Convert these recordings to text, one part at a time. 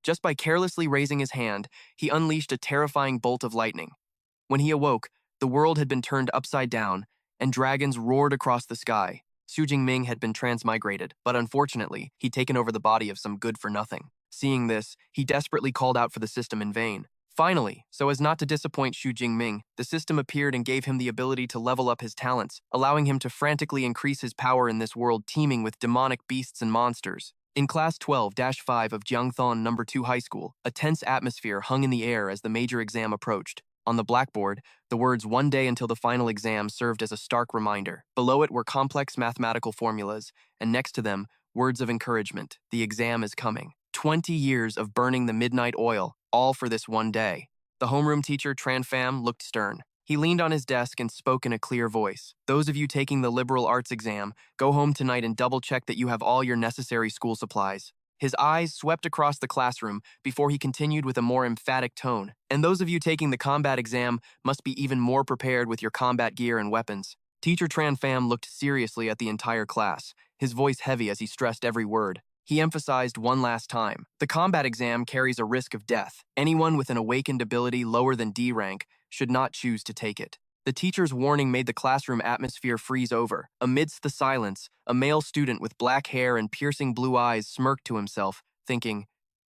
Just by carelessly raising his hand, he unleashed a terrifying bolt of lightning. When he awoke, the world had been turned upside down, and dragons roared across the sky. Xu Jingming had been transmigrated, but unfortunately, he'd taken over the body of some good-for-nothing. Seeing this, he desperately called out for the system in vain. Finally, so as not to disappoint Xu Jingming, the system appeared and gave him the ability to level up his talents, allowing him to frantically increase his power in this world teeming with demonic beasts and monsters. In Class 12-5 of Jiangthon No. 2 High School, a tense atmosphere hung in the air as the major exam approached. On the blackboard, the words "one day until the final exam" served as a stark reminder. Below it were complex mathematical formulas, and next to them, words of encouragement. The exam is coming. 20 years of burning the midnight oil, all for this one day. The homeroom teacher, Tran Pham, looked stern. He leaned on his desk and spoke in a clear voice. Those of you taking the liberal arts exam, go home tonight and double-check that you have all your necessary school supplies. His eyes swept across the classroom before he continued with a more emphatic tone. And those of you taking the combat exam must be even more prepared with your combat gear and weapons. Teacher Tran Pham looked seriously at the entire class, his voice heavy as he stressed every word. He emphasized one last time, the combat exam carries a risk of death. Anyone with an awakened ability lower than D rank should not choose to take it. The teacher's warning made the classroom atmosphere freeze over. Amidst the silence, a male student with black hair and piercing blue eyes smirked to himself, thinking,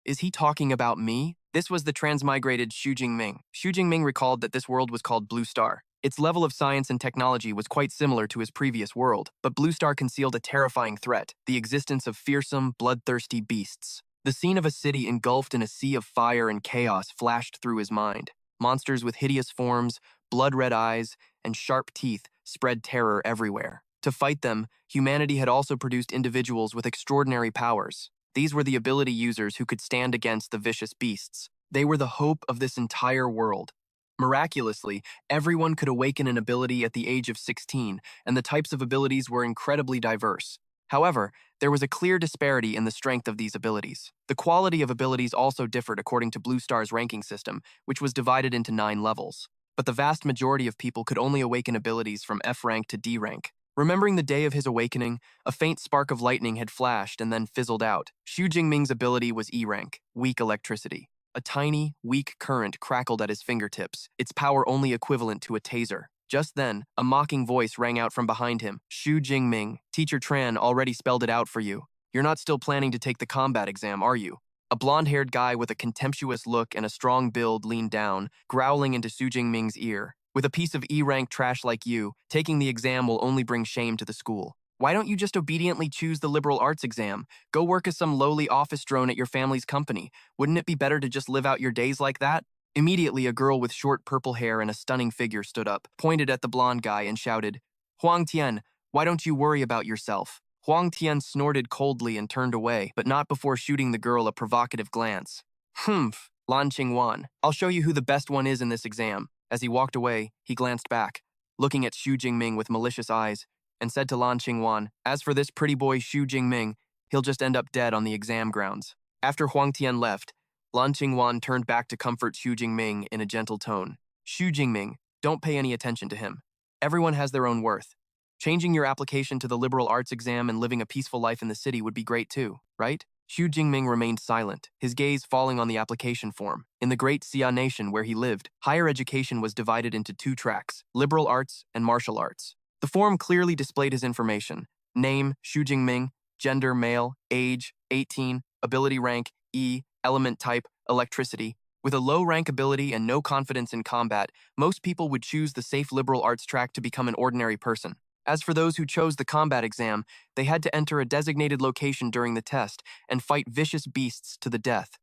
"Is he talking about me?" This was the transmigrated Xu Jingming. Xu Jingming recalled that this world was called Blue Star. Its level of science and technology was quite similar to his previous world, but Blue Star concealed a terrifying threat, the existence of fearsome, bloodthirsty beasts. The scene of a city engulfed in a sea of fire and chaos flashed through his mind. Monsters with hideous forms, blood-red eyes, and sharp teeth spread terror everywhere. To fight them, humanity had also produced individuals with extraordinary powers. These were the ability users who could stand against the vicious beasts. They were the hope of this entire world. Miraculously, everyone could awaken an ability at the age of 16, and the types of abilities were incredibly diverse. However, there was a clear disparity in the strength of these abilities. The quality of abilities also differed according to Blue Star's ranking system, which was divided into 9 levels. But the vast majority of people could only awaken abilities from F rank to D rank. Remembering the day of his awakening, a faint spark of lightning had flashed and then fizzled out. Xu Jingming's ability was E rank, weak electricity. A tiny, weak current crackled at his fingertips, its power only equivalent to a taser. Just then, a mocking voice rang out from behind him. "Xu Jingming, Teacher Tran already spelled it out for you. You're not still planning to take the combat exam, are you?" A blonde-haired guy with a contemptuous look and a strong build leaned down, growling into Xu Jingming's ear. "With a piece of E-rank trash like you, taking the exam will only bring shame to the school. Why don't you just obediently choose the liberal arts exam? Go work as some lowly office drone at your family's company. Wouldn't it be better to just live out your days like that?" Immediately, a girl with short purple hair and a stunning figure stood up, pointed at the blonde guy, and shouted, "Huang Tian, why don't you worry about yourself?" Huang Tian snorted coldly and turned away, but not before shooting the girl a provocative glance. "Humph, Lan Qingwan, I'll show you who the best one is in this exam." As he walked away, he glanced back, looking at Xu Jingming with malicious eyes, and said to Lan Qingwan, "As for this pretty boy Xu Jingming, he'll just end up dead on the exam grounds." After Huang Tian left, Lan Qingwan turned back to comfort Xu Jingming in a gentle tone. "Xu Jingming, don't pay any attention to him. Everyone has their own worth. Changing your application to the liberal arts exam and living a peaceful life in the city would be great too, right?" Xu Jingming remained silent, his gaze falling on the application form. In the great Xia nation where he lived, higher education was divided into 2 tracks, liberal arts and martial arts. The form clearly displayed his information: name, Xu Jingming, gender, male, age, 18, ability rank, E, element type, electricity. With a low rank ability and no confidence in combat, most people would choose the safe liberal arts track to become an ordinary person. As for those who chose the combat exam, they had to enter a designated location during the test and fight vicious beasts to the death.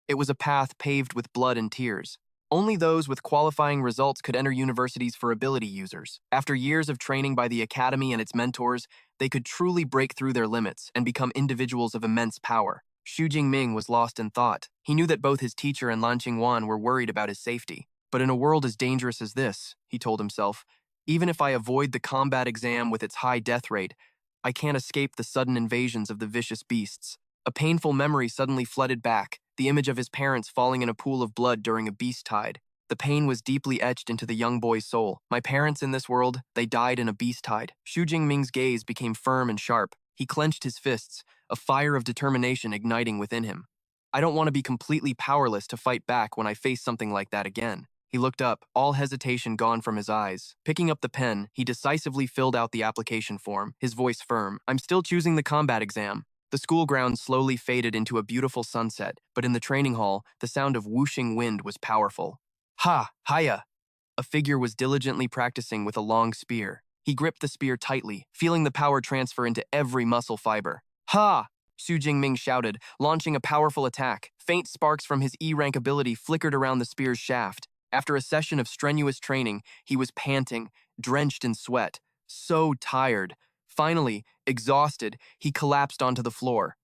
It was a path paved with blood and tears. Only those with qualifying results could enter universities for ability users. After years of training by the academy and its mentors, they could truly break through their limits and become individuals of immense power. Xu Jingming was lost in thought. He knew that both his teacher and Lan Qingwan were worried about his safety. But in a world as dangerous as this, he told himself, even if I avoid the combat exam with its high death rate, I can't escape the sudden invasions of the vicious beasts. A painful memory suddenly flooded back, the image of his parents falling in a pool of blood during a beast tide. The pain was deeply etched into the young boy's soul. My parents in this world, they died in a beast tide. Xu Jingming's gaze became firm and sharp. He clenched his fists, a fire of determination igniting within him. I don't want to be completely powerless to fight back when I face something like that again. He looked up, all hesitation gone from his eyes. Picking up the pen, he decisively filled out the application form, his voice firm. I'm still choosing the combat exam. The school grounds slowly faded into a beautiful sunset, but in the training hall, the sound of whooshing wind was powerful. Ha! Hiya! A figure was diligently practicing with a long spear. He gripped the spear tightly, feeling the power transfer into every muscle fiber. Ha! Xu Jingming shouted, launching a powerful attack. Faint sparks from his E-rank ability flickered around the spear's shaft. After a session of strenuous training, he was panting, drenched in sweat, so tired. Finally, exhausted, he collapsed onto the floor.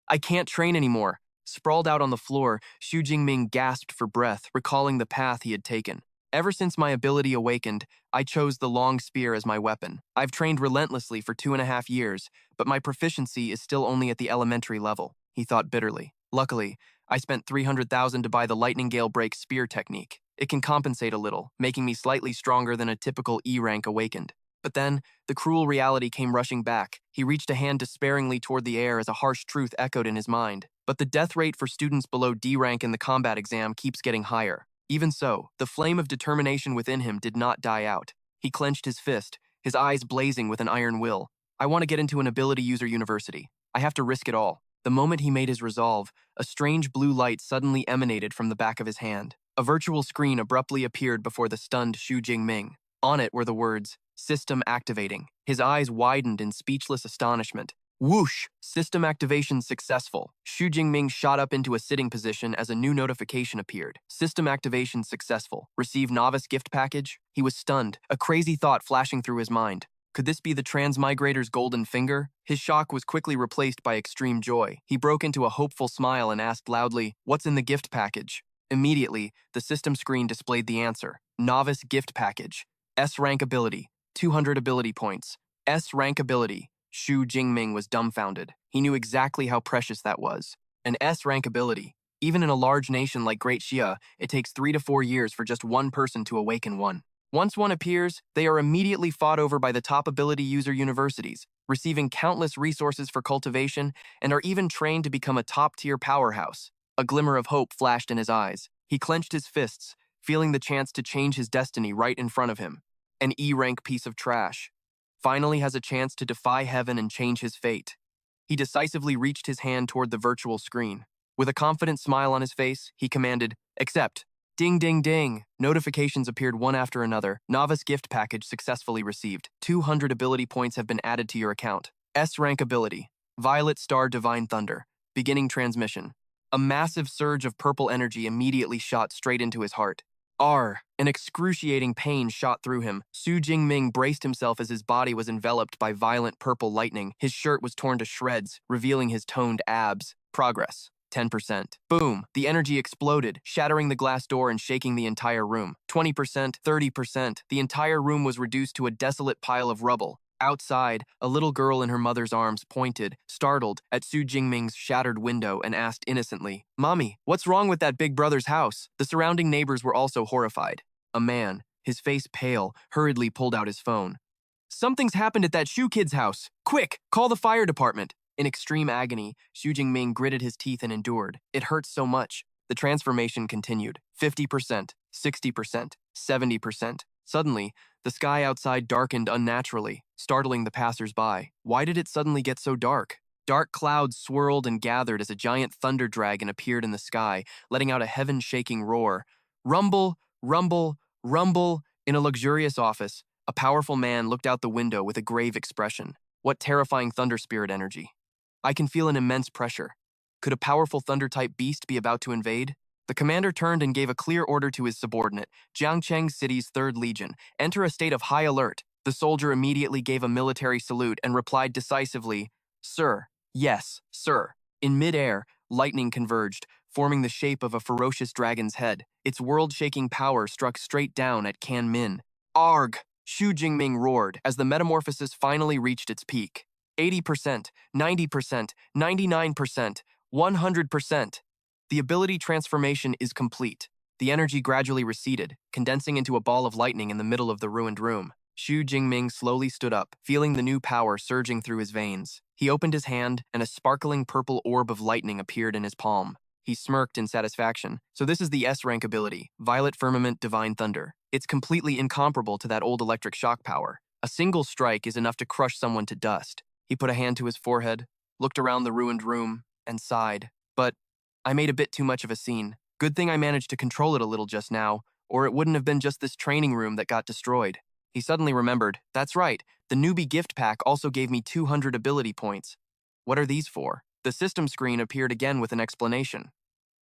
I can't train anymore. Sprawled out on the floor, Xu Jingming gasped for breath, recalling the path he had taken. Ever since my ability awakened, I chose the long spear as my weapon. I've trained relentlessly for 2.5 years, but my proficiency is still only at the elementary level, he thought bitterly. Luckily, I spent 300,000 to buy the lightning gale break spear technique. It can compensate a little, making me slightly stronger than a typical E-rank awakened. But then, the cruel reality came rushing back. He reached a hand despairingly toward the air as a harsh truth echoed in his mind. But the death rate for students below D rank in the combat exam keeps getting higher. Even so, the flame of determination within him did not die out. He clenched his fist, his eyes blazing with an iron will. I want to get into an ability user university. I have to risk it all. The moment he made his resolve, a strange blue light suddenly emanated from the back of his hand. A virtual screen abruptly appeared before the stunned Xu Jingming. On it were the words, "System activating." His eyes widened in speechless astonishment. Whoosh! System activation successful. Xu Jingming shot up into a sitting position as a new notification appeared. System activation successful. Receive novice gift package? He was stunned, a crazy thought flashing through his mind. Could this be the Transmigrator's golden finger? His shock was quickly replaced by extreme joy. He broke into a hopeful smile and asked loudly, "What's in the gift package?" Immediately, the system screen displayed the answer. Novice gift package. S rank ability. 200 ability points. S rank ability. Xu Jingming was dumbfounded. He knew exactly how precious that was. An S rank ability. Even in a large nation like Great Xia, it takes 3 to 4 years for just one person to awaken one. Once one appears, they are immediately fought over by the top ability user universities, receiving countless resources for cultivation, and are even trained to become a top-tier powerhouse. A glimmer of hope flashed in his eyes. He clenched his fists, feeling the chance to change his destiny right in front of him. An E-rank piece of trash finally has a chance to defy heaven and change his fate. He decisively reached his hand toward the virtual screen. With a confident smile on his face, he commanded, "Accept." Ding, ding, ding. Notifications appeared one after another. Novice gift package successfully received. 200 ability points have been added to your account. S rank ability. Violet Star Divine Thunder. Beginning transmission. A massive surge of purple energy immediately shot straight into his heart. An excruciating pain shot through him. Xu Jingming braced himself as his body was enveloped by violent purple lightning. His shirt was torn to shreds, revealing his toned abs. Progress. 10%. Boom! The energy exploded, shattering the glass door and shaking the entire room. 20%, 30%. The entire room was reduced to a desolate pile of rubble. Outside, a little girl in her mother's arms pointed, startled, at Xu Jingming's shattered window and asked innocently, "Mommy, what's wrong with that big brother's house?" The surrounding neighbors were also horrified. A man, his face pale, hurriedly pulled out his phone. "Something's happened at that Xu kid's house. Quick, call the fire department." In extreme agony, Xu Jingming gritted his teeth and endured. It hurt so much. The transformation continued. 50%, 60%, 70%. Suddenly, the sky outside darkened unnaturally, startling the passers-by. Why did it suddenly get so dark? Dark clouds swirled and gathered as a giant thunder dragon appeared in the sky, letting out a heaven-shaking roar. Rumble, rumble, rumble. In a luxurious office, a powerful man looked out the window with a grave expression. What terrifying thunder spirit energy. I can feel an immense pressure. Could a powerful thunder-type beast be about to invade? The commander turned and gave a clear order to his subordinate, Jiangcheng City's 3rd Legion, enter a state of high alert. The soldier immediately gave a military salute and replied decisively, "Sir." "Yes, sir." In mid-air, lightning converged, forming the shape of a ferocious dragon's head. Its world-shaking power struck straight down at Kan Min. Arg! Xu Jingming roared as the metamorphosis finally reached its peak. 80%, 90%, 99%, 100%. The ability transformation is complete. The energy gradually receded, condensing into a ball of lightning in the middle of the ruined room. Xu Jingming slowly stood up, feeling the new power surging through his veins. He opened his hand, and a sparkling purple orb of lightning appeared in his palm. He smirked in satisfaction. So this is the S-rank ability, Violet Firmament Divine Thunder. It's completely incomparable to that old electric shock power. A single strike is enough to crush someone to dust. He put a hand to his forehead, looked around the ruined room, and sighed. But I made a bit too much of a scene. Good thing I managed to control it a little just now, or it wouldn't have been just this training room that got destroyed. He suddenly remembered, that's right, the newbie gift pack also gave me 200 ability points. What are these for? The system screen appeared again with an explanation.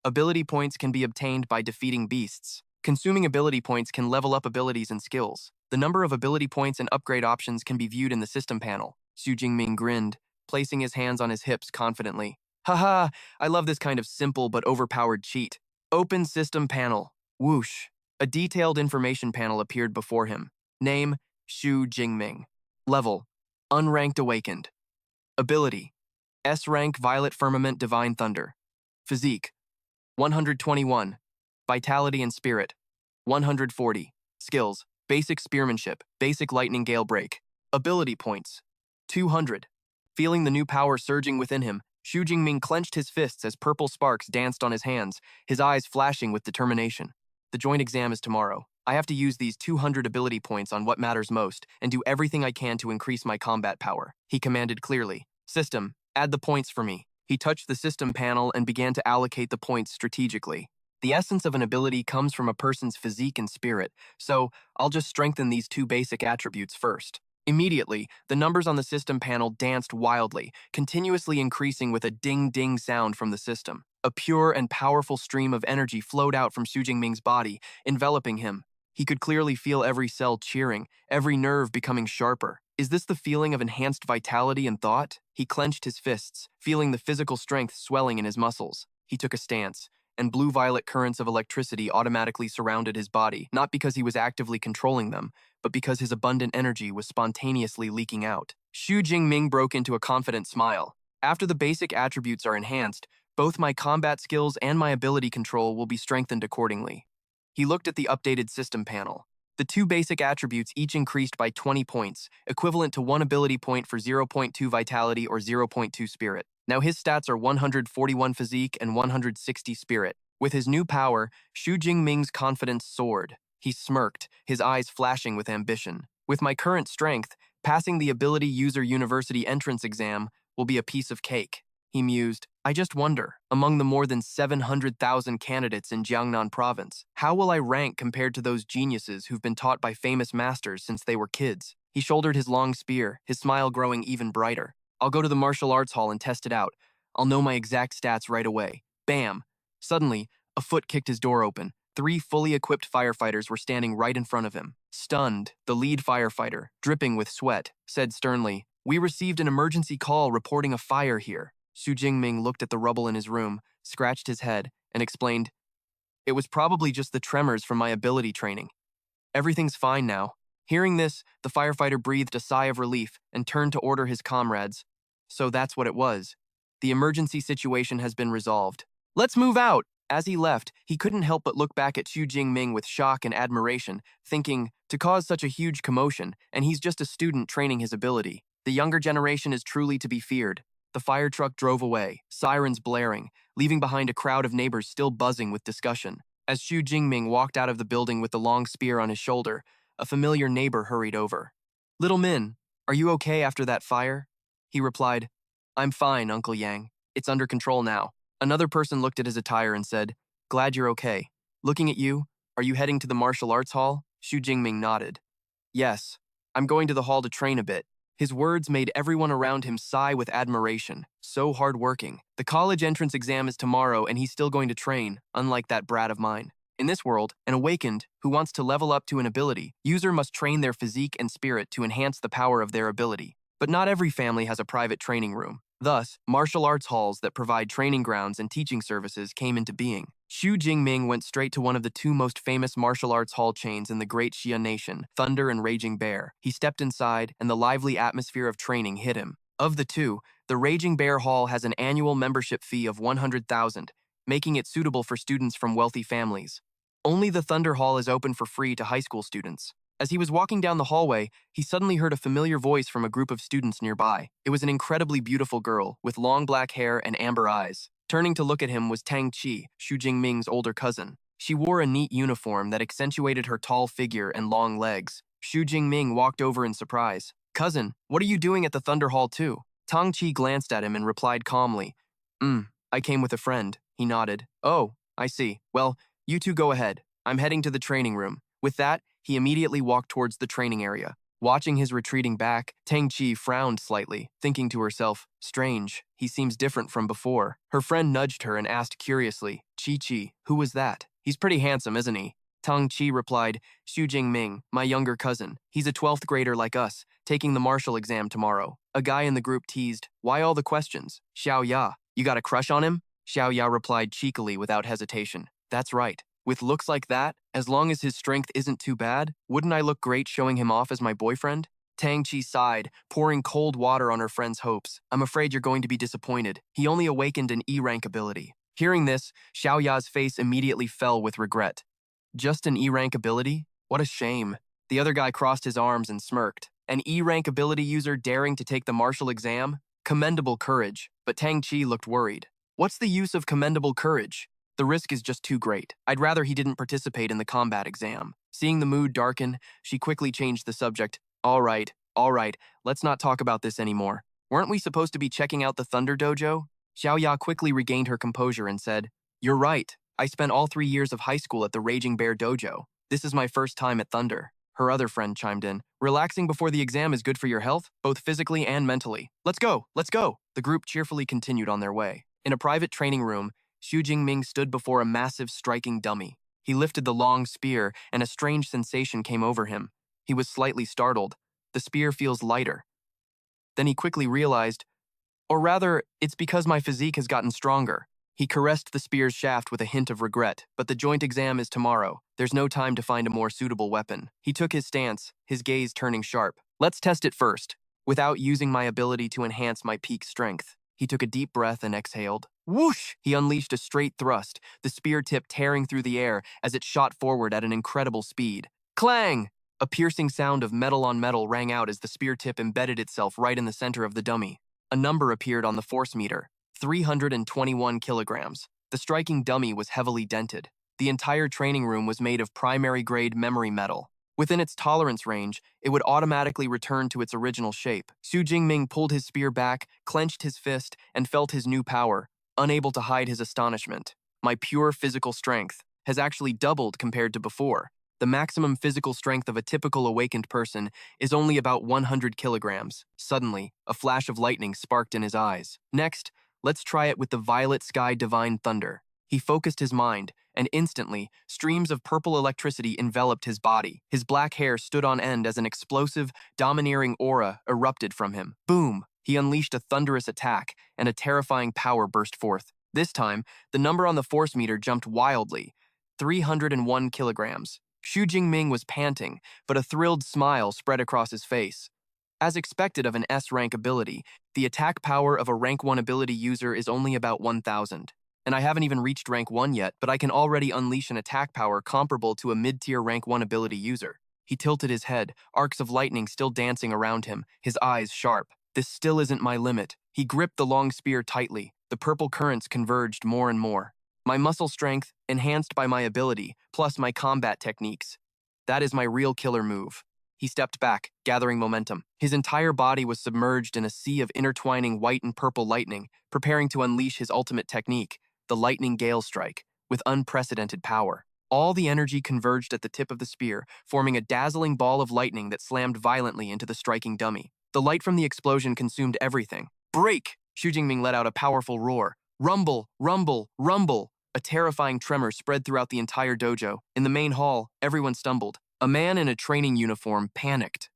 Ability points can be obtained by defeating beasts. Consuming ability points can level up abilities and skills. The number of ability points and upgrade options can be viewed in the system panel. Xu Jingming grinned, placing his hands on his hips confidently. Haha, I love this kind of simple but overpowered cheat. Open system panel. Whoosh. A detailed information panel appeared before him. Name, Xu Jingming. Level, unranked awakened. Ability, S-rank Violet Firmament Divine Thunder. Physique, 121. Vitality and Spirit, 140. Skills, Basic Spearmanship, Basic Lightning Gale Break. Ability points, 200. Feeling the new power surging within him, Xu Jingming clenched his fists as purple sparks danced on his hands, his eyes flashing with determination. The joint exam is tomorrow. I have to use these 200 ability points on what matters most and do everything I can to increase my combat power, he commanded clearly. System, add the points for me. He touched the system panel and began to allocate the points strategically. The essence of an ability comes from a person's physique and spirit, so I'll just strengthen these two basic attributes first. Immediately, the numbers on the system panel danced wildly, continuously increasing with a ding-ding sound from the system. A pure and powerful stream of energy flowed out from Xu Jingming's body, enveloping him. He could clearly feel every cell cheering, every nerve becoming sharper. Is this the feeling of enhanced vitality and thought? He clenched his fists, feeling the physical strength swelling in his muscles. He took a stance, and blue-violet currents of electricity automatically surrounded his body, not because he was actively controlling them, but because his abundant energy was spontaneously leaking out. Xu Jingming broke into a confident smile. After the basic attributes are enhanced, both my combat skills and my ability control will be strengthened accordingly. He looked at the updated system panel. The two basic attributes each increased by 20 points, equivalent to 1 ability point for 0.2 vitality or 0.2 spirit. Now his stats are 141 physique and 160 spirit. With his new power, Xu Jingming's confidence soared. He smirked, his eyes flashing with ambition. With my current strength, passing the Ability User University entrance exam will be a piece of cake. He mused, I just wonder, among the more than 700,000 candidates in Jiangnan province, how will I rank compared to those geniuses who've been taught by famous masters since they were kids? He shouldered his long spear, his smile growing even brighter. I'll go to the martial arts hall and test it out. I'll know my exact stats right away. Bam! Suddenly, a foot kicked his door open. 3 fully equipped firefighters were standing right in front of him. Stunned, the lead firefighter, dripping with sweat, said sternly, We received an emergency call reporting a fire here. Xu Jingming looked at the rubble in his room, scratched his head, and explained, It was probably just the tremors from my ability training. Everything's fine now. Hearing this, the firefighter breathed a sigh of relief and turned to order his comrades. So that's what it was. The emergency situation has been resolved. Let's move out! As he left, he couldn't help but look back at Xu Jingming with shock and admiration, thinking, to cause such a huge commotion, and he's just a student training his ability. The younger generation is truly to be feared. The fire truck drove away, sirens blaring, leaving behind a crowd of neighbors still buzzing with discussion. As Xu Jingming walked out of the building with the long spear on his shoulder, a familiar neighbor hurried over. Little Min, are you okay after that fire? He replied, I'm fine, Uncle Yang. It's under control now. Another person looked at his attire and said, Glad you're okay. Looking at you, are you heading to the martial arts hall? Xu Jingming nodded. Yes, I'm going to the hall to train a bit. His words made everyone around him sigh with admiration. So hardworking. The college entrance exam is tomorrow and he's still going to train, unlike that brat of mine. In this world, an awakened, who wants to level up to an ability, user must train their physique and spirit to enhance the power of their ability. But not every family has a private training room. Thus, martial arts halls that provide training grounds and teaching services came into being. Xu Jingming went straight to one of the 2 most famous martial arts hall chains in the Great Xia Nation, Thunder and Raging Bear. He stepped inside, and the lively atmosphere of training hit him. Of the 2, the Raging Bear Hall has an annual membership fee of 100,000, making it suitable for students from wealthy families. Only the Thunder Hall is open for free to high school students. As he was walking down the hallway, he suddenly heard a familiar voice from a group of students nearby. It was an incredibly beautiful girl, with long black hair and amber eyes. Turning to look at him was Tang Qi, Xu Jingming's older cousin. She wore a neat uniform that accentuated her tall figure and long legs. Xu Jingming walked over in surprise. "Cousin, what are you doing at the Thunder Hall too?" Tang Qi glanced at him and replied calmly, I came with a friend." He nodded. "Oh, I see. Well, you two go ahead. I'm heading to the training room." With that, he immediately walked towards the training area. Watching his retreating back, Tang Qi frowned slightly, thinking to herself, strange, he seems different from before. Her friend nudged her and asked curiously, Qi, who was that? He's pretty handsome, isn't he? Tang Qi replied, Xu Jingming, my younger cousin. He's a 12th grader like us, taking the martial exam tomorrow. A guy in the group teased, why all the questions? Xiao Ya, you got a crush on him? Xiao Ya replied cheekily without hesitation. That's right. With looks like that, as long as his strength isn't too bad, wouldn't I look great showing him off as my boyfriend? Tang Qi sighed, pouring cold water on her friend's hopes. I'm afraid you're going to be disappointed. He only awakened an E-rank ability. Hearing this, Xiao Ya's face immediately fell with regret. Just an E-rank ability? What a shame. The other guy crossed his arms and smirked. An E-rank ability user daring to take the martial exam? Commendable courage. But Tang Qi looked worried. What's the use of commendable courage? The risk is just too great. I'd rather he didn't participate in the combat exam. Seeing the mood darken, she quickly changed the subject. All right, let's not talk about this anymore. Weren't we supposed to be checking out the Thunder Dojo? Xiao Ya quickly regained her composure and said, You're right. I spent all 3 years of high school at the Raging Bear Dojo. This is my first time at Thunder. Her other friend chimed in. Relaxing before the exam is good for your health, both physically and mentally. Let's go. The group cheerfully continued on their way. In a private training room, Xu Jingming stood before a massive striking dummy. He lifted the long spear, and a strange sensation came over him. He was slightly startled. The spear feels lighter. Then he quickly realized, or rather, it's because my physique has gotten stronger. He caressed the spear's shaft with a hint of regret, but the joint exam is tomorrow. There's no time to find a more suitable weapon. He took his stance, his gaze turning sharp. Let's test it first, without using my ability to enhance my peak strength. He took a deep breath and exhaled. Whoosh! He unleashed a straight thrust, the spear tip tearing through the air as it shot forward at an incredible speed. Clang! A piercing sound of metal on metal rang out as the spear tip embedded itself right in the center of the dummy. A number appeared on the force meter, 321 kilograms. The striking dummy was heavily dented. The entire training room was made of primary-grade memory metal. Within its tolerance range, it would automatically return to its original shape. Xu Jingming pulled his spear back, clenched his fist, and felt his new power, unable to hide his astonishment. My pure physical strength has actually doubled compared to before. The maximum physical strength of a typical awakened person is only about 100 kilograms. Suddenly, a flash of lightning sparked in his eyes. Next, let's try it with the Violet Sky Divine Thunder. He focused his mind, and instantly, streams of purple electricity enveloped his body. His black hair stood on end as an explosive, domineering aura erupted from him. Boom! He unleashed a thunderous attack, and a terrifying power burst forth. This time, the number on the force meter jumped wildly. 301 kilograms. Xu Jingming was panting, but a thrilled smile spread across his face. As expected of an S-rank ability, the attack power of a rank 1 ability user is only about 1,000. And I haven't even reached rank 1 yet, but I can already unleash an attack power comparable to a mid-tier rank 1 ability user. He tilted his head, arcs of lightning still dancing around him, his eyes sharp. This still isn't my limit. He gripped the long spear tightly. The purple currents converged more and more. My muscle strength, enhanced by my ability, plus my combat techniques. That is my real killer move. He stepped back, gathering momentum. His entire body was submerged in a sea of intertwining white and purple lightning, preparing to unleash his ultimate technique, the lightning gale strike, with unprecedented power. All the energy converged at the tip of the spear, forming a dazzling ball of lightning that slammed violently into the striking dummy. The light from the explosion consumed everything. Break! Xu Jingming let out a powerful roar. Rumble, rumble, rumble! A terrifying tremor spread throughout the entire dojo. In the main hall, everyone stumbled. A man in a training uniform panicked.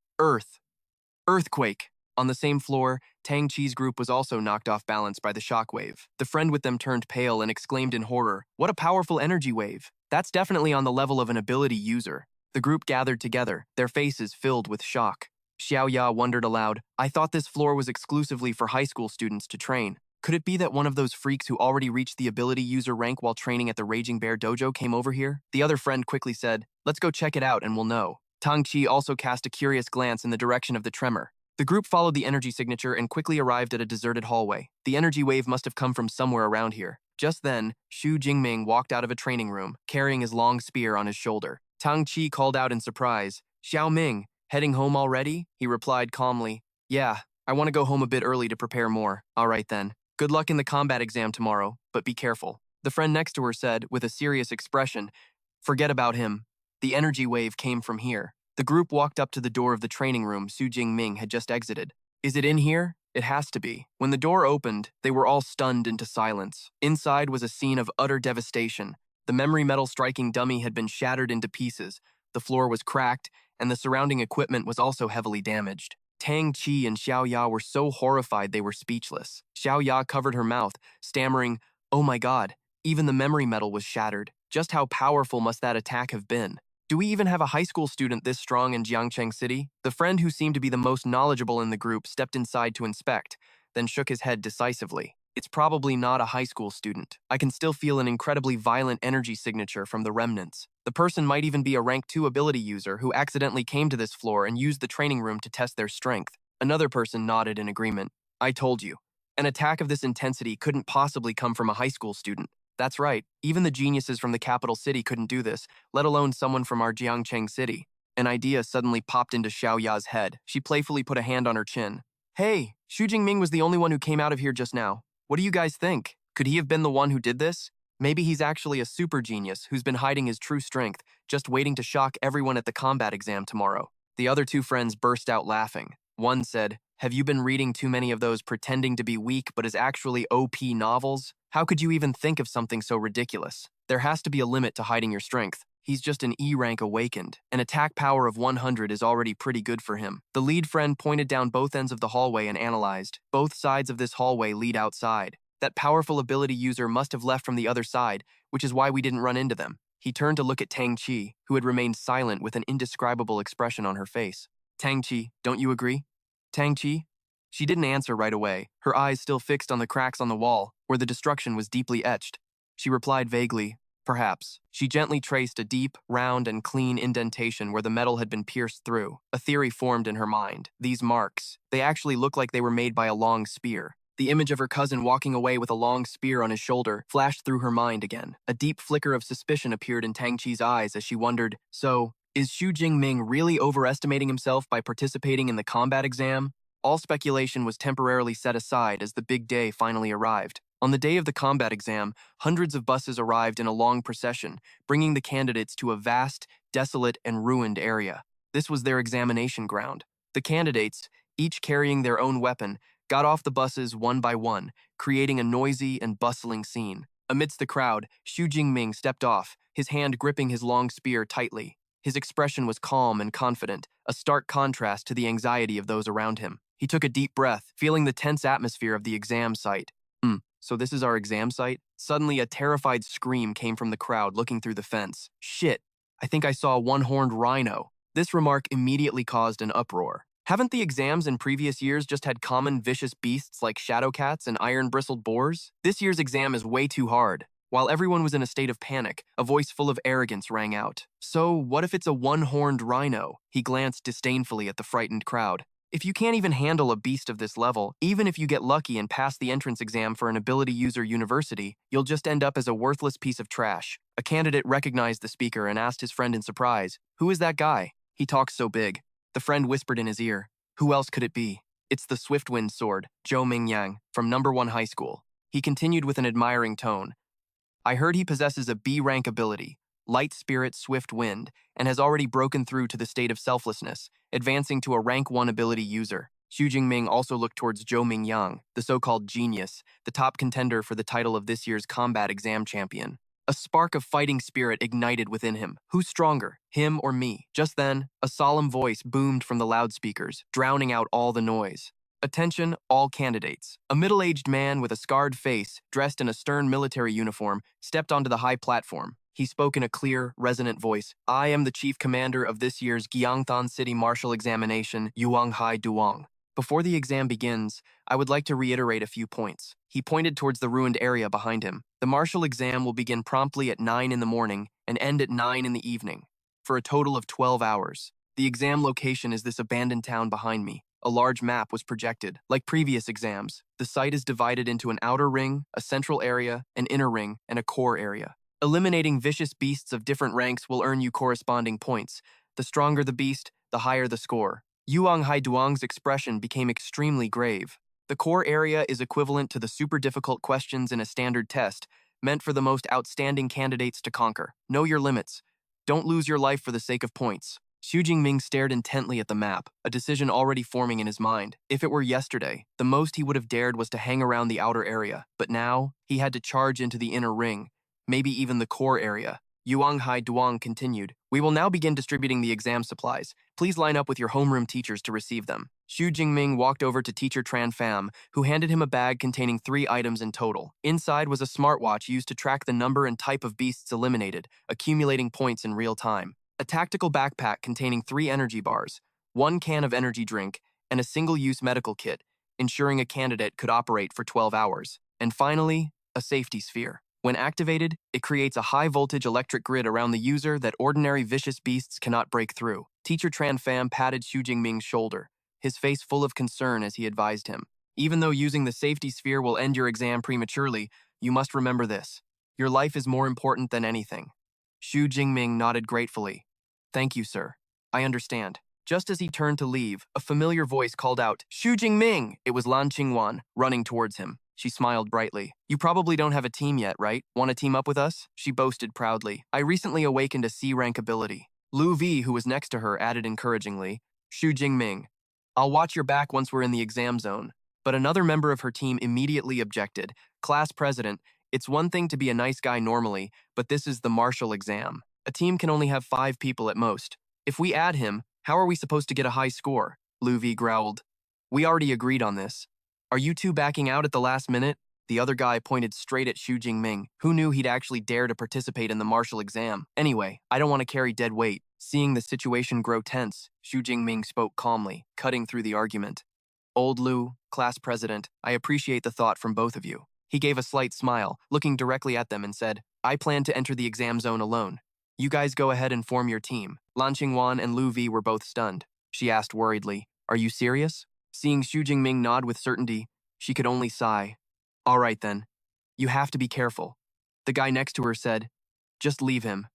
Earthquake! On the same floor, Tang Qi's group was also knocked off balance by the shockwave. The friend with them turned pale and exclaimed in horror, What a powerful energy wave! That's definitely on the level of an ability user. The group gathered together, their faces filled with shock. Xiao Ya wondered aloud, I thought this floor was exclusively for high school students to train. Could it be that one of those freaks who already reached the ability user rank while training at the Raging Bear Dojo came over here? The other friend quickly said, Let's go check it out and we'll know. Tang Qi also cast a curious glance in the direction of the tremor. The group followed the energy signature and quickly arrived at a deserted hallway. The energy wave must have come from somewhere around here. Just then, Xu Jingming walked out of a training room, carrying his long spear on his shoulder. Tang Qi called out in surprise, "Xiao Ming, heading home already?" He replied calmly, "Yeah, I want to go home a bit early to prepare more." "All right then. Good luck in the combat exam tomorrow, but be careful." The friend next to her said, with a serious expression, "Forget about him. The energy wave came from here." The group walked up to the door of the training room Xu Jingming had just exited. "Is it in here?" "It has to be." When the door opened, they were all stunned into silence. Inside was a scene of utter devastation. The memory metal striking dummy had been shattered into pieces, the floor was cracked, and the surrounding equipment was also heavily damaged. Tang Qi and Xiao Ya were so horrified they were speechless. Xiao Ya covered her mouth, stammering, "Oh my god, even the memory metal was shattered. Just how powerful must that attack have been? Do we even have a high school student this strong in Jiangcheng City?" The friend who seemed to be the most knowledgeable in the group stepped inside to inspect, then shook his head decisively. "It's probably not a high school student. I can still feel an incredibly violent energy signature from the remnants. The person might even be a rank 2 ability user who accidentally came to this floor and used the training room to test their strength." Another person nodded in agreement. "I told you. An attack of this intensity couldn't possibly come from a high school student." "That's right. Even the geniuses from the capital city couldn't do this, let alone someone from our Jiangcheng city." An idea suddenly popped into Xiao Ya's head. She playfully put a hand on her chin. "Hey, Xu Jingming was the only one who came out of here just now. What do you guys think? Could he have been the one who did this? Maybe he's actually a super genius who's been hiding his true strength, just waiting to shock everyone at the combat exam tomorrow." The other two friends burst out laughing. One said, "Have you been reading too many of those pretending to be weak but is actually OP novels? How could you even think of something so ridiculous? There has to be a limit to hiding your strength. He's just an E rank awakened. An attack power of 100 is already pretty good for him." The lead friend pointed down both ends of the hallway and analyzed. Both sides of this hallway lead outside. That powerful ability user must have left from the other side, which is why we didn't run into them. He turned to look at Tang Qi, who had remained silent with an indescribable expression on her face. "Tang Qi, don't you agree?" "Tang Qi?" She didn't answer right away, her eyes still fixed on the cracks on the wall, where the destruction was deeply etched. She replied vaguely, "Perhaps." She gently traced a deep, round, and clean indentation where the metal had been pierced through. A theory formed in her mind. These marks, they actually looked like they were made by a long spear. The image of her cousin walking away with a long spear on his shoulder flashed through her mind again. A deep flicker of suspicion appeared in Tang Qi's eyes as she wondered, so, is Xu Jingming really overestimating himself by participating in the combat exam? All speculation was temporarily set aside as the big day finally arrived. On the day of the combat exam, hundreds of buses arrived in a long procession, bringing the candidates to a vast, desolate, and ruined area. This was their examination ground. The candidates, each carrying their own weapon, got off the buses one by one, creating a noisy and bustling scene. Amidst the crowd, Xu Jingming stepped off, his hand gripping his long spear tightly. His expression was calm and confident, a stark contrast to the anxiety of those around him. He took a deep breath, feeling the tense atmosphere of the exam site. So this is our exam site?" Suddenly, a terrified scream came from the crowd looking through the fence. "Shit, I think I saw a one-horned rhino." This remark immediately caused an uproar. Haven't the exams in previous years just had common vicious beasts like shadow cats and iron-bristled boars? This year's exam is way too hard. While everyone was in a state of panic, a voice full of arrogance rang out. "So, what if it's a one-horned rhino?" He glanced disdainfully at the frightened crowd. "If you can't even handle a beast of this level, even if you get lucky and pass the entrance exam for an ability user university, you'll just end up as a worthless piece of trash." A candidate recognized the speaker and asked his friend in surprise, "Who is that guy? He talks so big." The friend whispered in his ear, "Who else could it be? It's the Swiftwind Sword, Zhou Mingyang, from number 1 high school." He continued with an admiring tone, "I heard he possesses a B rank ability, Light Spirit Swift Wind, and has already broken through to the state of selflessness, advancing to a rank 1 ability user." Xu Jingming also looked towards Zhou Mingyang, the so-called genius, the top contender for the title of this year's combat exam champion. A spark of fighting spirit ignited within him. Who's stronger, him or me? Just then, a solemn voice boomed from the loudspeakers, drowning out all the noise. "Attention, all candidates." A middle-aged man with a scarred face, dressed in a stern military uniform, stepped onto the high platform. He spoke in a clear, resonant voice. "I am the chief commander of this year's Gyeongtan City Martial Examination, Yuanghai Duong. Before the exam begins, I would like to reiterate a few points." He pointed towards the ruined area behind him. "The martial exam will begin promptly at 9 in the morning and end at 9 in the evening, for a total of 12 hours. The exam location is this abandoned town behind me. a large map was projected. Like previous exams, the site is divided into an outer ring, a central area, an inner ring, and a core area. Eliminating vicious beasts of different ranks will earn you corresponding points. The stronger the beast, the higher the score. Yuang Haiduang's expression became extremely grave. The core area is equivalent to the super difficult questions in a standard test, meant for the most outstanding candidates to conquer. Know your limits. Don't lose your life for the sake of points. Xu Jingming stared intently at the map, a decision already forming in his mind. If it were yesterday, the most he would have dared was to hang around the outer area, but now he had to charge into the inner ring, maybe even the core area. Yuang Hai Duang continued, "We will now begin distributing the exam supplies. Please line up with your homeroom teachers to receive them." Xu Jingming walked over to teacher Tran Pham, who handed him a bag containing 3 items in total. Inside was a smartwatch used to track the number and type of beasts eliminated, accumulating points in real time. A tactical backpack containing 3 energy bars, 1 can of energy drink, and a single-use medical kit, ensuring a candidate could operate for 12 hours. And finally, a safety sphere. When activated, it creates a high-voltage electric grid around the user that ordinary vicious beasts cannot break through. Teacher Tran Pham patted Xu Jingming's shoulder, his face full of concern as he advised him. "Even though using the safety sphere will end your exam prematurely, you must remember this. Your life is more important than anything." Xu Jingming nodded gratefully. "Thank you, sir. I understand." Just as he turned to leave, a familiar voice called out, "Xu Jingming!" It was Lan Qingwan, running towards him. She smiled brightly. "You probably don't have a team yet, right? Want to team up with us?" She boasted proudly. "I recently awakened a C-rank ability." Lu Vi, who was next to her, added encouragingly, "Xu Jingming, I'll watch your back once we're in the exam zone." But another member of her team immediately objected. "Class president, it's one thing to be a nice guy normally, but this is the martial exam. A team can only have 5 people at most. If we add him, how are we supposed to get a high score?" Lu Vi growled. "We already agreed on this. Are you two backing out at the last minute?" The other guy pointed straight at Xu Jingming, who knew he'd actually dare to participate in the martial exam. "Anyway, I don't want to carry dead weight." Seeing the situation grow tense, Xu Jingming spoke calmly, cutting through the argument. "Old Lu, class president, I appreciate the thought from both of you." He gave a slight smile, looking directly at them and said, "I plan to enter the exam zone alone. You guys go ahead and form your team." Lan Qingwan and Lu Vi were both stunned. She asked worriedly, "Are you serious?" Seeing Xu Jingming nod with certainty, she could only sigh. "All right then. You have to be careful." The guy next to her said, "Just leave him.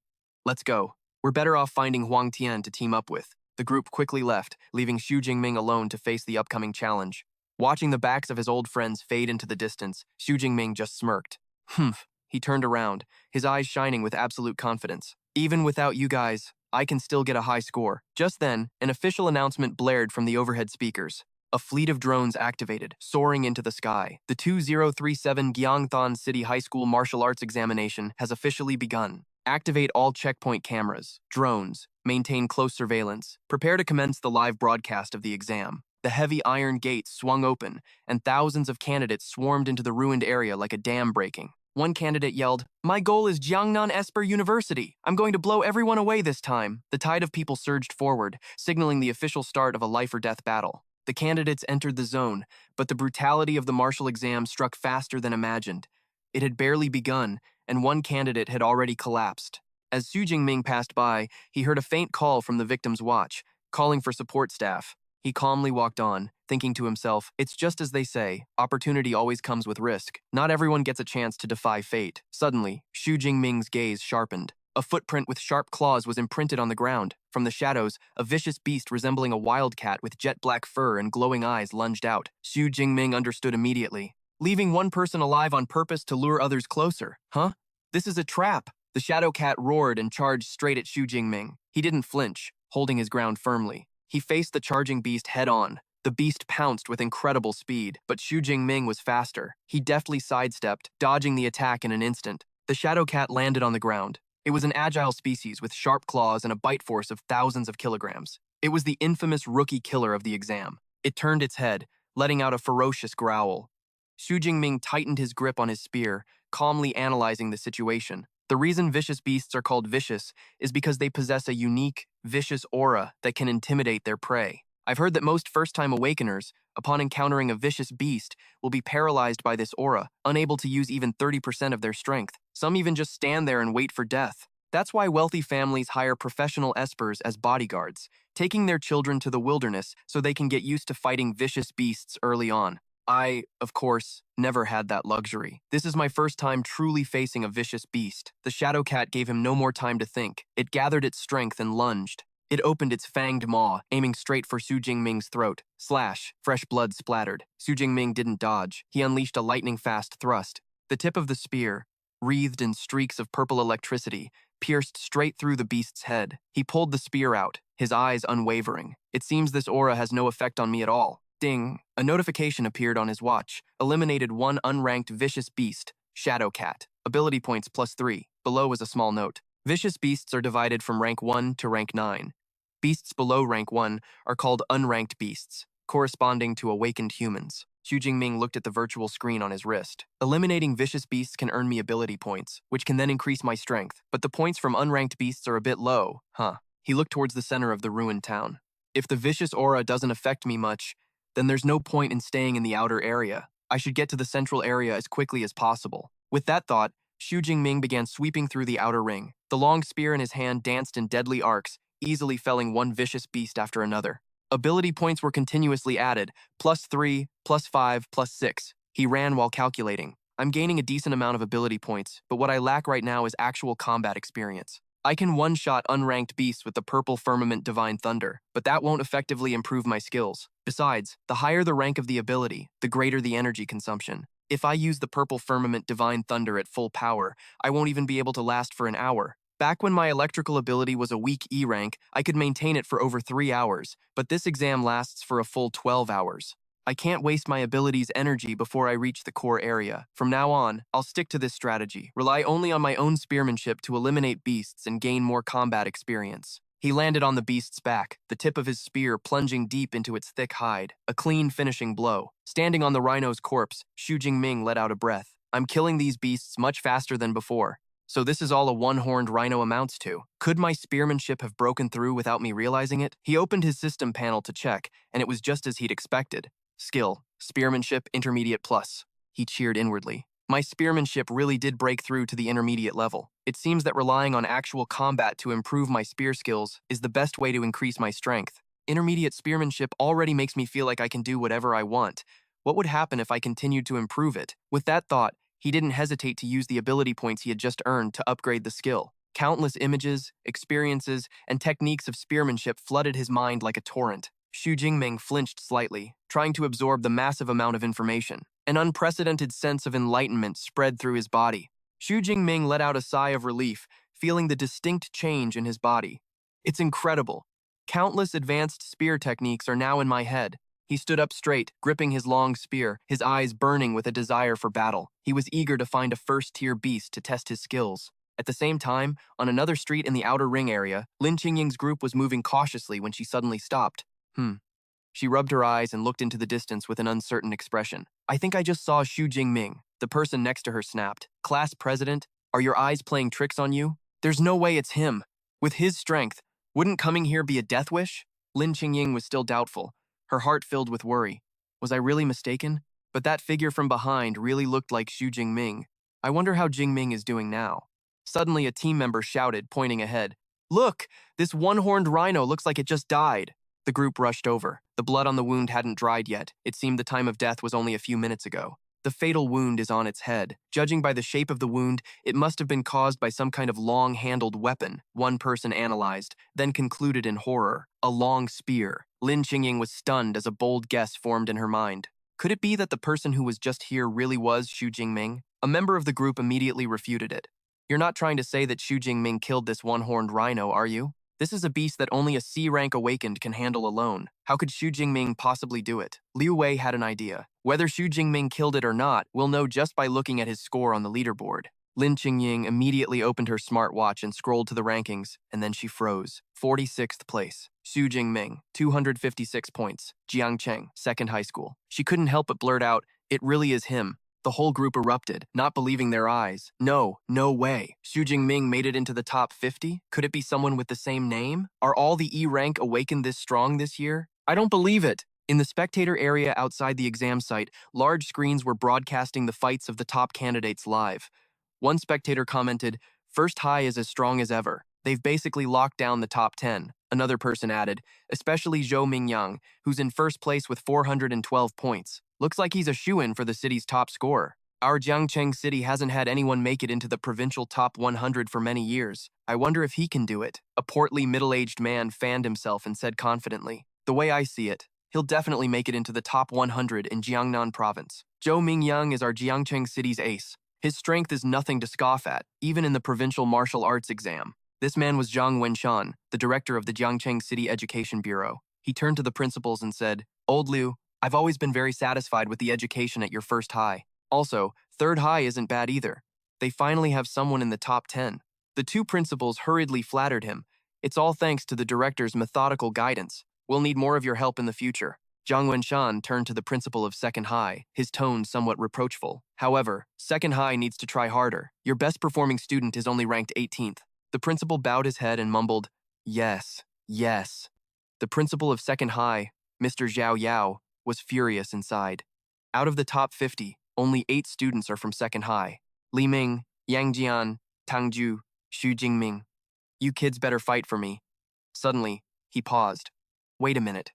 Let's go. We're better off finding Huang Tian to team up with." The group quickly left, leaving Xu Jingming alone to face the upcoming challenge. Watching the backs of his old friends fade into the distance, Xu Jingming just smirked. "Humph." He turned around, his eyes shining with absolute confidence. "Even without you guys, I can still get a high score." Just then, an official announcement blared from the overhead speakers. A fleet of drones activated, soaring into the sky. The 2037 Gyeongthon City High School Martial Arts Examination has officially begun. Activate all checkpoint cameras. Drones, maintain close surveillance. Prepare to commence the live broadcast of the exam. The heavy iron gates swung open, and thousands of candidates swarmed into the ruined area like a dam breaking. One candidate yelled, "My goal is Jiangnan Esper University. I'm going to blow everyone away this time." The tide of people surged forward, signaling the official start of a life-or-death battle. The candidates entered the zone, but the brutality of the martial exam struck faster than imagined. It had barely begun, and one candidate had already collapsed. As Xu Jingming passed by, he heard a faint call from the victim's watch, calling for support staff. He calmly walked on, thinking to himself, "It's just as they say, opportunity always comes with risk. Not everyone gets a chance to defy fate." Suddenly, Xu Jingming's gaze sharpened. A footprint with sharp claws was imprinted on the ground. From the shadows, a vicious beast resembling a wildcat with jet-black fur and glowing eyes lunged out. Xu Jingming understood immediately. Leaving one person alive on purpose to lure others closer. Huh? This is a trap. The shadow cat roared and charged straight at Xu Jingming. He didn't flinch, holding his ground firmly. He faced the charging beast head-on. The beast pounced with incredible speed, but Xu Jingming was faster. He deftly sidestepped, dodging the attack in an instant. The shadow cat landed on the ground. It was an agile species with sharp claws and a bite force of thousands of kilograms. It was the infamous rookie killer of the exam. It turned its head, letting out a ferocious growl. Xu Jingming tightened his grip on his spear, calmly analyzing the situation. The reason vicious beasts are called vicious is because they possess a unique, vicious aura that can intimidate their prey. I've heard that most first-time awakeners, upon encountering a vicious beast, will be paralyzed by this aura, unable to use even 30% of their strength. Some even just stand there and wait for death. That's why wealthy families hire professional espers as bodyguards, taking their children to the wilderness so they can get used to fighting vicious beasts early on. I, of course, never had that luxury. This is my first time truly facing a vicious beast. The shadow cat gave him no more time to think. It gathered its strength and lunged. It opened its fanged maw, aiming straight for Xu Jingming's throat. Slash! Fresh blood splattered. Xu Jingming didn't dodge. He unleashed a lightning-fast thrust. The tip of the spear, wreathed in streaks of purple electricity, pierced straight through the beast's head. He pulled the spear out, his eyes unwavering. It seems this aura has no effect on me at all. Ding! A notification appeared on his watch. Eliminated one unranked vicious beast, Shadow Cat. Ability points +3. Below was a small note. Vicious beasts are divided from rank 1 to rank 9. Beasts below rank 1 are called unranked beasts, corresponding to awakened humans. Xu Jingming looked at the virtual screen on his wrist. Eliminating vicious beasts can earn me ability points, which can then increase my strength, but the points from unranked beasts are a bit low, He looked towards the center of the ruined town. If the vicious aura doesn't affect me much, then there's no point in staying in the outer area. I should get to the central area as quickly as possible. With that thought, Xu Jingming began sweeping through the outer ring. The long spear in his hand danced in deadly arcs, easily felling one vicious beast after another. Ability points were continuously added, +3, +5, +6. He ran while calculating. I'm gaining a decent amount of ability points, but what I lack right now is actual combat experience. I can one-shot unranked beasts with the purple firmament Divine Thunder, but that won't effectively improve my skills. Besides, the higher the rank of the ability, the greater the energy consumption. If I use the purple firmament Divine Thunder at full power, I won't even be able to last for an hour. Back when my electrical ability was a weak E rank, I could maintain it for over 3 hours, but this exam lasts for a full 12 hours. I can't waste my ability's energy before I reach the core area. From now on, I'll stick to this strategy, rely only on my own spearmanship to eliminate beasts and gain more combat experience. He landed on the beast's back, the tip of his spear plunging deep into its thick hide, a clean finishing blow. Standing on the rhino's corpse, Xu Jingming let out a breath. I'm killing these beasts much faster than before. So this is all a one-horned rhino amounts to. Could my spearmanship have broken through without me realizing it? He opened his system panel to check, and it was just as he'd expected. Skill, Spearmanship Intermediate Plus. He cheered inwardly. My spearmanship really did break through to the intermediate level. It seems that relying on actual combat to improve my spear skills is the best way to increase my strength. Intermediate spearmanship already makes me feel like I can do whatever I want. What would happen if I continued to improve it? With that thought, he didn't hesitate to use the ability points he had just earned to upgrade the skill. Countless images, experiences, and techniques of spearmanship flooded his mind like a torrent. Xu Jingming flinched slightly, trying to absorb the massive amount of information. An unprecedented sense of enlightenment spread through his body. Xu Jingming let out a sigh of relief, feeling the distinct change in his body. It's incredible. Countless advanced spear techniques are now in my head. He stood up straight, gripping his long spear, his eyes burning with a desire for battle. He was eager to find a first-tier beast to test his skills. At the same time, on another street in the outer ring area, Lin Qingying's group was moving cautiously when she suddenly stopped. She rubbed her eyes and looked into the distance with an uncertain expression. I think I just saw Xu Jingming. The person next to her snapped. Class president, are your eyes playing tricks on you? There's no way it's him. With his strength, wouldn't coming here be a death wish? Lin Qingying was still doubtful, her heart filled with worry. Was I really mistaken? But that figure from behind really looked like Xu Jingming. I wonder how Jingming is doing now. Suddenly, a team member shouted, pointing ahead. Look, this one-horned rhino looks like it just died. The group rushed over. The blood on the wound hadn't dried yet. It seemed the time of death was only a few minutes ago. The fatal wound is on its head. Judging by the shape of the wound, it must have been caused by some kind of long-handled weapon, one person analyzed, then concluded in horror. A long spear. Lin Qingying was stunned as a bold guess formed in her mind. Could it be that the person who was just here really was Xu Jingming? A member of the group immediately refuted it. You're not trying to say that Xu Jingming killed this one-horned rhino, are you? This is a beast that only a C-rank awakened can handle alone. How could Xu Jingming possibly do it? Liu Wei had an idea. Whether Xu Jingming killed it or not, we'll know just by looking at his score on the leaderboard. Lin Qingying immediately opened her smartwatch and scrolled to the rankings, and then she froze. 46th place. Xu Jingming, 256 points. Jiangcheng, second high school. She couldn't help but blurt out, "It really is him." The whole group erupted, not believing their eyes. No way. Xu Jingming made it into the top 50? Could it be someone with the same name? Are all the E-rank awakened this strong this year? I don't believe it. In the spectator area outside the exam site, large screens were broadcasting the fights of the top candidates live. One spectator commented, First high is as strong as ever. They've basically locked down the top 10, another person added, especially Zhou Mingyang, who's in first place with 412 points. Looks like he's a shoo-in for the city's top scorer. Our Jiangcheng city hasn't had anyone make it into the provincial top 100 for many years. I wonder if he can do it. A portly, middle-aged man fanned himself and said confidently, "The way I see it, he'll definitely make it into the top 100 in Jiangnan province. Zhou Mingyang is our Jiangcheng city's ace. His strength is nothing to scoff at, even in the provincial martial arts exam." This man was Zhang Wenshan, the director of the Jiangcheng City Education Bureau. He turned to the principals and said, "Old Liu, I've always been very satisfied with the education at your first high. Also, third high isn't bad either. They finally have someone in the top 10. The two principals hurriedly flattered him. "It's all thanks to the director's methodical guidance. We'll need more of your help in the future." Zhang Wenshan turned to the principal of second high, his tone somewhat reproachful. "However, second high needs to try harder. Your best performing student is only ranked 18th. The principal bowed his head and mumbled, "Yes, yes." The principal of second high, Mr. Zhao Yao, was furious inside. Out of the top 50, only 8 students are from second high. Li Ming, Yang Jian, Tang Ju, Xu Jingming. You kids better fight for me. Suddenly, he paused. Wait a minute.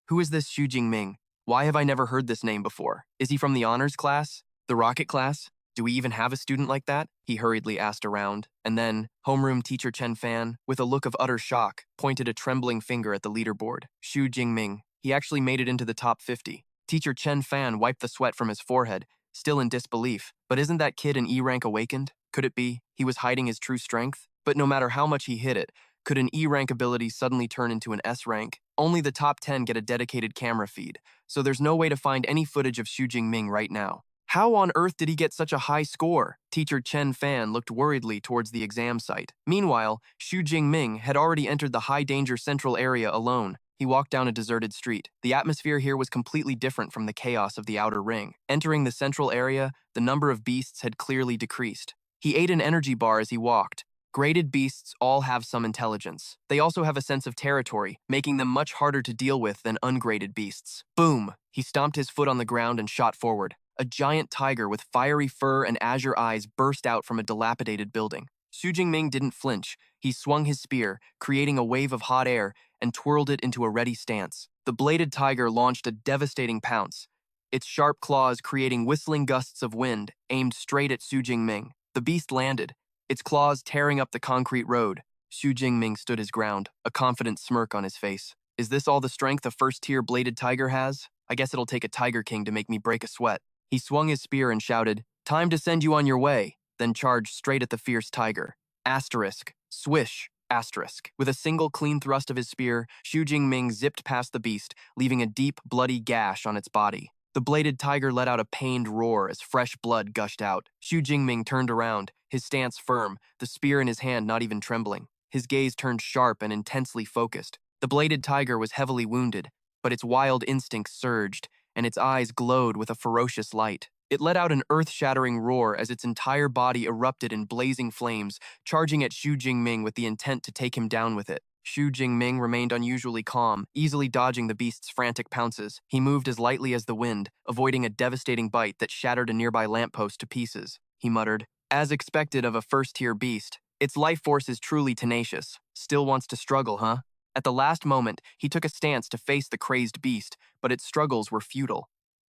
Who is this Xu Jingming? Why have I never heard this name before? Is he from the honors class? The rocket class? Do we even have a student like that? He hurriedly asked around, and then, homeroom teacher Chen Fan, with a look of utter shock, pointed a trembling finger at the leaderboard. Xu Jingming. He actually made it into the top 50. Teacher Chen Fan wiped the sweat from his forehead, still in disbelief. But isn't that kid an E-rank awakened? Could it be he was hiding his true strength? But no matter how much he hid it, could an E-rank ability suddenly turn into an S-rank? Only the top 10 get a dedicated camera feed, so there's no way to find any footage of Xu Jingming right now. How on earth did he get such a high score? Teacher Chen Fan looked worriedly towards the exam site. Meanwhile, Xu Jingming had already entered the high-danger central area alone. He walked down a deserted street. The atmosphere here was completely different from the chaos of the outer ring. Entering the central area, the number of beasts had clearly decreased. He ate an energy bar as he walked. Graded beasts all have some intelligence. They also have a sense of territory, making them much harder to deal with than ungraded beasts. Boom! He stomped his foot on the ground and shot forward. A giant tiger with fiery fur and azure eyes burst out from a dilapidated building. Xu Jingming didn't flinch. He swung his spear, creating a wave of hot air, and twirled it into a ready stance. The bladed tiger launched a devastating pounce, its sharp claws creating whistling gusts of wind aimed straight at Xu Jingming. The beast landed, its claws tearing up the concrete road. Xu Jingming stood his ground, a confident smirk on his face. Is this all the strength a first-tier bladed tiger has? I guess it'll take a tiger king to make me break a sweat. He swung his spear and shouted, "Time to send you on your way," then charged straight at the fierce tiger. Asterisk. Swish. Asterisk. With a single clean thrust of his spear, Xu Jingming zipped past the beast, leaving a deep, bloody gash on its body. The bladed tiger let out a pained roar as fresh blood gushed out. Xu Jingming turned around, his stance firm, the spear in his hand not even trembling. His gaze turned sharp and intensely focused. The bladed tiger was heavily wounded, but its wild instincts surged, and its eyes glowed with a ferocious light. It let out an earth-shattering roar as its entire body erupted in blazing flames, charging at Xu Jingming with the intent to take him down with it. Xu Jingming remained unusually calm, easily dodging the beast's frantic pounces. He moved as lightly as the wind, avoiding a devastating bite that shattered a nearby lamppost to pieces. He muttered, "As expected of a first-tier beast, its life force is truly tenacious. Still wants to struggle, huh?" At the last moment, he took a stance to face the crazed beast, but its struggles were futile.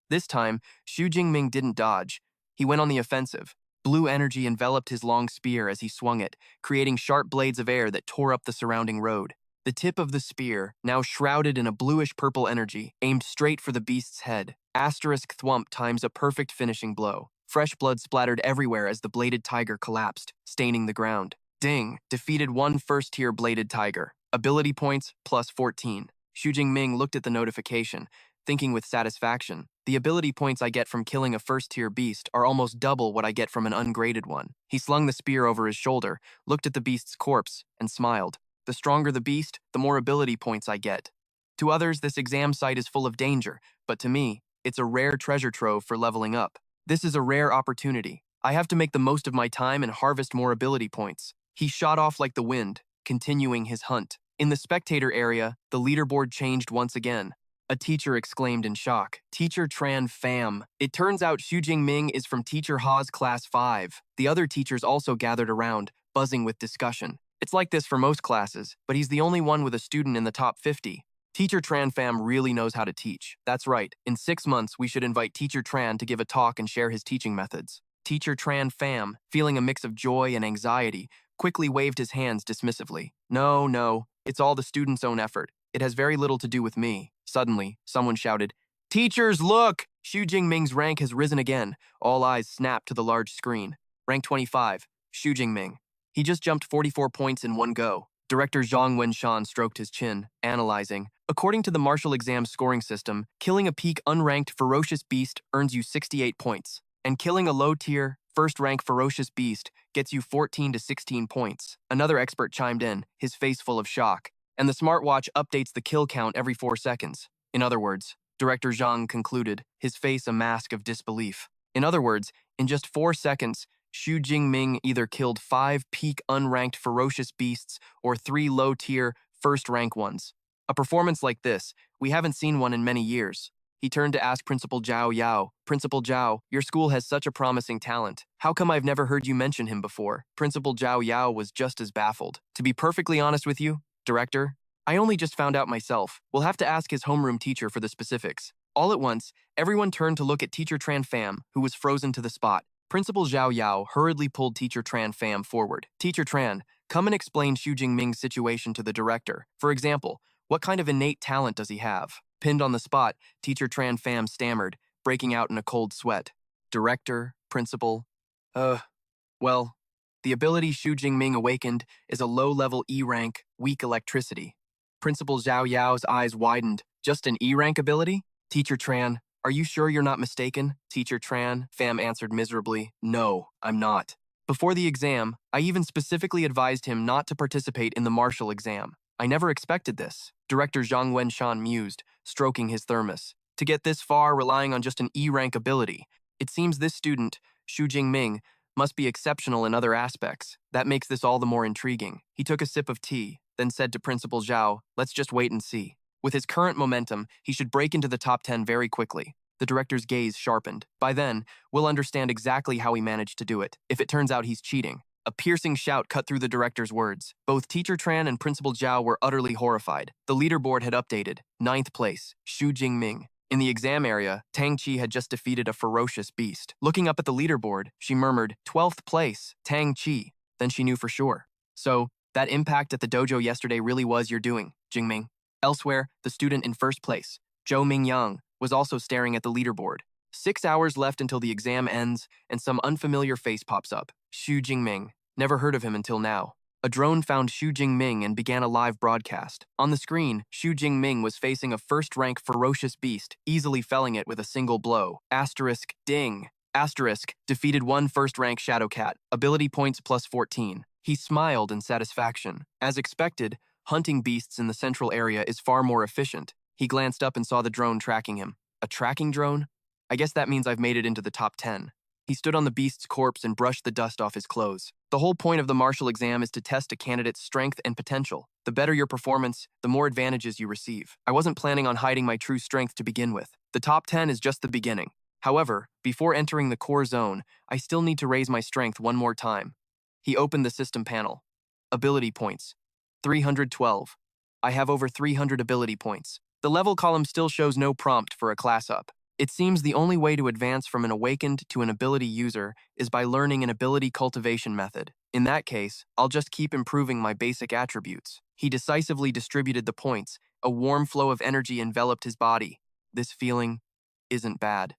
This time, Xu Jingming didn't dodge. He went on the offensive. Blue energy enveloped his long spear as he swung it, creating sharp blades of air that tore up the surrounding road. The tip of the spear, now shrouded in a bluish-purple energy, aimed straight for the beast's head. Asterisk thwump times a perfect finishing blow. Fresh blood splattered everywhere as the bladed tiger collapsed, staining the ground. Ding! Defeated one first-tier bladed tiger. Ability points, plus 14. Xu Jingming looked at the notification, thinking with satisfaction, the ability points I get from killing a first-tier beast are almost double what I get from an ungraded one. He slung the spear over his shoulder, looked at the beast's corpse, and smiled. The stronger the beast, the more ability points I get. To others, this exam site is full of danger, but to me, it's a rare treasure trove for leveling up. This is a rare opportunity. I have to make the most of my time and harvest more ability points. He shot off like the wind, continuing his hunt. In the spectator area, the leaderboard changed once again. A teacher exclaimed in shock, "Teacher Tran Pham." It turns out Xu Jingming is from Teacher Ha's Class 5. The other teachers also gathered around, buzzing with discussion. It's like this for most classes, but he's the only one with a student in the top 50. Teacher Tran Pham really knows how to teach. That's right, in 6 months we should invite Teacher Tran to give a talk and share his teaching methods. Teacher Tran Pham, feeling a mix of joy and anxiety, quickly waved his hands dismissively. No, it's all the student's own effort. It has very little to do with me. Suddenly, someone shouted, "Teachers, look! Xu Jingming's rank has risen again." All eyes snapped to the large screen. Rank 25, Xu Jingming. He just jumped 44 points in one go. Director Zhang Wenshan stroked his chin, analyzing. According to the martial exam scoring system, killing a peak unranked ferocious beast earns you 68 points, and killing a low-tier, first-rank ferocious beast gets you 14 to 16 points. Another expert chimed in, his face full of shock. And the smartwatch updates the kill count every 4 seconds. In other words, Director Zhang concluded, his face a mask of disbelief. In other words, in just 4 seconds, Xu Jingming either killed 5 peak unranked ferocious beasts or 3 low-tier, first-rank ones. A performance like this, we haven't seen one in many years. He turned to ask Principal Zhao Yao, "Principal Zhao, your school has such a promising talent. How come I've never heard you mention him before?" Principal Zhao Yao was just as baffled. "To be perfectly honest with you, Director, I only just found out myself. We'll have to ask his homeroom teacher for the specifics." All at once, everyone turned to look at Teacher Tran Pham, who was frozen to the spot. Principal Zhao Yao hurriedly pulled Teacher Tran Pham forward. "Teacher Tran, come and explain Xu Jingming's situation to the director. For example, what kind of innate talent does he have?" Pinned on the spot, Teacher Tran Pham stammered, breaking out in a cold sweat. "Director, principal, well, the ability Xu Jingming awakened is a low-level E-rank, weak electricity." Principal Zhao Yao's eyes widened. "Just an E-rank ability?" "Teacher Tran, are you sure you're not mistaken?" Teacher Tran Pham answered miserably, "No, I'm not. Before the exam, I even specifically advised him not to participate in the martial exam. I never expected this." Director Zhang Wenshan mused, stroking his thermos. "To get this far relying on just an E-rank ability, it seems this student, Xu Jingming, must be exceptional in other aspects. That makes this all the more intriguing." He took a sip of tea, then said to Principal Zhao, "Let's just wait and see. With his current momentum, he should break into the top 10 very quickly." The director's gaze sharpened. "By then, we'll understand exactly how he managed to do it, if it turns out he's cheating." A piercing shout cut through the director's words. Both Teacher Tran and Principal Zhao were utterly horrified. The leaderboard had updated. 9th place, Xu Jingming. In the exam area, Tang Qi had just defeated a ferocious beast. Looking up at the leaderboard, she murmured, 12th place, Tang Qi. Then she knew for sure. "So, that impact at the dojo yesterday really was your doing, Jingming." Elsewhere, the student in first place, Zhou Mingyang, was also staring at the leaderboard. 6 hours left until the exam ends, and some unfamiliar face pops up. Xu Jingming. Never heard of him until now. A drone found Xu Jingming and began a live broadcast. On the screen, Xu Jingming was facing a first-rank ferocious beast, easily felling it with a single blow. Asterisk, ding. Asterisk, defeated one first-rank shadow cat. Ability points plus 14. He smiled in satisfaction. As expected, hunting beasts in the central area is far more efficient. He glanced up and saw the drone tracking him. A tracking drone? I guess that means I've made it into the top 10. He stood on the beast's corpse and brushed the dust off his clothes. The whole point of the martial exam is to test a candidate's strength and potential. The better your performance, the more advantages you receive. I wasn't planning on hiding my true strength to begin with. The top 10 is just the beginning. However, before entering the core zone, I still need to raise my strength one more time. He opened the system panel. Ability points. 312. I have over 300 ability points. The level column still shows no prompt for a class up. It seems the only way to advance from an awakened to an ability user is by learning an ability cultivation method. In that case, I'll just keep improving my basic attributes. He decisively distributed the points. A warm flow of energy enveloped his body. This feeling isn't bad.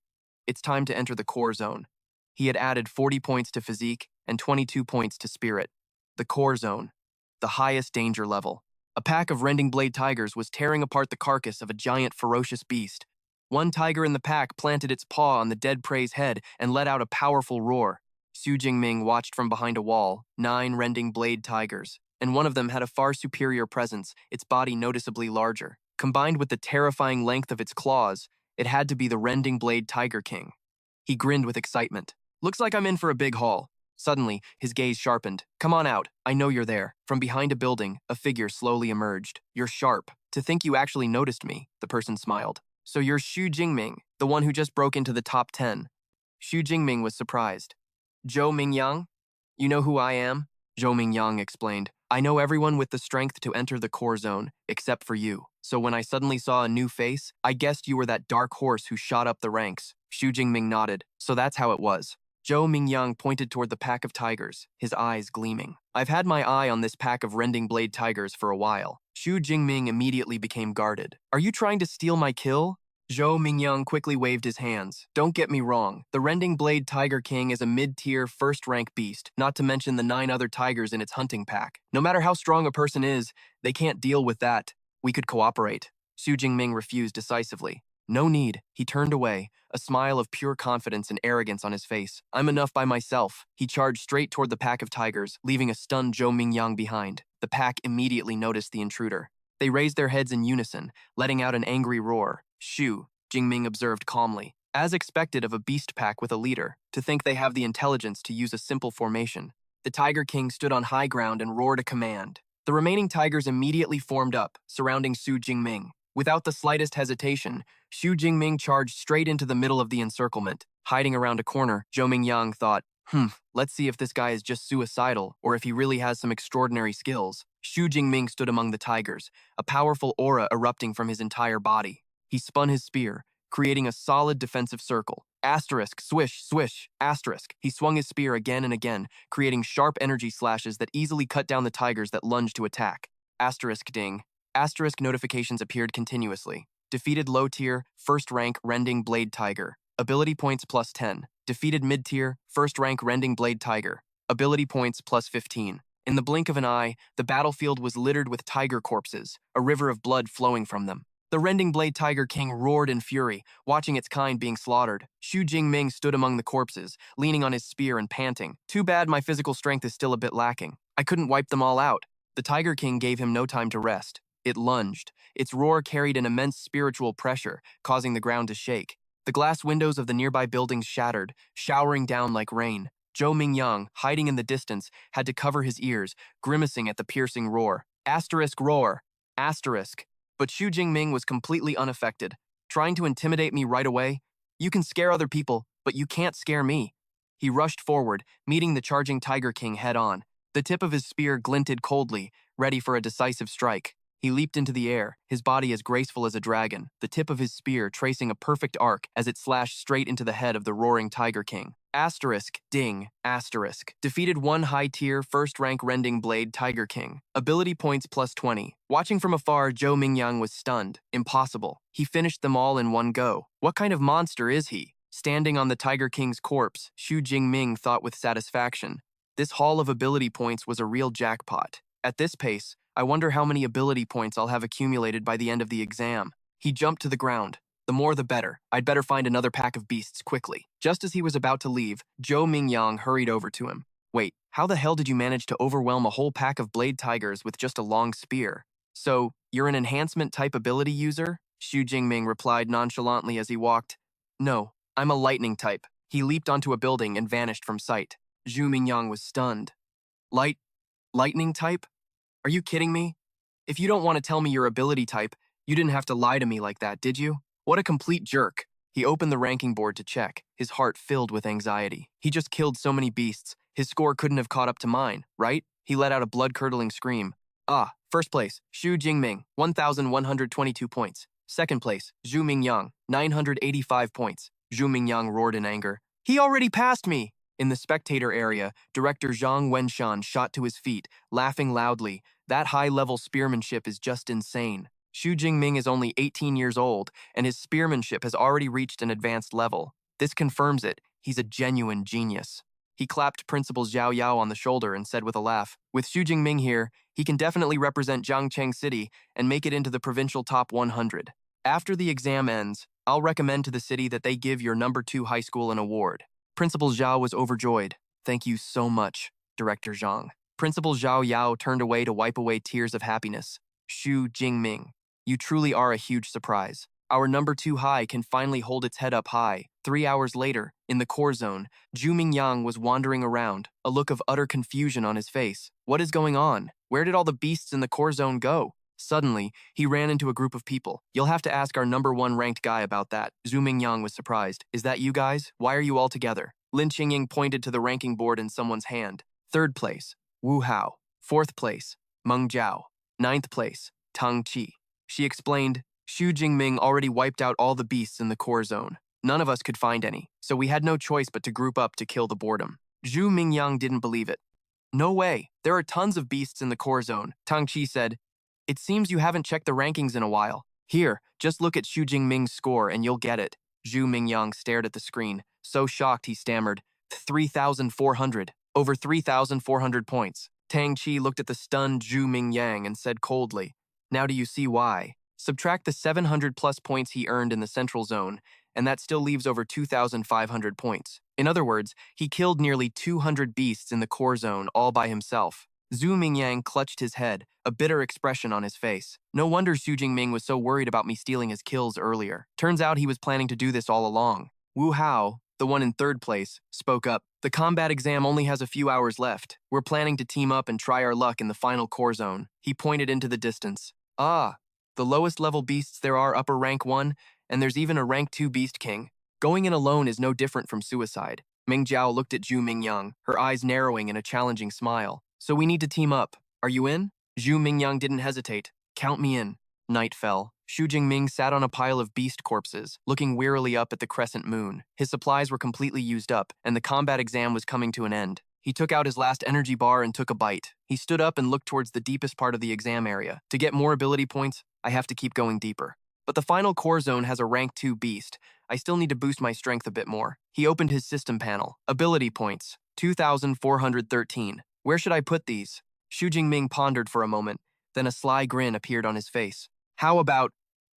It's time to enter the core zone. He had added 40 points to physique and 22 points to spirit. The core zone. The highest danger level. A pack of rending blade tigers was tearing apart the carcass of a giant ferocious beast. One tiger in the pack planted its paw on the dead prey's head and let out a powerful roar. Xu Jingming watched from behind a wall, 9 rending blade tigers, and one of them had a far superior presence, its body noticeably larger. Combined with the terrifying length of its claws, it had to be the rending blade tiger king. He grinned with excitement. "Looks like I'm in for a big haul." Suddenly, his gaze sharpened. "Come on out. I know you're there." From behind a building, a figure slowly emerged. "You're sharp. To think you actually noticed me," the person smiled. "So you're Xu Jingming, the one who just broke into the top 10. Xu Jingming was surprised. "Zhou Mingyang? You know who I am?" Zhou Mingyang explained. I know everyone with the strength to enter the core zone, except for you. So when I suddenly saw a new face, I guessed you were that dark horse who shot up the ranks. Xu Jingming nodded. So that's how it was. Zhou Mingyang pointed toward the pack of tigers, his eyes gleaming. I've had my eye on this pack of rending blade tigers for a while. Xu Jingming immediately became guarded. Are you trying to steal my kill? Zhou Mingyang quickly waved his hands. Don't get me wrong, the Rending Blade Tiger King is a mid-tier, first-rank beast, not to mention the 9 other tigers in its hunting pack. No matter how strong a person is, they can't deal with that. We could cooperate. Xu Jingming refused decisively. No need. He turned away, a smile of pure confidence and arrogance on his face. I'm enough by myself. He charged straight toward the pack of tigers, leaving a stunned Zhou Mingyang behind. The pack immediately noticed the intruder. They raised their heads in unison, letting out an angry roar. Xu Jingming observed calmly. As expected of a beast pack with a leader, to think they have the intelligence to use a simple formation. The Tiger King stood on high ground and roared a command. The remaining tigers immediately formed up, surrounding Xu Jingming. Without the slightest hesitation, Xu Jingming charged straight into the middle of the encirclement. Hiding around a corner, Zhou Mingyang thought, let's see if this guy is just suicidal or if he really has some extraordinary skills. Xu Jingming stood among the tigers, a powerful aura erupting from his entire body. He spun his spear, creating a solid defensive circle. Asterisk, swish, swish, asterisk. He swung his spear again and again, creating sharp energy slashes that easily cut down the tigers that lunged to attack. Asterisk ding. Asterisk notifications appeared continuously. Defeated low-tier, first-rank Rending Blade Tiger. Ability points plus 10. Defeated mid-tier, first-rank Rending Blade Tiger. Ability points plus 15. In the blink of an eye, the battlefield was littered with tiger corpses, a river of blood flowing from them. The Rending Blade Tiger King roared in fury, watching its kind being slaughtered. Xu Jingming stood among the corpses, leaning on his spear and panting. Too bad my physical strength is still a bit lacking. I couldn't wipe them all out. The Tiger King gave him no time to rest. It lunged. Its roar carried an immense spiritual pressure, causing the ground to shake. The glass windows of the nearby buildings shattered, showering down like rain. Zhou Mingyang, hiding in the distance, had to cover his ears, grimacing at the piercing roar. Asterisk roar. Asterisk. But Xu Jingming was completely unaffected. Trying to intimidate me right away? You can scare other people, but you can't scare me. He rushed forward, meeting the charging Tiger King head-on. The tip of his spear glinted coldly, ready for a decisive strike. He leaped into the air, his body as graceful as a dragon, the tip of his spear tracing a perfect arc as it slashed straight into the head of the roaring Tiger King. Asterisk, ding, asterisk. Defeated 1 high-tier, first-rank Rending Blade Tiger King. Ability points plus 20. Watching from afar, Zhou Mingyang was stunned. Impossible. He finished them all in one go. What kind of monster is he? Standing on the Tiger King's corpse, Xu Jingming thought with satisfaction. This haul of ability points was a real jackpot. At this pace, I wonder how many ability points I'll have accumulated by the end of the exam. He jumped to the ground. The more the better. I'd better find another pack of beasts quickly. Just as he was about to leave, Zhou Mingyang hurried over to him. Wait, how the hell did you manage to overwhelm a whole pack of blade tigers with just a long spear? So, you're an enhancement type ability user? Xu Jingming replied nonchalantly as he walked. No, I'm a lightning type. He leaped onto a building and vanished from sight. Zhou Mingyang was stunned. Lightning type? Are you kidding me? If you don't want to tell me your ability type, you didn't have to lie to me like that, did you? What a complete jerk. He opened the ranking board to check, his heart filled with anxiety. He just killed so many beasts, his score couldn't have caught up to mine, right? He let out a blood-curdling scream. First place, Xu Jingming, 1,122 points. Second place, Zhou Mingyang, 985 points. Zhou Mingyang roared in anger. He already passed me! In the spectator area, director Zhang Wenshan shot to his feet, laughing loudly. That high-level spearmanship is just insane. Xu Jingming is only 18 years old, and his spearmanship has already reached an advanced level. This confirms it. He's a genuine genius. He clapped Principal Zhao Yao on the shoulder and said with a laugh, with Xu Jingming here, he can definitely represent Jiangcheng City and make it into the provincial top 100. After the exam ends, I'll recommend to the city that they give your number 2 high school an award. Principal Zhao was overjoyed. Thank you so much, Director Zhang. Principal Zhao Yao turned away to wipe away tears of happiness. Xu Jingming. You truly are a huge surprise. Our number 2 high can finally hold its head up high. 3 hours later, in the core zone, Zhou Mingyang was wandering around, a look of utter confusion on his face. What is going on? Where did all the beasts in the core zone go? Suddenly, he ran into a group of people. You'll have to ask our number 1 ranked guy about that. Zhou Mingyang was surprised. Is that you guys? Why are you all together? Lin Qingying pointed to the ranking board in someone's hand. Third place, Wu Hao. 4th place, Meng Jiao. 9th place, Tang Qi. She explained, Xu Jingming already wiped out all the beasts in the core zone. None of us could find any, so we had no choice but to group up to kill the boredom. Zhu Mingyang didn't believe it. No way, there are tons of beasts in the core zone, Tang Qi said. It seems you haven't checked the rankings in a while. Here, just look at Xu Jingming's score and you'll get it. Zhu Mingyang stared at the screen, so shocked he stammered, 3,400, over 3,400 points. Tang Qi looked at the stunned Zhu Mingyang and said coldly, now do you see why? Subtract the 700 plus points he earned in the central zone, and that still leaves over 2,500 points. In other words, he killed nearly 200 beasts in the core zone all by himself. Zhu Mingyang clutched his head, a bitter expression on his face. No wonder Xu Jingming was so worried about me stealing his kills earlier. Turns out he was planning to do this all along. Wu Hao, the one in 3rd place, spoke up. The combat exam only has a few hours left. We're planning to team up and try our luck in the final core zone. He pointed into the distance. Ah, the lowest level beasts there are upper rank 1, and there's even a rank 2 beast king. Going in alone is no different from suicide. Meng Jiao looked at Zhu Mingyang, her eyes narrowing in a challenging smile. So we need to team up. Are you in? Zhu Mingyang didn't hesitate. Count me in. Night fell. Xu Jingming sat on a pile of beast corpses, looking wearily up at the crescent moon. His supplies were completely used up, and the combat exam was coming to an end. He took out his last energy bar and took a bite. He stood up and looked towards the deepest part of the exam area. To get more ability points, I have to keep going deeper. But the final core zone has a rank 2 beast. I still need to boost my strength a bit more. He opened his system panel. Ability points, 2,413. Where should I put these? Xu Jingming pondered for a moment, then a sly grin appeared on his face. How about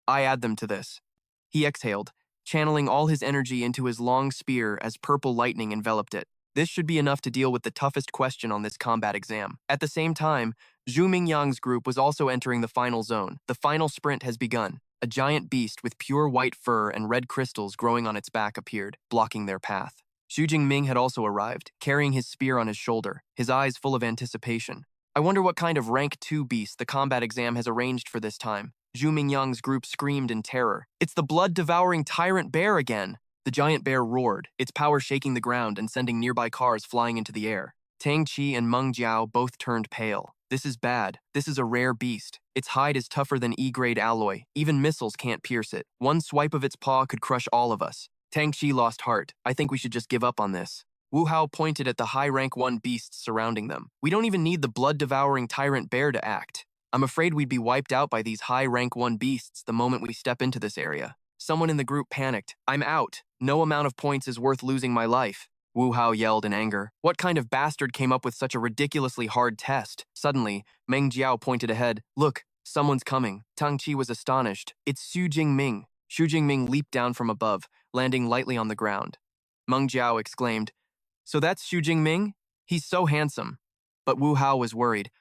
I add them to this? He exhaled, channeling all his energy into his long spear as purple lightning enveloped it. This should be enough to deal with the toughest question on this combat exam. At the same time, Zhu Mingyang's group was also entering the final zone. The final sprint has begun. A giant beast with pure white fur and red crystals growing on its back appeared, blocking their path. Xu Jingming had also arrived, carrying his spear on his shoulder, his eyes full of anticipation. I wonder what kind of rank 2 beast the combat exam has arranged for this time. Zhu Mingyang's group screamed in terror. It's the blood-devouring tyrant bear again! The giant bear roared, its power shaking the ground and sending nearby cars flying into the air. Tang Qi and Meng Jiao both turned pale. This is bad. This is a rare beast. Its hide is tougher than E-grade alloy. Even missiles can't pierce it. One swipe of its paw could crush all of us. Tang Qi lost heart. I think we should just give up on this. Wu Hao pointed at the high rank 1 beasts surrounding them. We don't even need the blood-devouring tyrant bear to act. I'm afraid we'd be wiped out by these high rank 1 beasts the moment we step into this area. Someone in the group panicked. I'm out. No amount of points is worth losing my life. Wu Hao yelled in anger. What kind of bastard came up with such a ridiculously hard test? Suddenly, Meng Jiao pointed ahead. Look, someone's coming. Tang Qi was astonished. It's Xu Jingming. Xu Jingming leaped down from above, landing lightly on the ground. Meng Jiao exclaimed, So that's Xu Jingming? He's so handsome. But Wu Hao was worried.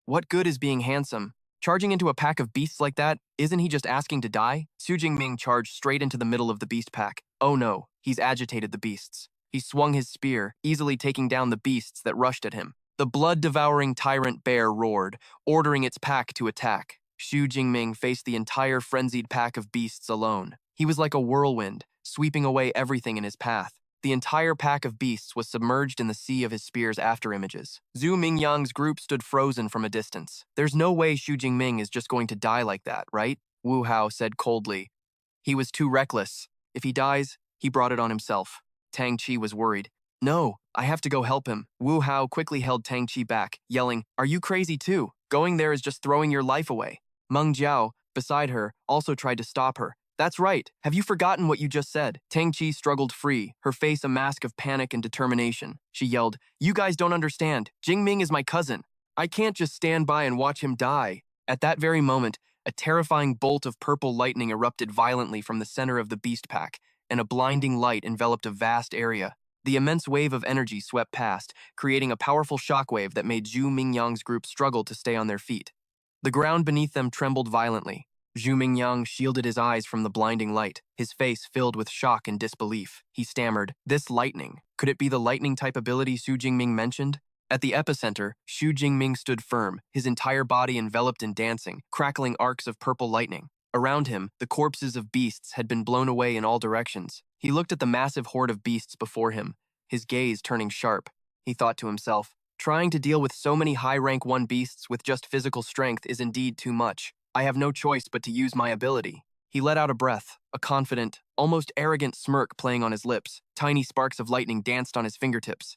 What good is being handsome? Charging into a pack of beasts like that, isn't he just asking to die? Xu Jingming charged straight into the middle of the beast pack. Oh no, he's agitated the beasts. He swung his spear, easily taking down the beasts that rushed at him. The blood-devouring tyrant bear roared, ordering its pack to attack. Xu Jingming faced the entire frenzied pack of beasts alone. He was like a whirlwind, sweeping away everything in his path. The entire pack of beasts was submerged in the sea of his spear's afterimages. Zhu Mingyang's group stood frozen from a distance. There's no way Xu Jingming is just going to die like that, right? Wu Hao said coldly. He was too reckless. If he dies, he brought it on himself. Tang Qi was worried. No, I have to go help him. Wu Hao quickly held Tang Qi back, yelling, Are you crazy too? Going there is just throwing your life away. Meng Jiao, beside her, also tried to stop her. That's right. Have you forgotten what you just said? Tang Qi struggled free, her face a mask of panic and determination. She yelled, You guys don't understand. Jingming is my cousin. I can't just stand by and watch him die. At that very moment, a terrifying bolt of purple lightning erupted violently from the center of the beast pack, and a blinding light enveloped a vast area. The immense wave of energy swept past, creating a powerful shockwave that made Zhu Mingyang's group struggle to stay on their feet. The ground beneath them trembled violently. Zhu Mingyang shielded his eyes from the blinding light, his face filled with shock and disbelief. He stammered, This lightning. Could it be the lightning-type ability Xu Jingming mentioned? At the epicenter, Xu Jingming stood firm, his entire body enveloped in dancing, crackling arcs of purple lightning. Around him, the corpses of beasts had been blown away in all directions. He looked at the massive horde of beasts before him, his gaze turning sharp. He thought to himself, Trying to deal with so many high rank 1 beasts with just physical strength is indeed too much. I have no choice but to use my ability. He let out a breath, a confident, almost arrogant smirk playing on his lips. Tiny sparks of lightning danced on his fingertips.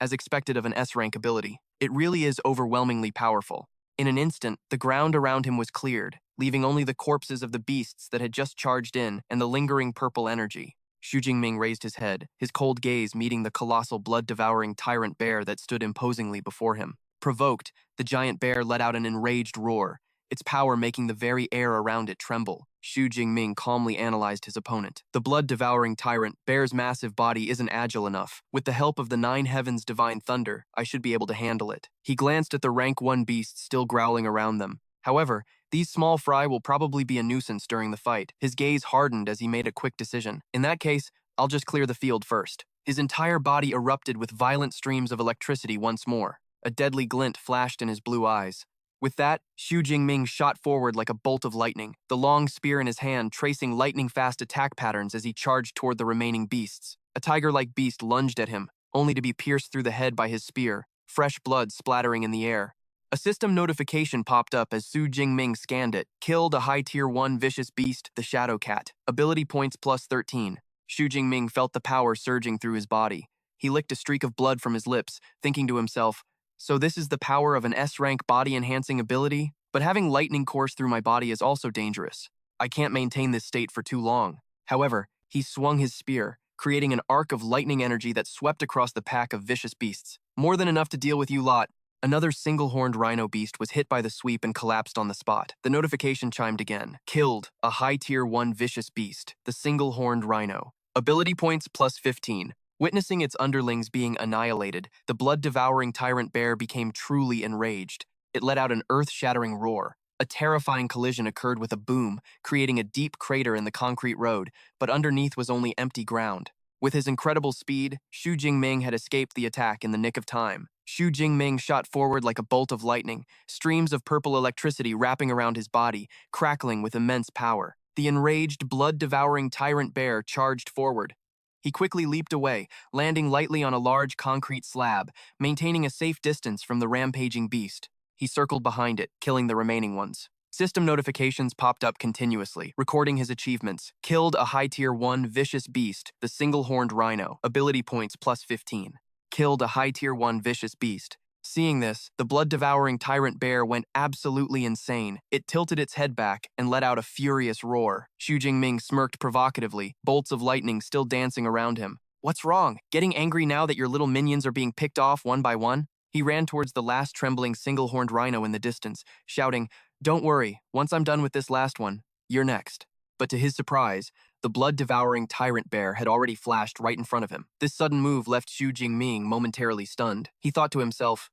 As expected of an S-rank ability. It really is overwhelmingly powerful. In an instant, the ground around him was cleared, leaving only the corpses of the beasts that had just charged in and the lingering purple energy. Xu Jingming raised his head, his cold gaze meeting the colossal blood-devouring tyrant bear that stood imposingly before him. Provoked, the giant bear let out an enraged roar, its power making the very air around it tremble. Xu Jingming calmly analyzed his opponent. The blood-devouring tyrant bear's massive body isn't agile enough. With the help of the 9 heavens' divine thunder, I should be able to handle it. He glanced at the rank 1 beasts still growling around them. However, these small fry will probably be a nuisance during the fight. His gaze hardened as he made a quick decision. In that case, I'll just clear the field first. His entire body erupted with violent streams of electricity once more. A deadly glint flashed in his blue eyes. With that, Xu Jingming shot forward like a bolt of lightning, the long spear in his hand tracing lightning-fast attack patterns as he charged toward the remaining beasts. A tiger-like beast lunged at him, only to be pierced through the head by his spear, fresh blood splattering in the air. A system notification popped up as Xu Jingming scanned it. Killed a high tier 1 vicious beast, the Shadow Cat. Ability points plus 13. Xu Jingming felt the power surging through his body. He licked a streak of blood from his lips, thinking to himself, so this is the power of an S-rank body-enhancing ability? But having lightning course through my body is also dangerous. I can't maintain this state for too long. However, he swung his spear, creating an arc of lightning energy that swept across the pack of vicious beasts. More than enough to deal with you lot. Another single-horned rhino beast was hit by the sweep and collapsed on the spot. The notification chimed again. Killed, a high tier 1 vicious beast, the single-horned rhino. Ability points plus 15. Witnessing its underlings being annihilated, the blood-devouring tyrant bear became truly enraged. It let out an earth-shattering roar. A terrifying collision occurred with a boom, creating a deep crater in the concrete road, but underneath was only empty ground. With his incredible speed, Xu Jingming had escaped the attack in the nick of time. Xu Jingming shot forward like a bolt of lightning, streams of purple electricity wrapping around his body, crackling with immense power. The enraged, blood-devouring tyrant bear charged forward. He quickly leaped away, landing lightly on a large concrete slab, maintaining a safe distance from the rampaging beast. He circled behind it, killing the remaining ones. System notifications popped up continuously, recording his achievements. Killed a high tier 1 vicious beast, the single-horned rhino. Ability points plus 15. Killed a high tier 1 vicious beast. Seeing this, the blood-devouring tyrant bear went absolutely insane. It tilted its head back and let out a furious roar. Xu Jingming smirked provocatively, bolts of lightning still dancing around him. What's wrong? Getting angry now that your little minions are being picked off one by one? He ran towards the last trembling single-horned rhino in the distance, shouting, "Don't worry, once I'm done with this last one, you're next." But to his surprise, the blood-devouring tyrant bear had already flashed right in front of him. This sudden move left Xu Jingming momentarily stunned. He thought to himself,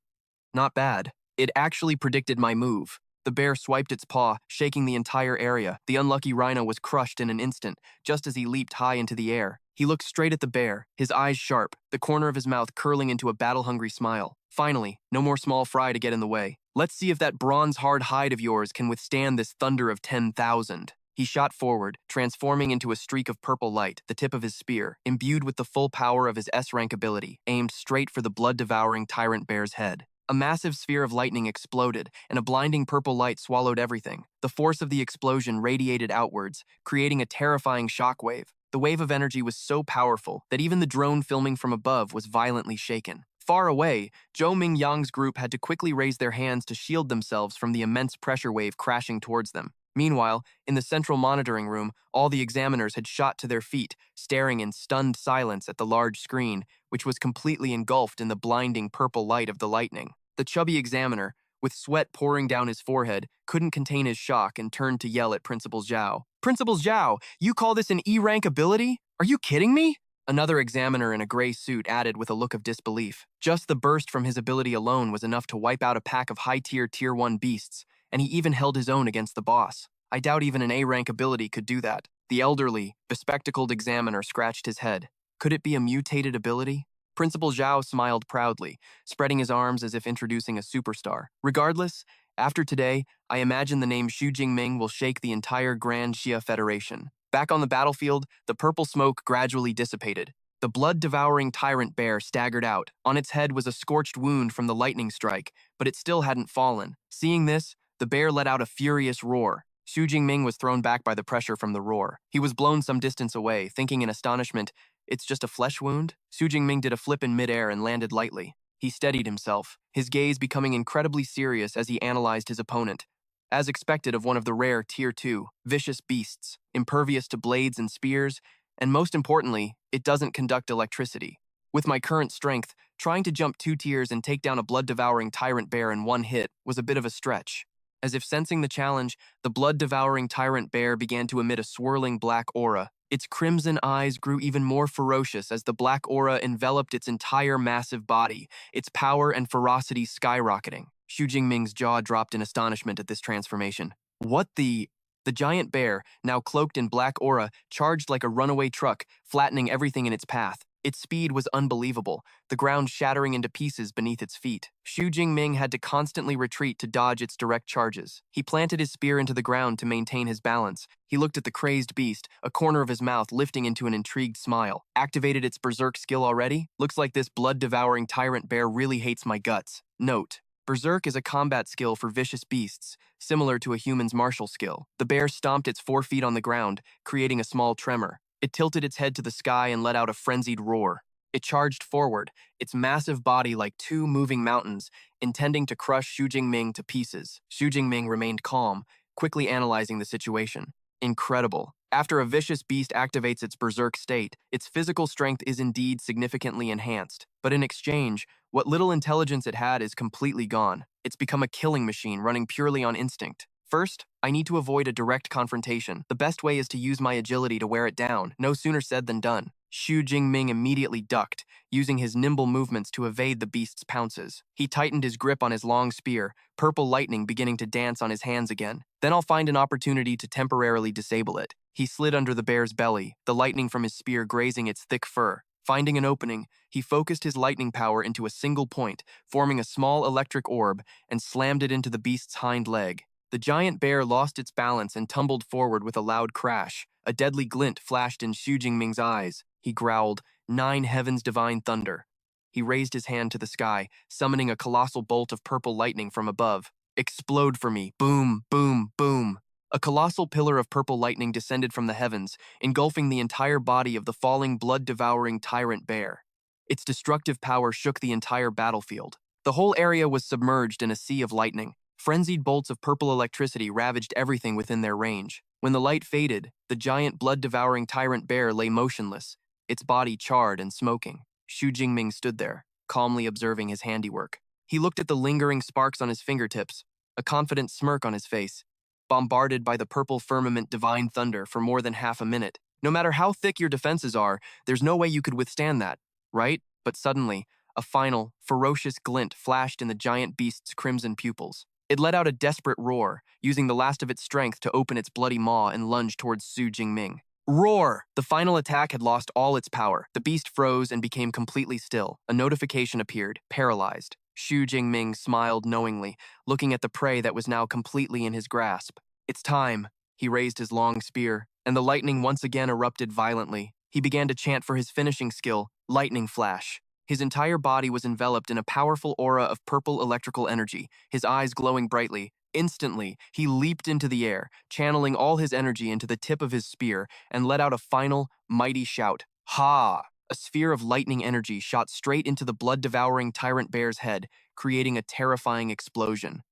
not bad. It actually predicted my move. The bear swiped its paw, shaking the entire area. The unlucky rhino was crushed in an instant, just as he leaped high into the air. He looked straight at the bear, his eyes sharp, the corner of his mouth curling into a battle-hungry smile. Finally, no more small fry to get in the way. Let's see if that bronze-hard hide of yours can withstand this thunder of 10,000. He shot forward, transforming into a streak of purple light, the tip of his spear, imbued with the full power of his S-rank ability, aimed straight for the blood-devouring tyrant bear's head. A massive sphere of lightning exploded, and a blinding purple light swallowed everything. The force of the explosion radiated outwards, creating a terrifying shockwave. The wave of energy was so powerful that even the drone filming from above was violently shaken. Far away, Zhou Mingyang's group had to quickly raise their hands to shield themselves from the immense pressure wave crashing towards them. Meanwhile, in the central monitoring room, all the examiners had shot to their feet, staring in stunned silence at the large screen, which was completely engulfed in the blinding purple light of the lightning. The chubby examiner, with sweat pouring down his forehead, couldn't contain his shock and turned to yell at Principal Zhao. "Principal Zhao, you call this an E-rank ability? Are you kidding me?" Another examiner in a gray suit added with a look of disbelief. Just the burst from his ability alone was enough to wipe out a pack of high-tier Tier 1 beasts, and he even held his own against the boss. I doubt even an A-rank ability could do that. The elderly, bespectacled examiner scratched his head. Could it be a mutated ability? Principal Zhao smiled proudly, spreading his arms as if introducing a superstar. Regardless, after today, I imagine the name Xu Jingming will shake the entire Grand Xia Federation. Back on the battlefield, the purple smoke gradually dissipated. The blood-devouring tyrant bear staggered out. On its head was a scorched wound from the lightning strike, but it still hadn't fallen. Seeing this, the bear let out a furious roar. Xu Jingming was thrown back by the pressure from the roar. He was blown some distance away, thinking in astonishment, "It's just a flesh wound?" Xu Jingming did a flip in midair and landed lightly. He steadied himself, his gaze becoming incredibly serious as he analyzed his opponent. As expected of one of the rare Tier 2, vicious beasts, impervious to blades and spears, and most importantly, it doesn't conduct electricity. With my current strength, trying to jump 2 tiers and take down a blood-devouring tyrant bear in one hit was a bit of a stretch. As if sensing the challenge, the blood-devouring tyrant bear began to emit a swirling black aura. Its crimson eyes grew even more ferocious as the black aura enveloped its entire massive body, its power and ferocity skyrocketing. Xu Jingming's jaw dropped in astonishment at this transformation. What the... The giant bear, now cloaked in black aura, charged like a runaway truck, flattening everything in its path. Its speed was unbelievable, the ground shattering into pieces beneath its feet. Xu Jingming had to constantly retreat to dodge its direct charges. He planted his spear into the ground to maintain his balance. He looked at the crazed beast, a corner of his mouth lifting into an intrigued smile. Activated its berserk skill already? Looks like this blood-devouring tyrant bear really hates my guts. Note: Berserk is a combat skill for vicious beasts, similar to a human's martial skill. The bear stomped its 4 feet on the ground, creating a small tremor. It tilted its head to the sky and let out a frenzied roar. It charged forward, its massive body like 2 moving mountains, intending to crush Xu Jingming to pieces. Xu Jingming remained calm, quickly analyzing the situation. Incredible. After a vicious beast activates its berserk state, its physical strength is indeed significantly enhanced. But in exchange, what little intelligence it had is completely gone. It's become a killing machine running purely on instinct. First, I need to avoid a direct confrontation. The best way is to use my agility to wear it down. No sooner said than done. Xu Jingming immediately ducked, using his nimble movements to evade the beast's pounces. He tightened his grip on his long spear, purple lightning beginning to dance on his hands again. Then I'll find an opportunity to temporarily disable it. He slid under the bear's belly, the lightning from his spear grazing its thick fur. Finding an opening, he focused his lightning power into a single point, forming a small electric orb, and slammed it into the beast's hind leg. The giant bear lost its balance and tumbled forward with a loud crash. A deadly glint flashed in Xu Jingming's eyes. He growled, "9 heavens divine thunder." He raised his hand to the sky, summoning a colossal bolt of purple lightning from above. "Explode for me." Boom, boom, boom. A colossal pillar of purple lightning descended from the heavens, engulfing the entire body of the falling, blood-devouring tyrant bear. Its destructive power shook the entire battlefield. The whole area was submerged in a sea of lightning. Frenzied bolts of purple electricity ravaged everything within their range. When the light faded, the giant blood-devouring tyrant bear lay motionless, its body charred and smoking. Xu Jingming stood there, calmly observing his handiwork. He looked at the lingering sparks on his fingertips, a confident smirk on his face. Bombarded by the purple firmament divine thunder for more than half a minute. No matter how thick your defenses are, there's no way you could withstand that, right? But suddenly, a final, ferocious glint flashed in the giant beast's crimson pupils. It let out a desperate roar, using the last of its strength to open its bloody maw and lunge towards Xu Jingming. Roar! The final attack had lost all its power. The beast froze and became completely still. A notification appeared, paralyzed. Xu Jingming smiled knowingly, looking at the prey that was now completely in his grasp. "It's time." He raised his long spear, and the lightning once again erupted violently. He began to chant for his finishing skill, Lightning Flash. His entire body was enveloped in a powerful aura of purple electrical energy, his eyes glowing brightly. Instantly, he leaped into the air, channeling all his energy into the tip of his spear, and let out a final, mighty shout. Ha! A sphere of lightning energy shot straight into the blood-devouring tyrant bear's head, creating a terrifying explosion.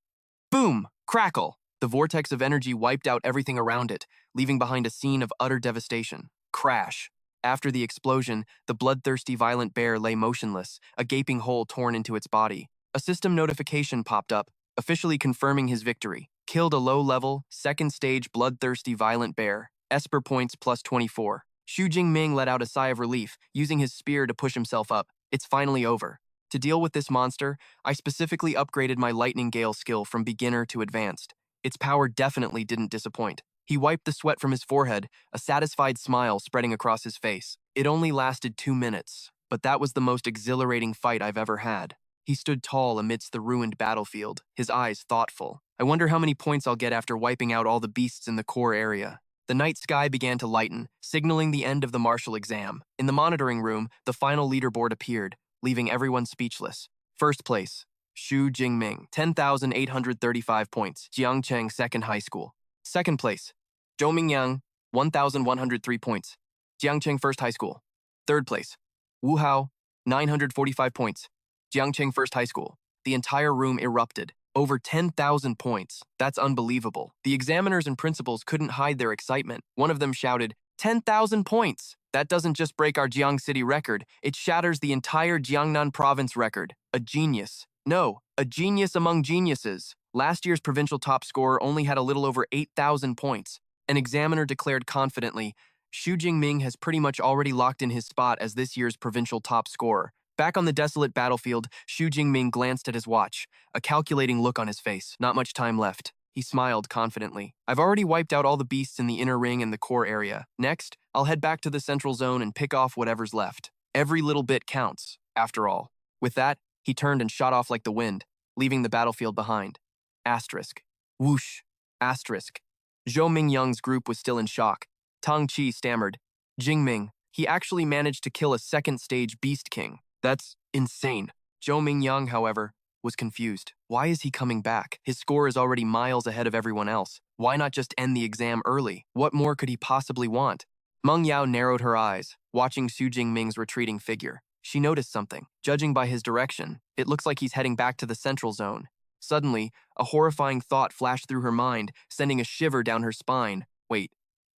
Boom! Crackle! The vortex of energy wiped out everything around it, leaving behind a scene of utter devastation. Crash! After the explosion, the bloodthirsty violent bear lay motionless, a gaping hole torn into its body. A system notification popped up, officially confirming his victory. Killed a low-level, second-stage bloodthirsty violent bear. Esper points plus 24. Xu Jingming let out a sigh of relief, using his spear to push himself up. It's finally over. To deal with this monster, I specifically upgraded my Lightning Gale skill from beginner to advanced. Its power definitely didn't disappoint. He wiped the sweat from his forehead, a satisfied smile spreading across his face. It only lasted 2 minutes, but that was the most exhilarating fight I've ever had. He stood tall amidst the ruined battlefield, his eyes thoughtful. I wonder how many points I'll get after wiping out all the beasts in the core area. The night sky began to lighten, signaling the end of the martial exam. In the monitoring room, the final leaderboard appeared, leaving everyone speechless. First place, Xu Jingming, 10,835 points, Jiangcheng Second High School. Second place, Zhou Mingyang, 1,103 points, Jiangcheng First High School. Third place, Wu Hao, 945 points, Jiangcheng First High School. The entire room erupted. Over 10,000 points. That's unbelievable. The examiners and principals couldn't hide their excitement. One of them shouted, 10,000 points! That doesn't just break our Jiang City record, it shatters the entire Jiangnan province record. A genius. No, a genius among geniuses. Last year's provincial top scorer only had a little over 8,000 points. An examiner declared confidently, Xu Jingming has pretty much already locked in his spot as this year's provincial top scorer. Back on the desolate battlefield, Xu Jingming glanced at his watch, a calculating look on his face. Not much time left. He smiled confidently. I've already wiped out all the beasts in the inner ring and the core area. Next, I'll head back to the central zone and pick off whatever's left. Every little bit counts, after all. With that, he turned and shot off like the wind, leaving the battlefield behind. Asterisk. Whoosh. Asterisk. Zhou Mingyang's group was still in shock. Tang Qi stammered. Jingming, he actually managed to kill a second-stage Beast King. That's insane. Zhou Mingyang, however, was confused. Why is he coming back? His score is already miles ahead of everyone else. Why not just end the exam early? What more could he possibly want? Meng Yao narrowed her eyes, watching Xu Jingming's retreating figure. She noticed something. Judging by his direction, it looks like he's heading back to the central zone. Suddenly, a horrifying thought flashed through her mind, sending a shiver down her spine. Wait,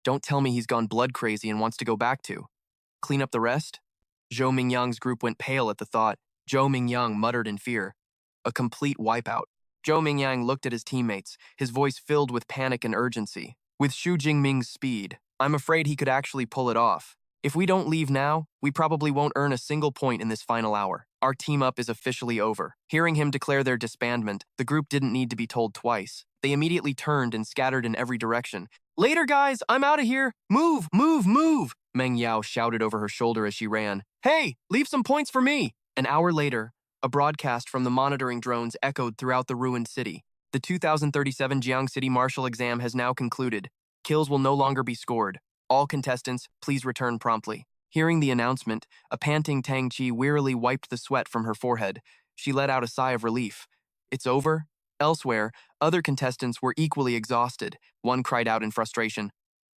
don't tell me he's gone blood crazy and wants to go back to. Clean up the rest? Zhou Mingyang's group went pale at the thought. Zhou Mingyang muttered in fear. A complete wipeout. Zhou Mingyang looked at his teammates, his voice filled with panic and urgency. With Xu Jingming's speed, I'm afraid he could actually pull it off. If we don't leave now, we probably won't earn a single point in this final hour. Our team-up is officially over. Hearing him declare their disbandment, the group didn't need to be told twice. They immediately turned and scattered in every direction. Later, guys! I'm out of here! Move! Move! Move! Meng Yao shouted over her shoulder as she ran. Hey, leave some points for me! An hour later, a broadcast from the monitoring drones echoed throughout the ruined city. The 2037 Jiang City Martial Exam has now concluded. Kills will no longer be scored. All contestants, please return promptly. Hearing the announcement, a panting Tang Qi wearily wiped the sweat from her forehead. She let out a sigh of relief. It's over? Elsewhere, other contestants were equally exhausted. One cried out in frustration.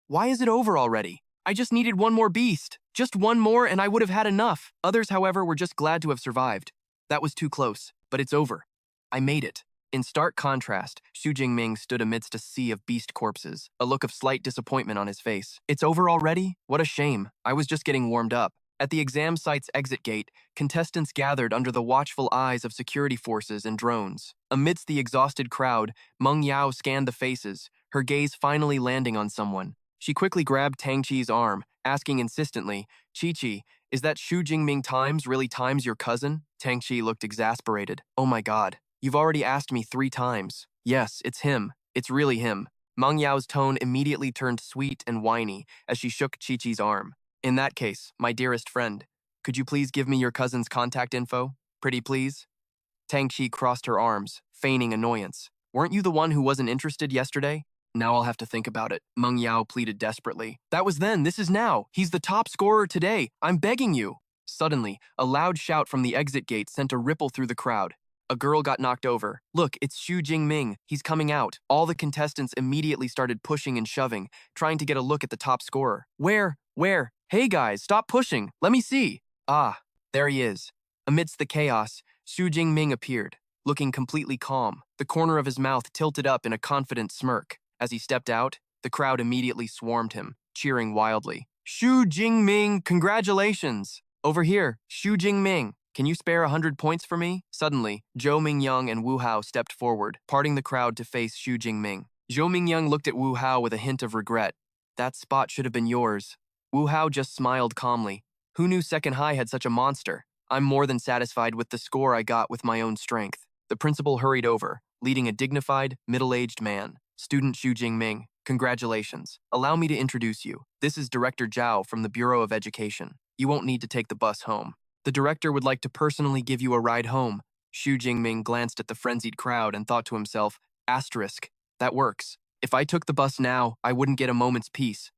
Why is it over already? I just needed one more beast. Just one more and I would have had enough. Others, however, were just glad to have survived. That was too close, but it's over. I made it. In stark contrast, Xu Jingming stood amidst a sea of beast corpses, a look of slight disappointment on his face. It's over already? What a shame. I was just getting warmed up. At the exam site's exit gate, contestants gathered under the watchful eyes of security forces and drones. Amidst the exhausted crowd, Meng Yao scanned the faces, her gaze finally landing on someone. She quickly grabbed Tang Qi's arm, asking insistently, Chi, is that Xu Jingming times really times your cousin? Tang Qi looked exasperated. Oh my god. You've already asked me 3 times. Yes, it's him. It's really him. Meng Yao's tone immediately turned sweet and whiny as she shook Chi-Chi's arm. In that case, my dearest friend, could you please give me your cousin's contact info? Pretty please? Tang Qi crossed her arms, feigning annoyance. Weren't you the one who wasn't interested yesterday? Now I'll have to think about it, Meng Yao pleaded desperately. That was then, this is now. He's the top scorer today. I'm begging you. Suddenly, a loud shout from the exit gate sent a ripple through the crowd. A girl got knocked over. Look, it's Xu Jingming. He's coming out. All the contestants immediately started pushing and shoving, trying to get a look at the top scorer. Where? Hey guys, stop pushing. Let me see. Ah, there he is. Amidst the chaos, Xu Jingming appeared, looking completely calm, the corner of his mouth tilted up in a confident smirk. As he stepped out, the crowd immediately swarmed him, cheering wildly. Xu Jingming, congratulations! Over here, Xu Jingming. Can you spare 100 points for me? Suddenly, Zhou Mingyang and Wu Hao stepped forward, parting the crowd to face Xu Jingming. Zhou Mingyang looked at Wu Hao with a hint of regret. That spot should have been yours. Wu Hao just smiled calmly. Who knew Second High had such a monster? I'm more than satisfied with the score I got with my own strength. The principal hurried over, leading a dignified, middle-aged man. Student Xu Jingming, congratulations. Allow me to introduce you. This is Director Zhao from the Bureau of Education. You won't need to take the bus home. The director would like to personally give you a ride home. Xu Jingming glanced at the frenzied crowd and thought to himself, asterisk, that works. If I took the bus now, I wouldn't get a moment's peace.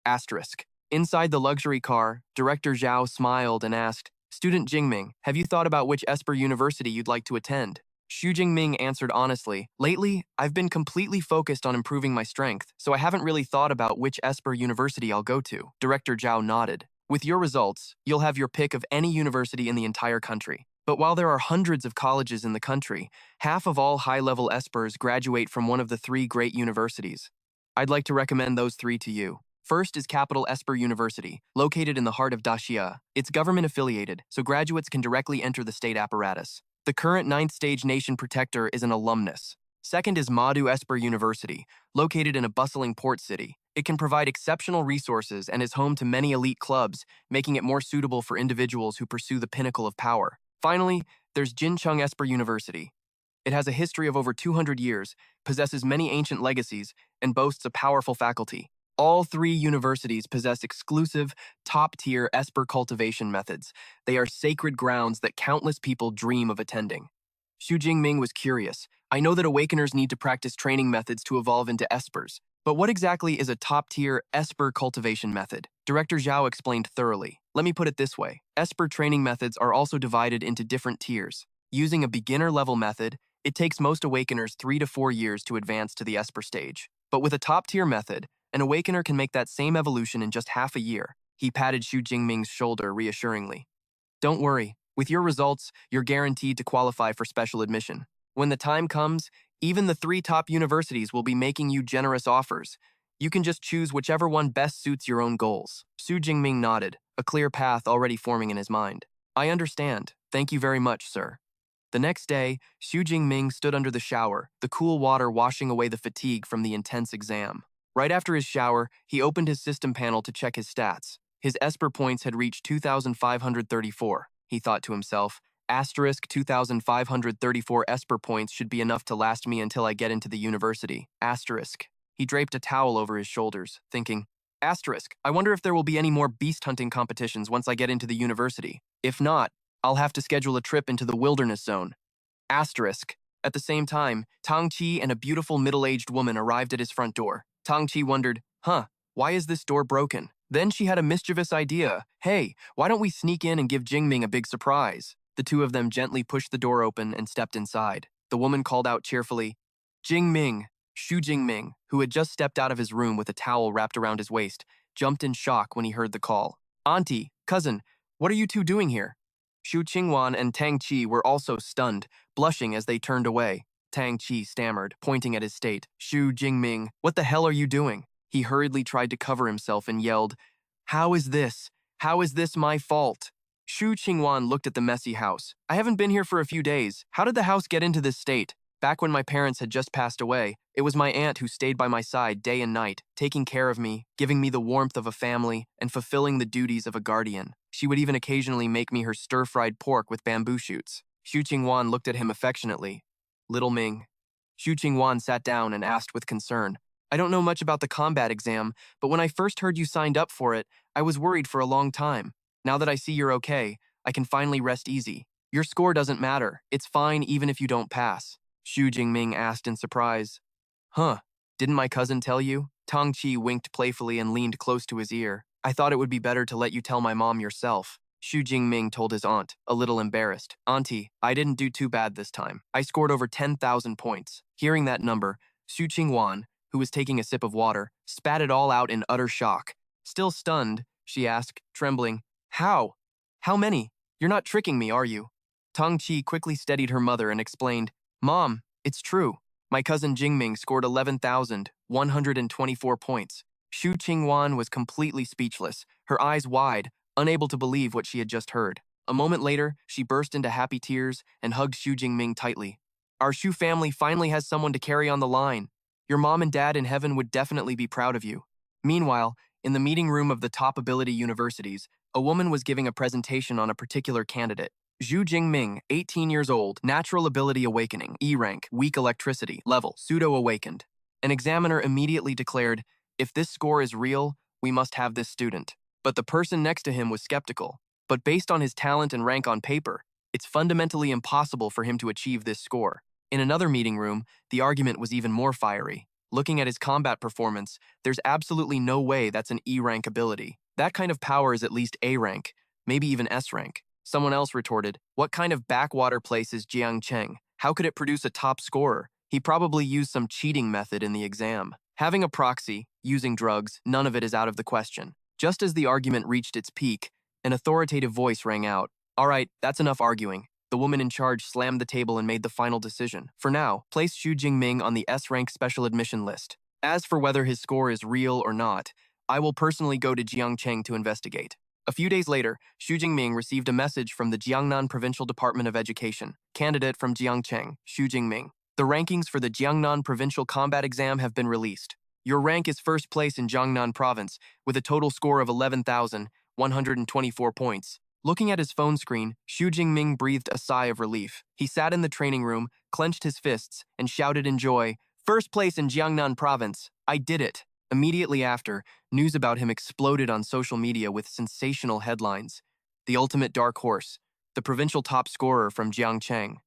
Asterisk. Inside the luxury car, Director Zhao smiled and asked, Student Jingming, have you thought about which Esper University you'd like to attend? Xu Jingming answered honestly, Lately, I've been completely focused on improving my strength, so I haven't really thought about which Esper University I'll go to. Director Zhao nodded. With your results, you'll have your pick of any university in the entire country. But while there are hundreds of colleges in the country, half of all high-level Espers graduate from one of the 3 great universities. I'd like to recommend those 3 to you. First is Capital Esper University, located in the heart of Daxia. It's government-affiliated, so graduates can directly enter the state apparatus. The current 9th stage nation protector is an alumnus. Second is Madu Esper University, located in a bustling port city. It can provide exceptional resources and is home to many elite clubs, making it more suitable for individuals who pursue the pinnacle of power. Finally, there's Jincheng Esper University. It has a history of over 200 years, possesses many ancient legacies, and boasts a powerful faculty. All 3 universities possess exclusive, top-tier Esper cultivation methods. They are sacred grounds that countless people dream of attending. Xu Jingming was curious. I know that Awakeners need to practice training methods to evolve into Espers, but what exactly is a top-tier Esper cultivation method? Director Zhao explained thoroughly. Let me put it this way. Esper training methods are also divided into different tiers. Using a beginner-level method, it takes most Awakeners 3 to 4 years to advance to the Esper stage. But with a top-tier method, an Awakener can make that same evolution in just half a year. He patted Xu Jingming's shoulder reassuringly. Don't worry. With your results, you're guaranteed to qualify for special admission. When the time comes, even the 3 top universities will be making you generous offers. You can just choose whichever one best suits your own goals. Xu Jingming nodded, a clear path already forming in his mind. I understand. Thank you very much, sir. The next day, Xu Jingming stood under the shower, the cool water washing away the fatigue from the intense exam. Right after his shower, he opened his system panel to check his stats. His Esper points had reached 2,534. He thought to himself, asterisk 2,534 Esper points should be enough to last me until I get into the university. Asterisk. He draped a towel over his shoulders, thinking, asterisk, I wonder if there will be any more beast hunting competitions once I get into the university. If not, I'll have to schedule a trip into the wilderness zone. Asterisk. At the same time, Tang Qi and a beautiful middle-aged woman arrived at his front door. Tang Qi wondered, why is this door broken? Then she had a mischievous idea. Hey, why don't we sneak in and give Jingming a big surprise? The 2 of them gently pushed the door open and stepped inside. The woman called out cheerfully, Jingming. Xu Jingming, who had just stepped out of his room with a towel wrapped around his waist, jumped in shock when he heard the call. Auntie, cousin, what are you 2 doing here? Xu Qingwan and Tang Qi were also stunned, blushing as they turned away. Tang Qi stammered, pointing at his state. Xu Jingming, what the hell are you doing? He hurriedly tried to cover himself and yelled, How is this? How is this my fault? Xu Qingwan looked at the messy house. I haven't been here for a few days. How did the house get into this state? Back when my parents had just passed away, it was my aunt who stayed by my side day and night, taking care of me, giving me the warmth of a family, and fulfilling the duties of a guardian. She would even occasionally make me her stir-fried pork with bamboo shoots. Xu Qingwan looked at him affectionately. Little Ming. Xu Qingwan sat down and asked with concern, I don't know much about the combat exam, but when I first heard you signed up for it, I was worried for a long time. Now that I see you're okay, I can finally rest easy. Your score doesn't matter. It's fine even if you don't pass. Xu Jingming asked in surprise. Didn't my cousin tell you? Tang Qi winked playfully and leaned close to his ear. I thought it would be better to let you tell my mom yourself. Xu Jingming told his aunt, a little embarrassed. Auntie, I didn't do too bad this time. I scored over 10,000 points. Hearing that number, Xu Qingwan, who was taking a sip of water, spat it all out in utter shock. Still stunned, she asked, trembling, How? How many? You're not tricking me, are you? Tang Qi quickly steadied her mother and explained, Mom, it's true. My cousin Jingming scored 11,124 points. Xu Qingwan was completely speechless, her eyes wide, unable to believe what she had just heard. A moment later, she burst into happy tears and hugged Xu Jingming tightly. Our Xu family finally has someone to carry on the line. Your mom and dad in heaven would definitely be proud of you. Meanwhile, in the meeting room of the top ability universities, a woman was giving a presentation on a particular candidate. Xu Jingming, 18 years old, natural ability awakening, E rank, weak electricity, level, pseudo-awakened. An examiner immediately declared, if this score is real, we must have this student. But the person next to him was skeptical. But based on his talent and rank on paper, it's fundamentally impossible for him to achieve this score. In another meeting room, the argument was even more fiery. Looking at his combat performance, there's absolutely no way that's an E rank ability. That kind of power is at least A rank, maybe even S rank. Someone else retorted, what kind of backwater place is Jiang Cheng? How could it produce a top scorer? He probably used some cheating method in the exam. Having a proxy, using drugs, none of it is out of the question. Just as the argument reached its peak, an authoritative voice rang out. All right, that's enough arguing. The woman in charge slammed the table and made the final decision. For now, place Xu Jingming on the S-rank special admission list. As for whether his score is real or not, I will personally go to Jiangcheng to investigate. A few days later, Xu Jingming received a message from the Jiangnan Provincial Department of Education. Candidate from Jiangcheng, Xu Jingming. The rankings for the Jiangnan Provincial Combat Exam have been released. Your rank is first place in Jiangnan Province, with a total score of 11,124 points. Looking at his phone screen, Xu Jingming breathed a sigh of relief. He sat in the training room, clenched his fists, and shouted in joy, "First place in Jiangnan Province! I did it!" Immediately after, news about him exploded on social media with sensational headlines. The ultimate dark horse, the provincial top scorer from Jiangcheng.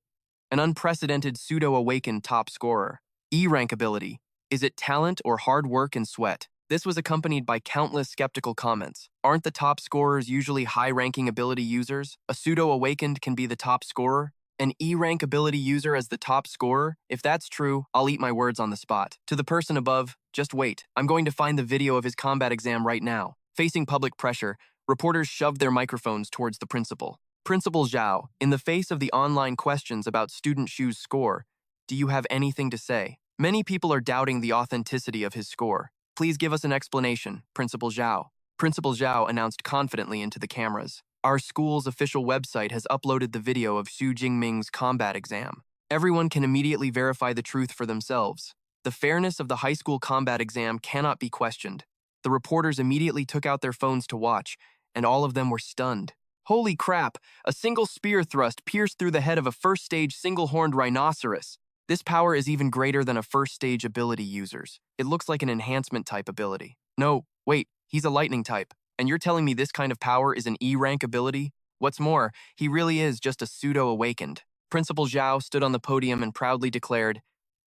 An unprecedented pseudo-awakened top scorer. E-rank ability. Is it talent or hard work and sweat? This was accompanied by countless skeptical comments. Aren't the top scorers usually high-ranking ability users? A pseudo-awakened can be the top scorer? An E-rank ability user as the top scorer? If that's true, I'll eat my words on the spot. To the person above, just wait. I'm going to find the video of his combat exam right now. Facing public pressure, reporters shoved their microphones towards the principal. Principal Zhao, in the face of the online questions about student Xu's score, do you have anything to say? Many people are doubting the authenticity of his score. Please give us an explanation, Principal Zhao. Principal Zhao announced confidently into the cameras. Our school's official website has uploaded the video of Xu Jingming's combat exam. Everyone can immediately verify the truth for themselves. The fairness of the high school combat exam cannot be questioned. The reporters immediately took out their phones to watch, and all of them were stunned. Holy crap! A single spear thrust pierced through the head of a first-stage single-horned rhinoceros. This power is even greater than a first-stage ability user's. It looks like an enhancement-type ability. No, wait, he's a lightning type. And you're telling me this kind of power is an E-rank ability? What's more, he really is just a pseudo-awakened. Principal Zhao stood on the podium and proudly declared,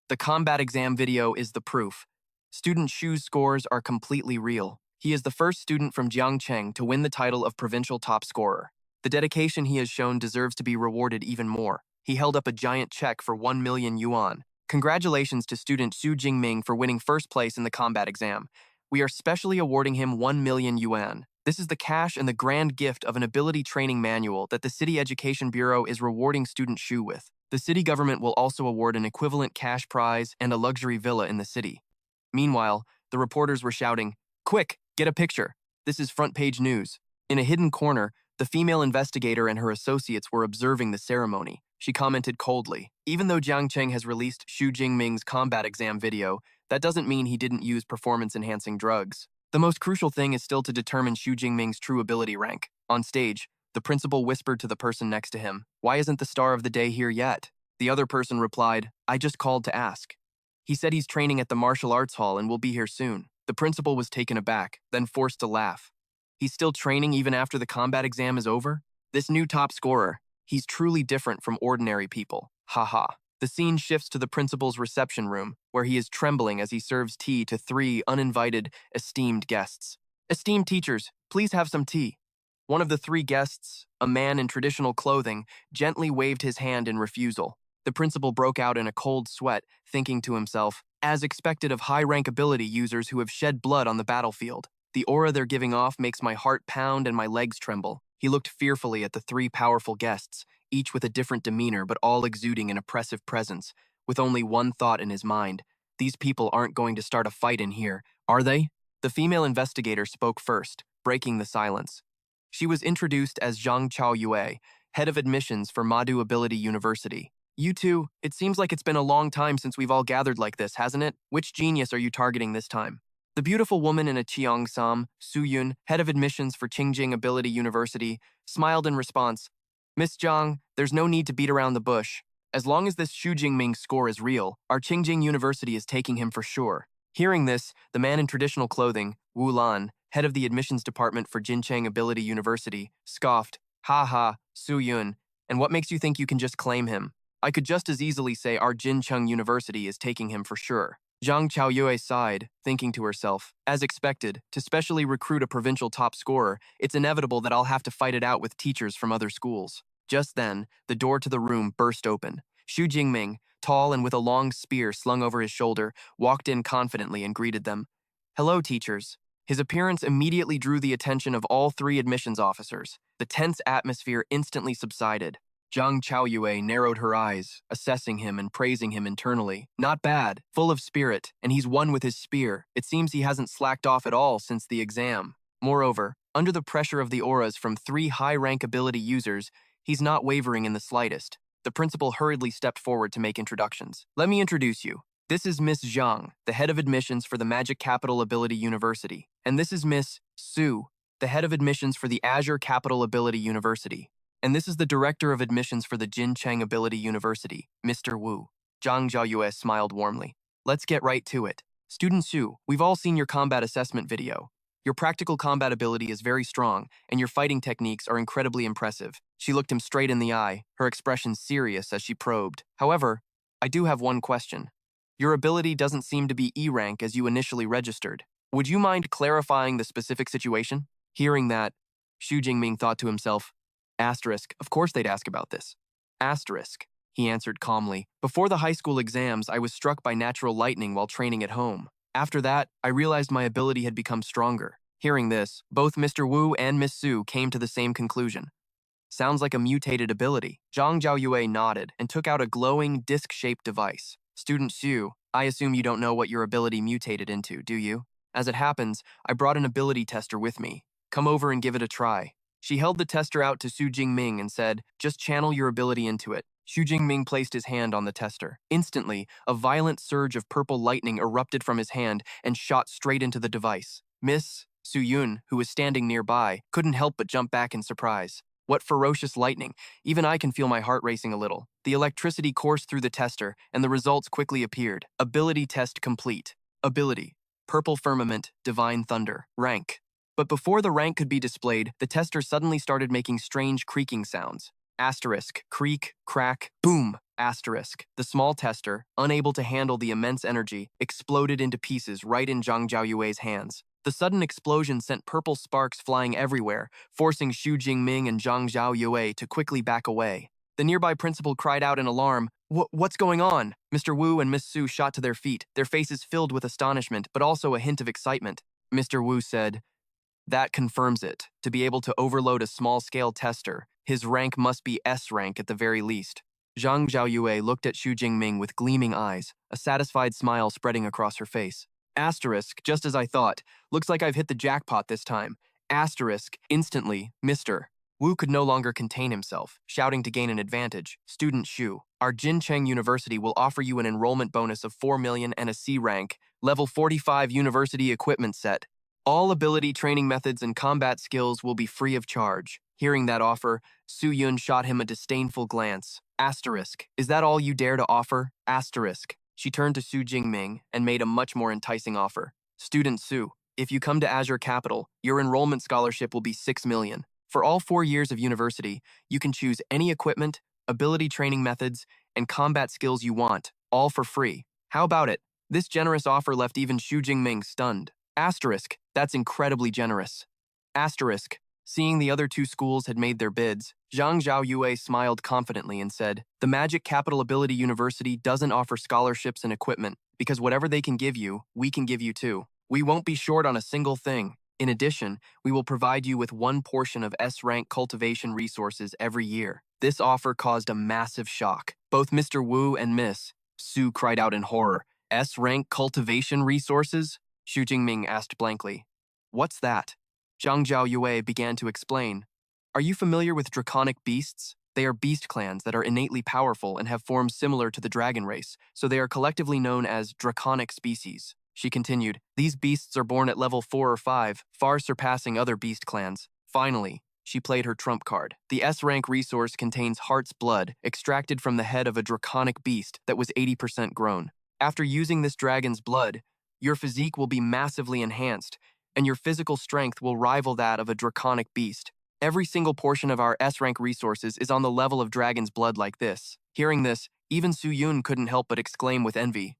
"The combat exam video is the proof. Student Xu's scores are completely real. He is the first student from Jiangcheng to win the title of provincial top scorer. The dedication he has shown deserves to be rewarded even more." He held up a giant check for 1 million yuan. Congratulations to student Xu Jingming for winning first place in the combat exam. We are specially awarding him 1 million yuan. This is the cash and the grand gift of an ability training manual that the City Education Bureau is rewarding student Xu with. The city government will also award an equivalent cash prize and a luxury villa in the city. Meanwhile, the reporters were shouting, "Quick, get a picture. This is front page news." In a hidden corner, the female investigator and her associates were observing the ceremony. She commented coldly, "Even though Jiangcheng has released Xu Jingming's combat exam video, that doesn't mean he didn't use performance-enhancing drugs. The most crucial thing is still to determine Xu Jingming's true ability rank." On stage, the principal whispered to the person next to him, "Why isn't the star of the day here yet?" The other person replied, "I just called to ask. He said he's training at the martial arts hall and will be here soon." The principal was taken aback, then forced to laugh. He's still training even after the combat exam is over? This new top scorer, he's truly different from ordinary people. Haha. The scene shifts to the principal's reception room, where he is trembling as he serves tea to 3 uninvited, esteemed guests. "Esteemed teachers, please have some tea." One of the 3 guests, a man in traditional clothing, gently waved his hand in refusal. The principal broke out in a cold sweat, thinking to himself, as expected of high-rank ability users who have shed blood on the battlefield. The aura they're giving off makes my heart pound and my legs tremble. He looked fearfully at the 3 powerful guests, each with a different demeanor but all exuding an oppressive presence, with only one thought in his mind. These people aren't going to start a fight in here, are they? The female investigator spoke first, breaking the silence. She was introduced as Zhang Chaoyue, head of admissions for Madu Ability University. "You two, it seems like it's been a long time since we've all gathered like this, hasn't it? Which genius are you targeting this time?" The beautiful woman in a Cheongsam, Su Yun, head of admissions for Qingjing Ability University, smiled in response. "Miss Zhang, there's no need to beat around the bush. As long as this Xu Jingming score is real, our Qingjing University is taking him for sure." Hearing this, the man in traditional clothing, Wu Lan, head of the admissions department for Jincheng Ability University, scoffed, "Ha ha, Su Yun, and what makes you think you can just claim him? I could just as easily say our Jincheng University is taking him for sure." Zhang Chaoyue sighed, thinking to herself, as expected, to specially recruit a provincial top scorer, it's inevitable that I'll have to fight it out with teachers from other schools. Just then, the door to the room burst open. Xu Jingming, tall and with a long spear slung over his shoulder, walked in confidently and greeted them. Hello, teachers. His appearance immediately drew the attention of all three admissions officers. The tense atmosphere instantly subsided. Zhang Chaoyue narrowed her eyes, assessing him and praising him internally. Not bad, full of spirit, and he's won with his spear. It seems he hasn't slacked off at all since the exam. Moreover, under the pressure of the auras from three high-rank ability users, he's not wavering in the slightest. The principal hurriedly stepped forward to make introductions. Let me introduce you. This is Miss Zhang, the head of admissions for the Magic Capital Ability University. And this is Miss Su, the head of admissions for the Azure Capital Ability University. And this is the director of admissions for the Jin Cheng Ability University, Mr. Wu. Zhang Zhaoyue smiled warmly. Let's get right to it. Student Su, we've all seen your combat assessment video. Your practical combat ability is very strong, and your fighting techniques are incredibly impressive. She looked him straight in the eye, her expression serious as she probed. However, I do have one question. Your ability doesn't seem to be E rank as you initially registered. Would you mind clarifying the specific situation? Hearing that, Xu Jingming thought to himself, Asterisk, of course they'd ask about this. Asterisk, he answered calmly. Before the high school exams, I was struck by natural lightning while training at home. After that, I realized my ability had become stronger. Hearing this, both Mr. Wu and Miss Su came to the same conclusion. Sounds like a mutated ability. Zhang Zhaoyue nodded and took out a glowing, disc-shaped device. Student Xu, I assume you don't know what your ability mutated into, do you? As it happens, I brought an ability tester with me. Come over and give it a try. She held the tester out to Xu Jingming and said, just channel your ability into it. Xu Jingming placed his hand on the tester. Instantly, a violent surge of purple lightning erupted from his hand and shot straight into the device. Miss Su Yun, who was standing nearby, couldn't help but jump back in surprise. What ferocious lightning! Even I can feel my heart racing a little. The electricity coursed through the tester, and the results quickly appeared. Ability test complete. Ability: Purple Firmament, Divine Thunder. Rank: But before the rank could be displayed, the tester suddenly started making strange creaking sounds. Asterisk, creak, crack, boom, asterisk. The small tester, unable to handle the immense energy, exploded into pieces right in Zhang Zhaoyue's hands. The sudden explosion sent purple sparks flying everywhere, forcing Xu Jingming and Zhang Zhaoyue to quickly back away. The nearby principal cried out in alarm, What's going on? Mr. Wu and Miss Su shot to their feet, their faces filled with astonishment, but also a hint of excitement. Mr. Wu said, that confirms it. To be able to overload a small-scale tester, his rank must be S rank at the very least. Zhang Zhaoyue looked at Xu Jingming with gleaming eyes, a satisfied smile spreading across her face. Asterisk, just as I thought. Looks like I've hit the jackpot this time. Asterisk, instantly, Mr. Wu could no longer contain himself, shouting to gain an advantage. Student Xu, our Jin Cheng University will offer you an enrollment bonus of 4 million and a C rank, level 45 university equipment set. All ability training methods and combat skills will be free of charge. Hearing that offer, Su Yun shot him a disdainful glance. Asterisk, is that all you dare to offer? Asterisk. She turned to Xu Jingming and made a much more enticing offer. Student Su, if you come to Azure Capital, your enrollment scholarship will be 6 million. For all 4 years of university, you can choose any equipment, ability training methods, and combat skills you want, all for free. How about it? This generous offer left even Xu Jingming stunned. Asterisk, that's incredibly generous. Asterisk, seeing the other two schools had made their bids, Zhang Zhaoyue smiled confidently and said, the Magic Capital Ability University doesn't offer scholarships and equipment, because whatever they can give you, we can give you too. We won't be short on a single thing. In addition, we will provide you with 1 portion of S-rank cultivation resources every year. This offer caused a massive shock. Both Mr. Wu and Miss Su cried out in horror. S-rank cultivation resources? Xu Jingming asked blankly. What's that? Zhang Zhaoyue began to explain. Are you familiar with draconic beasts? They are beast clans that are innately powerful and have forms similar to the dragon race, so they are collectively known as draconic species. She continued, these beasts are born at level 4 or 5, far surpassing other beast clans. Finally, she played her trump card. The S-rank resource contains heart's blood, extracted from the head of a draconic beast that was 80% grown. After using this dragon's blood, your physique will be massively enhanced, and your physical strength will rival that of a draconic beast. Every single portion of our S-rank resources is on the level of dragon's blood like this. Hearing this, even Su Yun couldn't help but exclaim with envy.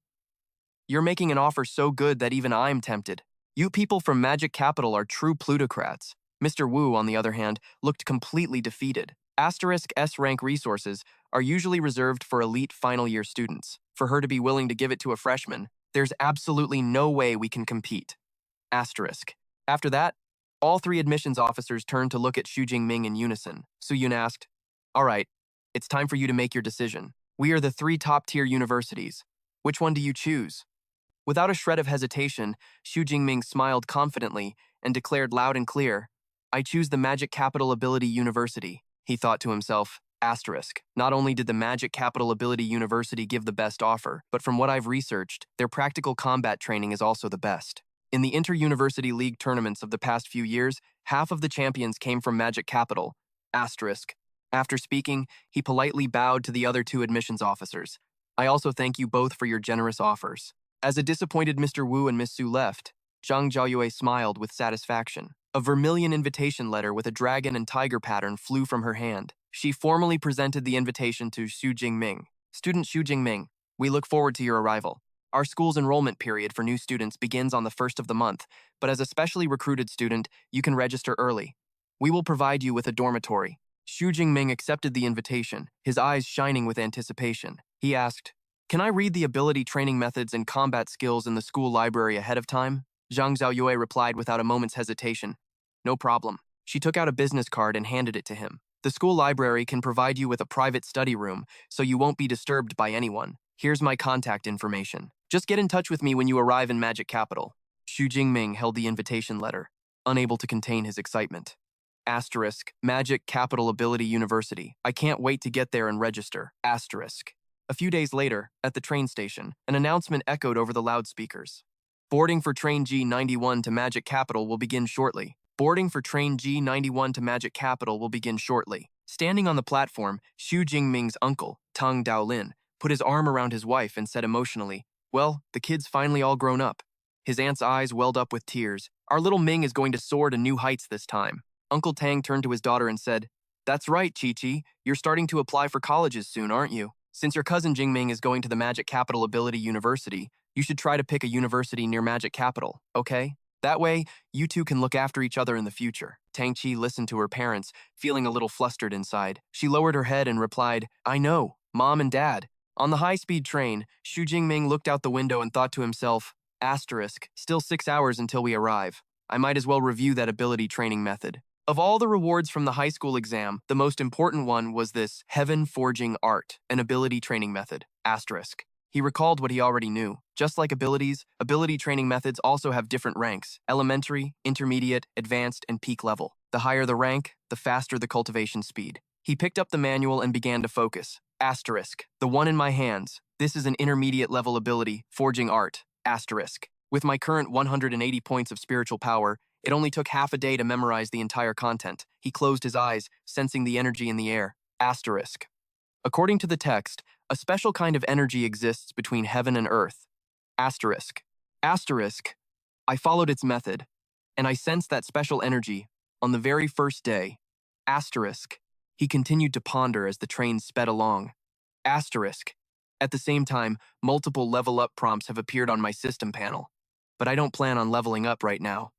You're making an offer so good that even I'm tempted. You people from Magic Capital are true plutocrats. Mr. Wu, on the other hand, looked completely defeated. Asterisk S rank resources are usually reserved for elite final year students. For her to be willing to give it to a freshman, there's absolutely no way we can compete. Asterisk. After that, all three admissions officers turned to look at Xu Jingming in unison. Su Yun asked, "All right, it's time for you to make your decision. We are the three top-tier universities. Which one do you choose?" Without a shred of hesitation, Xu Jingming smiled confidently and declared loud and clear, "I choose the Magic Capital Ability University." He thought to himself, asterisk. Not only did the Magic Capital Ability University give the best offer, but from what I've researched, their practical combat training is also the best. In the inter-university league tournaments of the past few years, half of the champions came from Magic Capital, asterisk. After speaking, he politely bowed to the other two admissions officers. "I also thank you both for your generous offers." As a disappointed Mr. Wu and Miss Su left, Zhang Jiaoyue smiled with satisfaction. A vermilion invitation letter with a dragon and tiger pattern flew from her hand. She formally presented the invitation to Xu Jingming. "Student Xu Jingming, we look forward to your arrival. Our school's enrollment period for new students begins on the 1st of the month, but as a specially recruited student, you can register early. We will provide you with a dormitory." Xu Jingming accepted the invitation, his eyes shining with anticipation. He asked, "Can I read the ability training methods and combat skills in the school library ahead of time?" Zhang Xiaoyue replied without a moment's hesitation, "No problem." She took out a business card and handed it to him. "The school library can provide you with a private study room, so you won't be disturbed by anyone. Here's my contact information. Just get in touch with me when you arrive in Magic Capital." Xu Jingming held the invitation letter, unable to contain his excitement. Asterisk, Magic Capital Ability University. I can't wait to get there and register. Asterisk. A few days later, at the train station, an announcement echoed over the loudspeakers. "Boarding for train G91 to Magic Capital will begin shortly. Boarding for train G91 to Magic Capital will begin shortly." Standing on the platform, Xu Jingming's uncle, Tang Daolin, put his arm around his wife and said emotionally, "Well, the kid's finally all grown up." His aunt's eyes welled up with tears. "Our little Ming is going to soar to new heights this time." Uncle Tang turned to his daughter and said, "That's right, Chi-Chi. You're starting to apply for colleges soon, aren't you? Since your cousin Jingming is going to the Magic Capital Ability University, you should try to pick a university near Magic Capital, okay? That way, you two can look after each other in the future." Tang Chi listened to her parents, feeling a little flustered inside. She lowered her head and replied, "I know, Mom and Dad." On the high-speed train, Xu Jingming looked out the window and thought to himself, asterisk, still 6 hours until we arrive. I might as well review that ability training method. Of all the rewards from the high school exam, the most important one was this Heaven Forging Art, an ability training method, asterisk. He recalled what he already knew. Just like abilities, ability training methods also have different ranks: elementary, intermediate, advanced, and peak level. The higher the rank, the faster the cultivation speed. He picked up the manual and began to focus. Asterisk. The one in my hands. This is an intermediate level ability, Forging Art, asterisk. With my current 180 points of spiritual power, it only took half a day to memorize the entire content. He closed his eyes, sensing the energy in the air. Asterisk. According to the text, a special kind of energy exists between heaven and earth. Asterisk. Asterisk. I followed its method, and I sensed that special energy on the very first day. Asterisk. He continued to ponder as the train sped along. Asterisk. At the same time, multiple level-up prompts have appeared on my system panel, but I don't plan on leveling up right now.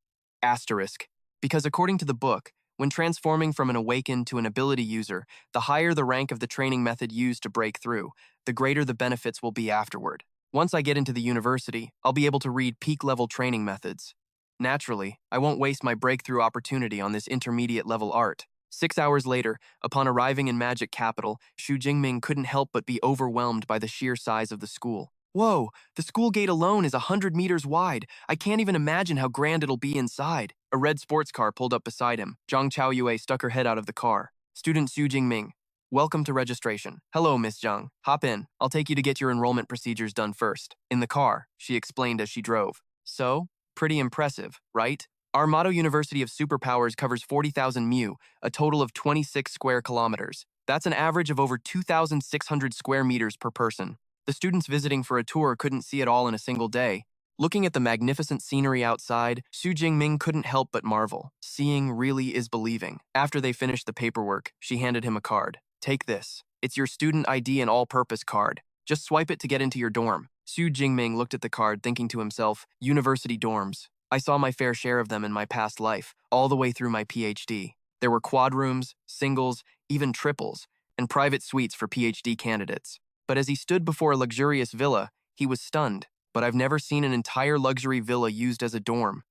Asterisk. Because according to the book, when transforming from an awakened to an ability user, the higher the rank of the training method used to break through, the greater the benefits will be afterward. Once I get into the university, I'll be able to read peak-level training methods. Naturally, I won't waste my breakthrough opportunity on this intermediate-level art. 6 hours later, upon arriving in Magic Capital, Xu Jingming couldn't help but be overwhelmed by the sheer size of the school. Whoa, the school gate alone is 100 meters wide. I can't even imagine how grand it'll be inside. A red sports car pulled up beside him. Zhang Chaoyue stuck her head out of the car. "Student Xu Jingming, welcome to registration." "Hello, Miss Zhang. Hop in. I'll take you to get your enrollment procedures done first." "In the car," she explained as she drove. "So, pretty impressive, right? Our Madu University of Superpowers covers 40,000 mu, a total of 26 square kilometers. That's an average of over 2,600 square meters per person. The students visiting for a tour couldn't see it all in a single day. Looking at the magnificent scenery outside, Xu Jingming couldn't help but marvel. Seeing really is believing. After they finished the paperwork, she handed him a card. "Take this. It's your student ID and all-purpose card. Just swipe it to get into your dorm." Xu Jingming looked at the card, thinking to himself, university dorms. I saw my fair share of them in my past life, all the way through my PhD. There were quad rooms, singles, even triples, and private suites for PhD candidates. But as he stood before a luxurious villa, he was stunned. But I've never seen an entire luxury villa used as a dorm.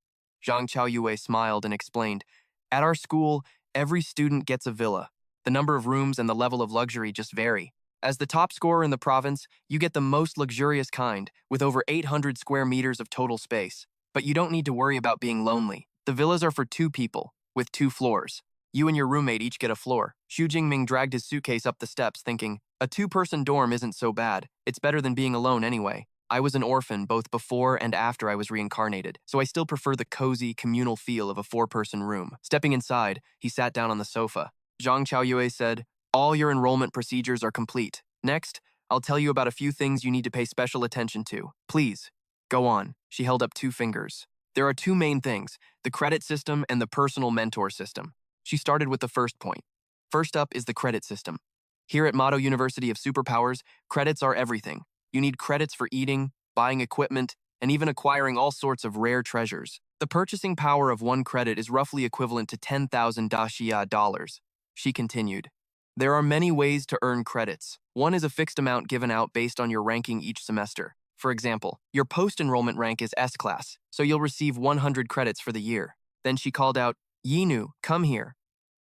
Zhang Chaoyue smiled and explained, at our school, every student gets a villa. The number of rooms and the level of luxury just vary. As the top scorer in the province, you get the most luxurious kind, with over 800 square meters of total space. But you don't need to worry about being lonely. The villas are for 2 people, with 2 floors. You and your roommate each get a floor. Xu Jingming dragged his suitcase up the steps, thinking, a 2-person dorm isn't so bad. It's better than being alone anyway. I was an orphan both before and after I was reincarnated, so I still prefer the cozy, communal feel of a 4-person room. Stepping inside, he sat down on the sofa. Zhang Chaoyue said, all your enrollment procedures are complete. Next, I'll tell you about a few things you need to pay special attention to. Please, go on. She held up 2 fingers. There are 2 main things, the credit system and the personal mentor system. She started with the first point. First up is the credit system. Here at Madu University of Superpowers, credits are everything. You need credits for eating, buying equipment, and even acquiring all sorts of rare treasures. The purchasing power of 1 credit is roughly equivalent to 10,000 daxia dollars. She continued. There are many ways to earn credits. One is a fixed amount given out based on your ranking each semester. For example, your post-enrollment rank is S-class, so you'll receive 100 credits for the year. Then she called out, Yinu, come here.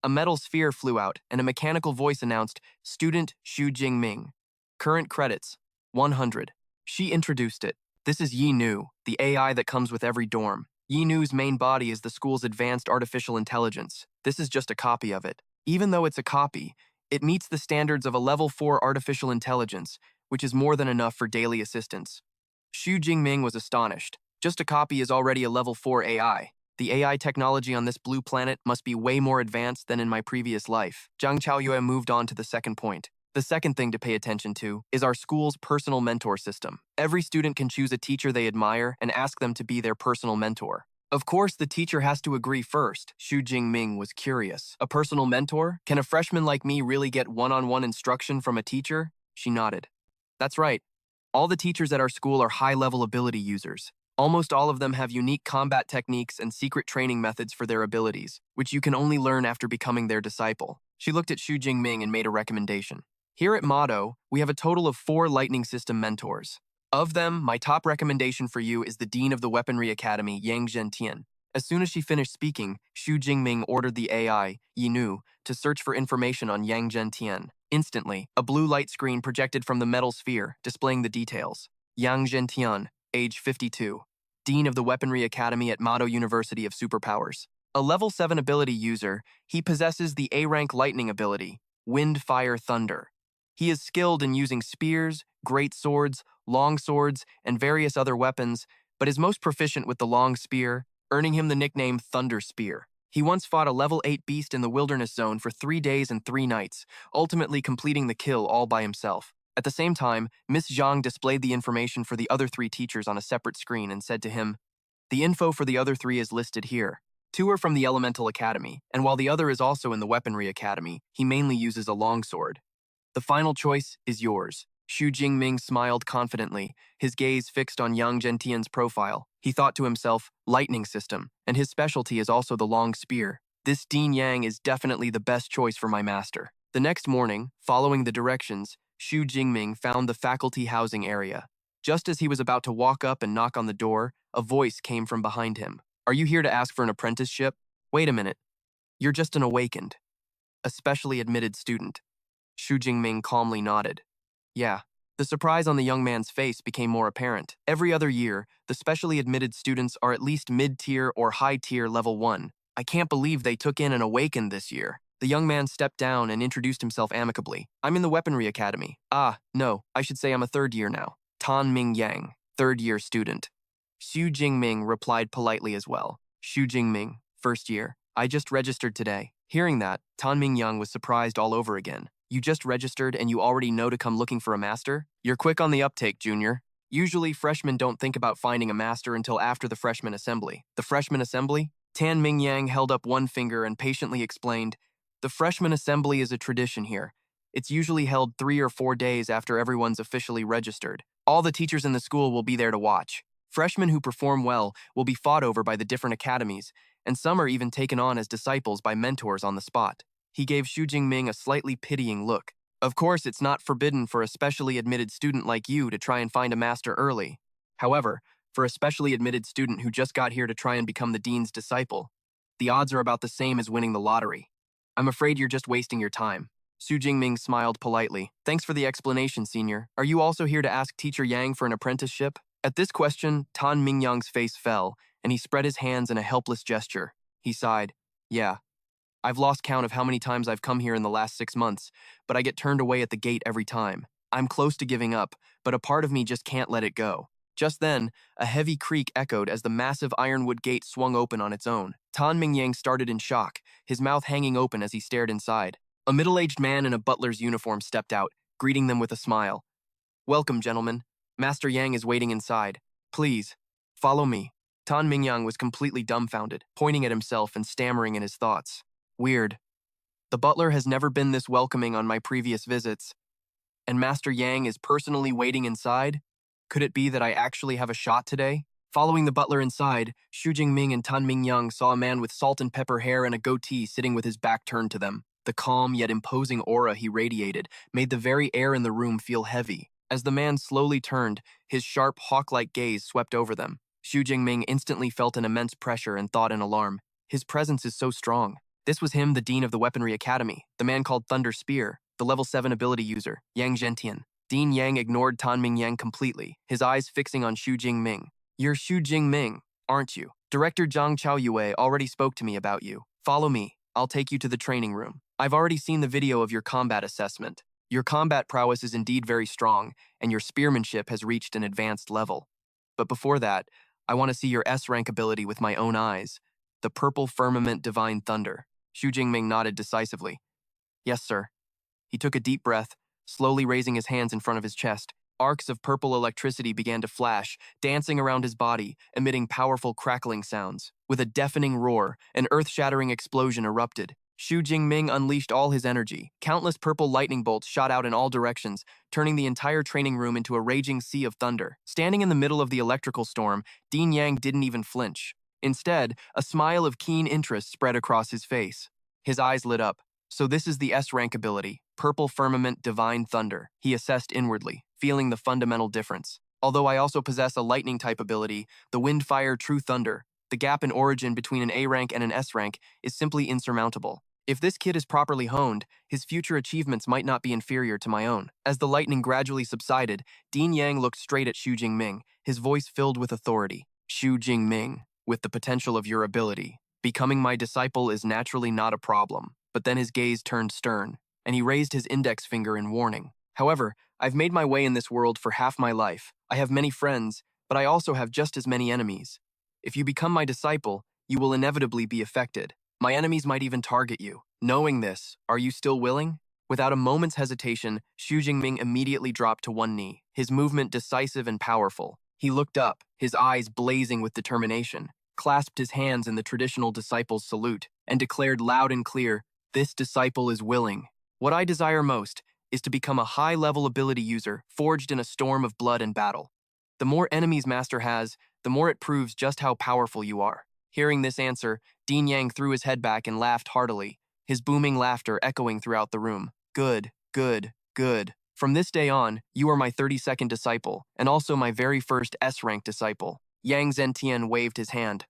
A metal sphere flew out, and a mechanical voice announced, Student Xu Jingming. Current credits, 100. She introduced it. This is Yinu, the AI that comes with every dorm. Yinu's main body is the school's advanced artificial intelligence. This is just a copy of it. Even though it's a copy, it meets the standards of a level 4 artificial intelligence, which is more than enough for daily assistance. Xu Jingming was astonished. Just a copy is already a level 4 AI. The AI technology on this blue planet must be way more advanced than in my previous life. Zhang Chaoyue moved on to the second point. The second thing to pay attention to is our school's personal mentor system. Every student can choose a teacher they admire and ask them to be their personal mentor. Of course, the teacher has to agree first. Xu Jingming was curious. A personal mentor? Can a freshman like me really get one-on-one instruction from a teacher? She nodded. That's right. All the teachers at our school are high-level ability users. Almost all of them have unique combat techniques and secret training methods for their abilities, which you can only learn after becoming their disciple. She looked at Xu Jingming and made a recommendation. Here at Mado, we have a total of 4 lightning system mentors. Of them, my top recommendation for you is the Dean of the Weaponry Academy, Yang Zhentian. As soon as she finished speaking, Xu Jingming ordered the AI, Yinu, to search for information on Yang Zhentian. Instantly, a blue light screen projected from the metal sphere, displaying the details. Yang Zhentian, age 52. Dean of the Weaponry Academy at Mado University of Superpowers. A level 7 ability user, he possesses the A-rank lightning ability, Wind, Fire, Thunder. He is skilled in using spears, great swords, long swords, and various other weapons, but is most proficient with the long spear, earning him the nickname Thunder Spear. He once fought a level 8 beast in the wilderness zone for 3 days and 3 nights, ultimately completing the kill all by himself. At the same time, Miss Zhang displayed the information for the other 3 teachers on a separate screen and said to him, the info for the other 3 is listed here. 2 are from the Elemental Academy, and while the other is also in the Weaponry Academy, he mainly uses a longsword. The final choice is yours. Xu Jingming smiled confidently, his gaze fixed on Yang Zhentian's profile. He thought to himself, lightning system, and his specialty is also the long spear. This Dean Yang is definitely the best choice for my master. The next morning, following the directions, Xu Jingming found the faculty housing area. Just as he was about to walk up and knock on the door, a voice came from behind him. Are you here to ask for an apprenticeship? Wait a minute. You're just an awakened, a specially admitted student. Xu Jingming calmly nodded. Yeah. The surprise on the young man's face became more apparent. Every other year, the specially admitted students are at least mid-tier or high-tier level 1. I can't believe they took in an awakened this year. The young man stepped down and introduced himself amicably. I'm in the Weaponry Academy. No, I should say I'm a 3rd year now. Tan Ming Yang, 3rd year student. Xu Jingming replied politely as well. Xu Jingming, 1st year. I just registered today. Hearing that, Tan Ming Yang was surprised all over again. You just registered and you already know to come looking for a master? You're quick on the uptake, Junior. Usually, freshmen don't think about finding a master until after the freshman assembly. The freshman assembly? Tan Ming Yang held up one finger and patiently explained, the freshman assembly is a tradition here. It's usually held 3 or 4 days after everyone's officially registered. All the teachers in the school will be there to watch. Freshmen who perform well will be fought over by the different academies, and some are even taken on as disciples by mentors on the spot. He gave Xu Jingming a slightly pitying look. Of course, it's not forbidden for a specially admitted student like you to try and find a master early. However, for a specially admitted student who just got here to try and become the dean's disciple, the odds are about the same as winning the lottery. I'm afraid you're just wasting your time. Xu Jingming smiled politely. Thanks for the explanation, senior. Are you also here to ask Teacher Yang for an apprenticeship? At this question, Tan Mingyang's face fell, and he spread his hands in a helpless gesture. He sighed. Yeah. I've lost count of how many times I've come here in the last 6 months, but I get turned away at the gate every time. I'm close to giving up, but a part of me just can't let it go. Just then, a heavy creak echoed as the massive ironwood gate swung open on its own. Tan Mingyang started in shock, his mouth hanging open as he stared inside. A middle-aged man in a butler's uniform stepped out, greeting them with a smile. Welcome, gentlemen. Master Yang is waiting inside. Please, follow me. Tan Mingyang was completely dumbfounded, pointing at himself and stammering in his thoughts. Weird. The butler has never been this welcoming on my previous visits. And Master Yang is personally waiting inside? Could it be that I actually have a shot today? Following the butler inside, Xu Jingming and Tan Mingyang saw a man with salt and pepper hair and a goatee sitting with his back turned to them. The calm yet imposing aura he radiated made the very air in the room feel heavy. As the man slowly turned, his sharp, hawk-like gaze swept over them. Xu Jingming instantly felt an immense pressure and thought in alarm. His presence is so strong. This was him, the Dean of the Weaponry Academy, the man called Thunder Spear, the level 7 ability user, Yang Zhentian. Dean Yang ignored Tan Mingyang completely, his eyes fixing on Xu Jingming. You're Xu Jingming, aren't you? Director Zhang Chaoyue already spoke to me about you. Follow me. I'll take you to the training room. I've already seen the video of your combat assessment. Your combat prowess is indeed very strong, and your spearmanship has reached an advanced level. But before that, I want to see your S-rank ability with my own eyes. The Purple Firmament Divine Thunder. Xu Jingming nodded decisively. Yes, sir. He took a deep breath, slowly raising his hands in front of his chest. Arcs of purple electricity began to flash, dancing around his body, emitting powerful crackling sounds. With a deafening roar, an earth-shattering explosion erupted. Xu Jingming unleashed all his energy. Countless purple lightning bolts shot out in all directions, turning the entire training room into a raging sea of thunder. Standing in the middle of the electrical storm, Dean Yang didn't even flinch. Instead, a smile of keen interest spread across his face. His eyes lit up. So this is the S-rank ability, Purple Firmament Divine Thunder, he assessed inwardly, feeling the fundamental difference. Although I also possess a lightning-type ability, the Windfire True Thunder, the gap in origin between an A rank and an S rank is simply insurmountable. If this kid is properly honed, his future achievements might not be inferior to my own. As the lightning gradually subsided, Dean Yang looked straight at Xu Jingming, his voice filled with authority. Xu Jingming, with the potential of your ability, becoming my disciple is naturally not a problem. But then his gaze turned stern, and he raised his index finger in warning. However, I've made my way in this world for half my life. I have many friends, but I also have just as many enemies. If you become my disciple, you will inevitably be affected. My enemies might even target you. Knowing this, are you still willing? Without a moment's hesitation, Xu Jingming immediately dropped to one knee, his movement decisive and powerful. He looked up, his eyes blazing with determination, clasped his hands in the traditional disciple's salute, and declared loud and clear, "This disciple is willing. What I desire most is to become a high-level ability user forged in a storm of blood and battle. The more enemies Master has, the more it proves just how powerful you are." Hearing this answer, Dean Yang threw his head back and laughed heartily, his booming laughter echoing throughout the room. Good, good, good. From this day on, you are my 32nd disciple, and also my very first S-rank disciple. Yang Zhentian waved his hand.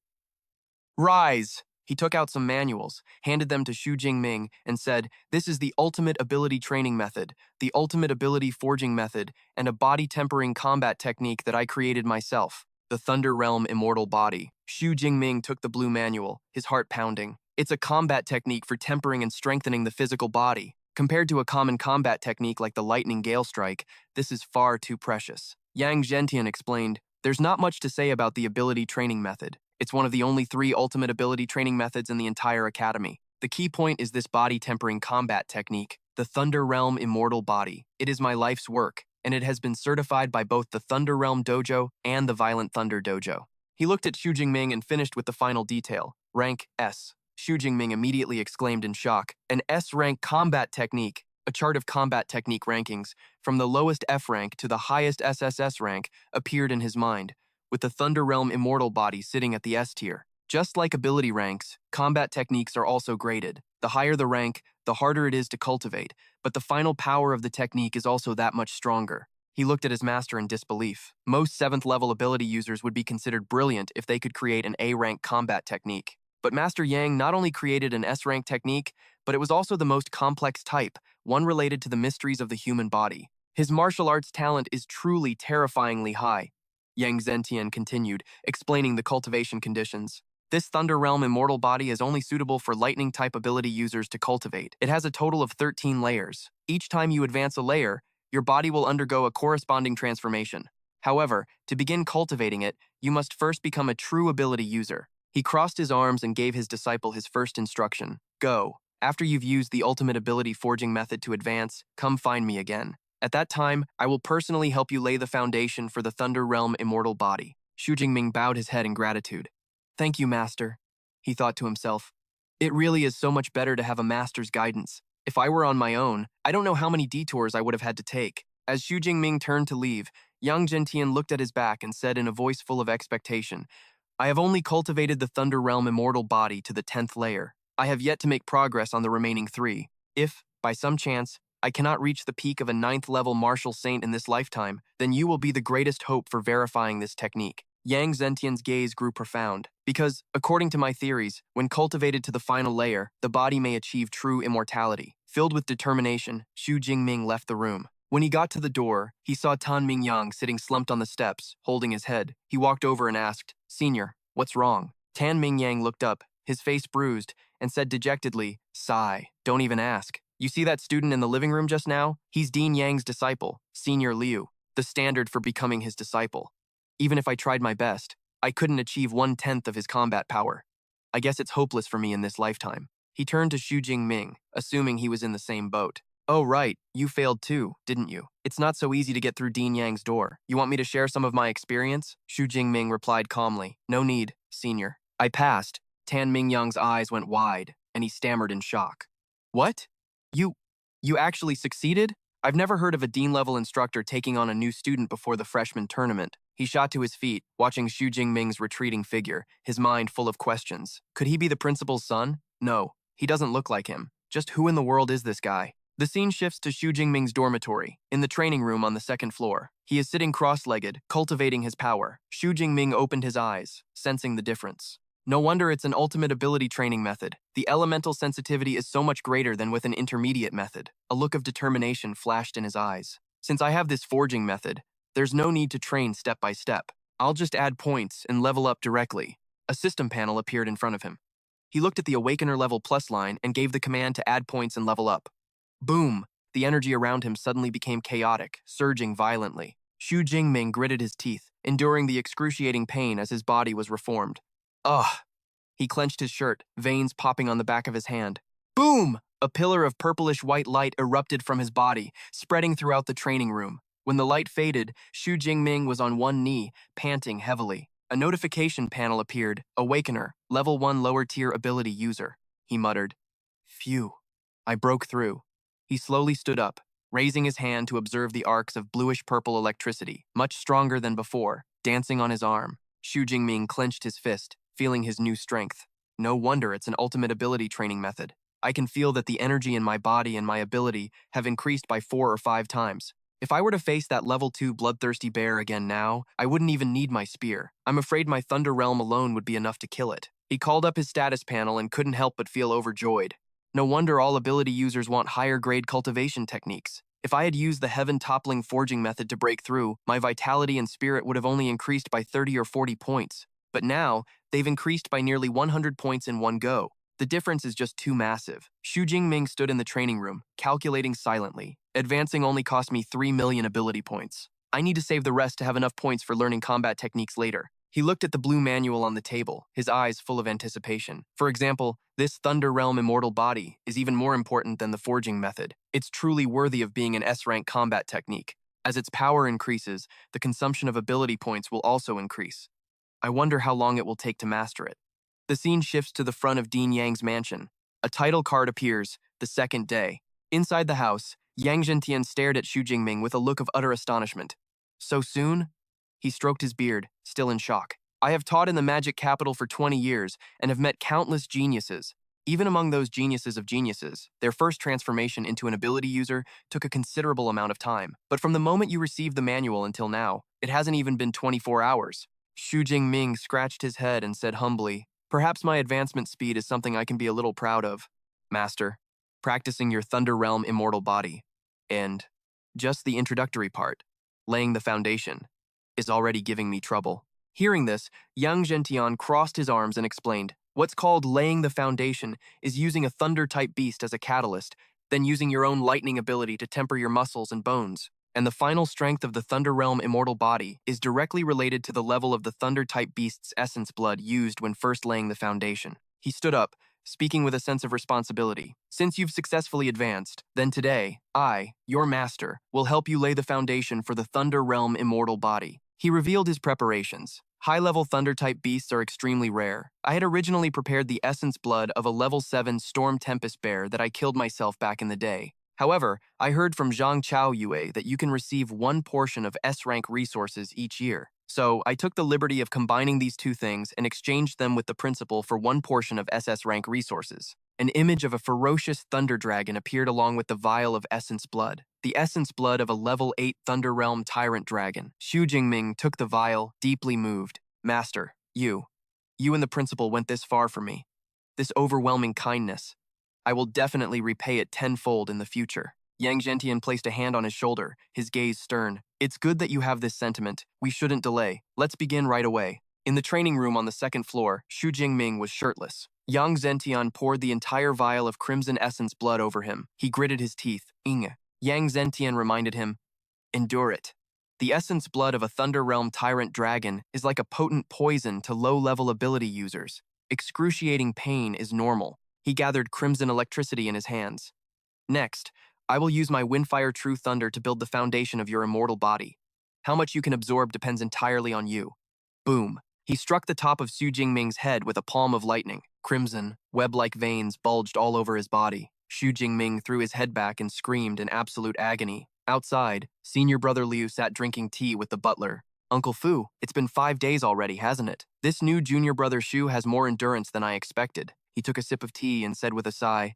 Rise! He took out some manuals, handed them to Xu Jingming, and said, "This is the ultimate ability training method, the ultimate ability forging method, and a body-tempering combat technique that I created myself. The Thunder Realm Immortal Body." Xu Jingming took the blue manual, his heart pounding. It's a combat technique for tempering and strengthening the physical body. Compared to a common combat technique like the Lightning Gale Strike, this is far too precious. Yang Zhentian explained, "There's not much to say about the ability training method. It's one of the only 3 ultimate ability training methods in the entire academy. The key point is this body-tempering combat technique, the Thunder Realm Immortal Body. It is my life's work, and it has been certified by both the Thunder Realm Dojo and the Violent Thunder Dojo." He looked at Xu Jingming and finished with the final detail. Rank S. Xu Jingming immediately exclaimed in shock. An S-rank combat technique. A chart of combat technique rankings, from the lowest F rank to the highest SSS rank, appeared in his mind, with the Thunder Realm Immortal body sitting at the S tier. Just like ability ranks, combat techniques are also graded. The higher the rank, the harder it is to cultivate, but the final power of the technique is also that much stronger. He looked at his master in disbelief. Most 7th level ability users would be considered brilliant if they could create an A-rank combat technique. But Master Yang not only created an S-rank technique, but it was also the most complex type, one related to the mysteries of the human body. His martial arts talent is truly terrifyingly high. Yang Zentian continued, explaining the cultivation conditions. This Thunder Realm Immortal body is only suitable for Lightning-type ability users to cultivate. It has a total of 13 layers. Each time you advance a layer, your body will undergo a corresponding transformation. However, to begin cultivating it, you must first become a true ability user. He crossed his arms and gave his disciple his first instruction. Go. After you've used the ultimate ability forging method to advance, come find me again. At that time, I will personally help you lay the foundation for the Thunder Realm Immortal body. Xu Jingming bowed his head in gratitude. Thank you, Master, he thought to himself. It really is so much better to have a master's guidance. If I were on my own, I don't know how many detours I would have had to take. As Xu Jingming turned to leave, Yang Zentian looked at his back and said in a voice full of expectation, I have only cultivated the Thunder Realm Immortal body to the 10th layer. I have yet to make progress on the remaining 3. If, by some chance, I cannot reach the peak of a 9th level martial saint in this lifetime, then you will be the greatest hope for verifying this technique. Yang Zentian's gaze grew profound, because, according to my theories, when cultivated to the final layer, the body may achieve true immortality. Filled with determination, Xu Jingming left the room. When he got to the door, he saw Tan Mingyang sitting slumped on the steps, holding his head. He walked over and asked, Senior, what's wrong? Tan Mingyang looked up, his face bruised, and said dejectedly, Sigh, don't even ask. You see that student in the living room just now? He's Dean Yang's disciple, Senior Liu, the standard for becoming his disciple. Even if I tried my best, I couldn't achieve 1/10 of his combat power. I guess it's hopeless for me in this lifetime. He turned to Xu Jingming, assuming he was in the same boat. Oh right, you failed too, didn't you? It's not so easy to get through Dean Yang's door. You want me to share some of my experience? Xu Jingming replied calmly. No need, Senior. I passed. Tan Mingyang's eyes went wide, and he stammered in shock. What? You actually succeeded? I've never heard of a dean-level instructor taking on a new student before the freshman tournament. He shot to his feet, watching Xu Jingming's retreating figure, his mind full of questions. Could he be the principal's son? No, he doesn't look like him. Just who in the world is this guy? The scene shifts to Xu Jingming's dormitory, in the training room on the 2nd floor. He is sitting cross-legged, cultivating his power. Xu Jingming opened his eyes, sensing the difference. No wonder it's an ultimate ability training method. The elemental sensitivity is so much greater than with an intermediate method. A look of determination flashed in his eyes. Since I have this forging method, there's no need to train step by step. I'll just add points and level up directly. A system panel appeared in front of him. He looked at the Awakener level plus line and gave the command to add points and level up. Boom! The energy around him suddenly became chaotic, surging violently. Xu Jingming gritted his teeth, enduring the excruciating pain as his body was reformed. Ugh! He clenched his shirt, veins popping on the back of his hand. Boom! A pillar of purplish-white light erupted from his body, spreading throughout the training room. When the light faded, Xu Jingming was on one knee, panting heavily. A notification panel appeared. Awakener, level 1 lower-tier ability user. He muttered. Phew. I broke through. He slowly stood up, raising his hand to observe the arcs of bluish-purple electricity, much stronger than before, dancing on his arm. Xu Jingming clenched his fist, feeling his new strength. No wonder it's an ultimate ability training method. I can feel that the energy in my body and my ability have increased by 4 or 5 times. If I were to face that level 2 bloodthirsty bear again now, I wouldn't even need my spear. I'm afraid my Thunder Realm alone would be enough to kill it. He called up his status panel and couldn't help but feel overjoyed. No wonder all ability users want higher-grade cultivation techniques. If I had used the heaven-toppling forging method to break through, my vitality and spirit would have only increased by 30 or 40 points. But now, they've increased by nearly 100 points in one go. The difference is just too massive. Xu Jingming stood in the training room, calculating silently. Advancing only cost me 3 million ability points. I need to save the rest to have enough points for learning combat techniques later. He looked at the blue manual on the table, his eyes full of anticipation. For example, this Thunder Realm Immortal body is even more important than the forging method. It's truly worthy of being an S-rank combat technique. As its power increases, the consumption of ability points will also increase. I wonder how long it will take to master it. The scene shifts to the front of Dean Yang's mansion. A title card appears, the 2nd day. Inside the house, Yang Zhentian stared at Xu Jingming with a look of utter astonishment. So soon? He stroked his beard, still in shock. I have taught in the magic capital for 20 years and have met countless geniuses. Even among those geniuses of geniuses, their first transformation into an ability user took a considerable amount of time. But from the moment you received the manual until now, it hasn't even been 24 hours. Xu Jingming scratched his head and said humbly, perhaps my advancement speed is something I can be a little proud of. Master, practicing your Thunder Realm immortal body. And just the introductory part, laying the foundation, is already giving me trouble. Hearing this, Yang Zhentian crossed his arms and explained, what's called laying the foundation is using a thunder-type beast as a catalyst, then using your own lightning ability to temper your muscles and bones. And the final strength of the Thunder Realm immortal body is directly related to the level of the thunder-type beast's essence blood used when first laying the foundation. He stood up, speaking with a sense of responsibility. Since you've successfully advanced, then today, I, your master, will help you lay the foundation for the Thunder Realm immortal body. He revealed his preparations. High-level Thunder-type beasts are extremely rare. I had originally prepared the essence blood of a level 7 Storm Tempest Bear that I killed myself back in the day. However, I heard from Zhang Chao Yue that you can receive one portion of S-rank resources each year. So, I took the liberty of combining these two things and exchanged them with the principal for one portion of SS rank resources. An image of a ferocious thunder dragon appeared along with the vial of essence blood. The essence blood of a level 8 Thunder Realm tyrant dragon. Xu Jingming took the vial, deeply moved. Master, you and the principal went this far for me. This overwhelming kindness. I will definitely repay it tenfold in the future. Yang Zhentian placed a hand on his shoulder, his gaze stern. It's good that you have this sentiment. We shouldn't delay. Let's begin right away. In the training room on the second floor, Xu Jingming was shirtless. Yang Zhentian poured the entire vial of crimson essence blood over him. He gritted his teeth. Yang Zhentian reminded him, endure it. The essence blood of a Thunder Realm tyrant dragon is like a potent poison to low-level ability users. Excruciating pain is normal. He gathered crimson electricity in his hands. Next, I will use my Windfire True Thunder to build the foundation of your immortal body. How much you can absorb depends entirely on you. Boom. He struck the top of Xu Jingming's head with a palm of lightning. Crimson, web-like veins bulged all over his body. Xu Jingming threw his head back and screamed in absolute agony. Outside, senior brother Liu sat drinking tea with the butler. Uncle Fu, it's been 5 days already, hasn't it? This new junior brother Xu has more endurance than I expected. He took a sip of tea and said with a sigh,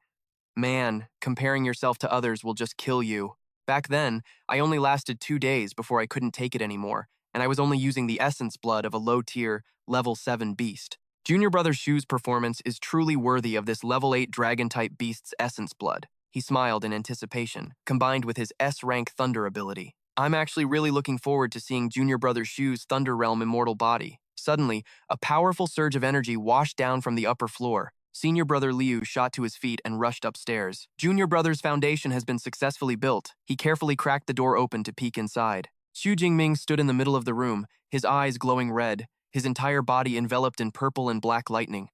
man, comparing yourself to others will just kill you. Back then, I only lasted 2 days before I couldn't take it anymore, and I was only using the essence blood of a low-tier, level 7 beast. Junior Brother Shu's performance is truly worthy of this level 8 dragon-type beast's essence blood. He smiled in anticipation, combined with his S-rank thunder ability. I'm actually really looking forward to seeing Junior Brother Shu's Thunder Realm immortal body. Suddenly, a powerful surge of energy washed down from the upper floor. Senior Brother Liu shot to his feet and rushed upstairs. Junior Brother's foundation has been successfully built. He carefully cracked the door open to peek inside. Xu Jingming stood in the middle of the room, his eyes glowing red, his entire body enveloped in purple and black lightning.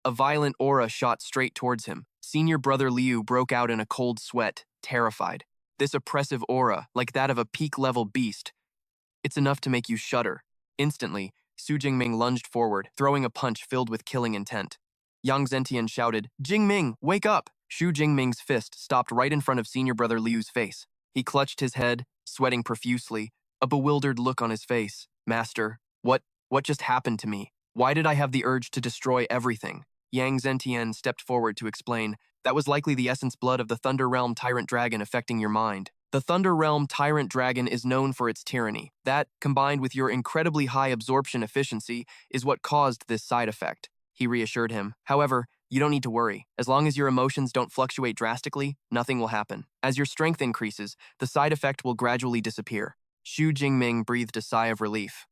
A violent aura shot straight towards him. Senior Brother Liu broke out in a cold sweat, terrified. This oppressive aura, like that of a peak-level beast, it's enough to make you shudder. Instantly, Xu Jingming lunged forward, throwing a punch filled with killing intent. Yang Zhentian shouted, Jingming, wake up! Xu Jingming's fist stopped right in front of Senior Brother Liu's face. He clutched his head, sweating profusely, a bewildered look on his face. Master, what just happened to me? Why did I have the urge to destroy everything? Yang Zhentian stepped forward to explain, that was likely the essence blood of the Thunder Realm Tyrant Dragon affecting your mind. The Thunder Realm Tyrant Dragon is known for its tyranny. That, combined with your incredibly high absorption efficiency, is what caused this side effect. He reassured him. However, you don't need to worry. As long as your emotions don't fluctuate drastically, nothing will happen. As your strength increases, the side effect will gradually disappear. Xu Jingming breathed a sigh of relief.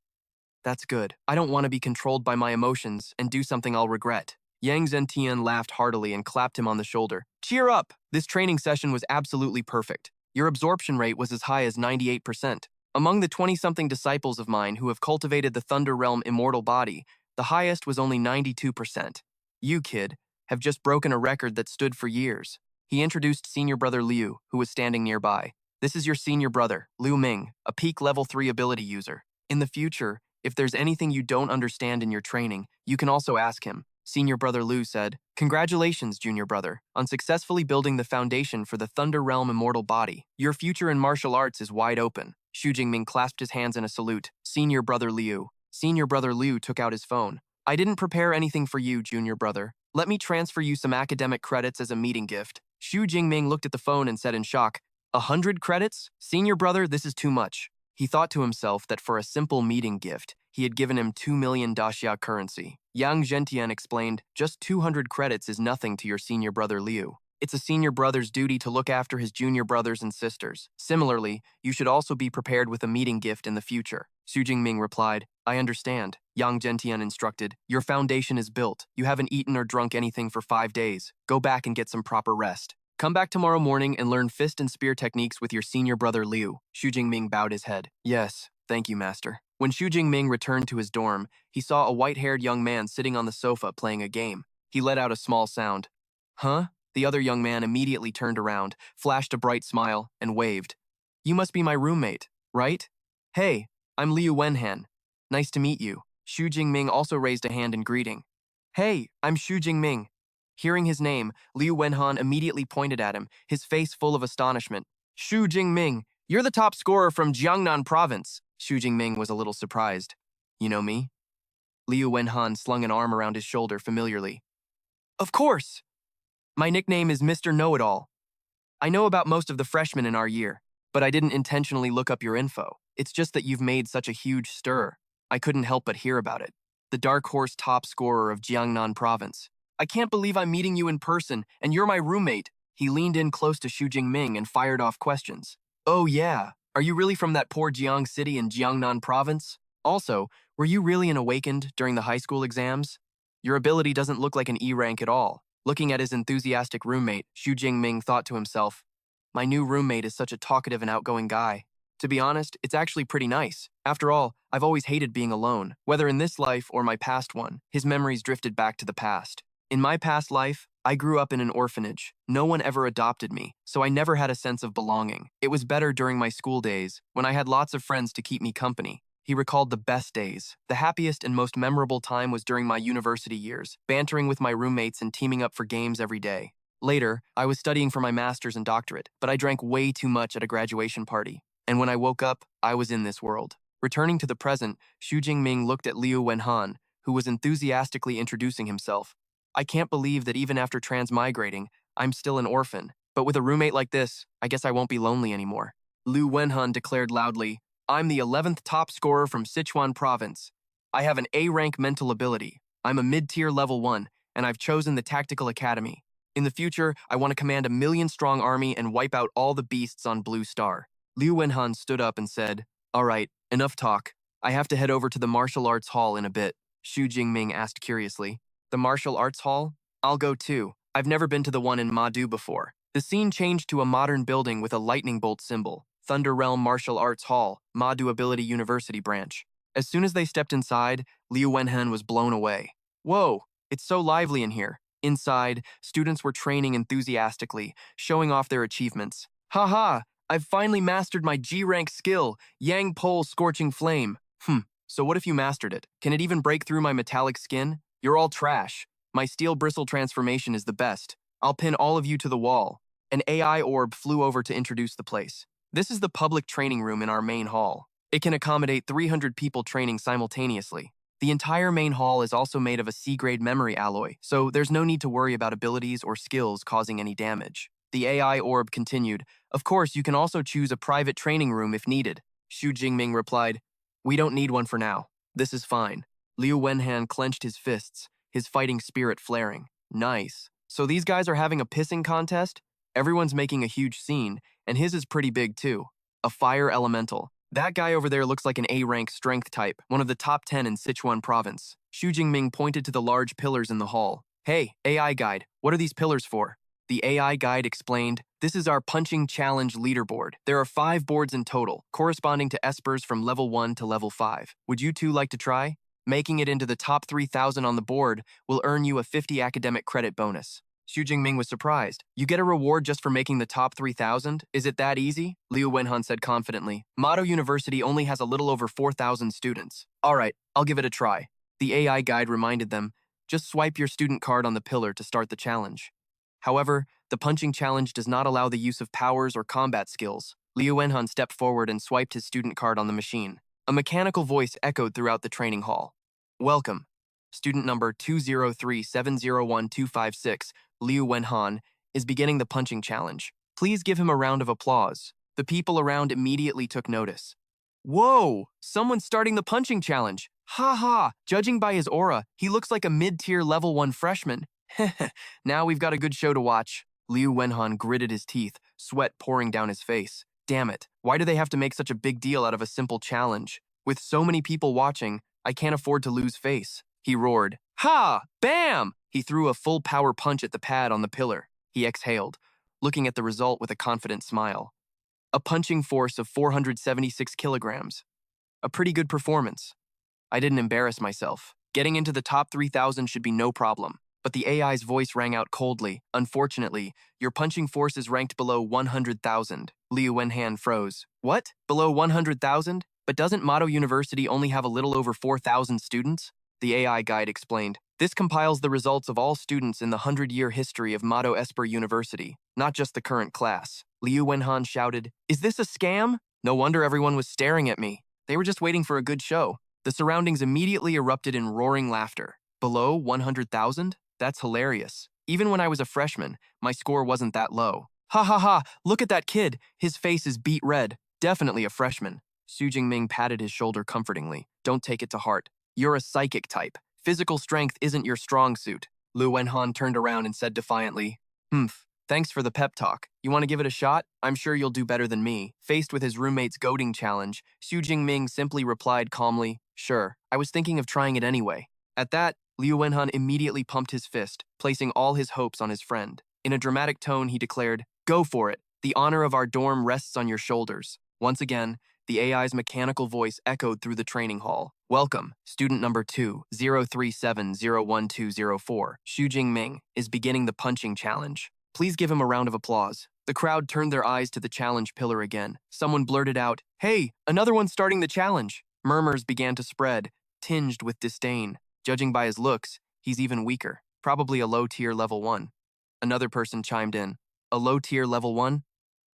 That's good. I don't want to be controlled by my emotions and do something I'll regret. Yang Zhentian laughed heartily and clapped him on the shoulder. Cheer up! This training session was absolutely perfect. Your absorption rate was as high as 98%. Among the 20-something disciples of mine who have cultivated the Thunder Realm immortal body, the highest was only 92%. You, kid, have just broken a record that stood for years. He introduced Senior Brother Liu, who was standing nearby. This is your senior brother, Liu Ming, a peak level 3 ability user. In the future, if there's anything you don't understand in your training, you can also ask him, Senior Brother Liu said, Congratulations, junior brother, on successfully building the foundation for the Thunder Realm immortal body. Your future in martial arts is wide open. Xu Jingming clasped his hands in a salute. Senior brother Liu. Senior brother Liu took out his phone. I didn't prepare anything for you, junior brother. Let me transfer you some academic credits as a meeting gift. Xu Jingming looked at the phone and said in shock, 100 credits? Senior brother, this is too much. He thought to himself that for a simple meeting gift, he had given him 2 million daxia currency. Yang Zhentian explained, just 200 credits is nothing to your senior brother Liu. It's a senior brother's duty to look after his junior brothers and sisters. Similarly, you should also be prepared with a meeting gift in the future. Xu Jingming replied, I understand. Yang Zhentian instructed, your foundation is built. You haven't eaten or drunk anything for 5 days. Go back and get some proper rest. Come back tomorrow morning and learn fist and spear techniques with your senior brother Liu. Xu Jingming bowed his head. Yes, thank you, master. When Xu Jingming returned to his dorm, he saw a white-haired young man sitting on the sofa playing a game. He let out a small sound. Huh? The other young man immediately turned around, flashed a bright smile, and waved. You must be my roommate, right? Hey, I'm Liu Wenhan. Nice to meet you. Xu Jingming also raised a hand in greeting. Hey, I'm Xu Jingming. Hearing his name, Liu Wenhan immediately pointed at him, his face full of astonishment. Xu Jingming, you're the top scorer from Jiangnan province. Xu Jingming was a little surprised. You know me? Liu Wenhan slung an arm around his shoulder familiarly. Of course! My nickname is Mr. Know-It-All. I know about most of the freshmen in our year, but I didn't intentionally look up your info. It's just that you've made such a huge stir. I couldn't help but hear about it. The dark horse top scorer of Jiangnan province. I can't believe I'm meeting you in person, and you're my roommate. He leaned in close to Xu Jingming and fired off questions. Oh yeah, are you really from that poor Jiang city in Jiangnan province? Also, were you really an awakened during the high school exams? Your ability doesn't look like an E rank at all. Looking at his enthusiastic roommate, Xu Jingming thought to himself, my new roommate is such a talkative and outgoing guy. To be honest, it's actually pretty nice. After all, I've always hated being alone. Whether in this life or my past one, his memories drifted back to the past. In my past life, I grew up in an orphanage. No one ever adopted me, so I never had a sense of belonging. It was better during my school days, when I had lots of friends to keep me company. He recalled the best days. The happiest and most memorable time was during my university years, bantering with my roommates and teaming up for games every day. Later, I was studying for my master's and doctorate, but I drank way too much at a graduation party. And when I woke up, I was in this world. Returning to the present, Xu Jingming looked at Liu Wenhan, who was enthusiastically introducing himself. I can't believe that even after transmigrating, I'm still an orphan. But with a roommate like this, I guess I won't be lonely anymore. Liu Wenhan declared loudly, I'm the 11th top scorer from Sichuan province. I have an A-rank mental ability. I'm a mid-tier level 1, and I've chosen the Tactical Academy. In the future, I want to command a 1,000,000-strong army and wipe out all the beasts on Blue Star. Liu Wenhan stood up and said, all right, enough talk. I have to head over to the martial arts hall in a bit. Xu Jingming asked curiously. The martial arts hall? I'll go too. I've never been to the one in Madu before. The scene changed to a modern building with a lightning bolt symbol. Thunder Realm Martial Arts Hall, Madu Ability University branch. As soon as they stepped inside, Liu Wenhan was blown away. Whoa, it's so lively in here. Inside, students were training enthusiastically, showing off their achievements. Haha, I've finally mastered my G-rank skill, Yang Pole Scorching Flame. So what if you mastered it? Can it even break through my metallic skin? You're all trash. My steel bristle transformation is the best. I'll pin all of you to the wall. An AI orb flew over to introduce the place. This is the public training room in our main hall. It can accommodate 300 people training simultaneously. The entire main hall is also made of a C-grade memory alloy, so there's no need to worry about abilities or skills causing any damage. The AI orb continued, of course, you can also choose a private training room if needed. Xu Jingming replied, we don't need one for now. This is fine. Liu Wenhan clenched his fists, his fighting spirit flaring. Nice. So these guys are having a pissing contest? Everyone's making a huge scene, and his is pretty big too. A fire elemental. That guy over there looks like an A-rank strength type, one of the top 10 in Sichuan province. Xu Jingming pointed to the large pillars in the hall. Hey, AI guide, what are these pillars for? The AI guide explained, this is our punching challenge leaderboard. There are 5 boards in total, corresponding to Espers from level 1 to level 5. Would you two like to try? Making it into the top 3,000 on the board will earn you a 50 academic credit bonus. Xu Jingming was surprised. You get a reward just for making the top 3,000? Is it that easy? Liu Wenhan said confidently. Mado University only has a little over 4,000 students. All right, I'll give it a try. The AI guide reminded them, Just swipe your student card on the pillar to start the challenge. However, the punching challenge does not allow the use of powers or combat skills. Liu Wenhan stepped forward and swiped his student card on the machine. A mechanical voice echoed throughout the training hall. Welcome. Student number 203701256, Liu Wenhan, is beginning the punching challenge. Please give him a round of applause. The people around immediately took notice. Whoa! Someone's starting the punching challenge. Ha ha! Judging by his aura, he looks like a mid-tier level 1 freshman. Now we've got a good show to watch. Liu Wenhan gritted his teeth, sweat pouring down his face. Damn it, why do they have to make such a big deal out of a simple challenge? With so many people watching, I can't afford to lose face. He roared. Ha! Bam! He threw a full power punch at the pad on the pillar. He exhaled, looking at the result with a confident smile. A punching force of 476 kilograms. A pretty good performance. I didn't embarrass myself. Getting into the top 3,000 should be no problem. But the AI's voice rang out coldly. Unfortunately, your punching force is ranked below 100,000. Liu Wenhan froze. What? Below 100,000? But doesn't Madu University only have a little over 4,000 students? The AI guide explained. This compiles the results of all students in the 100-year history of Madu Esper University, not just the current class. Liu Wenhan shouted, Is this a scam? No wonder everyone was staring at me. They were just waiting for a good show. The surroundings immediately erupted in roaring laughter. Below 100,000? That's hilarious. Even when I was a freshman, my score wasn't that low. Ha ha ha, look at that kid. His face is beet red. Definitely a freshman. Xu Jingming patted his shoulder comfortingly. Don't take it to heart. You're a psychic type. Physical strength isn't your strong suit. Liu Wenhan turned around and said defiantly, Thanks for the pep talk. You want to give it a shot? I'm sure you'll do better than me. Faced with his roommate's goading challenge, Xu Jingming simply replied calmly, Sure, I was thinking of trying it anyway. At that, Liu Wenhan immediately pumped his fist, placing all his hopes on his friend. In a dramatic tone, he declared, Go for it. The honor of our dorm rests on your shoulders. Once again, the AI's mechanical voice echoed through the training hall. Welcome, student number 203701204. Xu Jingming is beginning the punching challenge. Please give him a round of applause. The crowd turned their eyes to the challenge pillar again. Someone blurted out, Hey, another one starting the challenge. Murmurs began to spread, tinged with disdain. Judging by his looks, he's even weaker. Probably a low-tier level 1. Another person chimed in. A low-tier level 1?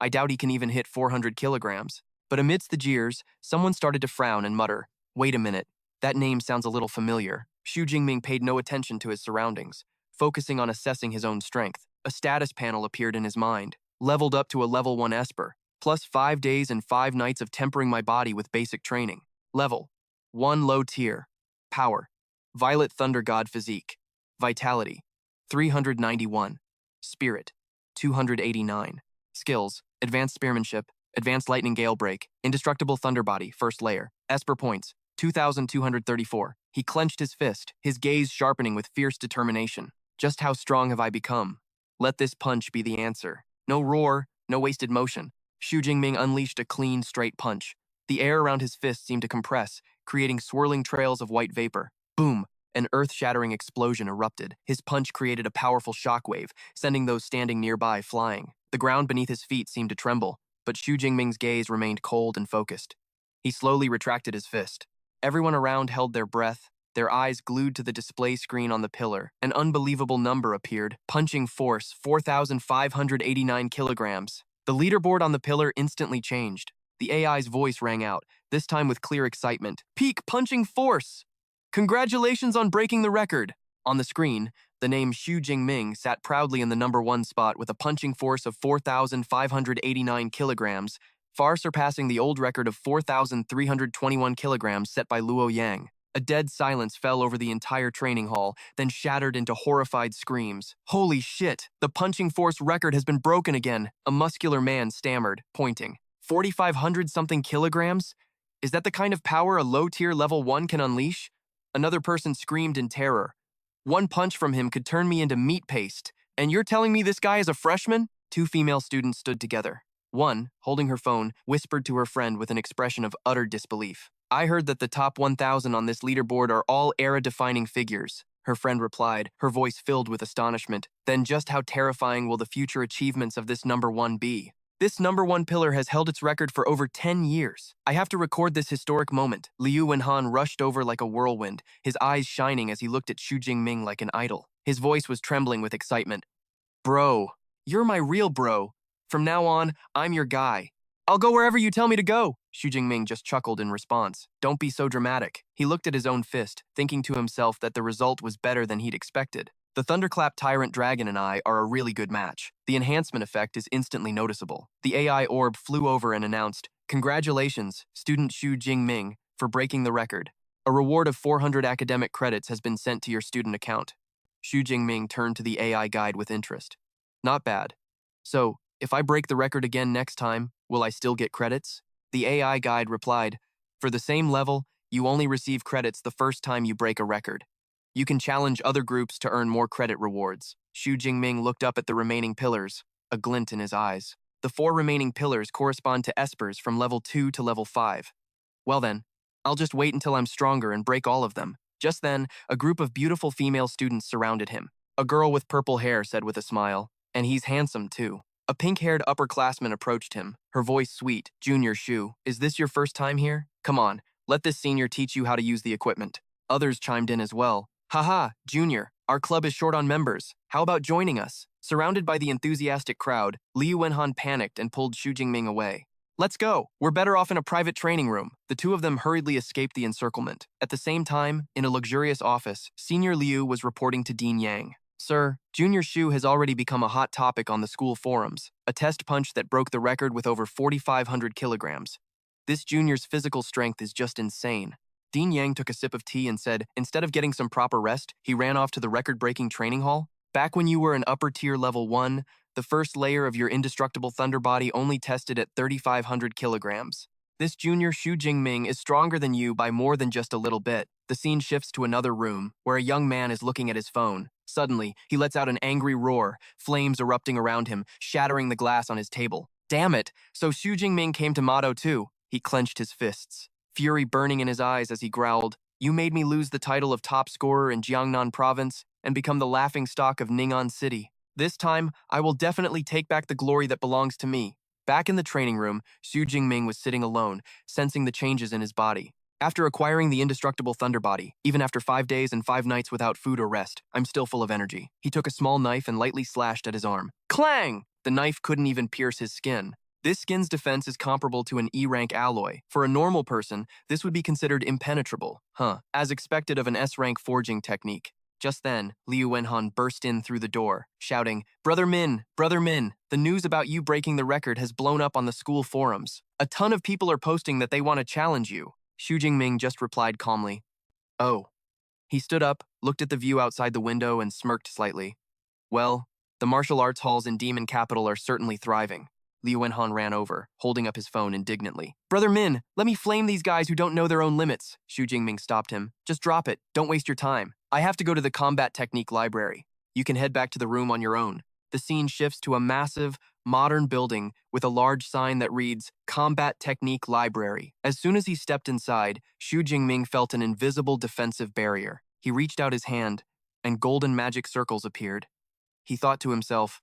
I doubt he can even hit 400 kilograms. But amidst the jeers, someone started to frown and mutter, Wait a minute, that name sounds a little familiar. Xu Jingming paid no attention to his surroundings, focusing on assessing his own strength. A status panel appeared in his mind. Leveled up to a level 1 Esper, plus 5 days and 5 nights of tempering my body with basic training. Level 1 low tier. Power. Violet Thunder God Physique. Vitality. 391. Spirit. 289. Skills. Advanced Spearmanship. Advanced Lightning Gale Break. Indestructible Thunder Body. First Layer. Esper Points. 2,234. He clenched his fist, his gaze sharpening with fierce determination. Just how strong have I become? Let this punch be the answer. No roar, no wasted motion. Xu Jingming unleashed a clean, straight punch. The air around his fist seemed to compress, creating swirling trails of white vapor. Boom! An earth-shattering explosion erupted. His punch created a powerful shockwave, sending those standing nearby flying. The ground beneath his feet seemed to tremble, but Xu Jingming's gaze remained cold and focused. He slowly retracted his fist. Everyone around held their breath, their eyes glued to the display screen on the pillar. An unbelievable number appeared. Punching force, 4,589 kilograms. The leaderboard on the pillar instantly changed. The AI's voice rang out, this time with clear excitement. Peak punching force! Congratulations on breaking the record! On the screen, the name Xu Jingming sat proudly in the number 1 spot with a punching force of 4,589 kilograms, far surpassing the old record of 4,321 kilograms set by Luo Yang. A dead silence fell over the entire training hall, then shattered into horrified screams. Holy shit! The punching force record has been broken again, a muscular man stammered, pointing. 4,500-something kilograms? Is that the kind of power a low-tier level 1 can unleash? Another person screamed in terror. One punch from him could turn me into meat paste. And you're telling me this guy is a freshman? 2 female students stood together. One, holding her phone, whispered to her friend with an expression of utter disbelief. I heard that the top 1,000 on this leaderboard are all era-defining figures. Her friend replied, her voice filled with astonishment. Then just how terrifying will the future achievements of this number 1 be? This #1 pillar has held its record for over 10 years. I have to record this historic moment. Liu Wenhan rushed over like a whirlwind, his eyes shining as he looked at Xu Jingming like an idol. His voice was trembling with excitement. Bro, you're my real bro. From now on, I'm your guy. I'll go wherever you tell me to go. Xu Jingming just chuckled in response. Don't be so dramatic. He looked at his own fist, thinking to himself that the result was better than he'd expected. The Thunderclap Tyrant Dragon and I are a really good match. The enhancement effect is instantly noticeable. The AI orb flew over and announced, "Congratulations, student Xu Jingming, for breaking the record. A reward of 400 academic credits has been sent to your student account." Xu Jingming turned to the AI guide with interest. Not bad. So, if I break the record again next time, will I still get credits? The AI guide replied, "For the same level, you only receive credits the first time you break a record. You can challenge other groups to earn more credit rewards." Xu Jingming looked up at the remaining pillars, a glint in his eyes. The 4 remaining pillars correspond to Espers from level 2 to level 5. Well then, I'll just wait until I'm stronger and break all of them. Just then, a group of beautiful female students surrounded him. A girl with purple hair said with a smile, "And he's handsome too." A pink-haired upperclassman approached him, her voice sweet. "Junior Xu, is this your first time here? Come on, let this senior teach you how to use the equipment." Others chimed in as well. "Haha, Junior, our club is short on members. How about joining us?" Surrounded by the enthusiastic crowd, Liu Wenhan panicked and pulled Xu Jingming away. "Let's go. We're better off in a private training room." The two of them hurriedly escaped the encirclement. At the same time, in a luxurious office, Senior Liu was reporting to Dean Yang. "Sir, Junior Xu has already become a hot topic on the school forums. A test punch that broke the record with over 4,500 kilograms. This junior's physical strength is just insane." Dean Yang took a sip of tea and said, "Instead of getting some proper rest, he ran off to the record-breaking training hall? Back when you were an upper-tier level 1, the first layer of your indestructible thunder body only tested at 3,500 kilograms. This junior Xu Jingming is stronger than you by more than just a little bit." The scene shifts to another room, where a young man is looking at his phone. Suddenly, he lets out an angry roar, flames erupting around him, shattering the glass on his table. Damn it! So Xu Jingming came to Madu too. He clenched his fists, fury burning in his eyes as he growled, "You made me lose the title of top scorer in Jiangnan province and become the laughingstock of Ning'an City. This time, I will definitely take back the glory that belongs to me." Back in the training room, Xu Jingming was sitting alone, sensing the changes in his body. "After acquiring the indestructible thunder body, even after 5 days and 5 nights without food or rest, I'm still full of energy." He took a small knife and lightly slashed at his arm. Clang! The knife couldn't even pierce his skin. This skin's defense is comparable to an E-rank alloy. For a normal person, this would be considered impenetrable. As expected of an S-rank forging technique. Just then, Liu Wenhan burst in through the door, shouting, Brother Min, the news about you breaking the record has blown up on the school forums. A ton of people are posting that they want to challenge you." Xu Jingming just replied calmly, "Oh." He stood up, looked at the view outside the window, and smirked slightly. "Well, the martial arts halls in Demon Capital are certainly thriving." Liu Wenhan ran over, holding up his phone indignantly. "Brother Min, let me flame these guys who don't know their own limits." Xu Jingming stopped him. "Just drop it. Don't waste your time. I have to go to the combat technique library. You can head back to the room on your own." The scene shifts to a massive, modern building with a large sign that reads, Combat Technique Library. As soon as he stepped inside, Xu Jingming felt an invisible defensive barrier. He reached out his hand, and golden magic circles appeared. He thought to himself,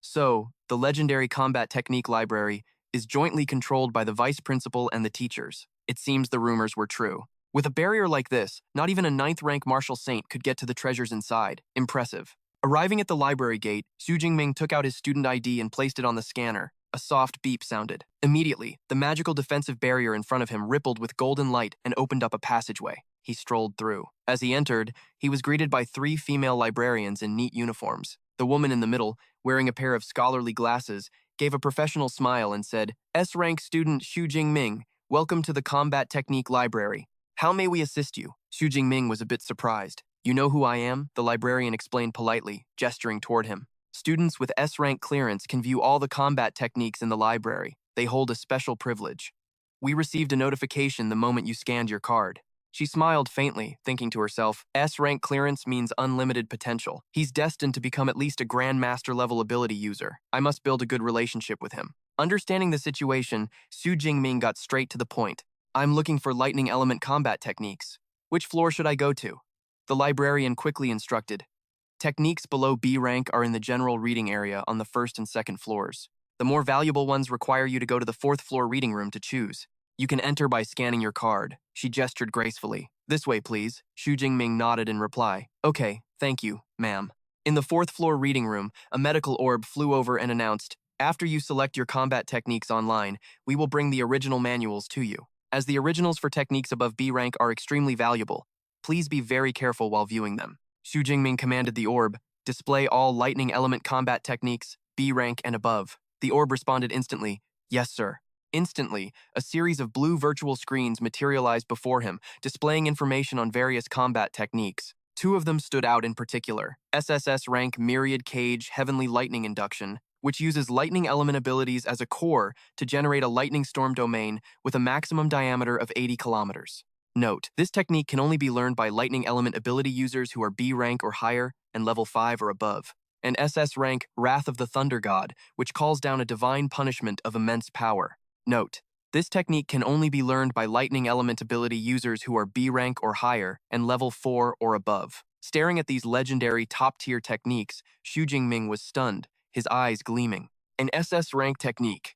"So, the legendary Combat Technique Library is jointly controlled by the vice principal and the teachers." It seems the rumors were true. With a barrier like this, not even a 9th-rank martial saint could get to the treasures inside. Impressive. Arriving at the library gate, Xu Jingming took out his student ID and placed it on the scanner. A soft beep sounded. Immediately, the magical defensive barrier in front of him rippled with golden light and opened up a passageway. He strolled through. As he entered, he was greeted by 3 female librarians in neat uniforms. The woman in the middle, wearing a pair of scholarly glasses, gave a professional smile and said, "S-rank student Xu Jingming, welcome to the Combat Technique Library. How may we assist you?" Xu Jingming was a bit surprised. "You know who I am?" the librarian explained politely, gesturing toward him. "Students with S-rank clearance can view all the combat techniques in the library. They hold a special privilege. We received a notification the moment you scanned your card." She smiled faintly, thinking to herself, S-rank clearance means unlimited potential. He's destined to become at least a Grandmaster level ability user. I must build a good relationship with him. Understanding the situation, Xu Jingming got straight to the point. "I'm looking for lightning element combat techniques. Which floor should I go to?" The librarian quickly instructed. "Techniques below B rank are in the general reading area on the 1st and 2nd floors. The more valuable ones require you to go to the fourth floor reading room to choose. You can enter by scanning your card. She gestured gracefully. This way, please. Xu Jingming nodded in reply. Okay, thank you, ma'am. In the fourth floor reading room, a medical orb flew over and announced, after you select your combat techniques online, we will bring the original manuals to you. As the originals for techniques above B rank are extremely valuable, please be very careful while viewing them. Xu Jingming commanded the orb, display all lightning element combat techniques, B rank and above. The orb responded instantly, yes, sir. Instantly, a series of blue virtual screens materialized before him, displaying information on various combat techniques. Two of them stood out in particular, SSS rank Myriad Cage Heavenly Lightning Induction, which uses lightning element abilities as a core to generate a lightning storm domain with a maximum diameter of 80 kilometers. Note, this technique can only be learned by lightning element ability users who are B rank or higher and level 5 or above. And SS rank Wrath of the Thunder God, which calls down a divine punishment of immense power. Note, this technique can only be learned by lightning element ability users who are B rank or higher and level 4 or above. Staring at these legendary top-tier techniques, Xu Jingming was stunned, his eyes gleaming. An SS rank technique,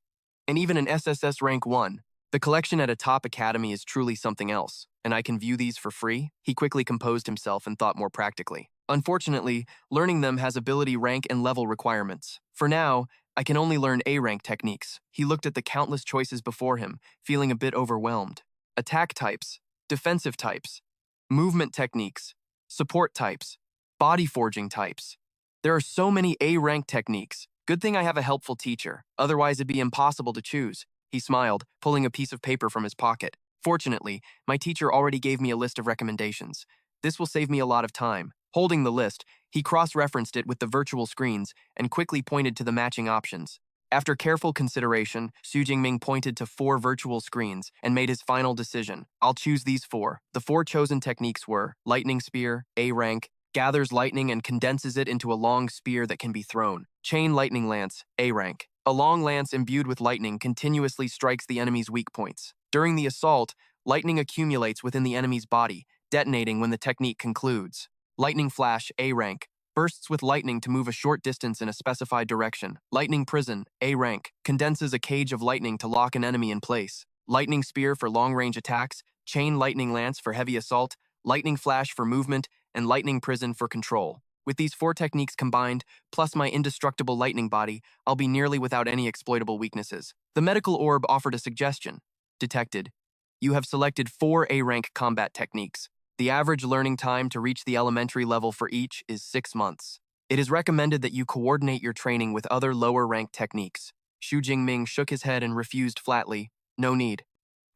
and even an SSS rank 1. The collection at a top academy is truly something else, and I can view these for free? He quickly composed himself and thought more practically. Unfortunately, learning them has ability rank and level requirements. For now, I can only learn A-rank techniques. He looked at the countless choices before him, feeling a bit overwhelmed. Attack types, defensive types, movement techniques, support types, body forging types. There are so many A-rank techniques. Good thing I have a helpful teacher, otherwise it'd be impossible to choose. He smiled, pulling a piece of paper from his pocket. Fortunately, my teacher already gave me a list of recommendations. This will save me a lot of time. Holding the list, he cross-referenced it with the virtual screens and quickly pointed to the matching options. After careful consideration, Xu Jingming pointed to 4 virtual screens and made his final decision. I'll choose these 4. The 4 chosen techniques were Lightning Spear, A rank, gathers lightning and condenses it into a long spear that can be thrown. Chain Lightning Lance, A rank. A long lance imbued with lightning continuously strikes the enemy's weak points. During the assault, lightning accumulates within the enemy's body, detonating when the technique concludes. Lightning Flash, A rank. Bursts with lightning to move a short distance in a specified direction. Lightning Prison, A rank. Condenses a cage of lightning to lock an enemy in place. Lightning Spear for long-range attacks. Chain Lightning Lance for heavy assault. Lightning Flash for movement. And Lightning Prison for control. With these 4 techniques combined, plus my indestructible lightning body, I'll be nearly without any exploitable weaknesses. The medical orb offered a suggestion. Detected. You have selected 4 A-rank combat techniques. The average learning time to reach the elementary level for each is 6 months. It is recommended that you coordinate your training with other lower-ranked techniques. Xu Jingming shook his head and refused flatly. No need.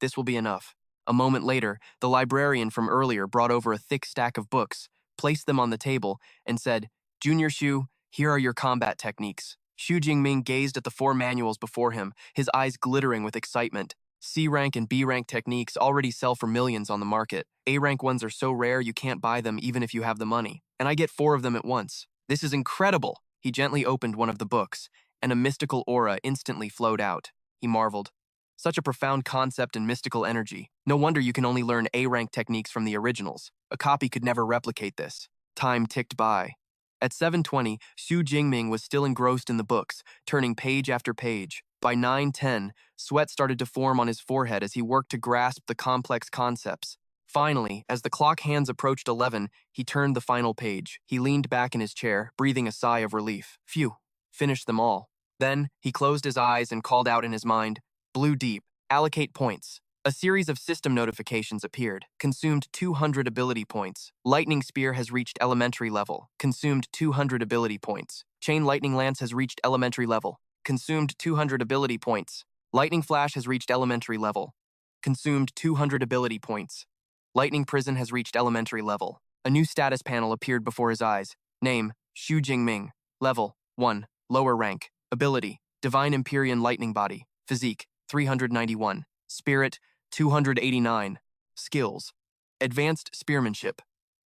This will be enough. A moment later, the librarian from earlier brought over a thick stack of books, placed them on the table, and said, Junior Xu, here are your combat techniques. Xu Jingming gazed at the 4 manuals before him, his eyes glittering with excitement. C-rank and B-rank techniques already sell for millions on the market. A-rank ones are so rare you can't buy them even if you have the money. And I get 4 of them at once. This is incredible! He gently opened one of the books, and a mystical aura instantly flowed out. He marveled. Such a profound concept and mystical energy. No wonder you can only learn A-rank techniques from the originals. A copy could never replicate this. Time ticked by. At 7:20, Xu Jingming was still engrossed in the books, turning page after page. By 9:10, sweat started to form on his forehead as he worked to grasp the complex concepts. Finally, as the clock hands approached 11, he turned the final page. He leaned back in his chair, breathing a sigh of relief. Phew, finished them all. Then, he closed his eyes and called out in his mind, Blue Deep, allocate points. A series of system notifications appeared. Consumed 200 ability points. Lightning Spear has reached elementary level. Consumed 200 ability points. Chain Lightning Lance has reached elementary level. Consumed 200 ability points. Lightning Flash has reached elementary level. Consumed 200 ability points. Lightning Prison has reached elementary level. A new status panel appeared before his eyes. Name, Xu Jingming. Level, 1. Lower rank. Ability, Divine Empyrean Lightning Body. Physique, 391. Spirit, 289. Skills, Advanced Spearmanship.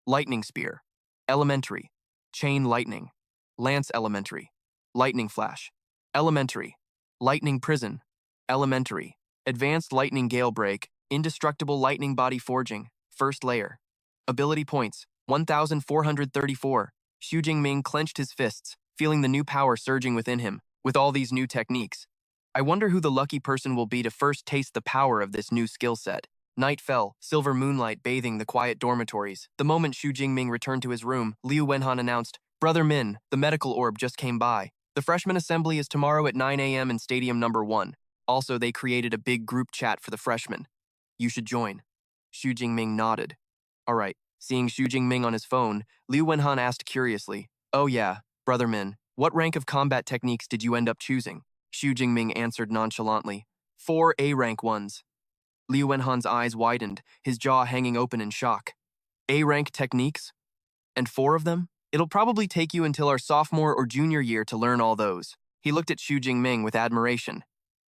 Lightning Spear. Elementary. Chain Lightning. Lance Elementary. Lightning Flash. Elementary. Lightning Prison. Elementary. Advanced Lightning Gale Break. Indestructible Lightning Body Forging. First Layer. Ability points, 1,434. Xu Jingming clenched his fists, feeling the new power surging within him. With all these new techniques, I wonder who the lucky person will be to first taste the power of this new skill set. Night fell, silver moonlight bathing the quiet dormitories. The moment Xu Jingming returned to his room, Liu Wenhan announced, "Brother Min, the medical orb just came by. The freshman assembly is tomorrow at 9 a.m. in Stadium Number 1. Also, they created a big group chat for the freshmen. You should join." Xu Jingming nodded. All right. Seeing Xu Jingming on his phone, Liu Wenhan asked curiously, "Oh yeah, Brother Min, what rank of combat techniques did you end up choosing?" Xu Jingming answered nonchalantly, "4 A-rank ones." Liu Wenhan's eyes widened, his jaw hanging open in shock. A-rank techniques? And 4 of them? It'll probably take you until our sophomore or junior year to learn all those. He looked at Xu Jingming with admiration.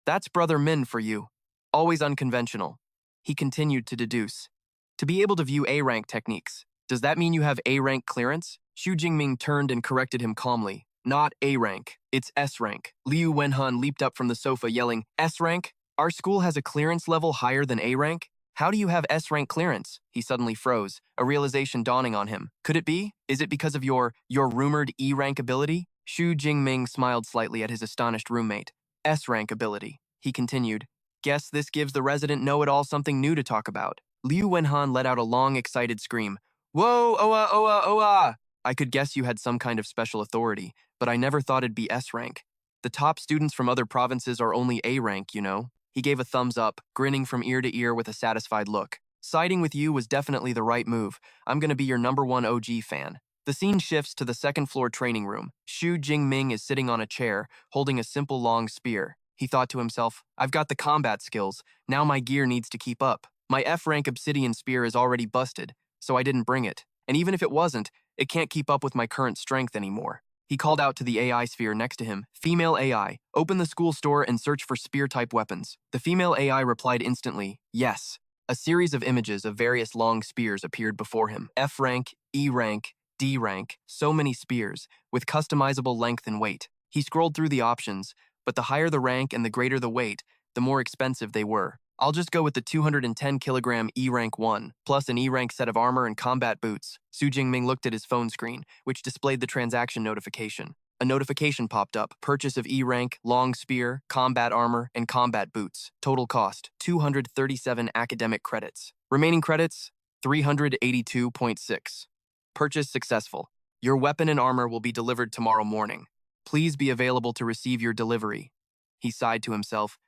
That's Brother Min for you. Always unconventional. He continued to deduce. To be able to view A-rank techniques, does that mean you have A-rank clearance? Xu Jingming turned and corrected him calmly. Not A-rank, it's S-rank. Liu Wenhan leaped up from the sofa yelling, S-rank? Our school has a clearance level higher than A-rank? How do you have S-rank clearance? He suddenly froze, a realization dawning on him. Could it be? Is it because of your rumored E-rank ability? Xu Jingming smiled slightly at his astonished roommate. S-rank ability. He continued. Guess this gives the resident know-it-all something new to talk about. Liu Wenhan let out a long, excited scream. Whoa, oa, oa, oa! I could guess you had some kind of special authority, but I never thought it'd be S-rank. The top students from other provinces are only A-rank, you know? He gave a thumbs up, grinning from ear to ear with a satisfied look. Siding with you was definitely the right move. I'm gonna be your #1 OG fan. The scene shifts to the second-floor training room. Xu Jingming is sitting on a chair, holding a simple long spear. He thought to himself, I've got the combat skills, now my gear needs to keep up. My F-rank obsidian spear is already busted, so I didn't bring it. And even if it wasn't, it can't keep up with my current strength anymore. He called out to the AI sphere next to him, Female AI, open the school store and search for spear-type weapons. The female AI replied instantly, yes. A series of images of various long spears appeared before him. F-rank, E-rank, D-rank, so many spears, with customizable length and weight. He scrolled through the options, but the higher the rank and the greater the weight, the more expensive they were. I'll just go with the 210 kilogram E-rank 1, plus an E-rank set of armor and combat boots. Xu Jingming looked at his phone screen, which displayed the transaction notification. A notification popped up, purchase of E-rank, long spear, combat armor, and combat boots. Total cost, 237 academic credits. Remaining credits, 382.6. Purchase successful. Your weapon and armor will be delivered tomorrow morning. Please be available to receive your delivery. He sighed to himself.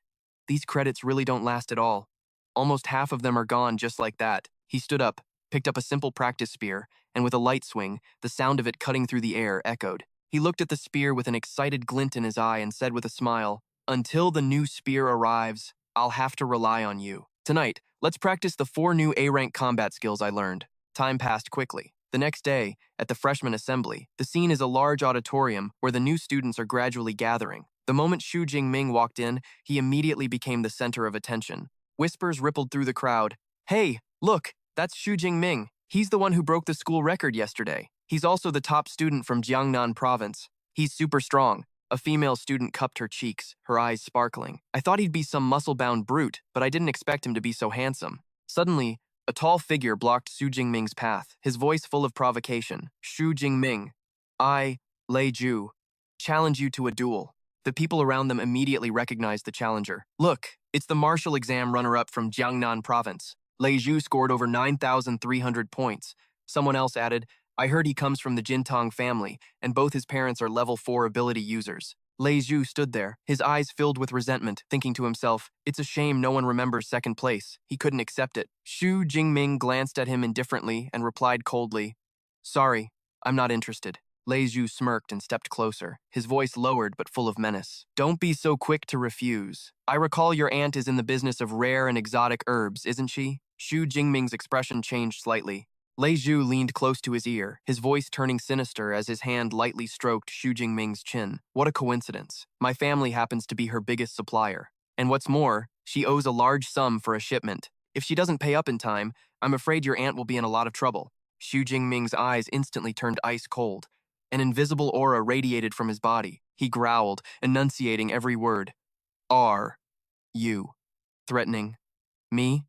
These credits really don't last at all. Almost half of them are gone just like that. He stood up, picked up a simple practice spear, and with a light swing, the sound of it cutting through the air echoed. He looked at the spear with an excited glint in his eye and said with a smile, Until the new spear arrives, I'll have to rely on you. Tonight, let's practice the 4 new A-rank combat skills I learned. Time passed quickly. The next day, at the freshman assembly, the scene is a large auditorium where the new students are gradually gathering. The moment Xu Jingming walked in, he immediately became the center of attention. Whispers rippled through the crowd. Hey, look, that's Xu Jingming. He's the one who broke the school record yesterday. He's also the top student from Jiangnan province. He's super strong. A female student cupped her cheeks, her eyes sparkling. I thought he'd be some muscle-bound brute, but I didn't expect him to be so handsome. Suddenly, a tall figure blocked Xu Jingming's path, his voice full of provocation. Xu Jingming, I, Lei Zhu, challenge you to a duel. The people around them immediately recognized the challenger. Look, it's the martial exam runner-up from Jiangnan province. Lei Zhu scored over 9,300 points. Someone else added, I heard he comes from the Jintong family, and both his parents are level 4 ability users. Lei Zhu stood there, his eyes filled with resentment, thinking to himself, it's a shame no one remembers second place. He couldn't accept it. Xu Jingming glanced at him indifferently and replied coldly, Sorry, I'm not interested. Lei Zhu smirked and stepped closer, his voice lowered but full of menace. Don't be so quick to refuse. I recall your aunt is in the business of rare and exotic herbs, isn't she? Xu Jingming's expression changed slightly. Lei Zhu leaned close to his ear, his voice turning sinister as his hand lightly stroked Xu Jingming's chin. What a coincidence. My family happens to be her biggest supplier. And what's more, she owes a large sum for a shipment. If she doesn't pay up in time, I'm afraid your aunt will be in a lot of trouble. Xu Jingming's eyes instantly turned ice cold. An invisible aura radiated from his body. He growled, enunciating every word. Are you threatening me?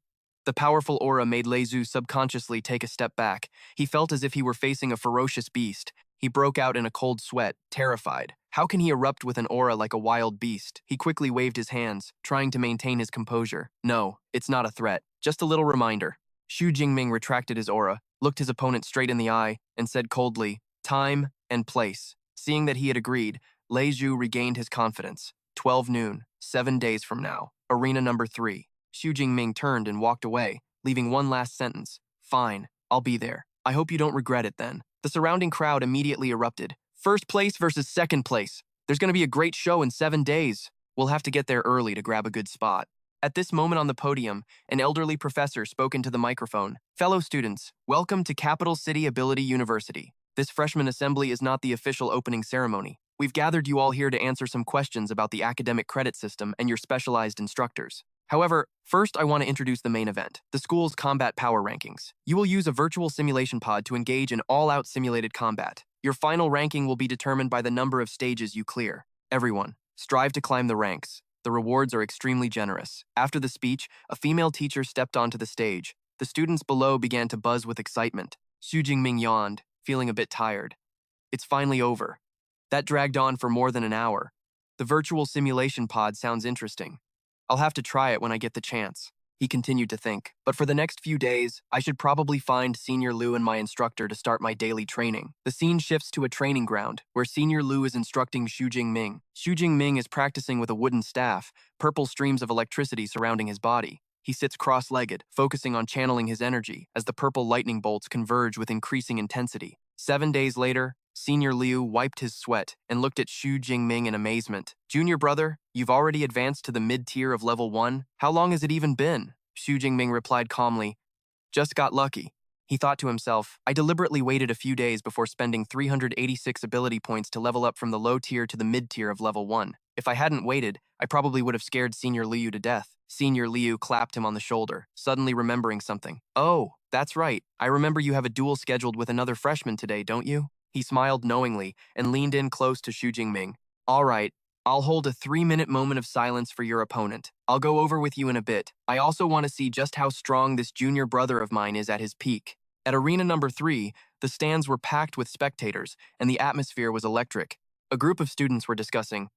The powerful aura made Lei Zhu subconsciously take a step back. He felt as if he were facing a ferocious beast. He broke out in a cold sweat, terrified. How can he erupt with an aura like a wild beast? He quickly waved his hands, trying to maintain his composure. No, it's not a threat. Just a little reminder. Xu Jingming retracted his aura, looked his opponent straight in the eye, and said coldly, "Time and place." Seeing that he had agreed, Lei Zhu regained his confidence. 12 noon, 7 days from now. Arena number 3. Xu Jingming turned and walked away, leaving one last sentence. "Fine, I'll be there. I hope you don't regret it then." The surrounding crowd immediately erupted. "First place versus second place. There's going to be a great show in 7 days. We'll have to get there early to grab a good spot." At this moment on the podium, an elderly professor spoke into the microphone. "Fellow students, welcome to Capital City Ability University. This freshman assembly is not the official opening ceremony. We've gathered you all here to answer some questions about the academic credit system and your specialized instructors. However, first I want to introduce the main event, the school's combat power rankings. You will use a virtual simulation pod to engage in all-out simulated combat. Your final ranking will be determined by the number of stages you clear. Everyone, strive to climb the ranks. The rewards are extremely generous." After the speech, a female teacher stepped onto the stage. The students below began to buzz with excitement. Xu Jingming yawned, feeling a bit tired. It's finally over. That dragged on for more than an hour. The virtual simulation pod sounds interesting. I'll have to try it when I get the chance. He continued to think. But for the next few days, I should probably find Senior Liu and my instructor to start my daily training. The scene shifts to a training ground, where Senior Liu is instructing Xu Jingming. Xu Jingming is practicing with a wooden staff, purple streams of electricity surrounding his body. He sits cross-legged, focusing on channeling his energy as the purple lightning bolts converge with increasing intensity. 7 days later, Senior Liu wiped his sweat and looked at Xu Jingming in amazement. "Junior brother, you've already advanced to the mid-tier of level 1. How long has it even been?" Xu Jingming replied calmly, "Just got lucky." He thought to himself, "I deliberately waited a few days before spending 386 ability points to level up from the low tier to the mid-tier of level 1. If I hadn't waited, I probably would have scared Senior Liu to death." Senior Liu clapped him on the shoulder, suddenly remembering something. "Oh, that's right. I remember you have a duel scheduled with another freshman today, don't you?" He smiled knowingly and leaned in close to Xu Jingming. "All right, I'll hold a 3-minute moment of silence for your opponent. I'll go over with you in a bit. I also want to see just how strong this junior brother of mine is at his peak." At arena number 3, the stands were packed with spectators, and the atmosphere was electric. A group of students were discussing.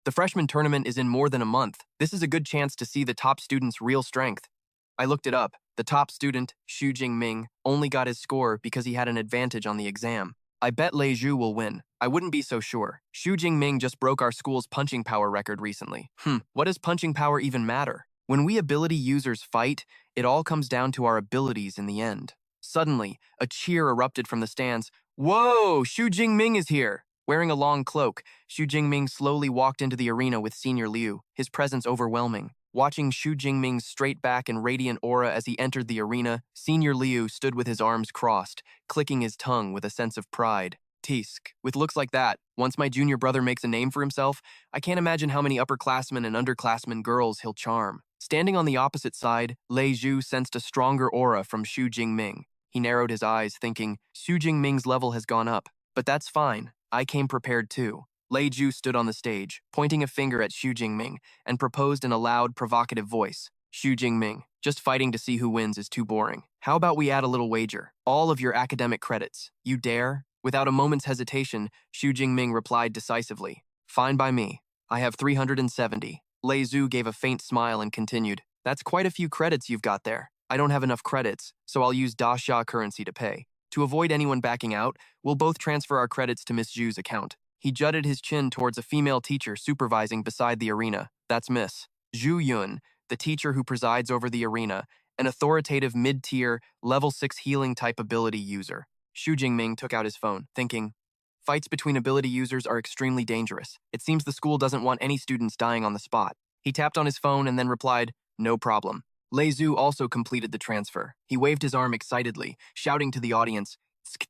"The freshman tournament is in more than a month. This is a good chance to see the top student's real strength." I looked it up. The top student, Xu Jingming, only got his score because he had an advantage on the exam. "I bet Lei Zhu will win. I wouldn't be so sure. Xu Jingming just broke our school's punching power record recently." What does punching power even matter? When we ability users fight, it all comes down to our abilities in the end. Suddenly, a cheer erupted from the stands. "Whoa, Xu Jingming is here!" Wearing a long cloak, Xu Jingming slowly walked into the arena with Senior Liu, his presence overwhelming. Watching Xu Jingming's straight back and radiant aura as he entered the arena, Senior Liu stood with his arms crossed, clicking his tongue with a sense of pride. "Tisk, with looks like that, once my junior brother makes a name for himself, I can't imagine how many upperclassmen and underclassmen girls he'll charm." Standing on the opposite side, Lei Zhu sensed a stronger aura from Xu Jingming. He narrowed his eyes, thinking, Xu Jingming's level has gone up. But that's fine. I came prepared too. Lei Zhu stood on the stage, pointing a finger at Xu Jingming, and proposed in a loud, provocative voice. "Xu Jingming, just fighting to see who wins is too boring. How about we add a little wager? All of your academic credits. You dare?" Without a moment's hesitation, Xu Jingming replied decisively. "Fine by me. I have 370. Lei Zhu gave a faint smile and continued. "That's quite a few credits you've got there. I don't have enough credits, so I'll use Da Xia currency to pay. To avoid anyone backing out, we'll both transfer our credits to Miss Zhu's account." He jutted his chin towards a female teacher supervising beside the arena. That's Miss Zhu Yun, the teacher who presides over the arena, an authoritative mid-tier, level 6 healing type ability user. Xu Jingming took out his phone, thinking, fights between ability users are extremely dangerous. It seems the school doesn't want any students dying on the spot. He tapped on his phone and then replied, "No problem." Lei Zhu also completed the transfer. He waved his arm excitedly, shouting to the audience,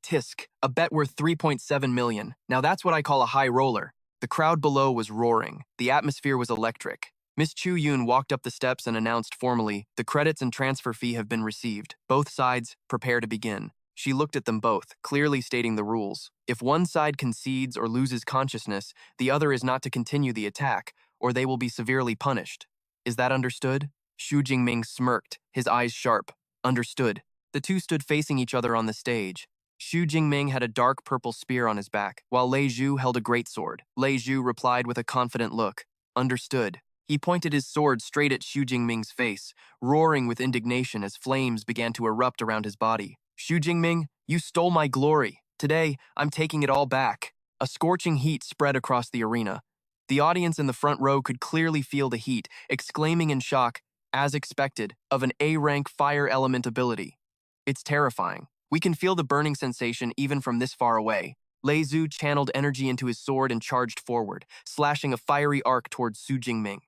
"Tisk, a bet worth 3.7 million. Now that's what I call a high roller." The crowd below was roaring. The atmosphere was electric. Miss Chu Yun walked up the steps and announced formally, "The credits and transfer fee have been received. Both sides, prepare to begin." She looked at them both, clearly stating the rules. If one side concedes or loses consciousness, the other is not to continue the attack, or they will be severely punished. Is that understood? Xu Jingming smirked, his eyes sharp. Understood. The two stood facing each other on the stage. Xu Jingming had a dark purple spear on his back, while Lei Zhu held a greatsword. Lei Zhu replied with a confident look. Understood. He pointed his sword straight at Xu Jingming's face, roaring with indignation as flames began to erupt around his body. Xu Jingming, you stole my glory. Today, I'm taking it all back. A scorching heat spread across the arena. The audience in the front row could clearly feel the heat, exclaiming in shock, as expected, of an A-rank fire element ability. It's terrifying. We can feel the burning sensation even from this far away. Lei Zhu channeled energy into his sword and charged forward, slashing a fiery arc towards Xu Jingming.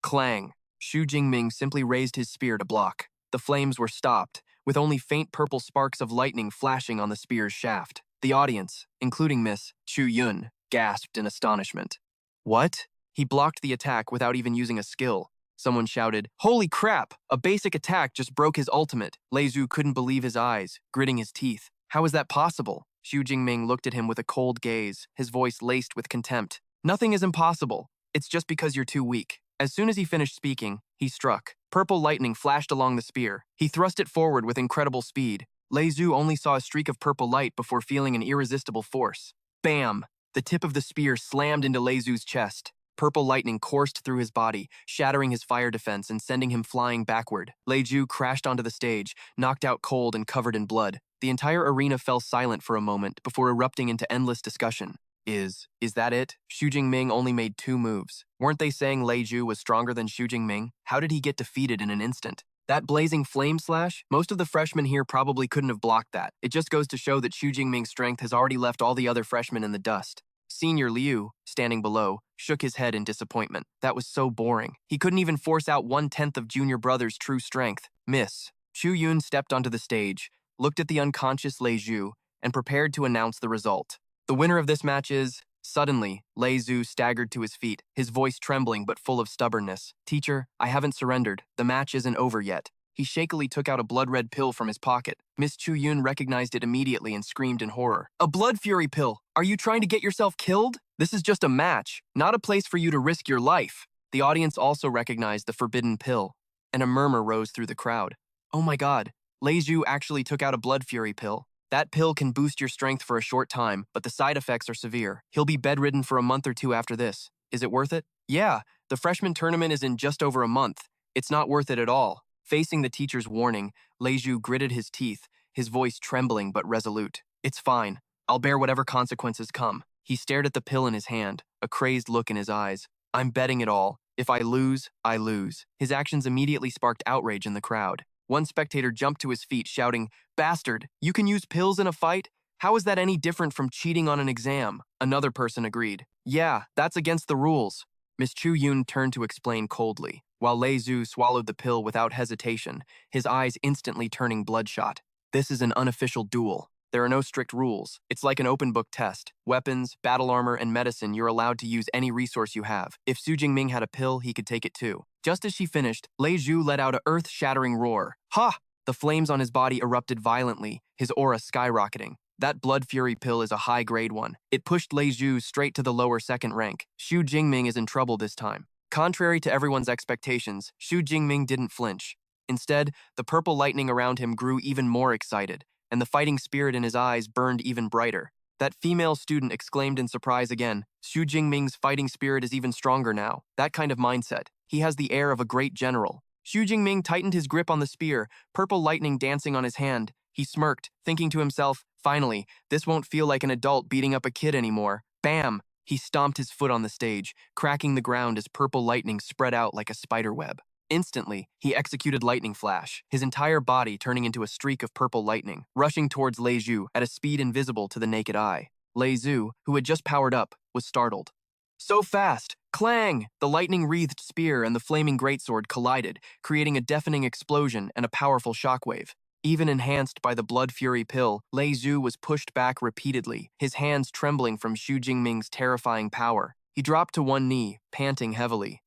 Clang! Xu Jingming simply raised his spear to block. The flames were stopped, with only faint purple sparks of lightning flashing on the spear's shaft. The audience, including Miss Chu Yun, gasped in astonishment. What? He blocked the attack without even using a skill. Someone shouted, "Holy crap! A basic attack just broke his ultimate." Lei Zhu couldn't believe his eyes, gritting his teeth. How is that possible? Xu Jingming looked at him with a cold gaze, his voice laced with contempt. Nothing is impossible. It's just because you're too weak. As soon as he finished speaking, he struck. Purple lightning flashed along the spear. He thrust it forward with incredible speed. Lei Zhu only saw a streak of purple light before feeling an irresistible force. Bam! The tip of the spear slammed into Lei Zhu's chest. Purple lightning coursed through his body, shattering his fire defense and sending him flying backward. Lei Zhu crashed onto the stage, knocked out cold and covered in blood. The entire arena fell silent for a moment before erupting into endless discussion. Is that it? Xu Jingming only made 2 moves. Weren't they saying Lei Zhu was stronger than Xu Jingming? How did he get defeated in an instant? That blazing flame slash? Most of the freshmen here probably couldn't have blocked that. It just goes to show that Xu Jingming's strength has already left all the other freshmen in the dust. Senior Liu, standing below, shook his head in disappointment. That was so boring. He couldn't even force out 1/10 of junior brother's true strength. Miss Chu Yun stepped onto the stage, looked at the unconscious Lei Zhu, and prepared to announce the result. The winner of this match is... Suddenly, Lei Zhu staggered to his feet, his voice trembling but full of stubbornness. Teacher, I haven't surrendered. The match isn't over yet. He shakily took out a blood-red pill from his pocket. Miss Chu Yun recognized it immediately and screamed in horror. A blood fury pill! Are you trying to get yourself killed? This is just a match, not a place for you to risk your life. The audience also recognized the forbidden pill, and a murmur rose through the crowd. Oh my god, Lei Zhu actually took out a blood fury pill. That pill can boost your strength for a short time, but the side effects are severe. He'll be bedridden for a month or 2 after this. Is it worth it? Yeah, the freshman tournament is in just over a month. It's not worth it at all. Facing the teacher's warning, Lei Zhu gritted his teeth, his voice trembling but resolute. It's fine. I'll bear whatever consequences come. He stared at the pill in his hand, a crazed look in his eyes. I'm betting it all. If I lose, I lose. His actions immediately sparked outrage in the crowd. One spectator jumped to his feet, shouting, "Bastard, you can use pills in a fight? How is that any different from cheating on an exam?" Another person agreed. Yeah, that's against the rules. Miss Chu Yun turned to explain coldly, while Lei Zhu swallowed the pill without hesitation, his eyes instantly turning bloodshot. This is an unofficial duel. There are no strict rules. It's like an open book test. Weapons, battle armor, and medicine, you're allowed to use any resource you have. If Xu Jingming had a pill, he could take it too. Just as she finished, Lei Zhu let out an earth-shattering roar. Ha! The flames on his body erupted violently, his aura skyrocketing. That blood fury pill is a high-grade one. It pushed Lei Zhu straight to the lower 2nd rank. Xu Jingming is in trouble this time. Contrary to everyone's expectations, Xu Jingming didn't flinch. Instead, the purple lightning around him grew even more excited, and the fighting spirit in his eyes burned even brighter. That female student exclaimed in surprise again. Xu Jingming's fighting spirit is even stronger now. That kind of mindset. He has the air of a great general. Xu Jingming tightened his grip on the spear, purple lightning dancing on his hand. He smirked, thinking to himself, finally, this won't feel like an adult beating up a kid anymore. Bam! He stomped his foot on the stage, cracking the ground as purple lightning spread out like a spider web. Instantly, he executed Lightning Flash, his entire body turning into a streak of purple lightning, rushing towards Lei Zhu at a speed invisible to the naked eye. Lei Zhu, who had just powered up, was startled. So fast! Clang! The lightning-wreathed spear and the flaming greatsword collided, creating a deafening explosion and a powerful shockwave. Even enhanced by the blood fury pill, Lei Zhu was pushed back repeatedly, his hands trembling from Xu Jingming's terrifying power. He dropped to one knee, panting heavily.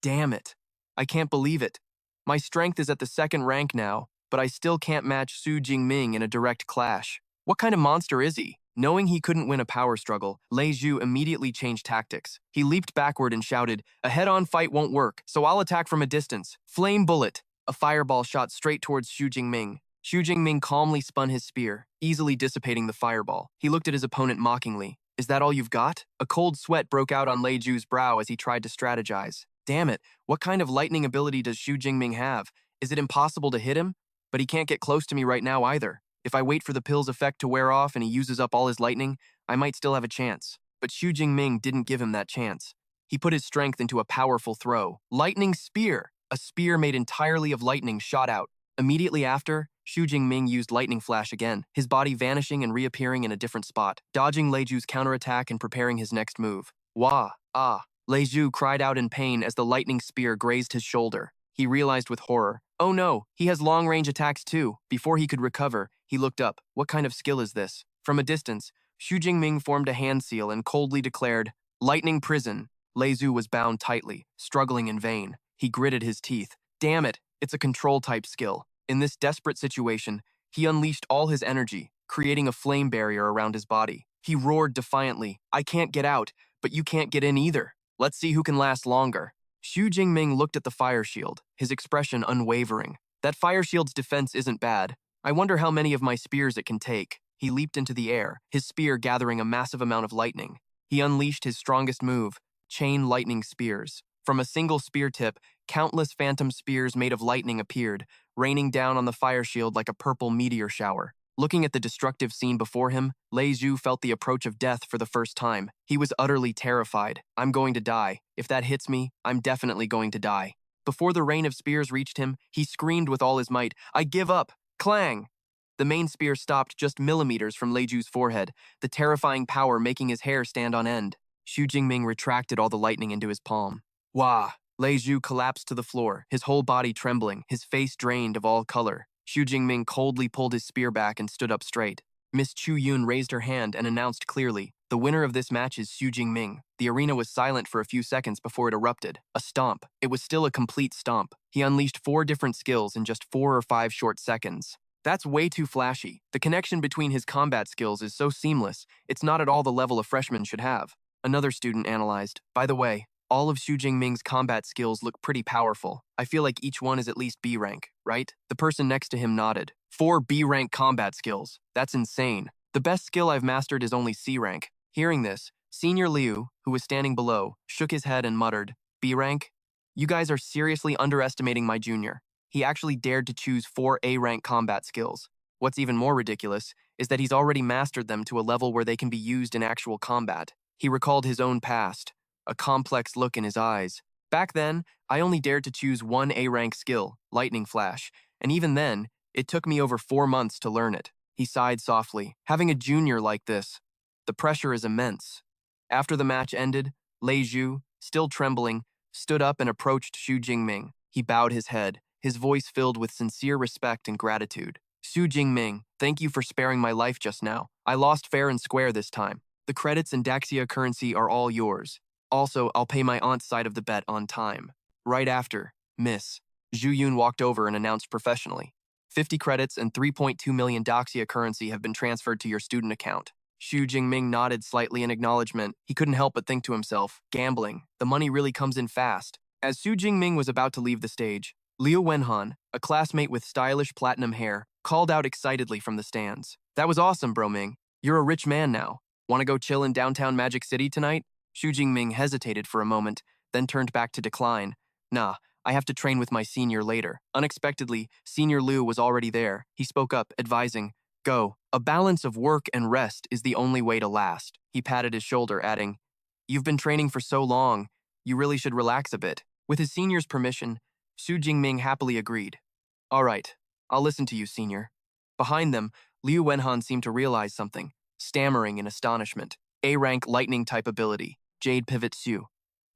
Damn it! I can't believe it. My strength is at the 2nd rank now, but I still can't match Xu Jingming in a direct clash. What kind of monster is he? Knowing he couldn't win a power struggle, Lei Zhu immediately changed tactics. He leaped backward and shouted, a head-on fight won't work, so I'll attack from a distance. Flame bullet! A fireball shot straight towards Xu Jingming. Xu Jingming calmly spun his spear, easily dissipating the fireball. He looked at his opponent mockingly. Is that all you've got? A cold sweat broke out on Lei Ju's brow as he tried to strategize. Damn it, what kind of lightning ability does Xu Jingming have? Is it impossible to hit him? But he can't get close to me right now either. If I wait for the pill's effect to wear off and he uses up all his lightning, I might still have a chance. But Xu Jingming didn't give him that chance. He put his strength into a powerful throw. Lightning spear! A spear made entirely of lightning shot out. Immediately after, Xu Jingming used lightning flash again, his body vanishing and reappearing in a different spot, dodging Lei Ju's counterattack and preparing his next move. Wah! Ah! Lei Ju cried out in pain as the lightning spear grazed his shoulder. He realized with horror, oh no, he has long-range attacks too. Before he could recover, he looked up. What kind of skill is this? From a distance, Xu Jingming formed a hand seal and coldly declared, Lightning Prison. Lei Ju was bound tightly, struggling in vain. He gritted his teeth. Damn it, it's a control-type skill. In this desperate situation, he unleashed all his energy, creating a flame barrier around his body. He roared defiantly, I can't get out, but you can't get in either. Let's see who can last longer. Xu Jingming looked at the fire shield, his expression unwavering. That fire shield's defense isn't bad. I wonder how many of my spears it can take. He leaped into the air, his spear gathering a massive amount of lightning. He unleashed his strongest move, chain lightning spears. From a single spear tip, countless phantom spears made of lightning appeared, raining down on the fire shield like a purple meteor shower. Looking at the destructive scene before him, Lei Ju felt the approach of death for the first time. He was utterly terrified. I'm going to die. If that hits me, I'm definitely going to die. Before the rain of spears reached him, he screamed with all his might, I give up! Clang! The main spear stopped just millimeters from Lei Ju's forehead, the terrifying power making his hair stand on end. Xu Jingming retracted all the lightning into his palm. Wah! Lei Ju collapsed to the floor, his whole body trembling, his face drained of all color. Xu Jingming coldly pulled his spear back and stood up straight. Miss Chu Yun raised her hand and announced clearly, the winner of this match is Xu Jingming. The arena was silent for a few seconds before it erupted. A stomp. It was still a complete stomp. He unleashed 4 different skills in just 4 or 5 short seconds. That's way too flashy. The connection between his combat skills is so seamless, it's not at all the level a freshman should have. Another student analyzed. By the way, all of Xu Jingming's combat skills look pretty powerful. I feel like each one is at least B rank, right? The person next to him nodded. 4 B rank combat skills. That's insane. The best skill I've mastered is only C rank. Hearing this, Senior Liu, who was standing below, shook his head and muttered, B rank? You guys are seriously underestimating my junior. He actually dared to choose 4 A rank combat skills. What's even more ridiculous is that he's already mastered them to a level where they can be used in actual combat. He recalled his own past, a complex look in his eyes. Back then, I only dared to choose 1 A-rank skill, Lightning Flash, and even then, it took me over 4 months to learn it. He sighed softly. Having a junior like this, the pressure is immense. After the match ended, Lei Ju, still trembling, stood up and approached Xu Jingming. He bowed his head, his voice filled with sincere respect and gratitude. Xu Jingming, thank you for sparing my life just now. I lost fair and square this time. The credits and Daxia currency are all yours. Also, I'll pay my aunt's side of the bet on time. Right after, Miss. Zhu Yun walked over and announced professionally. 50 credits and 3.2 million Daxia currency have been transferred to your student account. Xu Jingming nodded slightly in acknowledgement. He couldn't help but think to himself, gambling. The money really comes in fast. As Xu Jingming was about to leave the stage, Liu Wenhan, a classmate with stylish platinum hair, called out excitedly from the stands. That was awesome, Bro Ming. You're a rich man now. Want to go chill in downtown Magic City tonight? Xu Jingming hesitated for a moment, then turned back to decline. Nah, I have to train with my senior later. Unexpectedly, Senior Liu was already there. He spoke up, advising, Go. A balance of work and rest is the only way to last. He patted his shoulder, adding, You've been training for so long, you really should relax a bit. With his senior's permission, Xu Jingming happily agreed. All right, I'll listen to you, senior. Behind them, Liu Wenhan seemed to realize something, stammering in astonishment. A-rank lightning-type ability, Jade Pivot Xu.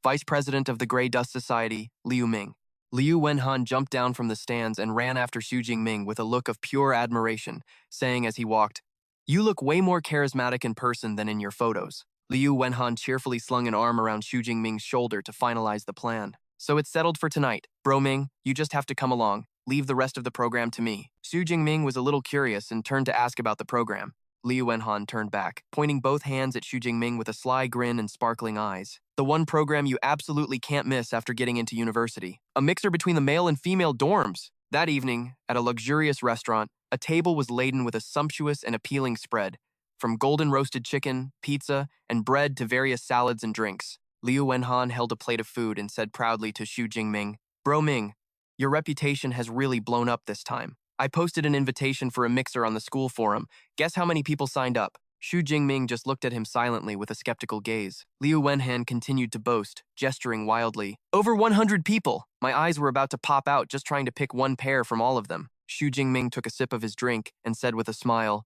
Vice President of the Grey Dust Society, Liu Ming. Liu Wenhan jumped down from the stands and ran after Xu Jingming with a look of pure admiration, saying as he walked, You look way more charismatic in person than in your photos. Liu Wenhan cheerfully slung an arm around Xu Jingming's shoulder to finalize the plan. So it's settled for tonight. Bro Ming, you just have to come along. Leave the rest of the program to me. Xu Jingming was a little curious and turned to ask about the program. Liu Wenhan turned back, pointing both hands at Xu Jingming with a sly grin and sparkling eyes. The one program you absolutely can't miss after getting into university. A mixer between the male and female dorms. That evening, at a luxurious restaurant, A table was laden with a sumptuous and appealing spread, from golden roasted chicken, pizza, and bread to various salads and drinks. Liu Wenhan held a plate of food and said proudly to Xu Jingming, "Bro Ming, your reputation has really blown up this time. I posted an invitation for a mixer on the school forum. Guess how many people signed up?" Xu Jingming just looked at him silently with a skeptical gaze. Liu Wenhan continued to boast, gesturing wildly. "Over 100 people! My eyes were about to pop out just trying to pick one pair from all of them." Xu Jingming took a sip of his drink and said with a smile,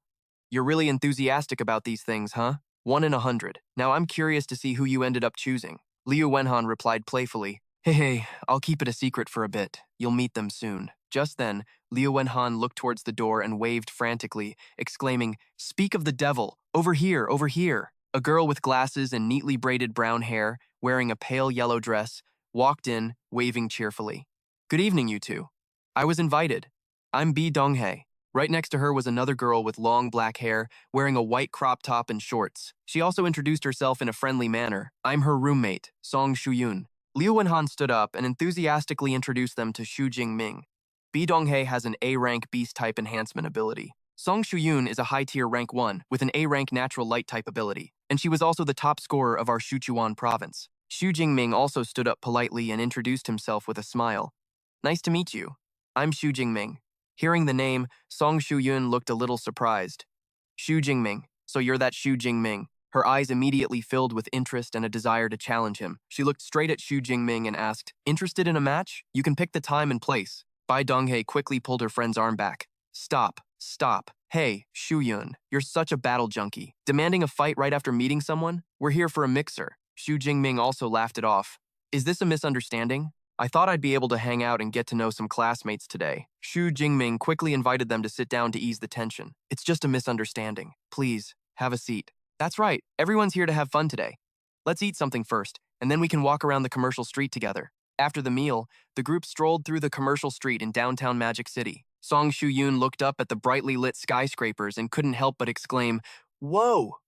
"You're really enthusiastic about these things, huh? 1 in 100. Now I'm curious to see who you ended up choosing." Liu Wenhan replied playfully, Hey, I'll keep it a secret for a bit. You'll meet them soon." Just then, Liu Wenhan looked towards the door and waved frantically, exclaiming, "Speak of the devil! Over here, over here!" A girl with glasses and neatly braided brown hair, wearing a pale yellow dress, walked in, waving cheerfully. "Good evening, you two. I was invited. I'm Bi Donghae." Right next to her was another girl with long black hair, wearing a white crop top and shorts. She also introduced herself in a friendly manner. "I'm her roommate, Song Shuyun." Liu Wenhan stood up and enthusiastically introduced them to Xu Jingming. Bi Donghae has an A-rank beast-type enhancement ability. Song Shuyun is a high-tier rank 1 with an A-rank natural light-type ability, and she was also the top scorer of our Sichuan province. Xu Jingming also stood up politely and introduced himself with a smile. "Nice to meet you. I'm Xu Jingming." Hearing the name, Song Shuyun looked a little surprised. "Xu Jingming, so you're that Xu Jingming." Her eyes immediately filled with interest and a desire to challenge him. She looked straight at Xu Jingming and asked, "Interested in a match? You can pick the time and place." Bai Donghae quickly pulled her friend's arm back. Stop. Hey, Shuyun, you're such a battle junkie. Demanding a fight right after meeting someone? We're here for a mixer." Xu Jingming also laughed it off. "Is this a misunderstanding? I thought I'd be able to hang out and get to know some classmates today." Xu Jingming quickly invited them to sit down to ease the tension. "It's just a misunderstanding. Please, have a seat." "That's right, everyone's here to have fun today. Let's eat something first, and then we can walk around the commercial street together." After the meal, the group strolled through the commercial street in downtown Magic City. Song Shuyun looked up at the brightly lit skyscrapers and couldn't help but exclaim, "Whoa!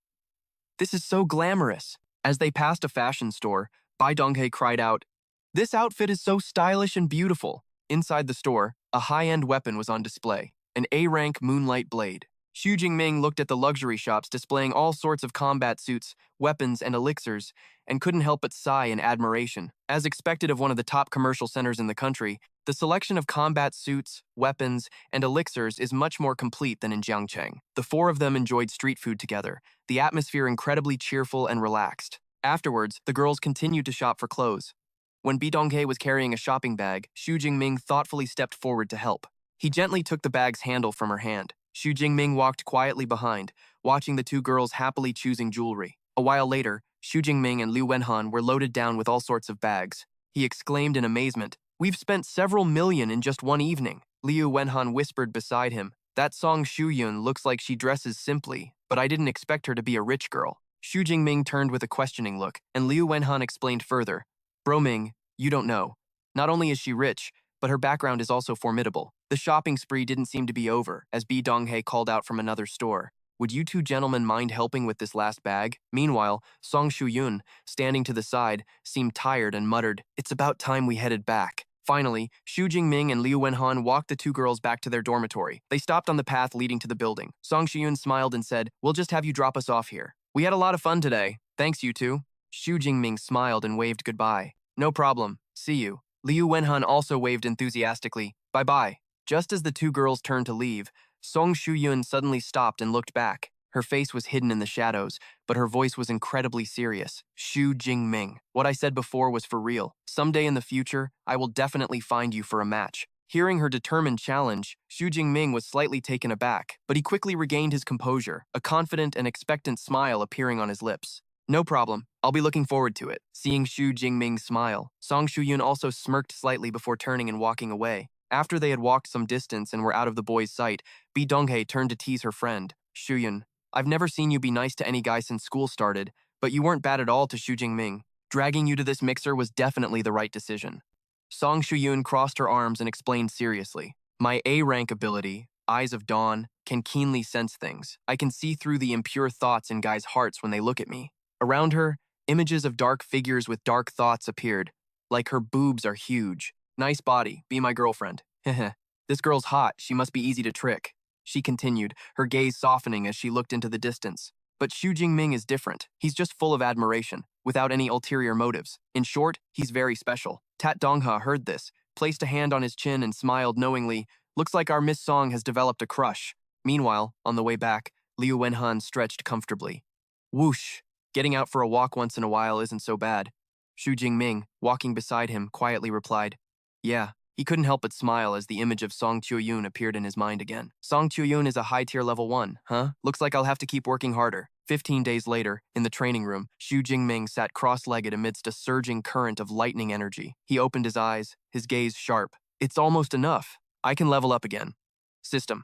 This is so glamorous." As they passed a fashion store, Bai Donghae cried out, "This outfit is so stylish and beautiful." Inside the store, a high-end weapon was on display, an A-rank moonlight blade. Xu Jingming looked at the luxury shops displaying all sorts of combat suits, weapons, and elixirs, and couldn't help but sigh in admiration. As expected of one of the top commercial centers in the country, the selection of combat suits, weapons, and elixirs is much more complete than in Jiangcheng. The four of them enjoyed street food together, the atmosphere incredibly cheerful and relaxed. Afterwards, the girls continued to shop for clothes. When Bi Donghae was carrying a shopping bag, Xu Jingming thoughtfully stepped forward to help. He gently took the bag's handle from her hand. Xu Jingming walked quietly behind, watching the two girls happily choosing jewelry. A while later, Xu Jingming and Liu Wenhan were loaded down with all sorts of bags. He exclaimed in amazement, "We've spent several million in just one evening." Liu Wenhan whispered beside him, "That Song Shuyun looks like she dresses simply, but I didn't expect her to be a rich girl." Xu Jingming turned with a questioning look, and Liu Wenhan explained further, "Bro Ming, you don't know. Not only is she rich, but her background is also formidable." The shopping spree didn't seem to be over, as Bi Donghae called out from another store, "Would you two gentlemen mind helping with this last bag?" Meanwhile, Song Shuyun, standing to the side, seemed tired and muttered, "It's about time we headed back." Finally, Xu Jingming and Liu Wenhan walked the two girls back to their dormitory. They stopped on the path leading to the building. Song Shuyun smiled and said, "We'll just have you drop us off here. We had a lot of fun today. Thanks, you two." Xu Jingming smiled and waved goodbye. "No problem. See you." Liu Wenhan also waved enthusiastically. "Bye-bye." Just as the two girls turned to leave, Song Shuyun suddenly stopped and looked back. Her face was hidden in the shadows, but her voice was incredibly serious. "Xu Jingming, what I said before was for real. Someday in the future, I will definitely find you for a match." Hearing her determined challenge, Xu Jingming was slightly taken aback, but he quickly regained his composure, a confident and expectant smile appearing on his lips. "No problem. I'll be looking forward to it." Seeing Xu Jingming smile, Song Shuyun also smirked slightly before turning and walking away. After they had walked some distance and were out of the boy's sight, Bi Donghae turned to tease her friend. "Shuyun, I've never seen you be nice to any guy since school started, but you weren't bad at all to Xu Jingming. Dragging you to this mixer was definitely the right decision." Song Shuyun crossed her arms and explained seriously, "My A-rank ability, Eyes of Dawn, can keenly sense things. I can see through the impure thoughts in guys' hearts when they look at me." Around her, images of dark figures with dark thoughts appeared, like her boobs are huge. "Nice body, be my girlfriend." Heh. "This girl's hot, she must be easy to trick." she continued, her gaze softening as she looked into the distance. But Xu Jingming is different. He's just full of admiration, without any ulterior motives. In short, he's very special. Tat Dongha heard this, placed a hand on his chin and smiled knowingly. Looks like our Miss Song has developed a crush. Meanwhile, on the way back, Liu Wenhan stretched comfortably. Whoosh! Getting out for a walk once in a while isn't so bad. Xu Jingming, walking beside him, quietly replied. Yeah. He couldn't help but smile as the image of Song Chuyun appeared in his mind again. Song Chuyun is a high-tier level 1, huh? Looks like I'll have to keep working harder. 15 days later, in the training room, Xu Jingming sat cross-legged amidst a surging current of lightning energy. He opened his eyes, his gaze sharp. It's almost enough. I can level up again. System.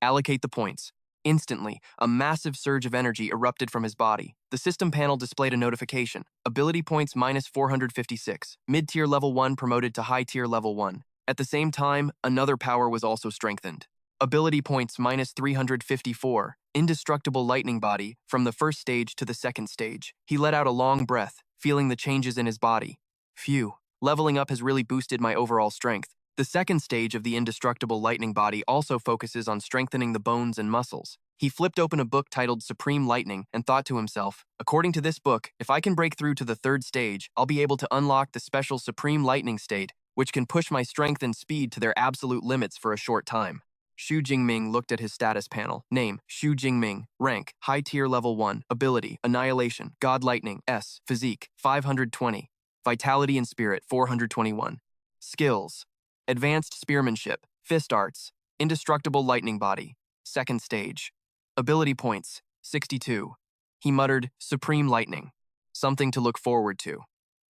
Allocate the points. Instantly, a massive surge of energy erupted from his body. The system panel displayed a notification. Ability points minus 456. Mid-tier level 1 promoted to high-tier level 1. At the same time, another power was also strengthened. Ability points minus 354. Indestructible lightning body from the first stage to the second stage. He let out a long breath, feeling the changes in his body. Phew, leveling up has really boosted my overall strength. The second stage of the indestructible lightning body also focuses on strengthening the bones and muscles. He flipped open a book titled Supreme Lightning and thought to himself, according to this book, if I can break through to the third stage, I'll be able to unlock the special Supreme Lightning state, which can push my strength and speed to their absolute limits for a short time. Xu Jingming looked at his status panel. Name, Xu Jingming. Rank, high tier level 1. Ability, Annihilation. God Lightning, S. Physique, 520. Vitality and Spirit, 421. Skills, Advanced Spearmanship, Fist Arts, Indestructible Lightning Body, second stage. Ability points, 62. He muttered, Supreme Lightning. Something to look forward to.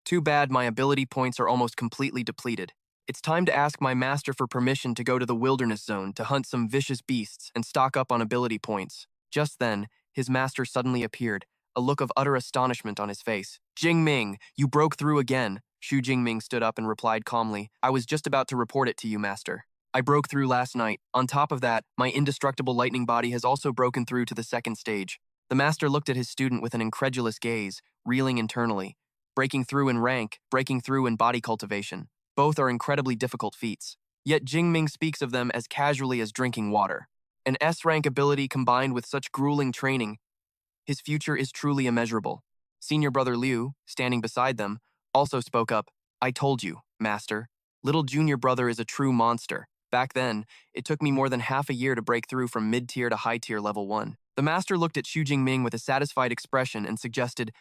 Too bad my ability points are almost completely depleted. It's time to ask my master for permission to go to the wilderness zone to hunt some vicious beasts and stock up on ability points. Just then, his master suddenly appeared, a look of utter astonishment on his face. Jingming, you broke through again. Xu Jingming stood up and replied calmly, I was just about to report it to you, master. I broke through last night. On top of that, my indestructible lightning body has also broken through to the second stage. The master looked at his student with an incredulous gaze, reeling internally. Breaking through in rank, breaking through in body cultivation. Both are incredibly difficult feats. Yet Jingming speaks of them as casually as drinking water. An S-rank ability combined with such grueling training, his future is truly immeasurable. Senior brother Liu, standing beside them, also spoke up. I told you, master. Little junior brother is a true monster. Back then, it took me more than half a year to break through from mid-tier to high-tier level 1. The master looked at Xu Jingming with a satisfied expression and suggested,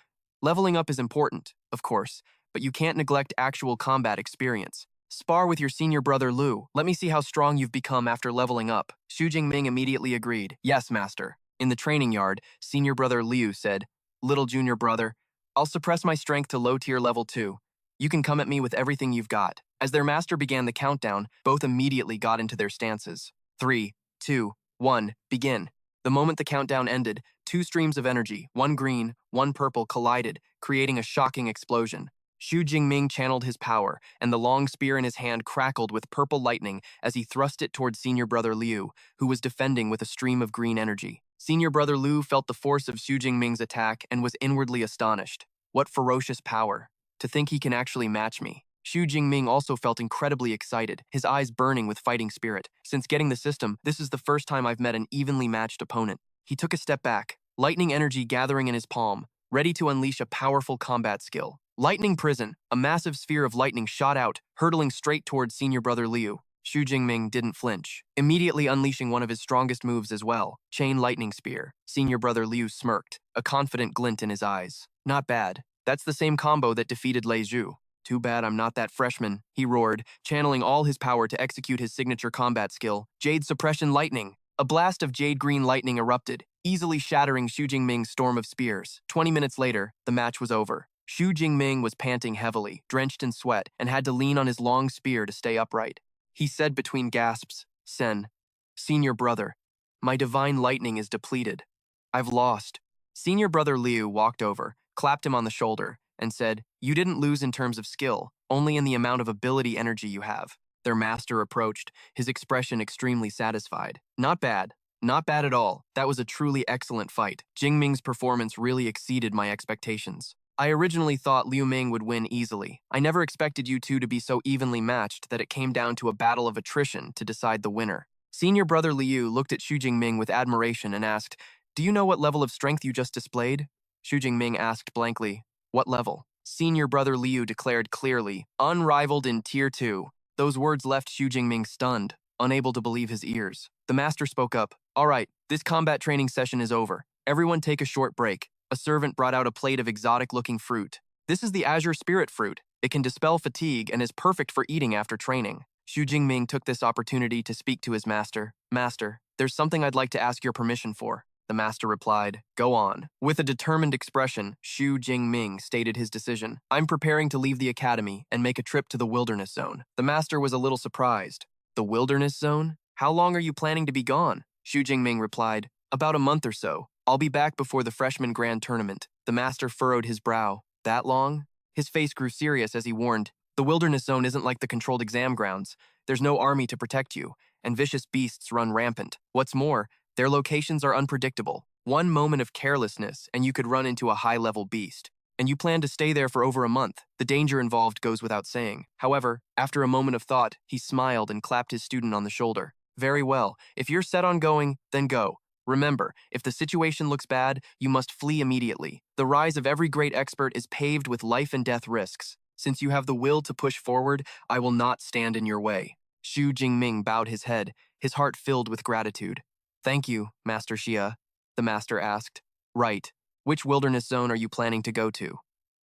leveling up is important, of course, but you can't neglect actual combat experience. Spar with your senior brother Liu. Let me see how strong you've become after leveling up. Xu Jingming immediately agreed. Yes, master. In the training yard, senior brother Liu said, Little junior brother, I'll suppress my strength to low-tier level 2. You can come at me with everything you've got. As their master began the countdown, both immediately got into their stances. 3, 2, 1, begin. The moment the countdown ended, two streams of energy, one green, one purple, collided, creating a shocking explosion. Xu Jingming channeled his power, and the long spear in his hand crackled with purple lightning as he thrust it toward senior brother Liu, who was defending with a stream of green energy. Senior brother Liu felt the force of Xu Jingming's attack and was inwardly astonished. What ferocious power! To think he can actually match me. Xu Jingming also felt incredibly excited, his eyes burning with fighting spirit. Since getting the system, this is the first time I've met an evenly matched opponent. He took a step back, lightning energy gathering in his palm, ready to unleash a powerful combat skill. Lightning Prison, a massive sphere of lightning shot out, hurtling straight towards senior brother Liu. Xu Jingming didn't flinch, immediately unleashing one of his strongest moves as well, Chain Lightning Spear. Senior brother Liu smirked, a confident glint in his eyes. Not bad. That's the same combo that defeated Lei Zhu. Too bad I'm not that freshman, he roared, channeling all his power to execute his signature combat skill, Jade Suppression Lightning. A blast of jade green lightning erupted, easily shattering Xu Jingming's storm of spears. 20 minutes later, the match was over. Xu Jingming was panting heavily, drenched in sweat, and had to lean on his long spear to stay upright. He said between gasps, Sen, senior brother, my divine lightning is depleted. I've lost. Senior brother Liu walked over, clapped him on the shoulder, and said, You didn't lose in terms of skill, only in the amount of ability energy you have. Their master approached, his expression extremely satisfied. Not bad. Not bad at all. That was a truly excellent fight. Jingming's performance really exceeded my expectations. I originally thought Liu Ming would win easily. I never expected you two to be so evenly matched that it came down to a battle of attrition to decide the winner. Senior brother Liu looked at Xu Jingming with admiration and asked, "Do you know what level of strength you just displayed?" Xu Jingming asked blankly, "What level?" Senior brother Liu declared clearly, "Unrivaled in Tier 2. Those words left Xu Jingming stunned, unable to believe his ears. The master spoke up, "All right, this combat training session is over. Everyone take a short break." A servant brought out a plate of exotic-looking fruit. "This is the Azure Spirit Fruit. It can dispel fatigue and is perfect for eating after training." Xu Jingming took this opportunity to speak to his master. "Master, there's something I'd like to ask your permission for." The master replied, "Go on." With a determined expression, Xu Jingming stated his decision. "I'm preparing to leave the academy and make a trip to the wilderness zone." The master was a little surprised. "The wilderness zone? How long are you planning to be gone?" Xu Jingming replied, "About a month or so. I'll be back before the freshman grand tournament." The master furrowed his brow. "That long?" His face grew serious as he warned, "The wilderness zone isn't like the controlled exam grounds. There's no army to protect you, and vicious beasts run rampant. What's more, their locations are unpredictable. One moment of carelessness, and you could run into a high-level beast. And you plan to stay there for over a month. The danger involved goes without saying." However, after a moment of thought, he smiled and clapped his student on the shoulder. "Very well. If you're set on going, then go. Remember, if the situation looks bad, you must flee immediately. The rise of every great expert is paved with life and death risks. Since you have the will to push forward, I will not stand in your way." Xu Jingming bowed his head, his heart filled with gratitude. "Thank you, Master Xia," the master asked. "Right. Which wilderness zone are you planning to go to?"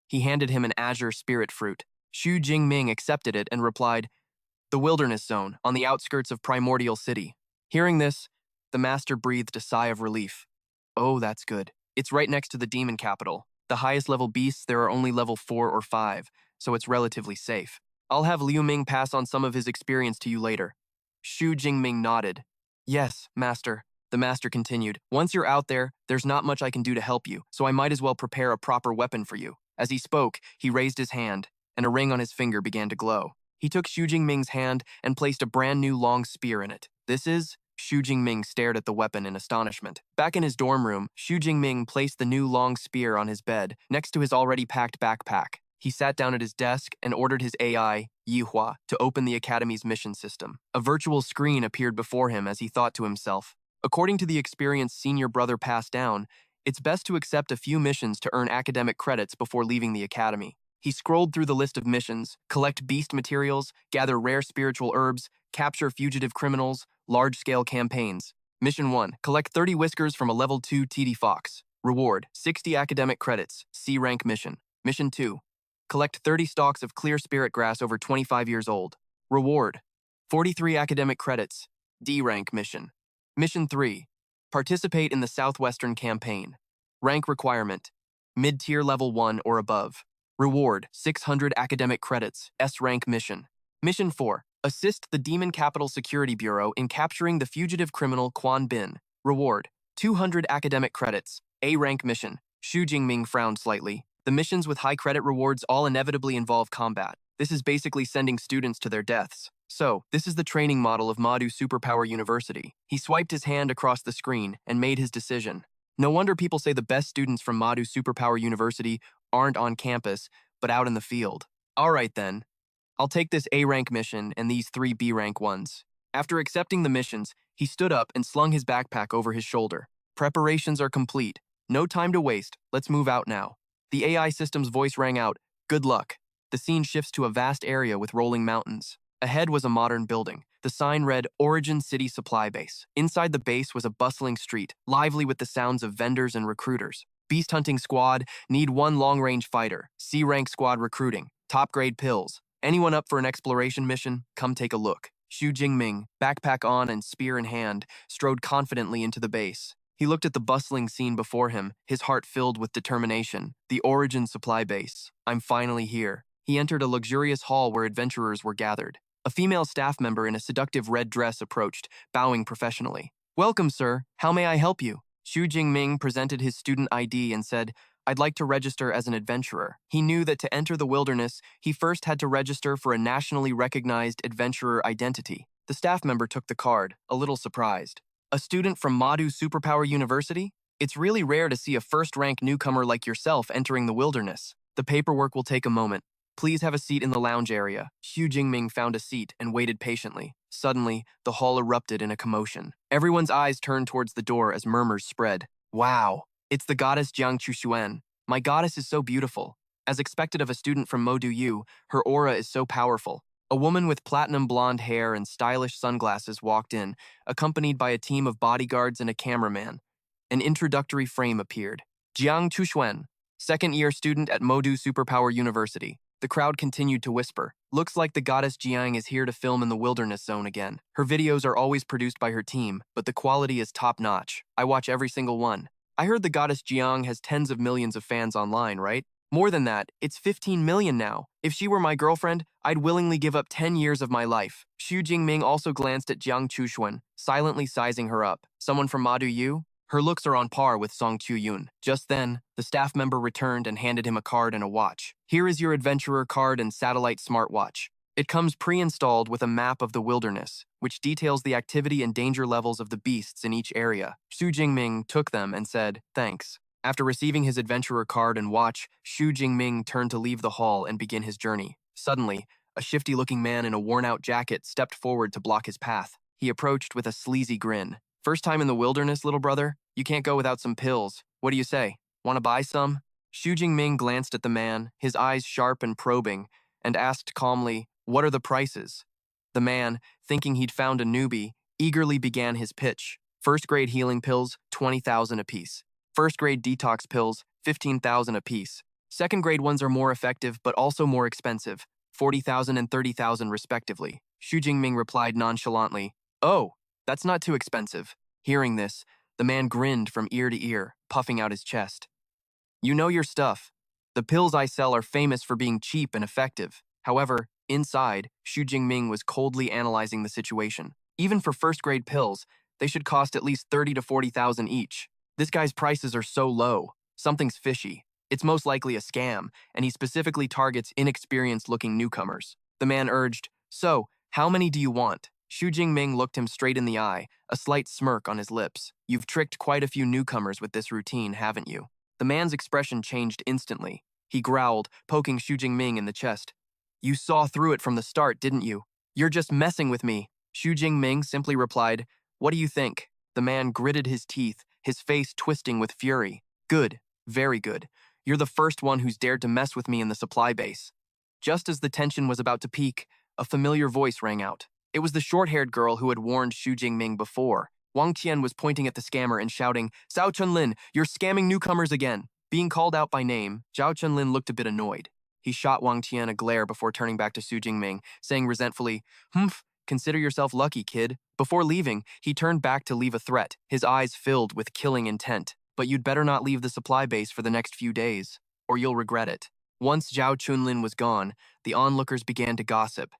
He handed him an Azure Spirit Fruit. Xu Jingming accepted it and replied, "The wilderness zone, on the outskirts of Primordial City." Hearing this, the master breathed a sigh of relief. "Oh, that's good. It's right next to the demon capital. The highest level beasts there are only level 4 or 5, so it's relatively safe. I'll have Liu Ming pass on some of his experience to you later." Xu Jingming nodded. "Yes, master." The master continued, "Once you're out there, there's not much I can do to help you, so I might as well prepare a proper weapon for you." As he spoke, he raised his hand, and a ring on his finger began to glow. He took Xu Jingming's hand and placed a brand new long spear in it. "This is?" Xu Jingming stared at the weapon in astonishment. Back in his dorm room, Xu Jingming placed the new long spear on his bed, next to his already packed backpack. He sat down at his desk and ordered his AI, Yihua, to open the academy's mission system. A virtual screen appeared before him as he thought to himself, "According to the experience senior brother passed down, it's best to accept a few missions to earn academic credits before leaving the academy." He scrolled through the list of missions: collect beast materials, gather rare spiritual herbs, capture fugitive criminals, large-scale campaigns. Mission 1, collect 30 whiskers from a level 2 TD Fox. Reward, 60 academic credits, C-rank mission. Mission 2, collect 30 stalks of clear spirit grass over 25 years old. Reward, 43 academic credits, D-rank mission. Mission 3, participate in the Southwestern Campaign. Rank requirement, mid-tier level 1 or above. Reward, 600 academic credits, S-rank mission. Mission 4, assist the Demon Capital Security Bureau in capturing the fugitive criminal Quan Bin. Reward, 200 academic credits, A-rank mission. Xu Jingming frowned slightly. The missions with high credit rewards all inevitably involve combat. This is basically sending students to their deaths. So, this is the training model of Madu Superpower University. He swiped his hand across the screen and made his decision. No wonder people say the best students from Madu Superpower University aren't on campus, but out in the field. All right then. I'll take this A-rank mission and these 3 B-rank ones. After accepting the missions, he stood up and slung his backpack over his shoulder. Preparations are complete. No time to waste. Let's move out now. The AI system's voice rang out, "Good luck." The scene shifts to a vast area with rolling mountains. Ahead was a modern building. The sign read Origin City Supply Base. Inside the base was a bustling street, lively with the sounds of vendors and recruiters. Beast hunting squad, need 1 long-range fighter. C-rank squad recruiting. Top-grade pills. Anyone up for an exploration mission? Come take a look. Xu Jingming, backpack on and spear in hand, strode confidently into the base. He looked at the bustling scene before him, his heart filled with determination. The Origin Supply Base. I'm finally here. He entered a luxurious hall where adventurers were gathered. A female staff member in a seductive red dress approached, bowing professionally. "Welcome, sir. How may I help you?" Xu Jingming presented his student ID and said, "I'd like to register as an adventurer." He knew that to enter the wilderness, he first had to register for a nationally recognized adventurer identity. The staff member took the card, a little surprised. "A student from Madu Superpower University? It's really rare to see a first-rank newcomer like yourself entering the wilderness. The paperwork will take a moment. Please have a seat in the lounge area." Xu Jingming found a seat and waited patiently. Suddenly, the hall erupted in a commotion. Everyone's eyes turned towards the door as murmurs spread. Wow, it's the goddess Jiang Chushuan. My goddess is so beautiful. As expected of a student from Madu, her aura is so powerful. A woman with platinum blonde hair and stylish sunglasses walked in, accompanied by a team of bodyguards and a cameraman. An introductory frame appeared. Jiang Chushuan, second-year student at Madu Superpower University. The crowd continued to whisper. Looks like the goddess Jiang is here to film in the wilderness zone again. Her videos are always produced by her team, but the quality is top-notch. I watch every single one. I heard the goddess Jiang has tens of millions of fans online, right? More than that, it's 15 million now. If she were my girlfriend, I'd willingly give up 10 years of my life. Xu Jingming also glanced at Jiang Chushuan, silently sizing her up. Someone from Madu? Her looks are on par with Song Chu-yun. Just then, the staff member returned and handed him a card and a watch. Here is your adventurer card and satellite smartwatch. It comes pre-installed with a map of the wilderness, which details the activity and danger levels of the beasts in each area. Xu Jingming took them and said, thanks. After receiving his adventurer card and watch, Xu Jingming turned to leave the hall and begin his journey. Suddenly, a shifty-looking man in a worn-out jacket stepped forward to block his path. He approached with a sleazy grin. First time in the wilderness, little brother? You can't go without some pills. What do you say? Want to buy some? Xu Jingming glanced at the man, his eyes sharp and probing, and asked calmly, what are the prices? The man, thinking he'd found a newbie, eagerly began his pitch. First-grade healing pills, 20,000 apiece. First-grade detox pills, 15,000 apiece. Second-grade ones are more effective but also more expensive, 40,000 and 30,000 respectively. Xu Jingming replied nonchalantly, oh, that's not too expensive. Hearing this, the man grinned from ear to ear, puffing out his chest. You know your stuff. The pills I sell are famous for being cheap and effective. However, inside, Xu Jingming was coldly analyzing the situation. Even for first-grade pills, they should cost at least 30 to 40,000 each. This guy's prices are so low. Something's fishy. It's most likely a scam, and he specifically targets inexperienced-looking newcomers. The man urged, so, how many do you want? Xu Jingming looked him straight in the eye, a slight smirk on his lips. You've tricked quite a few newcomers with this routine, haven't you? The man's expression changed instantly. He growled, poking Xu Jingming in the chest. You saw through it from the start, didn't you? You're just messing with me. Xu Jingming simply replied, what do you think? The man gritted his teeth, his face twisting with fury. Good, very good. You're the first one who's dared to mess with me in the supply base. Just as the tension was about to peak, a familiar voice rang out. It was the short-haired girl who had warned Xu Jingming before. Wang Qian was pointing at the scammer and shouting, Zhao Chunlin, you're scamming newcomers again. Being called out by name, Zhao Chunlin looked a bit annoyed. He shot Wang Qian a glare before turning back to Xu Jingming, saying resentfully, Humph, consider yourself lucky, kid. Before leaving, he turned back to leave a threat, his eyes filled with killing intent. But you'd better not leave the supply base for the next few days, or you'll regret it. Once Zhao Chunlin was gone, the onlookers began to gossip.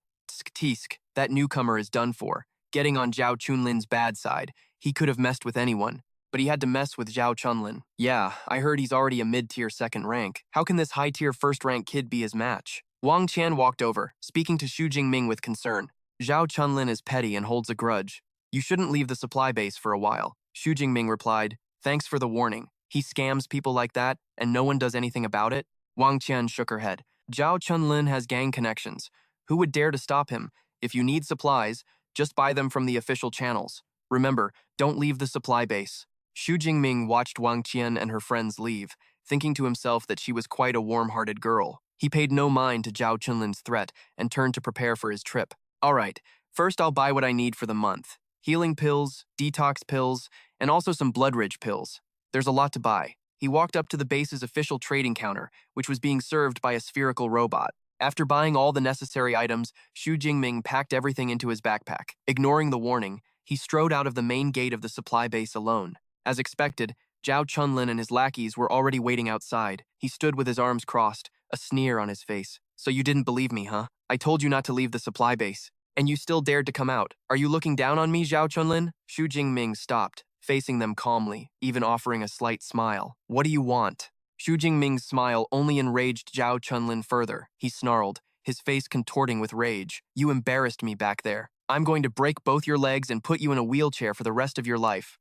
Tisk, that newcomer is done for. Getting on Zhao Chunlin's bad side, he could have messed with anyone, but he had to mess with Zhao Chunlin. Yeah, I heard he's already a mid-tier second rank. How can this high-tier first-rank kid be his match? Wang Qian walked over, speaking to Xu Jingming with concern. Zhao Chunlin is petty and holds a grudge. You shouldn't leave the supply base for a while. Xu Jingming replied, thanks for the warning. He scams people like that, and no one does anything about it? Wang Qian shook her head. Zhao Chunlin has gang connections. Who would dare to stop him? If you need supplies, just buy them from the official channels. Remember, don't leave the supply base. Xu Jingming watched Wang Qian and her friends leave, thinking to himself that she was quite a warm-hearted girl. He paid no mind to Zhao Chunlin's threat and turned to prepare for his trip. All right, first I'll buy what I need for the month. Healing pills, detox pills, and also some blood-ridge pills. There's a lot to buy. He walked up to the base's official trading counter, which was being served by a spherical robot. After buying all the necessary items, Xu Jingming packed everything into his backpack. Ignoring the warning, he strode out of the main gate of the supply base alone. As expected, Zhao Chunlin and his lackeys were already waiting outside. He stood with his arms crossed, a sneer on his face. So you didn't believe me, huh? I told you not to leave the supply base, and you still dared to come out. Are you looking down on me, Zhao Chunlin? Xu Jingming stopped, facing them calmly, even offering a slight smile. What do you want? Xu Jingming's smile only enraged Zhao Chunlin further. He snarled, his face contorting with rage. You embarrassed me back there. I'm going to break both your legs and put you in a wheelchair for the rest of your life.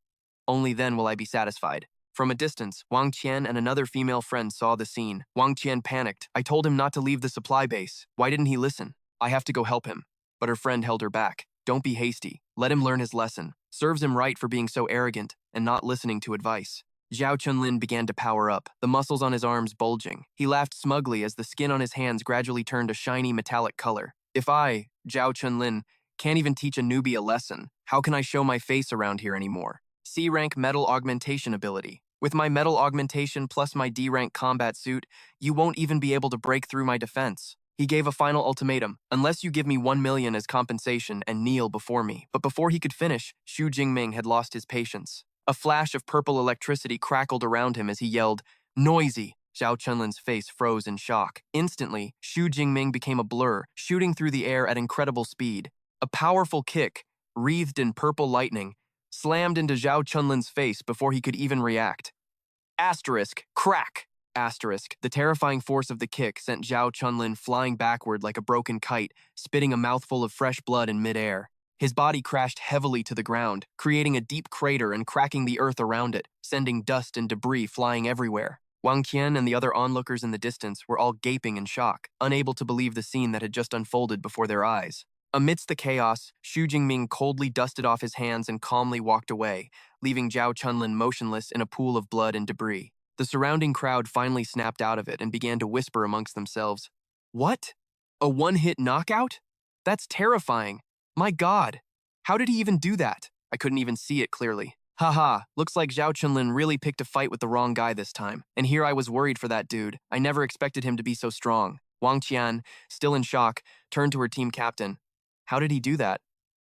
Only then will I be satisfied. From a distance, Wang Qian and another female friend saw the scene. Wang Qian panicked. I told him not to leave the supply base. Why didn't he listen? I have to go help him. But her friend held her back. Don't be hasty. Let him learn his lesson. Serves him right for being so arrogant and not listening to advice. Zhao Chunlin began to power up, the muscles on his arms bulging. He laughed smugly as the skin on his hands gradually turned a shiny metallic color. If I, Zhao Chunlin, can't even teach a newbie a lesson, how can I show my face around here anymore? C-rank metal augmentation ability. With my metal augmentation plus my D-rank combat suit, you won't even be able to break through my defense. He gave a final ultimatum, unless you give me 1 million as compensation and kneel before me. But before he could finish, Xu Jingming had lost his patience. A flash of purple electricity crackled around him as he yelled, "Noisy!" Zhao Chunlin's face froze in shock. Instantly, Xu Jingming became a blur, shooting through the air at incredible speed. A powerful kick, wreathed in purple lightning, slammed into Zhao Chunlin's face before he could even react. Asterisk, crack! Asterisk. The terrifying force of the kick sent Zhao Chunlin flying backward like a broken kite, spitting a mouthful of fresh blood in midair. His body crashed heavily to the ground, creating a deep crater and cracking the earth around it, sending dust and debris flying everywhere. Wang Qian and the other onlookers in the distance were all gaping in shock, unable to believe the scene that had just unfolded before their eyes. Amidst the chaos, Xu Jingming coldly dusted off his hands and calmly walked away, leaving Zhao Chunlin motionless in a pool of blood and debris. The surrounding crowd finally snapped out of it and began to whisper amongst themselves. What? A one-hit knockout? That's terrifying. My God. How did he even do that? I couldn't even see it clearly. Haha, looks like Zhao Chunlin really picked a fight with the wrong guy this time. And here I was worried for that dude. I never expected him to be so strong. Wang Qian, still in shock, turned to her team captain. How did he do that?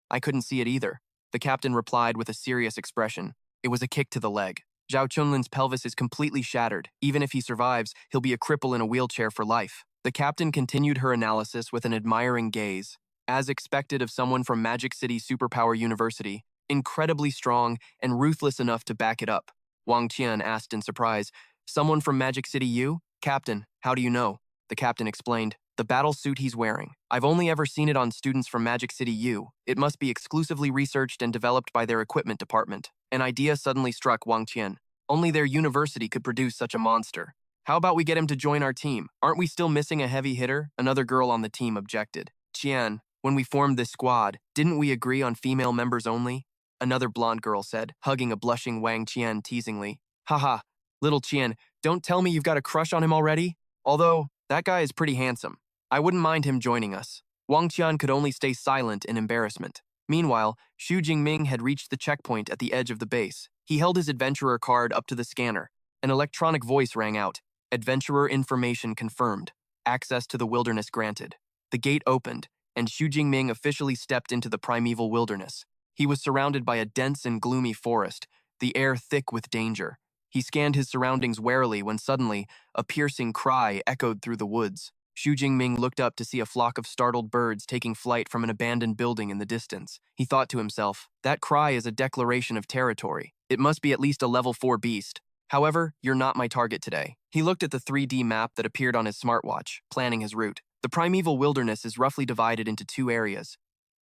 I couldn't see it either. The captain replied with a serious expression. It was a kick to the leg. Zhao Chunlin's pelvis is completely shattered. Even if he survives, he'll be a cripple in a wheelchair for life. The captain continued her analysis with an admiring gaze. As expected of someone from Magic City Superpower University, incredibly strong and ruthless enough to back it up. Wang Qian asked in surprise, "Someone from Magic City U? Captain, how do you know?" The captain explained, "The battle suit he's wearing. I've only ever seen it on students from Magic City U. It must be exclusively researched and developed by their equipment department." An idea suddenly struck Wang Qian. Only their university could produce such a monster. How about we get him to join our team? Aren't we still missing a heavy hitter? Another girl on the team objected. Qian, when we formed this squad, didn't we agree on female members only? Another blonde girl said, hugging a blushing Wang Qian teasingly. Haha, little Qian, don't tell me you've got a crush on him already? Although, that guy is pretty handsome. I wouldn't mind him joining us. Wang Qian could only stay silent in embarrassment. Meanwhile, Xu Jingming had reached the checkpoint at the edge of the base. He held his adventurer card up to the scanner. An electronic voice rang out. Adventurer information confirmed. Access to the wilderness granted. The gate opened, and Xu Jingming officially stepped into the primeval wilderness. He was surrounded by a dense and gloomy forest, the air thick with danger. He scanned his surroundings warily when suddenly, a piercing cry echoed through the woods. Xu Jingming looked up to see a flock of startled birds taking flight from an abandoned building in the distance. He thought to himself, that cry is a declaration of territory. It must be at least a level 4 beast. However, you're not my target today. He looked at the 3D map that appeared on his smartwatch, planning his route. The primeval wilderness is roughly divided into 2 areas,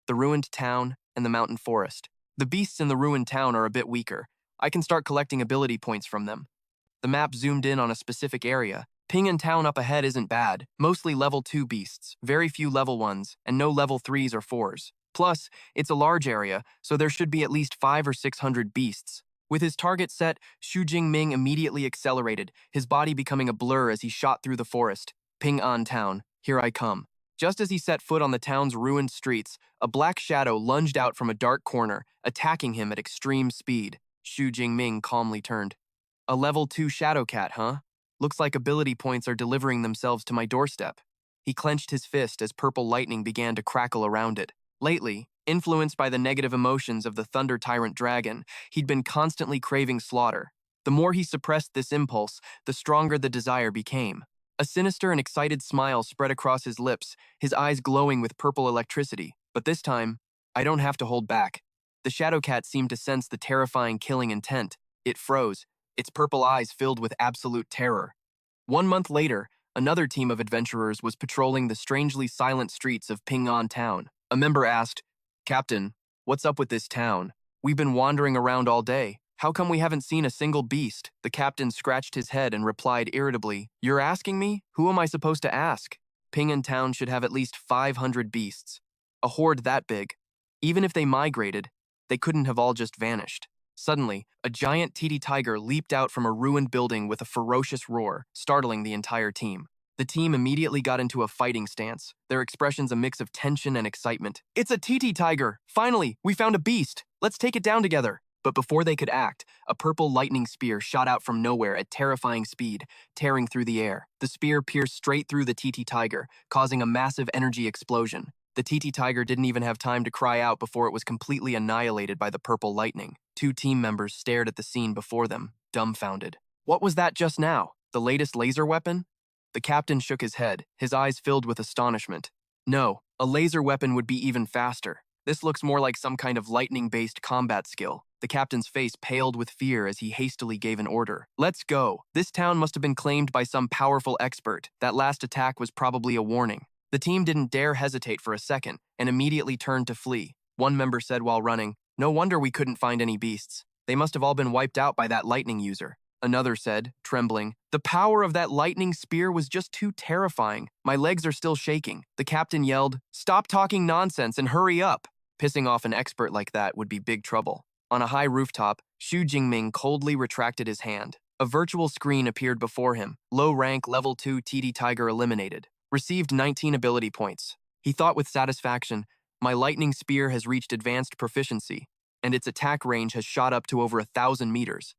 the ruined town and the mountain forest. The beasts in the ruined town are a bit weaker. I can start collecting ability points from them. The map zoomed in on a specific area. Ping'an Town up ahead isn't bad, mostly level 2 beasts, very few level 1s, and no level 3s or 4s. Plus, it's a large area, so there should be at least 500 or 600 beasts. With his target set, Xu Jingming immediately accelerated, his body becoming a blur as he shot through the forest. Ping'an Town, here I come. Just as he set foot on the town's ruined streets, a black shadow lunged out from a dark corner, attacking him at extreme speed. Xu Jingming calmly turned. A level 2 shadow cat, huh? Looks like ability points are delivering themselves to my doorstep. He clenched his fist as purple lightning began to crackle around it. Lately, influenced by the negative emotions of the Thunder Tyrant Dragon, he'd been constantly craving slaughter. The more he suppressed this impulse, the stronger the desire became. A sinister and excited smile spread across his lips, his eyes glowing with purple electricity. But this time, I don't have to hold back. The shadow cat seemed to sense the terrifying killing intent. It froze, its purple eyes filled with absolute terror. 1 month later, another team of adventurers was patrolling the strangely silent streets of Ping'an Town. A member asked, Captain, what's up with this town? We've been wandering around all day. How come we haven't seen a single beast? The captain scratched his head and replied irritably, You're asking me? Who am I supposed to ask? Ping'an Town should have at least 500 beasts. A horde that big. Even if they migrated, they couldn't have all just vanished. Suddenly, a giant TT tiger leaped out from a ruined building with a ferocious roar, startling the entire team. The team immediately got into a fighting stance, their expressions a mix of tension and excitement. "It's a TT tiger! Finally, we found a beast! Let's take it down together!" But before they could act, a purple lightning spear shot out from nowhere at terrifying speed, tearing through the air. The spear pierced straight through the TT tiger, causing a massive energy explosion. The TT tiger didn't even have time to cry out before it was completely annihilated by the purple lightning. Two team members stared at the scene before them, dumbfounded. What was that just now? The latest laser weapon? The captain shook his head, his eyes filled with astonishment. No, a laser weapon would be even faster. This looks more like some kind of lightning-based combat skill. The captain's face paled with fear as he hastily gave an order. "Let's go. This town must have been claimed by some powerful expert. That last attack was probably a warning." The team didn't dare hesitate for a second and immediately turned to flee. One member said while running, "No wonder we couldn't find any beasts. They must have all been wiped out by that lightning user." Another said, trembling, "The power of that lightning spear was just too terrifying. My legs are still shaking." The captain yelled, "Stop talking nonsense and hurry up." Pissing off an expert like that would be big trouble. On a high rooftop, Xu Jingming coldly retracted his hand. A virtual screen appeared before him. Low rank level 2 TD Tiger eliminated. Received 19 ability points. He thought with satisfaction, "My lightning spear has reached advanced proficiency, and its attack range has shot up to over 1,000 meters.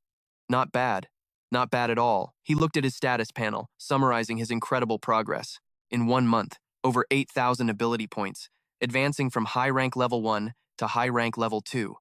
Not bad. Not bad at all." He looked at his status panel, summarizing his incredible progress. In 1 month, over 8,000 ability points, advancing from high rank level 1 to high rank level 2.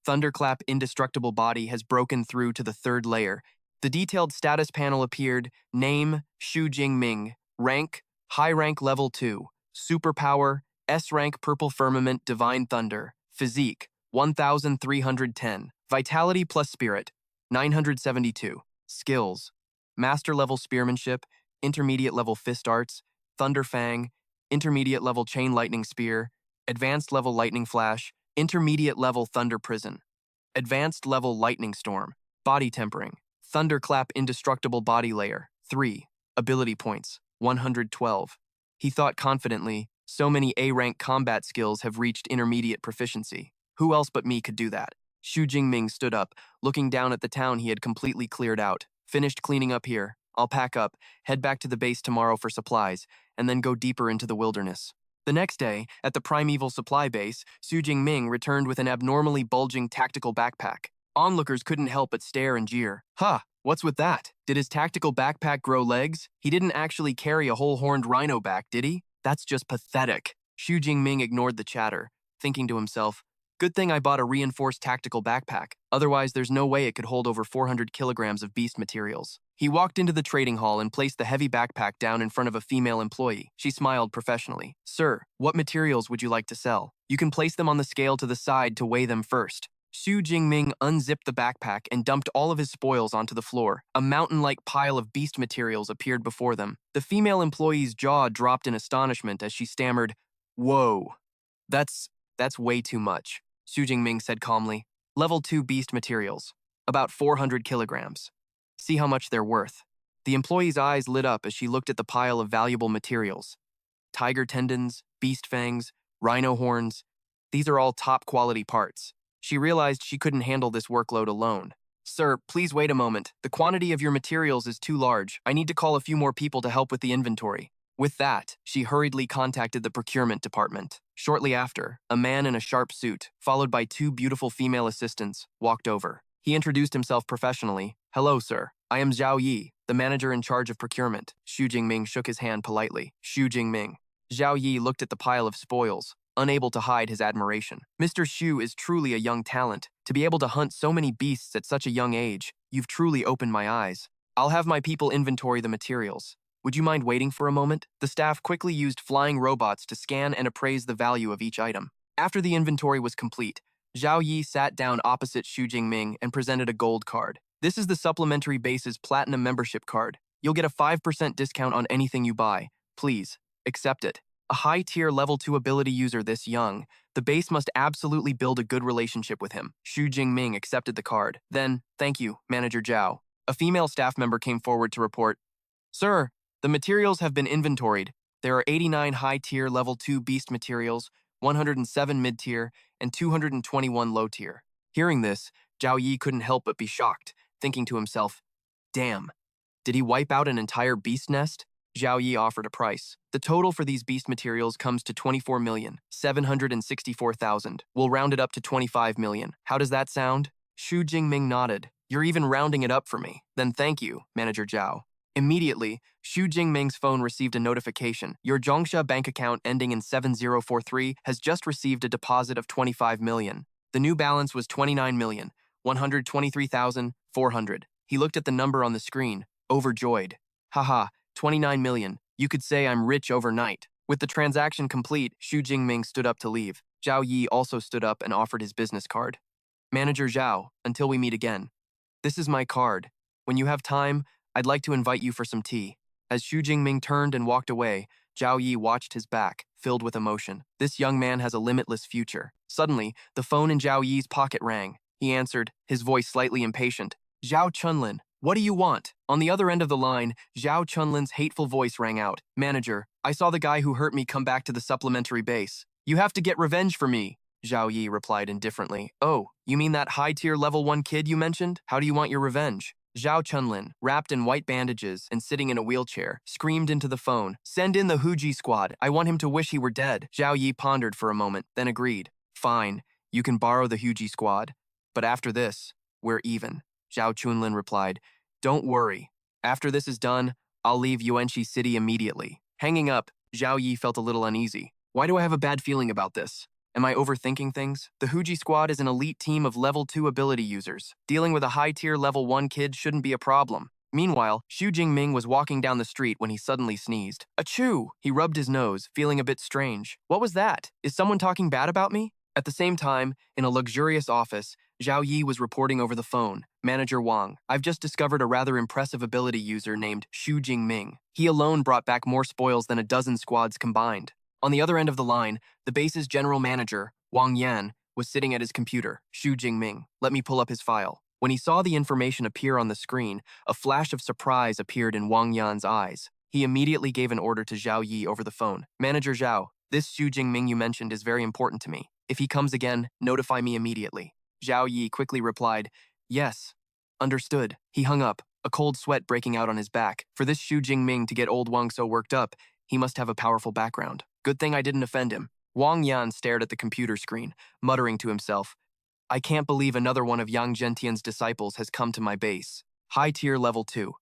Thunderclap Indestructible Body has broken through to the 3rd layer. The detailed status panel appeared. Name, Xu Jingming. Rank, high rank level 2. Superpower, S rank Purple Firmament Divine Thunder. Physique, 1,310. Vitality plus Spirit, 972. Skills, Master level Spearmanship, Intermediate level Fist Arts, Thunder Fang, Intermediate level Chain Lightning Spear, Advanced level Lightning Flash, Intermediate level Thunder Prison, Advanced level Lightning Storm, Body Tempering, Thunderclap Indestructible Body Layer, 3. Ability points, 112. He thought confidently, so many A-rank combat skills have reached intermediate proficiency. Who else but me could do that? Xu Jingming stood up, looking down at the town he had completely cleared out. "Finished cleaning up here. I'll pack up, head back to the base tomorrow for supplies, and then go deeper into the wilderness." The next day, at the primeval supply base, Xu Jingming returned with an abnormally bulging tactical backpack. Onlookers couldn't help but stare and jeer. "Huh, what's with that? Did his tactical backpack grow legs? He didn't actually carry a whole horned rhino back, did he? That's just pathetic." Xu Jingming ignored the chatter, thinking to himself, "Good thing I bought a reinforced tactical backpack. Otherwise, there's no way it could hold over 400 kilograms of beast materials." He walked into the trading hall and placed the heavy backpack down in front of a female employee. She smiled professionally. "Sir, what materials would you like to sell? You can place them on the scale to the side to weigh them first." Xu Jingming unzipped the backpack and dumped all of his spoils onto the floor. A mountain-like pile of beast materials appeared before them. The female employee's jaw dropped in astonishment as she stammered, "Whoa, that's way too much." Xu Jingming said calmly, "Level 2 beast materials, about 400 kilograms. See how much they're worth." The employee's eyes lit up as she looked at the pile of valuable materials. Tiger tendons, beast fangs, rhino horns. These are all top-quality parts. She realized she couldn't handle this workload alone. "Sir, please wait a moment. The quantity of your materials is too large. I need to call a few more people to help with the inventory." With that, she hurriedly contacted the procurement department. Shortly after, a man in a sharp suit, followed by 2 beautiful female assistants, walked over. He introduced himself professionally. "Hello, sir. I am Zhao Yi, the manager in charge of procurement." Xu Jingming shook his hand politely. "Xu Jingming." Zhao Yi looked at the pile of spoils, unable to hide his admiration. "Mr. Xu is truly a young talent. To be able to hunt so many beasts at such a young age, you've truly opened my eyes. I'll have my people inventory the materials. Would you mind waiting for a moment?" The staff quickly used flying robots to scan and appraise the value of each item. After the inventory was complete, Zhao Yi sat down opposite Xu Jingming and presented a gold card. "This is the supplementary base's platinum membership card. You'll get a 5% discount on anything you buy. Please, accept it." A high-tier level 2 ability user this young, the base must absolutely build a good relationship with him. Xu Jingming accepted the card. Then, "Thank you, Manager Zhao." A female staff member came forward to report, "Sir, the materials have been inventoried. There are 89 high-tier level 2 beast materials, 107 mid-tier, and 221 low-tier. Hearing this, Zhao Yi couldn't help but be shocked, thinking to himself, damn, did he wipe out an entire beast nest? Zhao Yi offered a price. The total for these beast materials comes to 24,764,000. We'll round it up to 25 million. How does that sound? Xu Jingming nodded. You're even rounding it up for me. Then thank you, Manager Zhao. Immediately, Xu Jingming's phone received a notification. Your Zhongsha bank account ending in 7043 has just received a deposit of 25 million. The new balance was 29,123,400. He looked at the number on the screen, overjoyed. Haha, 29 million. You could say I'm rich overnight. With the transaction complete, Xu Jingming stood up to leave. Zhao Yi also stood up and offered his business card. Manager Zhao, until we meet again. This is my card. When you have time, I'd like to invite you for some tea. As Xu Jingming turned and walked away, Zhao Yi watched his back, filled with emotion. This young man has a limitless future. Suddenly, the phone in Zhao Yi's pocket rang. He answered, his voice slightly impatient. Zhao Chunlin, what do you want? On the other end of the line, Zhao Chunlin's hateful voice rang out. Manager, I saw the guy who hurt me come back to the supplementary base. You have to get revenge for me. Zhao Yi replied indifferently. Oh, you mean that high-tier level 1 kid you mentioned? How do you want your revenge? Zhao Chunlin, wrapped in white bandages and sitting in a wheelchair, screamed into the phone, Send in the Huji squad. I want him to wish he were dead. Zhao Yi pondered for a moment, then agreed. Fine, you can borrow the Huji squad. But after this, we're even. Zhao Chunlin replied, Don't worry. After this is done, I'll leave Yuanxi City immediately. Hanging up, Zhao Yi felt a little uneasy. Why do I have a bad feeling about this? Am I overthinking things? The Huji squad is an elite team of level 2 ability users. Dealing with a high-tier level 1 kid shouldn't be a problem. Meanwhile, Xu Jingming was walking down the street when he suddenly sneezed. Achoo! He rubbed his nose, feeling a bit strange. What was that? Is someone talking bad about me? At the same time, in a luxurious office, Zhao Yi was reporting over the phone. Manager Wang, I've just discovered a rather impressive ability user named Xu Jingming. He alone brought back more spoils than a dozen squads combined. On the other end of the line, the base's general manager, Wang Yan, was sitting at his computer. Xu Jingming, let me pull up his file. When he saw the information appear on the screen, a flash of surprise appeared in Wang Yan's eyes. He immediately gave an order to Zhao Yi over the phone. Manager Zhao, this Xu Jingming you mentioned is very important to me. If he comes again, notify me immediately. Zhao Yi quickly replied, Yes. Understood. He hung up, a cold sweat breaking out on his back. For this Xu Jingming to get old Wang so worked up, he must have a powerful background. Good thing I didn't offend him. Wang Yan stared at the computer screen, muttering to himself, I can't believe another one of Yang Zhentian's disciples has come to my base. High tier level 2.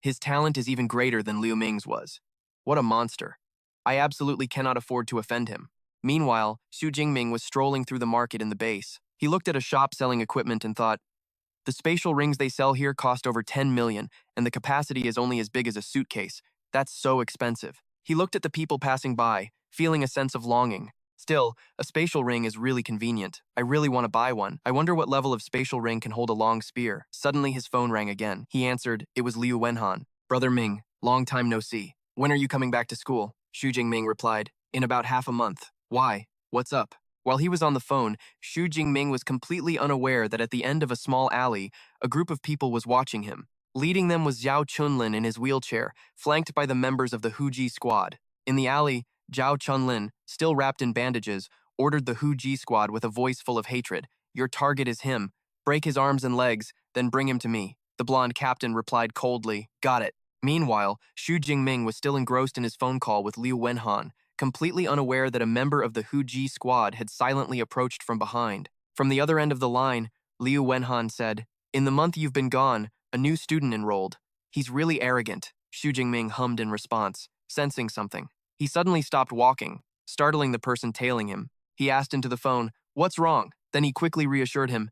His talent is even greater than Liu Ming's was. What a monster. I absolutely cannot afford to offend him. Meanwhile, Xu Jingming was strolling through the market in the base. He looked at a shop selling equipment and thought, the spatial rings they sell here cost over 10 million, and the capacity is only as big as a suitcase. That's so expensive. He looked at the people passing by, feeling a sense of longing. Still, a spatial ring is really convenient. I really want to buy one. I wonder what level of spatial ring can hold a long spear. Suddenly his phone rang again. He answered, it was Liu Wenhan. Brother Ming, long time no see. When are you coming back to school? Xu Jingming replied, in about half a month. Why? What's up? While he was on the phone, Xu Jingming was completely unaware that at the end of a small alley, a group of people was watching him. Leading them was Zhao Chunlin in his wheelchair, flanked by the members of the Huji squad. In the alley, Zhao Chunlin, still wrapped in bandages, ordered the Huji squad with a voice full of hatred. Your target is him. Break his arms and legs, then bring him to me. The blonde captain replied coldly, got it. Meanwhile, Xu Jingming was still engrossed in his phone call with Liu Wenhan, completely unaware that a member of the Huji squad had silently approached from behind. From the other end of the line, Liu Wenhan said, in the month you've been gone, a new student enrolled. He's really arrogant. Xu Jingming hummed in response, sensing something. He suddenly stopped walking, startling the person tailing him. He asked into the phone, what's wrong? Then he quickly reassured him,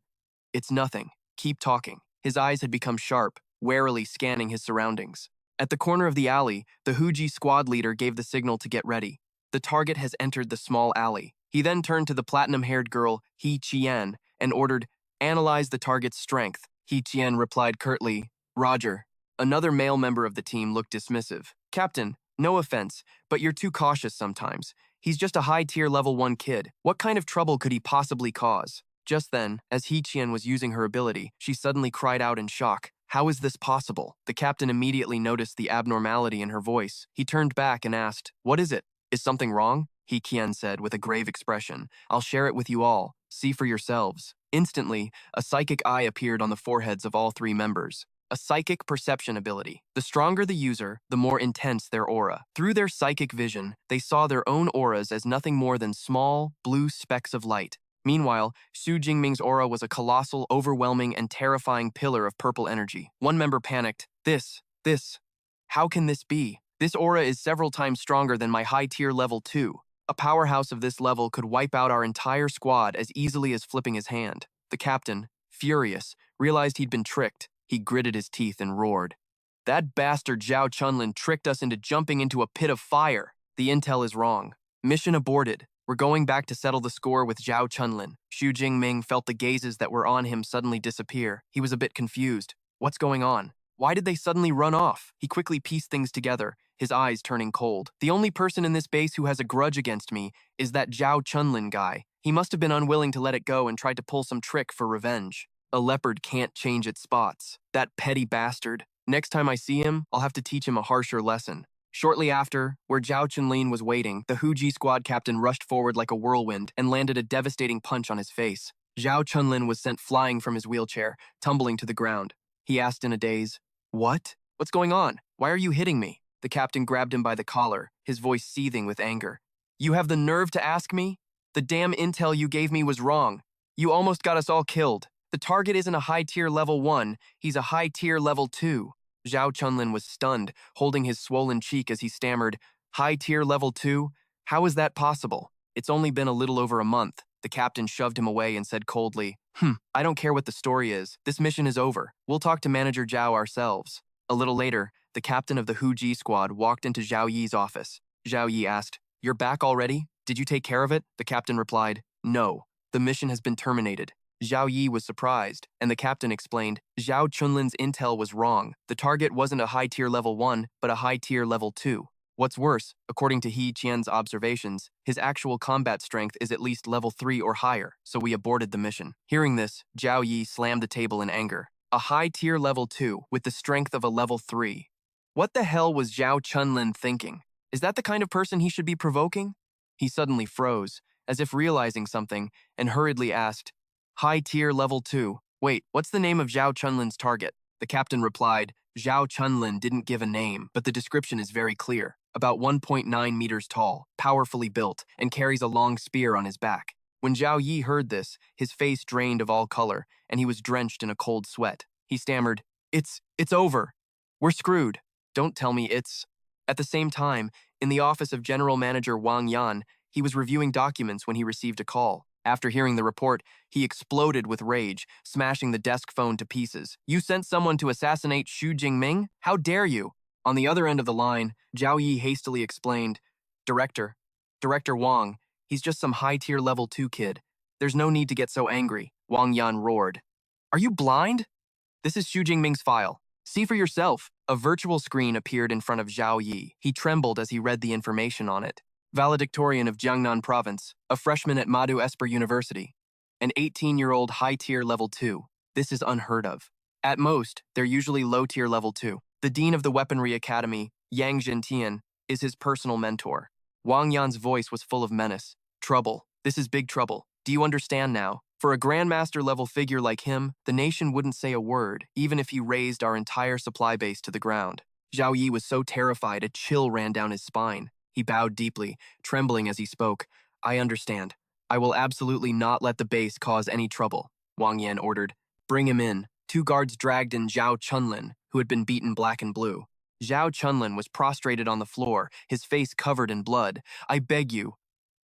it's nothing. Keep talking. His eyes had become sharp, warily scanning his surroundings. At the corner of the alley, the Huji squad leader gave the signal to get ready. The target has entered the small alley. He then turned to the platinum-haired girl, He Qian, and ordered, analyze the target's strength. He Qian replied curtly, Roger. Another male member of the team looked dismissive. Captain, no offense, but you're too cautious sometimes. He's just a high-tier level 1 kid. What kind of trouble could he possibly cause? Just then, as He Qian was using her ability, she suddenly cried out in shock. How is this possible? The captain immediately noticed the abnormality in her voice. He turned back and asked, what is it? Is something wrong? He Qian said with a grave expression. I'll share it with you all. See for yourselves. Instantly, a psychic eye appeared on the foreheads of all three members. A psychic perception ability. The stronger the user, the more intense their aura. Through their psychic vision, they saw their own auras as nothing more than small, blue specks of light. Meanwhile, Xu Jingming's aura was a colossal, overwhelming, and terrifying pillar of purple energy. One member panicked. How can this be? This aura is several times stronger than my high-tier level 2. A powerhouse of this level could wipe out our entire squad as easily as flipping his hand. The captain, furious, realized he'd been tricked. He gritted his teeth and roared. That bastard Zhao Chunlin tricked us into jumping into a pit of fire. The intel is wrong. Mission aborted. We're going back to settle the score with Zhao Chunlin. Xu Jingming felt the gazes that were on him suddenly disappear. He was a bit confused. What's going on? Why did they suddenly run off? He quickly pieced things together, his eyes turning cold. The only person in this base who has a grudge against me is that Zhao Chunlin guy. He must have been unwilling to let it go and tried to pull some trick for revenge. A leopard can't change its spots. That petty bastard. Next time I see him, I'll have to teach him a harsher lesson. Shortly after, where Zhao Chunlin was waiting, the Huji squad captain rushed forward like a whirlwind and landed a devastating punch on his face. Zhao Chunlin was sent flying from his wheelchair, tumbling to the ground. He asked in a daze, "What? What's going on? Why are you hitting me?" The captain grabbed him by the collar, his voice seething with anger. "You have the nerve to ask me? The damn intel you gave me was wrong. You almost got us all killed. The target isn't a high-tier level 1, he's a high-tier level 2. Zhao Chunlin was stunned, holding his swollen cheek as he stammered, "High-tier level 2? How is that possible? It's only been a little over a month." The captain shoved him away and said coldly, I don't care what the story is. This mission is over. We'll talk to Manager Zhao ourselves." A little later, the captain of the Huji squad walked into Zhao Yi's office. Zhao Yi asked, "You're back already? Did you take care of it?" The captain replied, "No. The mission has been terminated." Zhao Yi was surprised, and the captain explained, Zhao Chunlin's intel was wrong. The target wasn't a high-tier level 1, but a high-tier level 2. What's worse, according to He Qian's observations, his actual combat strength is at least level 3 or higher, so we aborted the mission. Hearing this, Zhao Yi slammed the table in anger. A high-tier level 2 with the strength of a level 3. What the hell was Zhao Chunlin thinking? Is that the kind of person he should be provoking? He suddenly froze, as if realizing something, and hurriedly asked, "High-tier level 2. Wait, what's the name of Zhao Chunlin's target?" The captain replied, "Zhao Chunlin didn't give a name, but the description is very clear. About 1.9 meters tall, powerfully built, and carries a long spear on his back." When Zhao Yi heard this, his face drained of all color, and he was drenched in a cold sweat. He stammered, It's over. We're screwed. Don't tell me it's..." At the same time, in the office of General Manager Wang Yan, he was reviewing documents when he received a call. After hearing the report, he exploded with rage, smashing the desk phone to pieces. "You sent someone to assassinate Xu Jingming? How dare you?" On the other end of the line, Zhao Yi hastily explained, Director Wang, he's just some high-tier level 2 kid. There's no need to get so angry," Wang Yan roared. "Are you blind? This is Xu Jingming's file. See for yourself." A virtual screen appeared in front of Zhao Yi. He trembled as he read the information on it. Valedictorian of Jiangnan Province, a freshman at Madu Esper University. An 18-year-old high-tier level 2. This is unheard of. At most, they're usually low-tier level 2. The dean of the Weaponry Academy, Yang Zhentian, is his personal mentor. Wang Yan's voice was full of menace. "Trouble. This is big trouble. Do you understand now? For a Grandmaster-level figure like him, the nation wouldn't say a word, even if he razed our entire supply base to the ground." Zhao Yi was so terrified a chill ran down his spine. He bowed deeply, trembling as he spoke. "I understand. I will absolutely not let the base cause any trouble," Wang Yan ordered. "Bring him in." 2 guards dragged in Zhao Chunlin, who had been beaten black and blue. Zhao Chunlin was prostrated on the floor, his face covered in blood. "I beg you.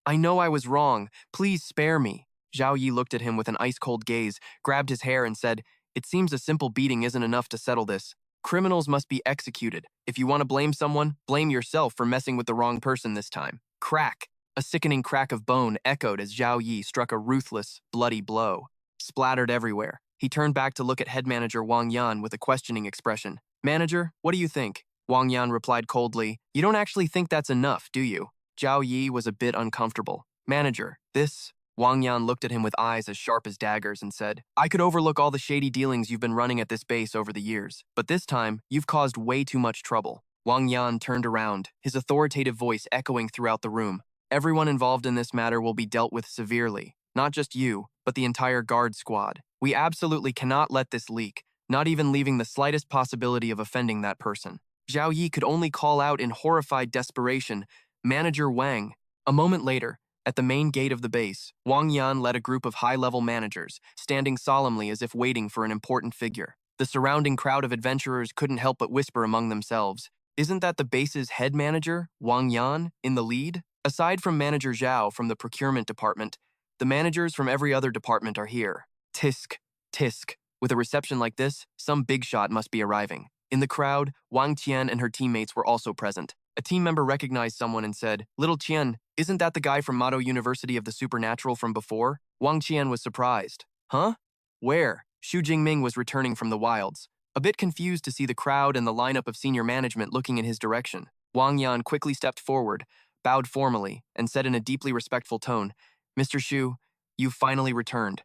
I know I was wrong. Please spare me." Zhao Yi looked at him with an ice-cold gaze, grabbed his hair and said, "It seems a simple beating isn't enough to settle this. Criminals must be executed. If you want to blame someone, blame yourself for messing with the wrong person this time." Crack! A sickening crack of bone echoed as Zhao Yi struck a ruthless, bloody blow. Splattered everywhere. He turned back to look at head manager Wang Yan with a questioning expression. "Manager, what do you think?" Wang Yan replied coldly, "You don't actually think that's enough, do you?" Zhao Yi was a bit uncomfortable. "Manager, this..." Wang Yan looked at him with eyes as sharp as daggers and said, "I could overlook all the shady dealings you've been running at this base over the years, but this time, you've caused way too much trouble." Wang Yan turned around, his authoritative voice echoing throughout the room. Everyone involved in this matter will be dealt with severely. Not just you, but the entire guard squad. We absolutely cannot let this leak, not even leaving the slightest possibility of offending that person. Zhao Yi could only call out in horrified desperation, Manager Wang. A moment later, at the main gate of the base, Wang Yan led a group of high-level managers, standing solemnly as if waiting for an important figure. The surrounding crowd of adventurers couldn't help but whisper among themselves, "Isn't that the base's head manager, Wang Yan, in the lead?" Aside from Manager Zhao from the procurement department, the managers from every other department are here. Tisk, tisk. With a reception like this, some big shot must be arriving. In the crowd, Wang Qian and her teammates were also present. A team member recognized someone and said, "Little Qian, isn't that the guy from Madu University of the Supernatural from before?" Wang Qian was surprised. "Huh? Where?" Xu Jingming was returning from the wilds, a bit confused to see the crowd and the lineup of senior management looking in his direction. Wang Yan quickly stepped forward, bowed formally, and said in a deeply respectful tone, "Mr. Xu, you've finally returned.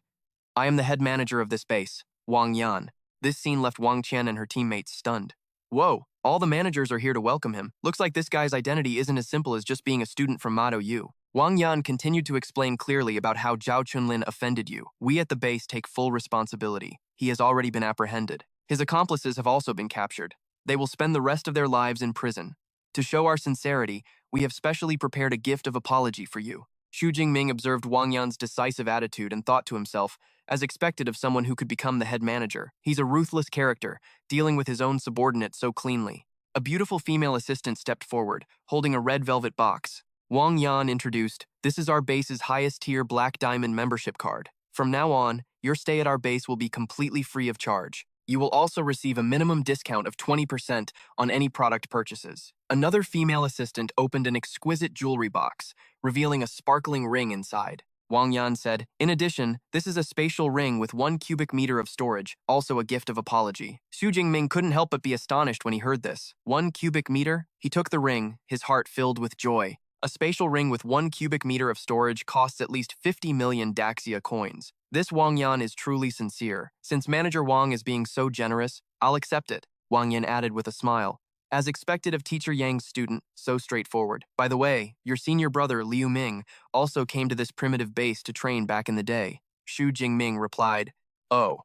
I am the head manager of this base, Wang Yan." This scene left Wang Qian and her teammates stunned. Whoa, all the managers are here to welcome him. Looks like this guy's identity isn't as simple as just being a student from Mado U. Wang Yan continued to explain clearly about how Zhao Chunlin offended you. We at the base take full responsibility. He has already been apprehended. His accomplices have also been captured. They will spend the rest of their lives in prison. To show our sincerity, we have specially prepared a gift of apology for you. Xu Jingming observed Wang Yan's decisive attitude and thought to himself, as expected of someone who could become the head manager. He's a ruthless character, dealing with his own subordinates so cleanly. A beautiful female assistant stepped forward, holding a red velvet box. Wang Yan introduced, "This is our base's highest tier Black Diamond membership card. From now on, your stay at our base will be completely free of charge. You will also receive a minimum discount of 20% on any product purchases." Another female assistant opened an exquisite jewelry box, revealing a sparkling ring inside. Wang Yan said, "In addition, this is a spatial ring with 1 cubic meter of storage, also a gift of apology." Xu Jingming couldn't help but be astonished when he heard this. 1 cubic meter? He took the ring, his heart filled with joy. A spatial ring with 1 cubic meter of storage costs at least 50 million Daxia coins. This Wang Yan is truly sincere. Since Manager Wang is being so generous, I'll accept it, Wang Yan added with a smile. As expected of Teacher Yang's student, so straightforward. By the way, your senior brother, Liu Ming, also came to this primitive base to train back in the day. Xu Jingming replied, "Oh."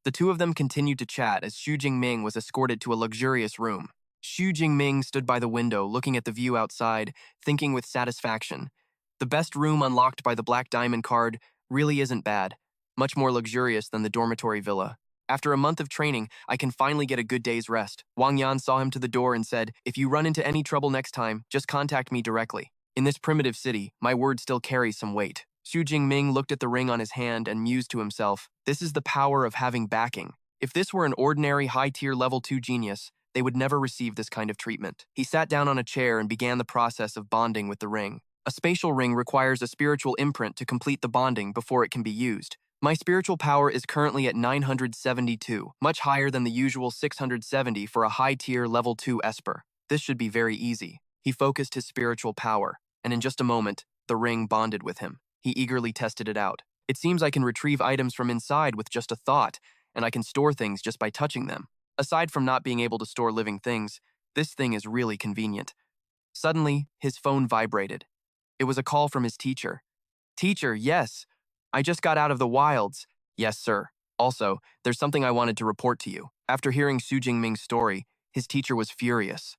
The two of them continued to chat as Xu Jingming was escorted to a luxurious room. Xu Jingming stood by the window, looking at the view outside, thinking with satisfaction. The best room unlocked by the Black Diamond card really isn't bad, much more luxurious than the dormitory villa. After a month of training, I can finally get a good day's rest. Wang Yan saw him to the door and said, "If you run into any trouble next time, just contact me directly. In this primitive city, my word still carries some weight." Xu Jingming looked at the ring on his hand and mused to himself, "This is the power of having backing. If this were an ordinary high-tier level 2 genius, they would never receive this kind of treatment." He sat down on a chair and began the process of bonding with the ring. A spatial ring requires a spiritual imprint to complete the bonding before it can be used. My spiritual power is currently at 972, much higher than the usual 670 for a high-tier level 2 Esper. This should be very easy. He focused his spiritual power, and in just a moment, the ring bonded with him. He eagerly tested it out. It seems I can retrieve items from inside with just a thought, and I can store things just by touching them. Aside from not being able to store living things, this thing is really convenient. Suddenly, his phone vibrated. It was a call from his teacher. "Teacher, yes. I just got out of the wilds." "Yes, sir. Also, there's something I wanted to report to you." After hearing Xu Jingming's story, his teacher was furious.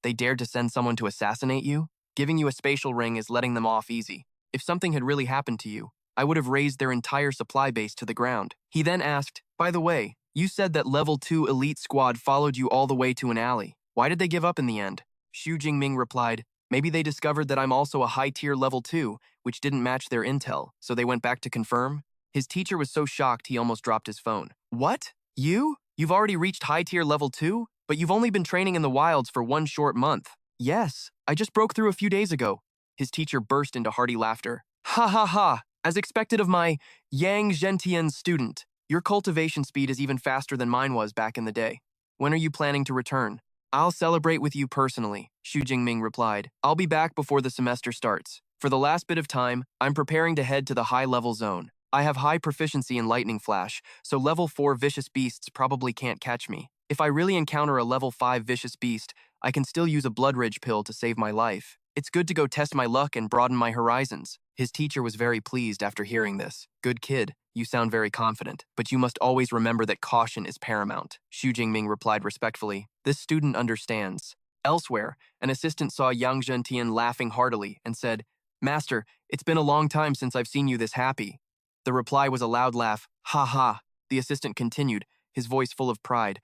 They dared to send someone to assassinate you? Giving you a spatial ring is letting them off easy. If something had really happened to you, I would have razed their entire supply base to the ground. He then asked, "By the way, you said that level 2 elite squad followed you all the way to an alley. Why did they give up in the end?" Xu Jingming replied, "Maybe they discovered that I'm also a high-tier level 2, which didn't match their intel, so they went back to confirm." His teacher was so shocked he almost dropped his phone. "What? You? You've already reached high-tier level 2? But you've only been training in the wilds for 1 short month." "Yes, I just broke through a few days ago." His teacher burst into hearty laughter. "Ha ha ha! As expected of my Yang Zhentian student, your cultivation speed is even faster than mine was back in the day. When are you planning to return?" "I'll celebrate with you personally," Xu Jingming replied. "I'll be back before the semester starts. For the last bit of time, I'm preparing to head to the high-level zone. I have high proficiency in lightning flash, so level 4 vicious beasts probably can't catch me. If I really encounter a level 5 vicious beast, I can still use a blood ridge pill to save my life." It's good to go test my luck and broaden my horizons. His teacher was very pleased after hearing this. Good kid, you sound very confident, but you must always remember that caution is paramount. Xu Jingming replied respectfully. This student understands. Elsewhere, an assistant saw Yang Zhentian laughing heartily and said, Master, it's been a long time since I've seen you this happy. The reply was a loud laugh. Ha ha. The assistant continued, his voice full of pride.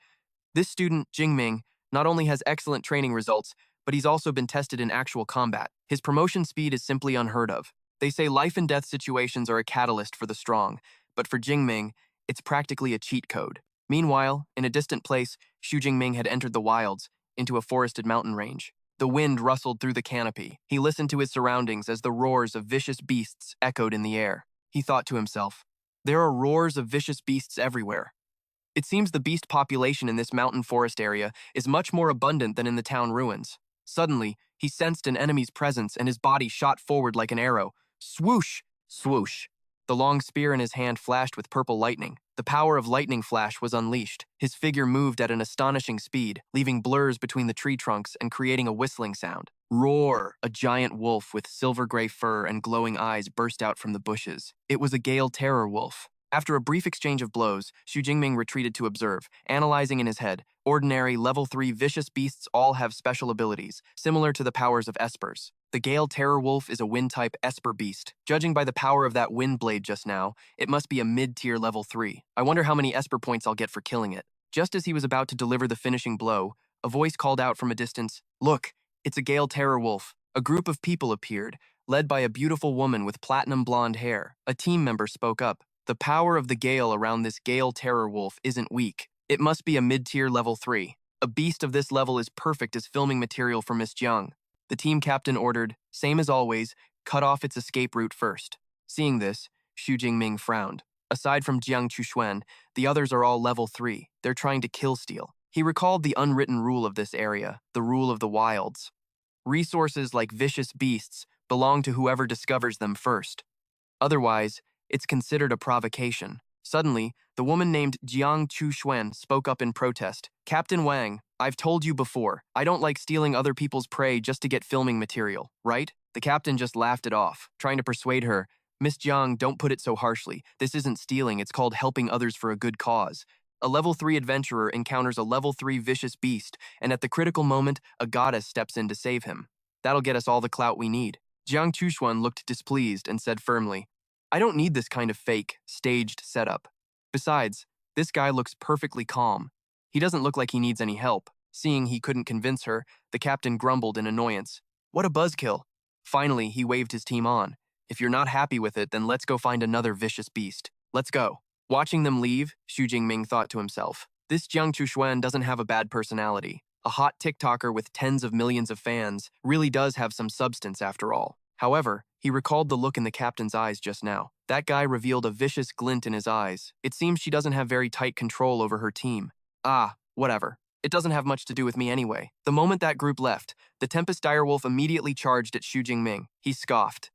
This student, Jingming, not only has excellent training results, but he's also been tested in actual combat. His promotion speed is simply unheard of. They say life and death situations are a catalyst for the strong, but for Jingming, it's practically a cheat code. Meanwhile, in a distant place, Xu Jingming had entered the wilds, into a forested mountain range. The wind rustled through the canopy. He listened to his surroundings as the roars of vicious beasts echoed in the air. He thought to himself, there are roars of vicious beasts everywhere. It seems the beast population in this mountain forest area is much more abundant than in the town ruins. Suddenly, he sensed an enemy's presence and his body shot forward like an arrow. Swoosh! Swoosh! The long spear in his hand flashed with purple lightning. The power of lightning flash was unleashed. His figure moved at an astonishing speed, leaving blurs between the tree trunks and creating a whistling sound. Roar! A giant wolf with silver-gray fur and glowing eyes burst out from the bushes. It was a Gale Terror wolf. After a brief exchange of blows, Xu Jingming retreated to observe, analyzing in his head. Ordinary, level 3 vicious beasts all have special abilities, similar to the powers of Espers. The Gale Terror Wolf is a wind-type Esper beast. Judging by the power of that wind blade just now, it must be a mid-tier level 3. I wonder how many Esper points I'll get for killing it. Just as he was about to deliver the finishing blow, a voice called out from a distance, Look, it's a Gale Terror Wolf. A group of people appeared, led by a beautiful woman with platinum blonde hair. A team member spoke up. The power of the Gale around this Gale Terror Wolf isn't weak. It must be a mid-tier level 3. A beast of this level is perfect as filming material for Miss Jiang. The team captain ordered, same as always, cut off its escape route first. Seeing this, Xu Jingming frowned. Aside from Jiang Chuxuan, the others are all level 3. They're trying to kill steal. He recalled the unwritten rule of this area, the rule of the wilds. Resources like vicious beasts belong to whoever discovers them first. Otherwise, it's considered a provocation. Suddenly, the woman named Jiang Chuxuan spoke up in protest. Captain Wang, I've told you before, I don't like stealing other people's prey just to get filming material, right? The captain just laughed it off, trying to persuade her. Miss Jiang, don't put it so harshly. This isn't stealing, it's called helping others for a good cause. A level 3 adventurer encounters a level 3 vicious beast, and at the critical moment, a goddess steps in to save him. That'll get us all the clout we need. Jiang Chuxuan looked displeased and said firmly, I don't need this kind of fake, staged setup. Besides, this guy looks perfectly calm. He doesn't look like he needs any help. Seeing he couldn't convince her, the captain grumbled in annoyance. What a buzzkill. Finally, he waved his team on. If you're not happy with it, then let's go find another vicious beast. Let's go. Watching them leave, Xu Jingming thought to himself, this Jiang Chuxuan doesn't have a bad personality. A hot TikToker with tens of millions of fans really does have some substance after all. However, he recalled the look in the captain's eyes just now. That guy revealed a vicious glint in his eyes. It seems she doesn't have very tight control over her team. Ah, whatever. It doesn't have much to do with me anyway. The moment that group left, the Tempest Direwolf immediately charged at Xu Jingming. He scoffed.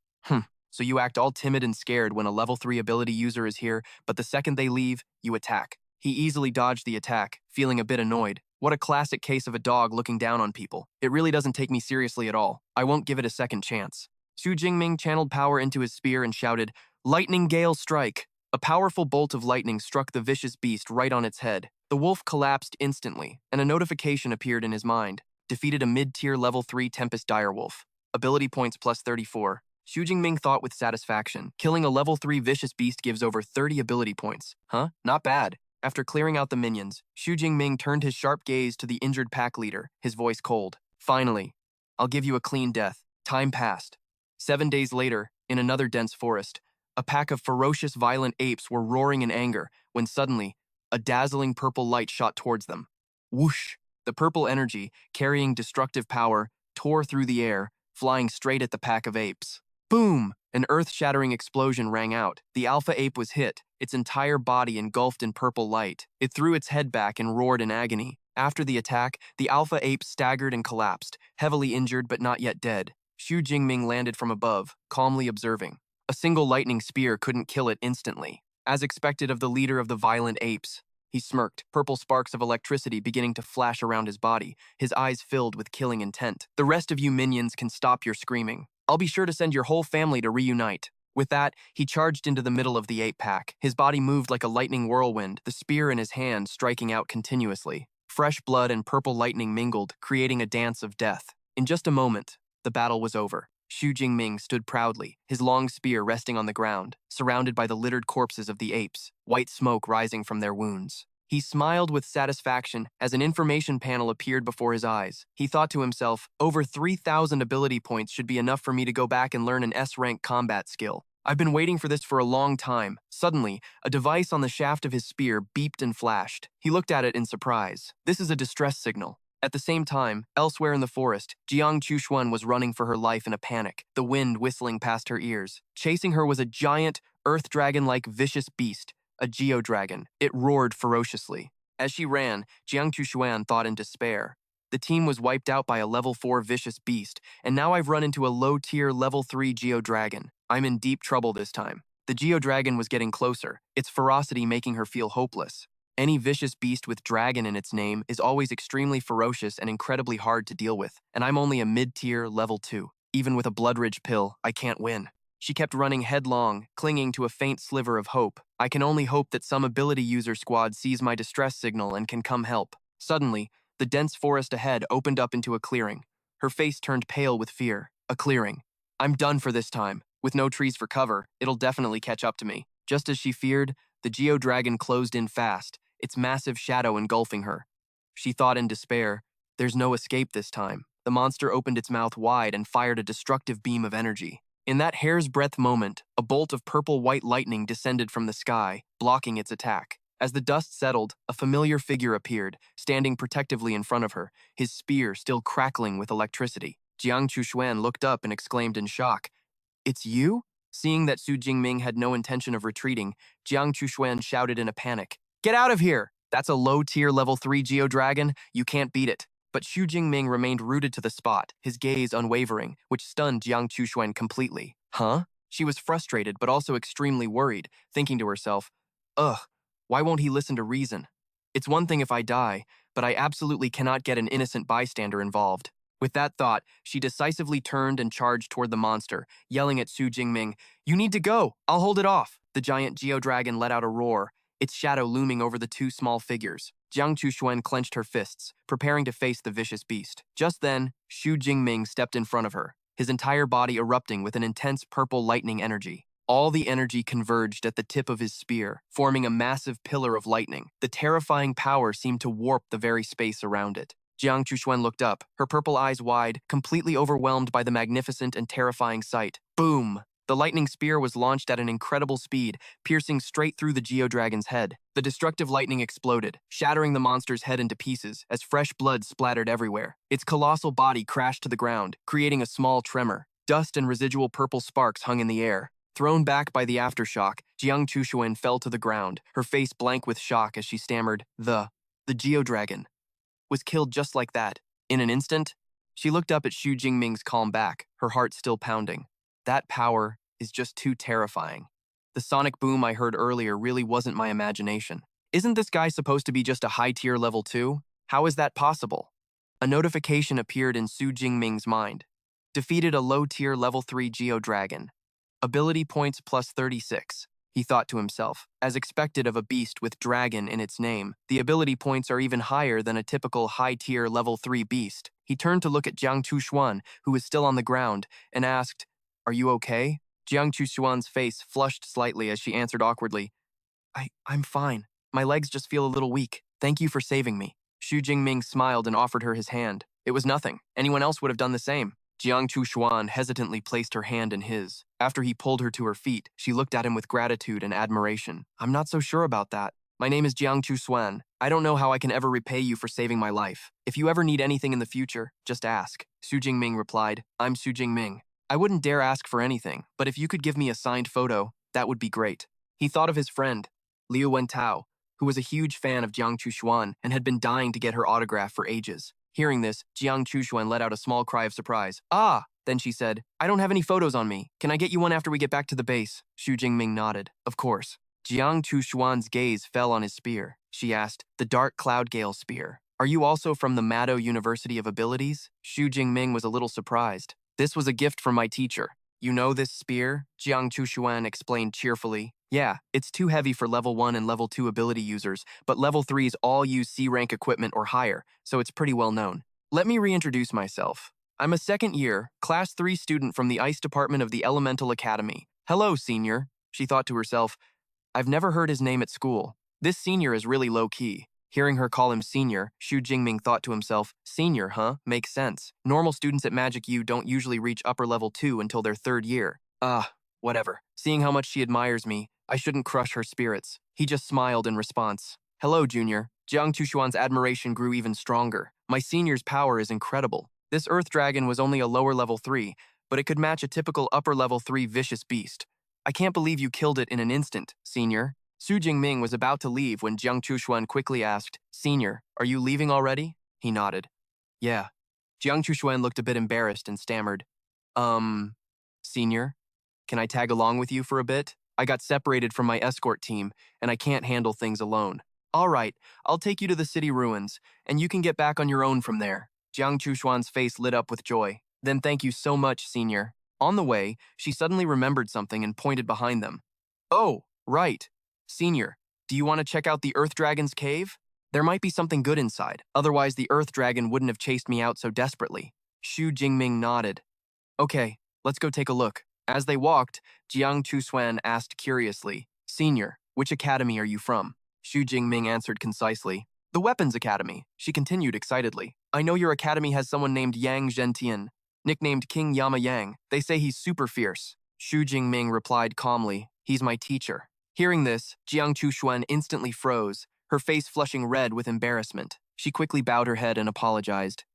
So you act all timid and scared when a level 3 ability user is here, but the second they leave, you attack. He easily dodged the attack, feeling a bit annoyed. What a classic case of a dog looking down on people. It really doesn't take me seriously at all. I won't give it a second chance. Xu Jingming channeled power into his spear and shouted, Lightning Gale Strike! A powerful bolt of lightning struck the vicious beast right on its head. The wolf collapsed instantly, and a notification appeared in his mind. Defeated a mid-tier level 3 Tempest Direwolf. Ability points plus 34. Xu Jingming thought with satisfaction. Killing a level 3 vicious beast gives over 30 ability points. Huh? Not bad. After clearing out the minions, Xu Jingming turned his sharp gaze to the injured pack leader, his voice cold. Finally, I'll give you a clean death. Time passed. 7 days later, in another dense forest, a pack of ferocious, violent apes were roaring in anger when suddenly, a dazzling purple light shot towards them. Whoosh! The purple energy, carrying destructive power, tore through the air, flying straight at the pack of apes. Boom! An earth-shattering explosion rang out. The alpha ape was hit, its entire body engulfed in purple light. It threw its head back and roared in agony. After the attack, the alpha ape staggered and collapsed, heavily injured but not yet dead. Xu Jingming landed from above, calmly observing. A single lightning spear couldn't kill it instantly. As expected of the leader of the violent apes, He smirked, purple sparks of electricity beginning to flash around his body, his eyes filled with killing intent. The rest of you minions can stop your screaming. I'll be sure to send your whole family to reunite. With that, he charged into the middle of the ape-pack. His body moved like a lightning whirlwind, the spear in his hand striking out continuously. Fresh blood and purple lightning mingled, creating a dance of death. In just a moment, the battle was over. Xu Jingming stood proudly, his long spear resting on the ground, surrounded by the littered corpses of the apes, white smoke rising from their wounds. He smiled with satisfaction as an information panel appeared before his eyes. He thought to himself, over 3,000 ability points should be enough for me to go back and learn an S-rank combat skill. I've been waiting for this for a long time. Suddenly, a device on the shaft of his spear beeped and flashed. He looked at it in surprise. This is a distress signal. At the same time, elsewhere in the forest, Jiang Chuxuan was running for her life in a panic, the wind whistling past her ears. Chasing her was a giant, earth dragon-like vicious beast, a geodragon. It roared ferociously. As she ran, Jiang Chuxuan thought in despair. The team was wiped out by a level 4 vicious beast, and now I've run into a low-tier level 3 geodragon. I'm in deep trouble this time. The geodragon was getting closer, its ferocity making her feel hopeless. Any vicious beast with dragon in its name is always extremely ferocious and incredibly hard to deal with, and I'm only a mid-tier level 2. Even with a blood-ridge pill, I can't win. She kept running headlong, clinging to a faint sliver of hope. I can only hope that some ability user squad sees my distress signal and can come help. Suddenly, the dense forest ahead opened up into a clearing. Her face turned pale with fear. A clearing. I'm done for this time. With no trees for cover, it'll definitely catch up to me. Just as she feared, the geodragon closed in fast, its massive shadow engulfing her. She thought in despair, there's no escape this time. The monster opened its mouth wide and fired a destructive beam of energy. In that hair's breadth moment, a bolt of purple-white lightning descended from the sky, blocking its attack. As the dust settled, a familiar figure appeared, standing protectively in front of her, his spear still crackling with electricity. Jiang Chuxuan looked up and exclaimed in shock, "It's you?" Seeing that Xu Jingming had no intention of retreating, Jiang Chuxuan shouted in a panic, "Get out of here! That's a low-tier level 3 geodragon. You can't beat it." But Xu Jingming remained rooted to the spot, his gaze unwavering, which stunned Jiang Chuxuan completely. Huh? She was frustrated but also extremely worried, thinking to herself, ugh, why won't he listen to reason? It's one thing if I die, but I absolutely cannot get an innocent bystander involved. With that thought, she decisively turned and charged toward the monster, yelling at Xu Jingming, "You need to go! I'll hold it off!" The giant geodragon let out a roar, its shadow looming over the two small figures. Jiang Chuxuan clenched her fists, preparing to face the vicious beast. Just then, Xu Jingming stepped in front of her, his entire body erupting with an intense purple lightning energy. All the energy converged at the tip of his spear, forming a massive pillar of lightning. The terrifying power seemed to warp the very space around it. Jiang Chuxuan looked up, her purple eyes wide, completely overwhelmed by the magnificent and terrifying sight. Boom! The lightning spear was launched at an incredible speed, piercing straight through the geodragon's head. The destructive lightning exploded, shattering the monster's head into pieces as fresh blood splattered everywhere. Its colossal body crashed to the ground, creating a small tremor. Dust and residual purple sparks hung in the air. Thrown back by the aftershock, Jiang Chuxuan fell to the ground, her face blank with shock as she stammered, The geodragon was killed just like that. In an instant, she looked up at Xu Jingming's calm back, her heart still pounding. That power is just too terrifying. The sonic boom I heard earlier really wasn't my imagination. Isn't this guy supposed to be just a high-tier level 2? How is that possible? A notification appeared in Xu Jingming's mind. Defeated a low-tier level 3 geodragon. Ability points plus 36. He thought to himself. As expected of a beast with dragon in its name, the ability points are even higher than a typical high-tier level 3 beast. He turned to look at Jiang Chuxuan, who was still on the ground, and asked, "Are you okay?" Jiang Chuxuan's face flushed slightly as she answered awkwardly, I'm fine. My legs just feel a little weak. Thank you for saving me." Xu Jingming smiled and offered her his hand. It was nothing. Anyone else would have done the same. Jiang Chuxuan hesitantly placed her hand in his. After he pulled her to her feet, she looked at him with gratitude and admiration. "I'm not so sure about that. My name is Jiang Chuxuan. I don't know how I can ever repay you for saving my life. If you ever need anything in the future, just ask." Xu Jingming replied, "I'm Xu Jingming. I wouldn't dare ask for anything, but if you could give me a signed photo, that would be great." He thought of his friend, Liu Wentao, who was a huge fan of Jiang Chuxuan and had been dying to get her autograph for ages. Hearing this, Jiang Chuxuan let out a small cry of surprise. "Ah!" Then she said, "I don't have any photos on me. Can I get you one after we get back to the base?" Xu Jingming nodded. "Of course." Jiang Chushuan's gaze fell on his spear. She asked, "The dark cloud gale spear. Are you also from the Madu University of Abilities?" Xu Jingming was a little surprised. "This was a gift from my teacher." "You know this spear?" Jiang Chushuan explained cheerfully. "Yeah, it's too heavy for level 1 and level 2 ability users, but level 3s all use C-rank equipment or higher, so it's pretty well known. Let me reintroduce myself. I'm a second-year, Class 3 student from the Ice Department of the Elemental Academy. Hello, senior," she thought to herself. "I've never heard his name at school. This senior is really low-key." Hearing her call him senior, Xu Jingming thought to himself, "Senior, huh? Makes sense. Normal students at Magic U don't usually reach upper level 2 until their third year. Whatever. Seeing how much she admires me, I shouldn't crush her spirits." He just smiled in response. "Hello, Junior." Jiang Chushuan's admiration grew even stronger. "My senior's power is incredible. This Earth Dragon was only a lower level 3, but it could match a typical upper level 3 vicious beast. I can't believe you killed it in an instant, senior." Xu Jingming was about to leave when Jiang Chushuan quickly asked, "Senior, are you leaving already?" He nodded. "Yeah." Jiang Chushuan looked a bit embarrassed and stammered, Senior, can I tag along with you for a bit? I got separated from my escort team, and I can't handle things alone." "All right, I'll take you to the city ruins, and you can get back on your own from there." Jiang Chushuan's face lit up with joy. "Then thank you so much, senior." On the way, she suddenly remembered something and pointed behind them. "Oh, right. Senior, do you want to check out the Earth Dragon's cave? There might be something good inside, otherwise the Earth Dragon wouldn't have chased me out so desperately." Xu Jingming nodded. "Okay, let's go take a look." As they walked, Jiang Chushuan asked curiously, "Senior, which academy are you from?" Xu Jingming answered concisely, "The Weapons Academy." She continued excitedly, "I know your academy has someone named Yang Zhentian, nicknamed King Yama Yang. They say he's super fierce." Xu Jingming replied calmly, "He's my teacher." Hearing this, Jiang Chushuan instantly froze, her face flushing red with embarrassment. She quickly bowed her head and apologized.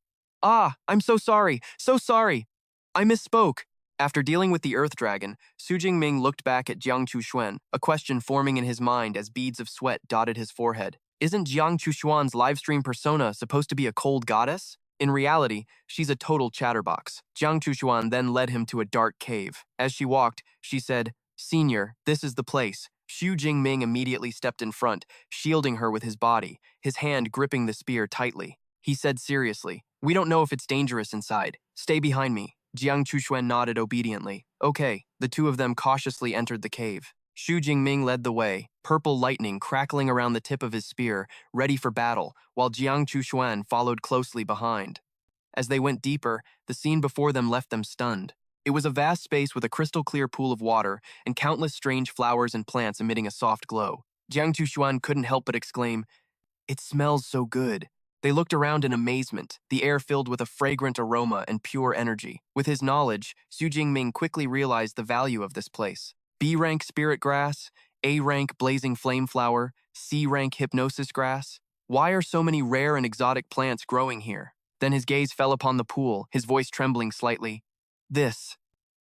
I'm so sorry, so sorry. I misspoke." After dealing with the Earth Dragon, Xu Jingming looked back at Jiang Chushuan, a question forming in his mind as beads of sweat dotted his forehead. Isn't Jiang Chushuan's livestream persona supposed to be a cold goddess? In reality, she's a total chatterbox. Jiang Chushuan then led him to a dark cave. As she walked, she said, "Senior, this is the place." Xu Jingming immediately stepped in front, shielding her with his body, his hand gripping the spear tightly. He said seriously, "We don't know if it's dangerous inside. Stay behind me." Jiang Chushuan nodded obediently. Okay, the two of them cautiously entered the cave. Xu Jingming led the way, purple lightning crackling around the tip of his spear, ready for battle, while Jiang Chushuan followed closely behind. As they went deeper, the scene before them left them stunned. It was a vast space with a crystal-clear pool of water and countless strange flowers and plants emitting a soft glow. Jiang Chushuan couldn't help but exclaim, "It smells so good." They looked around in amazement, the air filled with a fragrant aroma and pure energy. With his knowledge, Xu Jingming quickly realized the value of this place. B-rank spirit grass, A-rank blazing flame flower, C-rank hypnosis grass. Why are so many rare and exotic plants growing here? Then his gaze fell upon the pool, his voice trembling slightly. This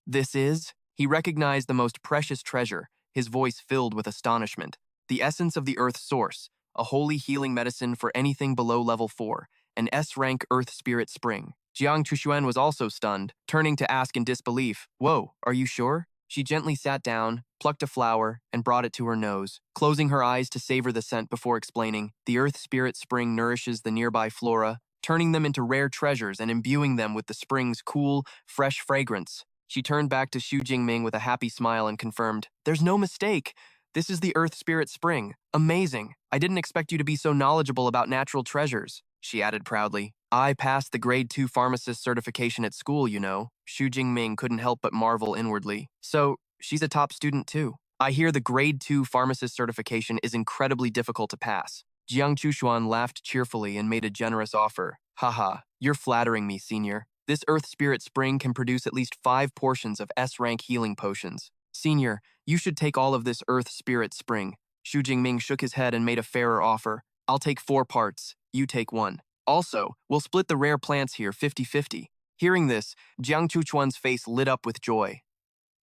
is? He recognized the most precious treasure, his voice filled with astonishment. The essence of the Earth's source, a holy healing medicine for anything below level 4, an S-rank Earth Spirit Spring. Jiang Chushuan was also stunned, turning to ask in disbelief, "Whoa, are you sure?" She gently sat down, plucked a flower, and brought it to her nose, closing her eyes to savor the scent before explaining, "The Earth Spirit Spring nourishes the nearby flora, turning them into rare treasures and imbuing them with the spring's cool, fresh fragrance." She turned back to Xu Jingming with a happy smile and confirmed, "There's no mistake. This is the Earth Spirit Spring. Amazing. I didn't expect you to be so knowledgeable about natural treasures," she added proudly. "I passed the Grade 2 pharmacist certification at school, you know." Xu Jingming couldn't help but marvel inwardly. "So, she's a top student too." "I hear the Grade 2 pharmacist certification is incredibly difficult to pass." Jiang Chushuan laughed cheerfully and made a generous offer. "Haha, you're flattering me, senior. This Earth Spirit Spring can produce at least 5 portions of S-rank healing potions. Senior, you should take all of this Earth Spirit Spring." Xu Jingming shook his head and made a fairer offer. "I'll take 4 parts. You take 1. Also, we'll split the rare plants here 50-50. Hearing this, Jiang Chushuan's face lit up with joy.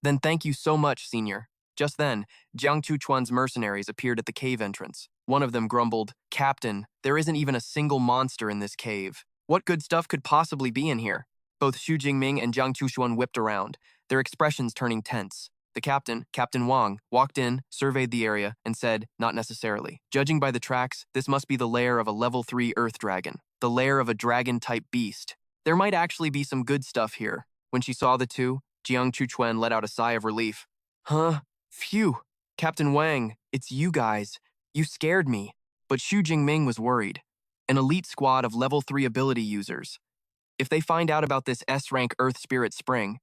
"Then thank you so much, senior." Just then, Jiang Chushuan's mercenaries appeared at the cave entrance. One of them grumbled, "Captain, there isn't even a single monster in this cave. What good stuff could possibly be in here?" Both Xu Jingming and Jiang Chushuan whipped around, their expressions turning tense. The captain, Captain Wang, walked in, surveyed the area, and said, not necessarily. Judging by the tracks, this must be the lair of a level 3 earth dragon. The lair of a dragon-type beast. There might actually be some good stuff here. When she saw the two, Jiang Chuchuan let out a sigh of relief. Huh? Phew. Captain Wang, it's you guys. You scared me. But Xu Jingming was worried. An elite squad of level 3 ability users. If they find out about this S-rank Earth Spirit Spring,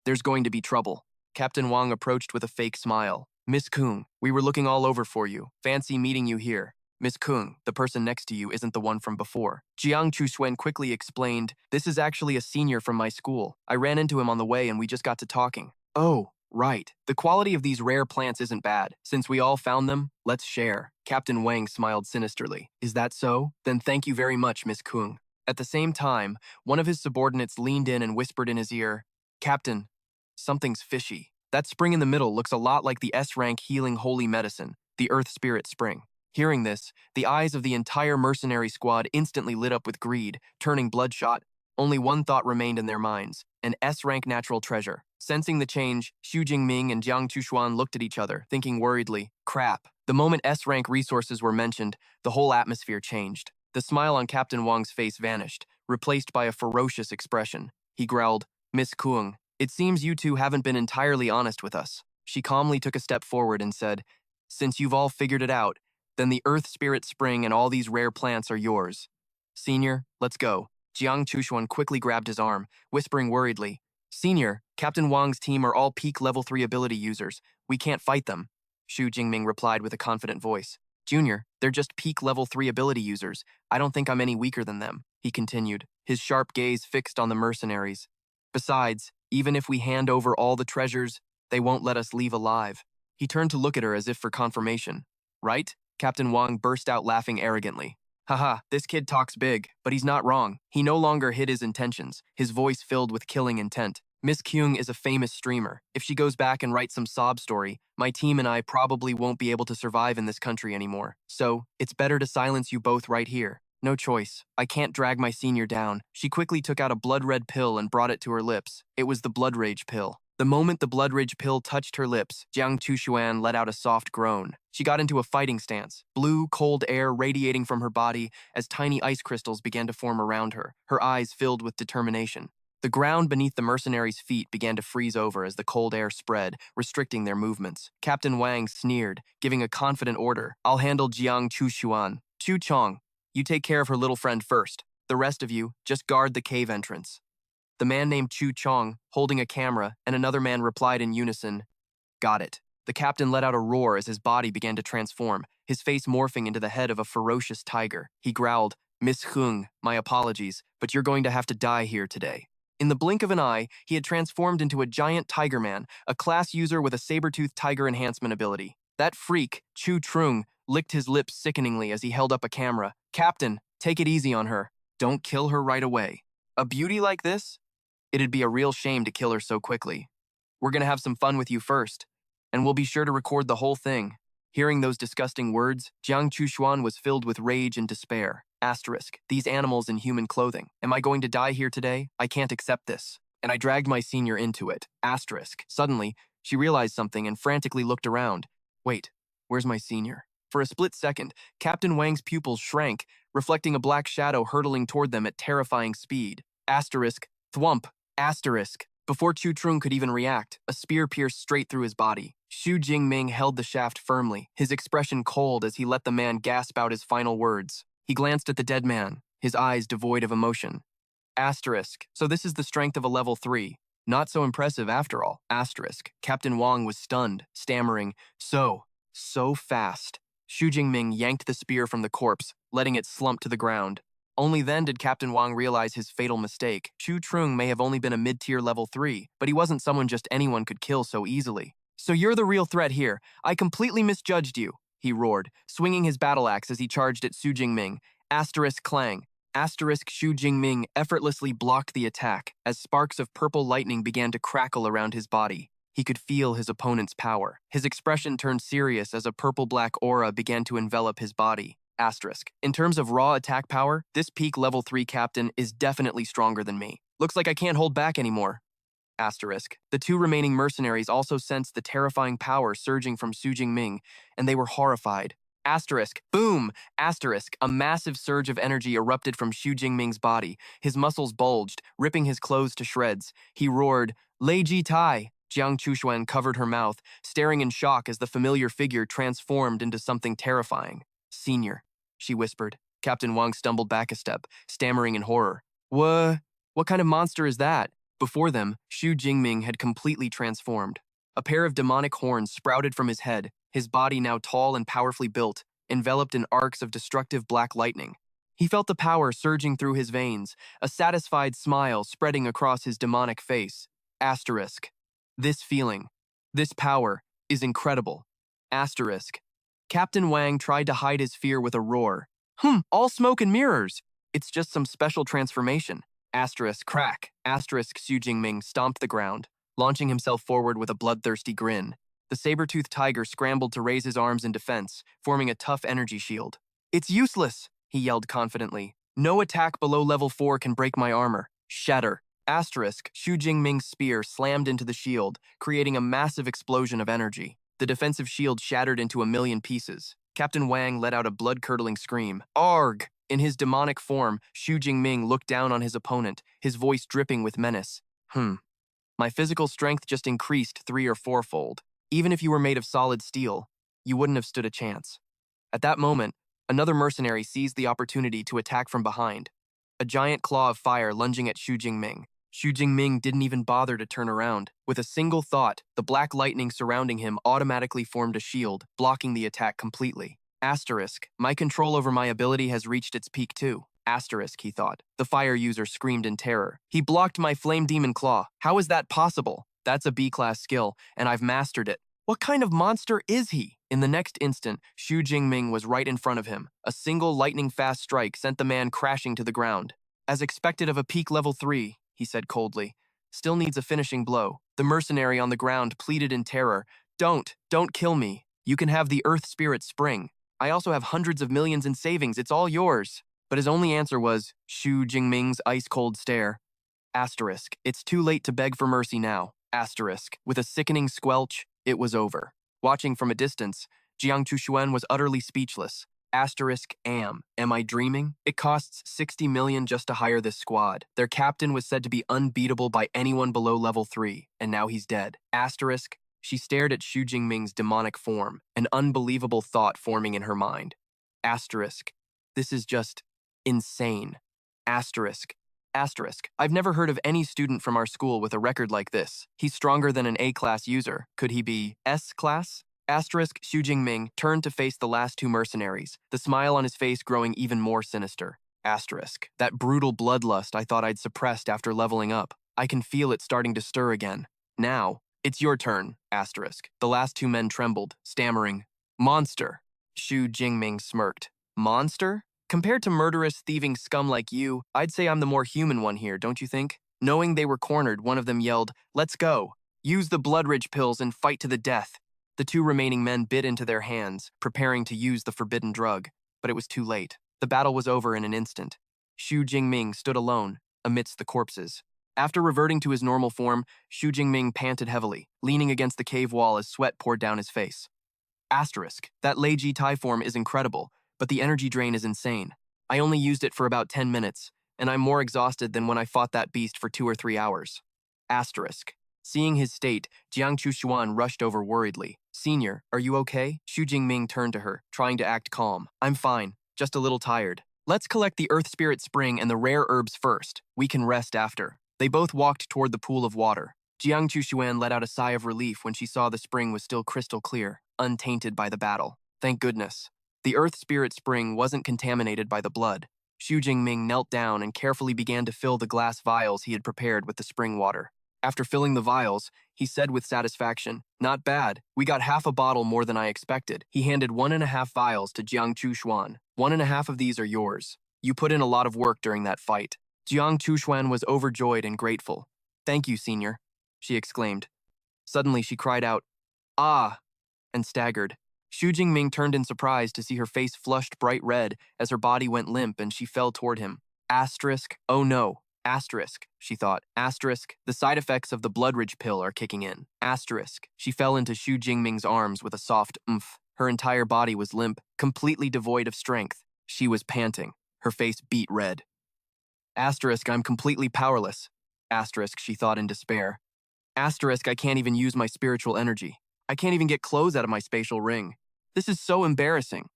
there's going to be trouble. Captain Wang approached with a fake smile. Miss Kung, we were looking all over for you. Fancy meeting you here. Miss Kung, the person next to you isn't the one from before. Jiang Chuxuan quickly explained, this is actually a senior from my school. I ran into him on the way and we just got to talking. Oh, right. The quality of these rare plants isn't bad. Since we all found them, let's share. Captain Wang smiled sinisterly. Is that so? Then thank you very much, Miss Kung. At the same time, one of his subordinates leaned in and whispered in his ear, Captain, something's fishy. That spring in the middle looks a lot like the S-rank healing holy medicine, the Earth Spirit Spring. Hearing this, the eyes of the entire mercenary squad instantly lit up with greed, turning bloodshot. Only one thought remained in their minds, an S-rank natural treasure. Sensing the change, Xu Jingming and Jiang Chuxuan looked at each other, thinking worriedly, crap. The moment S-rank resources were mentioned, the whole atmosphere changed. The smile on Captain Wang's face vanished, replaced by a ferocious expression. He growled, Miss Kuang, it seems you two haven't been entirely honest with us. She calmly took a step forward and said, since you've all figured it out, then the Earth Spirit Spring and all these rare plants are yours. Senior, let's go. Jiang Chuxuan quickly grabbed his arm, whispering worriedly, Senior, Captain Wang's team are all peak level 3 ability users. We can't fight them. Xu Jingming replied with a confident voice. Junior, they're just peak level 3 ability users. I don't think I'm any weaker than them, he continued, his sharp gaze fixed on the mercenaries. Besides, even if we hand over all the treasures, they won't let us leave alive. He turned to look at her as if for confirmation. Right? Captain Wang burst out laughing arrogantly. Haha, this kid talks big, but he's not wrong. He no longer hid his intentions, his voice filled with killing intent. Miss Kyung is a famous streamer. If she goes back and writes some sob story, my team and I probably won't be able to survive in this country anymore. So, it's better to silence you both right here. No choice. I can't drag my senior down. She quickly took out a blood-red pill and brought it to her lips. It was the blood rage pill. The moment the blood rage pill touched her lips, Jiang Chuxuan let out a soft groan. She got into a fighting stance, blue, cold air radiating from her body as tiny ice crystals began to form around her, her eyes filled with determination. The ground beneath the mercenaries' feet began to freeze over as the cold air spread, restricting their movements. Captain Wang sneered, giving a confident order. I'll handle Jiang Chuxuan. Chu Chong, you take care of her little friend first. The rest of you, just guard the cave entrance. The man named Chu Chong, holding a camera, and another man replied in unison, got it. The captain let out a roar as his body began to transform, his face morphing into the head of a ferocious tiger. He growled, Miss Hung, my apologies, but you're going to have to die here today. In the blink of an eye, he had transformed into a giant tiger man, a class user with a saber-toothed tiger enhancement ability. That freak, Chu Trung, licked his lips sickeningly as he held up a camera. Captain, take it easy on her. Don't kill her right away. A beauty like this? It'd be a real shame to kill her so quickly. We're gonna have some fun with you first, and we'll be sure to record the whole thing. Hearing those disgusting words, Jiang Chuxuan was filled with rage and despair. Asterisk, these animals in human clothing. Am I going to die here today? I can't accept this. And I dragged my senior into it. Asterisk. Suddenly, she realized something and frantically looked around. Wait, where's my senior? For a split second, Captain Wang's pupils shrank, reflecting a black shadow hurtling toward them at terrifying speed. Asterisk, thwump, asterisk. Before Chu Trung could even react, a spear pierced straight through his body. Xu Jingming held the shaft firmly, his expression cold as he let the man gasp out his final words. He glanced at the dead man, his eyes devoid of emotion. Asterisk, so this is the strength of a level 3. Not so impressive after all. Asterisk, Captain Wang was stunned, stammering, so fast. Xu Jingming yanked the spear from the corpse, letting it slump to the ground. Only then did Captain Wang realize his fatal mistake. Chu Trung may have only been a mid-tier level 3, but he wasn't someone just anyone could kill so easily. So you're the real threat here. I completely misjudged you, he roared, swinging his battle axe as he charged at Xu Jingming. Asterisk clang. Asterisk Xu Jingming effortlessly blocked the attack as sparks of purple lightning began to crackle around his body. He could feel his opponent's power. His expression turned serious as a purple-black aura began to envelop his body. Asterisk. In terms of raw attack power, this peak level 3 captain is definitely stronger than me. Looks like I can't hold back anymore. Asterisk. The two remaining mercenaries also sensed the terrifying power surging from Xu Jingming, and they were horrified. Asterisk. Boom! Asterisk. A massive surge of energy erupted from Xu Jingming's body. His muscles bulged, ripping his clothes to shreds. He roared, Lei Ji Tai! Jiang Chuxuan covered her mouth, staring in shock as the familiar figure transformed into something terrifying. Senior, she whispered. Captain Wang stumbled back a step, stammering in horror. What kind of monster is that? Before them, Xu Jingming had completely transformed. A pair of demonic horns sprouted from his head, his body now tall and powerfully built, enveloped in arcs of destructive black lightning. He felt the power surging through his veins, a satisfied smile spreading across his demonic face. Asterisk. This feeling, this power, is incredible. Asterisk. Captain Wang tried to hide his fear with a roar. All smoke and mirrors. It's just some special transformation. Asterisk crack. Asterisk Xu Jingming stomped the ground, launching himself forward with a bloodthirsty grin. The saber-toothed tiger scrambled to raise his arms in defense, forming a tough energy shield. It's useless, he yelled confidently. No attack below level 4 can break my armor. Shatter. Asterisk, Xu Jingming's spear slammed into the shield, creating a massive explosion of energy. The defensive shield shattered into a million pieces. Captain Wang let out a blood-curdling scream. Arg! In his demonic form, Xu Jingming looked down on his opponent, his voice dripping with menace. My physical strength just increased 3- or 4-fold. Even if you were made of solid steel, you wouldn't have stood a chance. At that moment, another mercenary seized the opportunity to attack from behind. A giant claw of fire lunging at Xu Jingming. Xu Jingming didn't even bother to turn around. With a single thought, the black lightning surrounding him automatically formed a shield, blocking the attack completely. Asterisk. My control over my ability has reached its peak too. Asterisk, he thought. The fire user screamed in terror. He blocked my flame demon claw. How is that possible? That's a B-class skill, and I've mastered it. What kind of monster is he? In the next instant, Xu Jingming was right in front of him. A single lightning-fast strike sent the man crashing to the ground. As expected of a peak level 3, he said coldly. Still needs a finishing blow. The mercenary on the ground pleaded in terror. Don't kill me. You can have the Earth Spirit Spring. I also have hundreds of millions in savings. It's all yours. But his only answer was Xu Jingming's ice-cold stare. Asterisk. It's too late to beg for mercy now. Asterisk. With a sickening squelch, it was over. Watching from a distance, Jiang Chuxuan was utterly speechless. Asterisk am I dreaming? It costs 60 million just to hire this squad. Their captain was said to be unbeatable by anyone below level 3, and now he's dead. Asterisk. She stared at Xu Jingming's demonic form, an unbelievable thought forming in her mind. Asterisk. This is just insane. Asterisk. Asterisk. I've never heard of any student from our school with a record like this. He's stronger than an A-class user. Could he be S-class? Asterisk Xu Jingming turned to face the last two mercenaries, the smile on his face growing even more sinister. Asterisk. That brutal bloodlust I thought I'd suppressed after leveling up. I can feel it starting to stir again. Now, it's your turn. Asterisk. The last two men trembled, stammering. Monster. Xu Jingming smirked. Monster? Compared to murderous, thieving scum like you, I'd say I'm the more human one here, don't you think? Knowing they were cornered, one of them yelled, Let's go! Use the Bloodridge pills and fight to the death. The two remaining men bit into their hands, preparing to use the forbidden drug. But it was too late. The battle was over in an instant. Xu Jingming stood alone, amidst the corpses. After reverting to his normal form, Xu Jingming panted heavily, leaning against the cave wall as sweat poured down his face. Asterisk. That Lei Ji Tai form is incredible, but the energy drain is insane. I only used it for about 10 minutes, and I'm more exhausted than when I fought that beast for 2 or 3 hours. Asterisk. Seeing his state, Jiang Chuxuan rushed over worriedly. Senior, are you okay? Xu Jingming turned to her, trying to act calm. I'm fine, just a little tired. Let's collect the Earth Spirit Spring and the rare herbs first. We can rest after. They both walked toward the pool of water. Jiang Chuxuan let out a sigh of relief when she saw the spring was still crystal clear, untainted by the battle. Thank goodness. The Earth Spirit Spring wasn't contaminated by the blood. Xu Jingming knelt down and carefully began to fill the glass vials he had prepared with the spring water. After filling the vials, he said with satisfaction, Not bad. We got half a bottle more than I expected. He handed 1.5 vials to Jiang Chuxuan. 1.5 of these are yours. You put in a lot of work during that fight. Jiang Chuxuan was overjoyed and grateful. Thank you, senior, she exclaimed. Suddenly she cried out, Ah, and staggered. Xu Jingming turned in surprise to see her face flushed bright red as her body went limp and she fell toward him. Asterisk, oh no. Asterisk, she thought. Asterisk, the side effects of the bloodridge pill are kicking in. Asterisk, she fell into Xu Jingming's arms with a soft oomph. Her entire body was limp, completely devoid of strength. She was panting. Her face beat red. Asterisk, I'm completely powerless. Asterisk, she thought in despair. Asterisk, I can't even use my spiritual energy. I can't even get clothes out of my spatial ring. This is so embarrassing.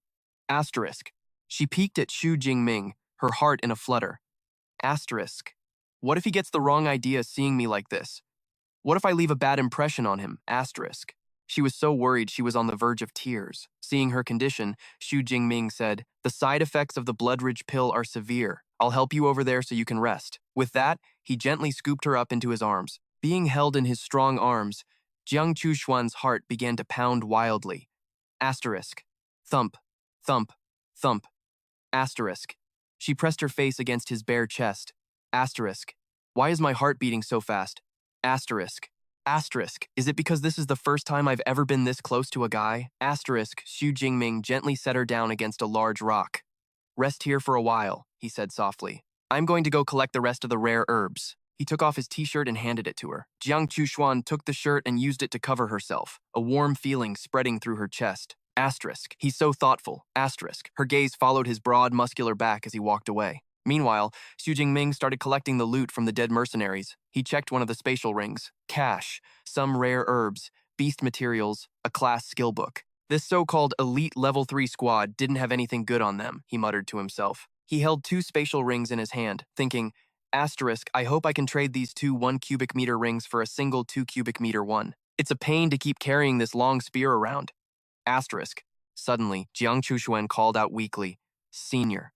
Asterisk. She peeked at Xu Jingming, her heart in a flutter. Asterisk. What if he gets the wrong idea seeing me like this? What if I leave a bad impression on him? Asterisk. She was so worried she was on the verge of tears. Seeing her condition, Xu Jingming said, "The side effects of the bloodridge pill are severe. I'll help you over there so you can rest." With that, he gently scooped her up into his arms. Being held in his strong arms, Jiang Chushuan's heart began to pound wildly. Asterisk. Thump, thump, thump. Asterisk. She pressed her face against his bare chest. Asterisk. Why is my heart beating so fast? Asterisk. Asterisk. Is it because this is the first time I've ever been this close to a guy? Asterisk. Xu Jingming gently set her down against a large rock. Rest here for a while, he said softly. I'm going to go collect the rest of the rare herbs. He took off his t-shirt and handed it to her. Jiang Chushuan took the shirt and used it to cover herself, a warm feeling spreading through her chest. Asterisk. He's so thoughtful. Asterisk. Her gaze followed his broad, muscular back as he walked away. Meanwhile, Xu Jingming started collecting the loot from the dead mercenaries. He checked one of the spatial rings. Cash, some rare herbs, beast materials, a class skill book. This so-called elite level 3 squad didn't have anything good on them, he muttered to himself. He held 2 spatial rings in his hand, thinking, Asterisk, I hope I can trade these 2 1 cubic meter rings for a single 2 cubic meter one. It's a pain to keep carrying this long spear around. Asterisk. Suddenly, Jiang Chushuan called out weakly, Senior,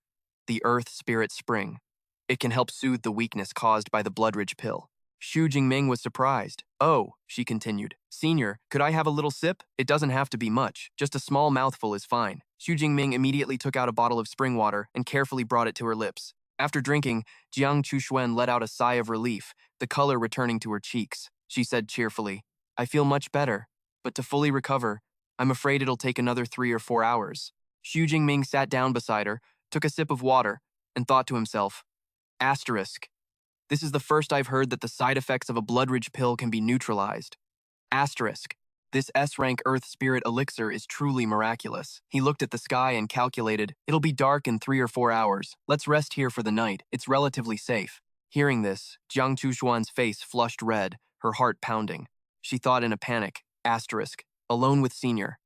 the Earth Spirit Spring. It can help soothe the weakness caused by the bloodridge pill. Xu Jingming was surprised. Oh, she continued. Senior, could I have a little sip? It doesn't have to be much. Just a small mouthful is fine. Xu Jingming immediately took out a bottle of spring water and carefully brought it to her lips. After drinking, Jiang Chushuan let out a sigh of relief, the color returning to her cheeks. She said cheerfully, I feel much better, but to fully recover, I'm afraid it'll take another 3 or 4 hours. Xu Jingming sat down beside her, took a sip of water, and thought to himself, Asterisk. This is the first I've heard that the side effects of a bloodridge pill can be neutralized. Asterisk. This S-rank Earth Spirit elixir is truly miraculous. He looked at the sky and calculated, it'll be dark in 3 or 4 hours. Let's rest here for the night. It's relatively safe. Hearing this, Jiang Chushuan's face flushed red, her heart pounding. She thought in a panic, Asterisk. Alone with Senior.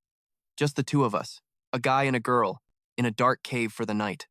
Just the 2 of us, a guy and a girl, in a dark cave for the night.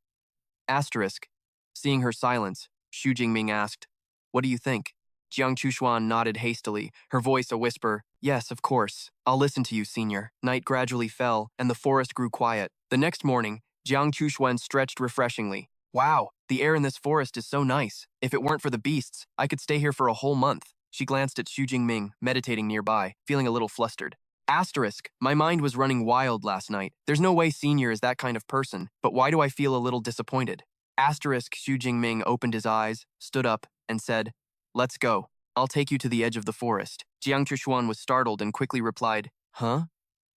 Asterisk. Seeing her silence, Xu Jingming asked, What do you think? Jiang Chushuan nodded hastily, her voice a whisper, Yes, of course. I'll listen to you, Senior. Night gradually fell, and the forest grew quiet. The next morning, Jiang Chushuan stretched refreshingly. Wow, the air in this forest is so nice. If it weren't for the beasts, I could stay here for a whole month. She glanced at Xu Jingming, meditating nearby, feeling a little flustered. Asterisk, my mind was running wild last night. There's no way Senior is that kind of person, but why do I feel a little disappointed? Asterisk, Xu Jingming opened his eyes, stood up, and said, Let's go. I'll take you to the edge of the forest. Jiang Chushuan was startled and quickly replied, Huh?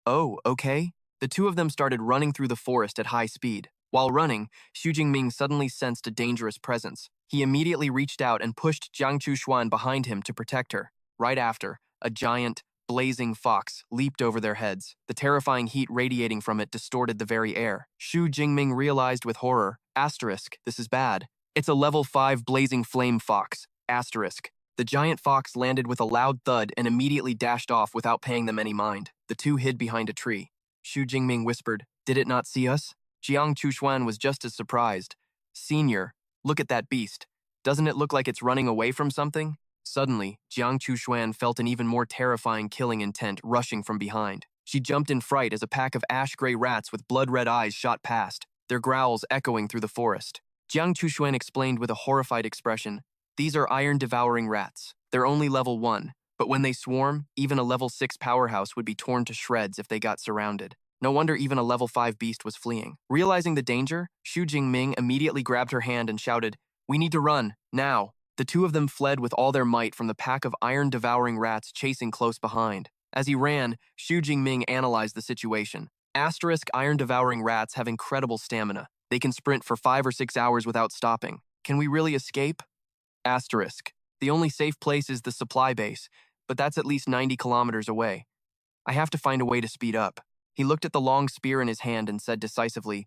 Oh, okay. The 2 of them started running through the forest at high speed. While running, Xu Jingming suddenly sensed a dangerous presence. He immediately reached out and pushed Jiang Chushuan behind him to protect her. Right after, a giant, blazing fox leaped over their heads. The terrifying heat radiating from it distorted the very air. Xu Jingming realized with horror, Asterisk, this is bad. It's a level 5 blazing flame fox. Asterisk. The giant fox landed with a loud thud and immediately dashed off without paying them any mind. The 2 hid behind a tree. Xu Jingming whispered, Did it not see us? Jiang Chushuan was just as surprised. Senior, look at that beast. Doesn't it look like it's running away from something? Suddenly, Jiang Chushuan felt an even more terrifying killing intent rushing from behind. She jumped in fright as a pack of ash-gray rats with blood-red eyes shot past, their growls echoing through the forest. Jiang Chushuan explained with a horrified expression, These are iron-devouring rats. They're only level 1, but when they swarm, even a level 6 powerhouse would be torn to shreds if they got surrounded. No wonder even a level 5 beast was fleeing. Realizing the danger, Xu Jingming immediately grabbed her hand and shouted, We need to run, now. The 2 of them fled with all their might from the pack of iron-devouring rats chasing close behind. As he ran, Xu Jingming analyzed the situation. Asterisk iron-devouring rats have incredible stamina. They can sprint for 5 or 6 hours without stopping. Can we really escape? Asterisk. The only safe place is the supply base, but that's at least 90 kilometers away. I have to find a way to speed up. He looked at the long spear in his hand and said decisively,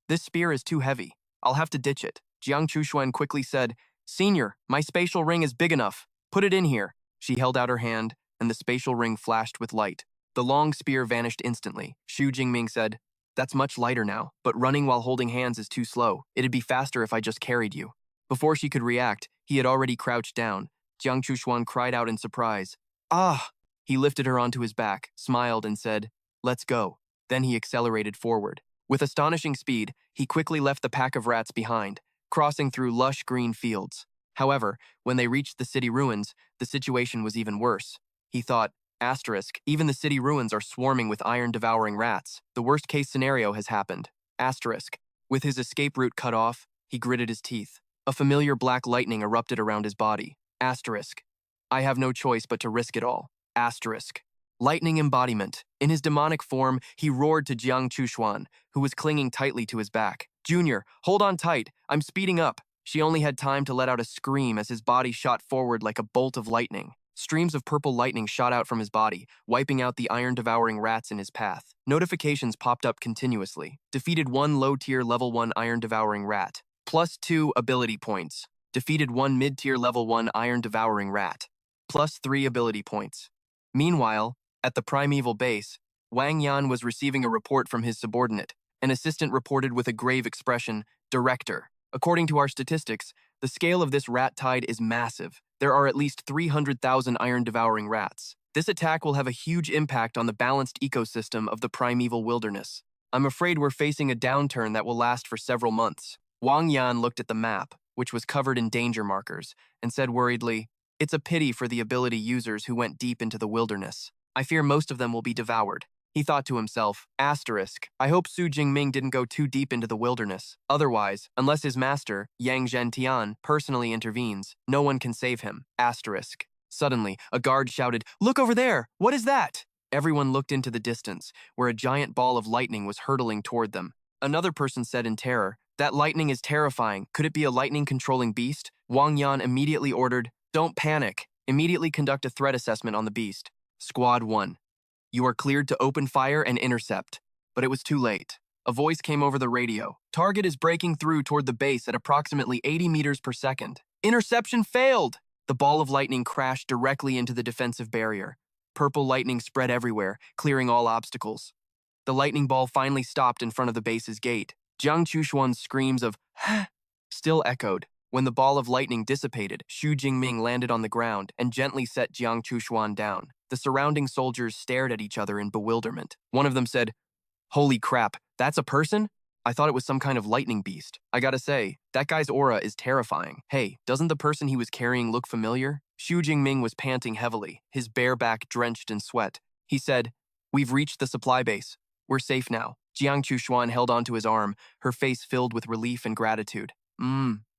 "This spear is too heavy. I'll have to ditch it." Jiang Chushuan quickly said, "Senior, my spatial ring is big enough. Put it in here." She held out her hand, and the spatial ring flashed with light. The long spear vanished instantly. Xu Jingming said, "That's much lighter now, but running while holding hands is too slow. It'd be faster if I just carried you." Before she could react, he had already crouched down. Jiang Chushuan cried out in surprise. "Ah!" He lifted her onto his back, smiled, and said, "Let's go." Then he accelerated forward. With astonishing speed, he quickly left the pack of rats behind, crossing through lush green fields. However, when they reached the city ruins, the situation was even worse. He thought, asterisk, even the city ruins are swarming with iron-devouring rats. The worst-case scenario has happened. Asterisk. With his escape route cut off, he gritted his teeth. A familiar black lightning erupted around his body. Asterisk. I have no choice but to risk it all. Asterisk. Lightning embodiment. In his demonic form, he roared to Jiang Chushuan, who was clinging tightly to his back. "Junior, hold on tight. I'm speeding up." She only had time to let out a scream as his body shot forward like a bolt of lightning. Streams of purple lightning shot out from his body, wiping out the iron-devouring rats in his path. Notifications popped up continuously. Defeated 1 low-tier level 1 iron-devouring rat. +2 ability points. Defeated 1 mid-tier level 1 iron-devouring rat. +3 ability points. Meanwhile, at the primeval base, Wang Yan was receiving a report from his subordinate. An assistant reported with a grave expression, "Director. According to our statistics, the scale of this rat tide is massive. There are at least 300,000 iron-devouring rats. This attack will have a huge impact on the balanced ecosystem of the primeval wilderness. I'm afraid we're facing a downturn that will last for several months." Wang Yan looked at the map, which was covered in danger markers, and said worriedly, "It's a pity for the ability users who went deep into the wilderness. I fear most of them will be devoured." He thought to himself, asterisk, I hope Xu Jingming didn't go too deep into the wilderness. Otherwise, unless his master, Yang Zhentian, personally intervenes, no one can save him. Asterisk. Suddenly, a guard shouted, "Look over there! What is that?" Everyone looked into the distance, where a giant ball of lightning was hurtling toward them. Another person said in terror, "That lightning is terrifying. Could it be a lightning-controlling beast?" Wang Yan immediately ordered, "Don't panic. Immediately conduct a threat assessment on the beast. Squad 1. You are cleared to open fire and intercept." But it was too late. A voice came over the radio. "Target is breaking through toward the base at approximately 80 meters per second. Interception failed!" The ball of lightning crashed directly into the defensive barrier. Purple lightning spread everywhere, clearing all obstacles. The lightning ball finally stopped in front of the base's gate. Jiang Chushuan's screams of "Ha!" still echoed. When the ball of lightning dissipated, Xu Jingming landed on the ground and gently set Jiang Chushuan down. The surrounding soldiers stared at each other in bewilderment. One of them said, "Holy crap, that's a person? I thought it was some kind of lightning beast. I gotta say, that guy's aura is terrifying. Hey, doesn't the person he was carrying look familiar?" Xu Jingming was panting heavily, his bare back drenched in sweat. He said, "We've reached the supply base. We're safe now." Jiang Chushuan held onto his arm, her face filled with relief and gratitude.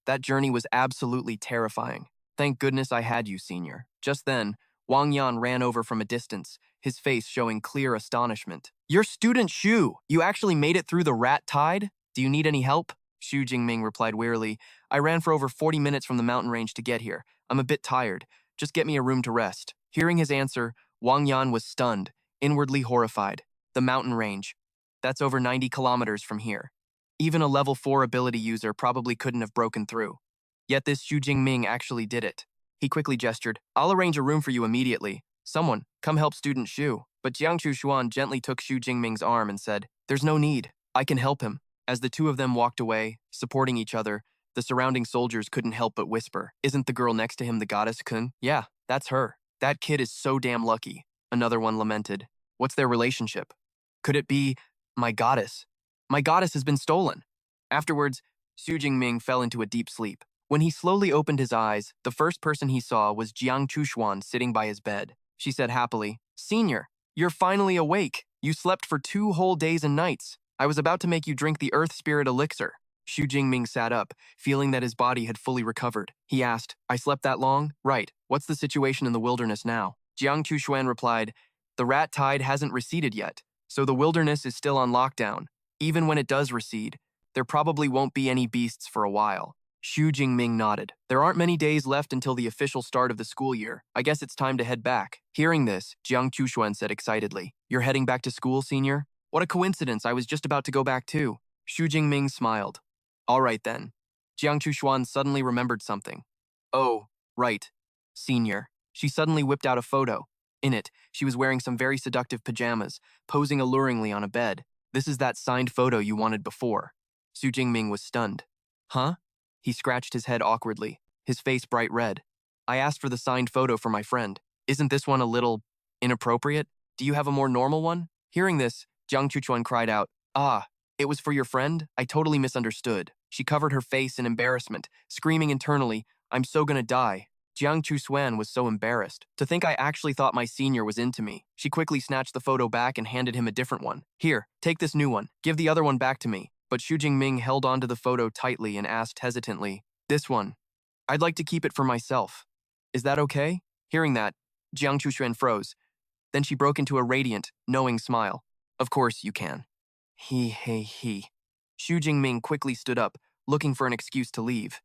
That journey was absolutely terrifying. Thank goodness I had you, senior." Just then, Wang Yan ran over from a distance, his face showing clear astonishment. "You're student Xu! You actually made it through the rat tide? Do you need any help?" Xu Jingming replied wearily, "I ran for over 40 minutes from the mountain range to get here. I'm a bit tired. Just get me a room to rest." Hearing his answer, Wang Yan was stunned, inwardly horrified. The mountain range. That's over 90 kilometers from here. Even a level 4 ability user probably couldn't have broken through. Yet this Xu Jingming actually did it. He quickly gestured, "I'll arrange a room for you immediately. Someone, come help student Xu." But Jiang Chushuan gently took Xu Jingming's arm and said, "There's no need. I can help him." As the two of them walked away, supporting each other, the surrounding soldiers couldn't help but whisper, "Isn't the girl next to him the goddess Kun?" "Yeah, that's her. That kid is so damn lucky." Another one lamented. "What's their relationship? Could it be my goddess? My goddess has been stolen." Afterwards, Xu Jingming fell into a deep sleep. When he slowly opened his eyes, the first person he saw was Jiang Chushuan sitting by his bed. She said happily, "Senior, you're finally awake. You slept for 2 whole days and nights. I was about to make you drink the Earth Spirit Elixir." Xu Jingming sat up, feeling that his body had fully recovered. He asked, "I slept that long?" "Right. What's the situation in the wilderness now?" Jiang Chushuan replied, "The rat tide hasn't receded yet, so the wilderness is still on lockdown. Even when it does recede, there probably won't be any beasts for a while. Xu Jingming nodded. There aren't many days left until the official start of the school year. I guess it's time to head back. Hearing this, Jiang Chuxuan said excitedly, "You're heading back to school, senior? What a coincidence, I was just about to go back too." Xu Jingming smiled. All right then. Jiang Chuxuan suddenly remembered something. Oh, right. Senior. She suddenly whipped out a photo. In it, she was wearing some very seductive pajamas, posing alluringly on a bed. This is that signed photo you wanted before. Xu Jingming was stunned. Huh? He scratched his head awkwardly, his face bright red. I asked for the signed photo for my friend. Isn't this one a little inappropriate? Do you have a more normal one? Hearing this, Jiang Chuchuan cried out, Ah, it was for your friend? I totally misunderstood. She covered her face in embarrassment, screaming internally, I'm so gonna die. Jiang Chuxuan was so embarrassed. To think I actually thought my senior was into me. She quickly snatched the photo back and handed him a different one. Here, take this new one. Give the other one back to me. But Xu Jingming held onto the photo tightly and asked hesitantly, This one. I'd like to keep it for myself. Is that okay? Hearing that, Jiang Chuxuan froze. Then she broke into a radiant, knowing smile. Of course you can. He. Xu Jingming quickly stood up, looking for an excuse to leave.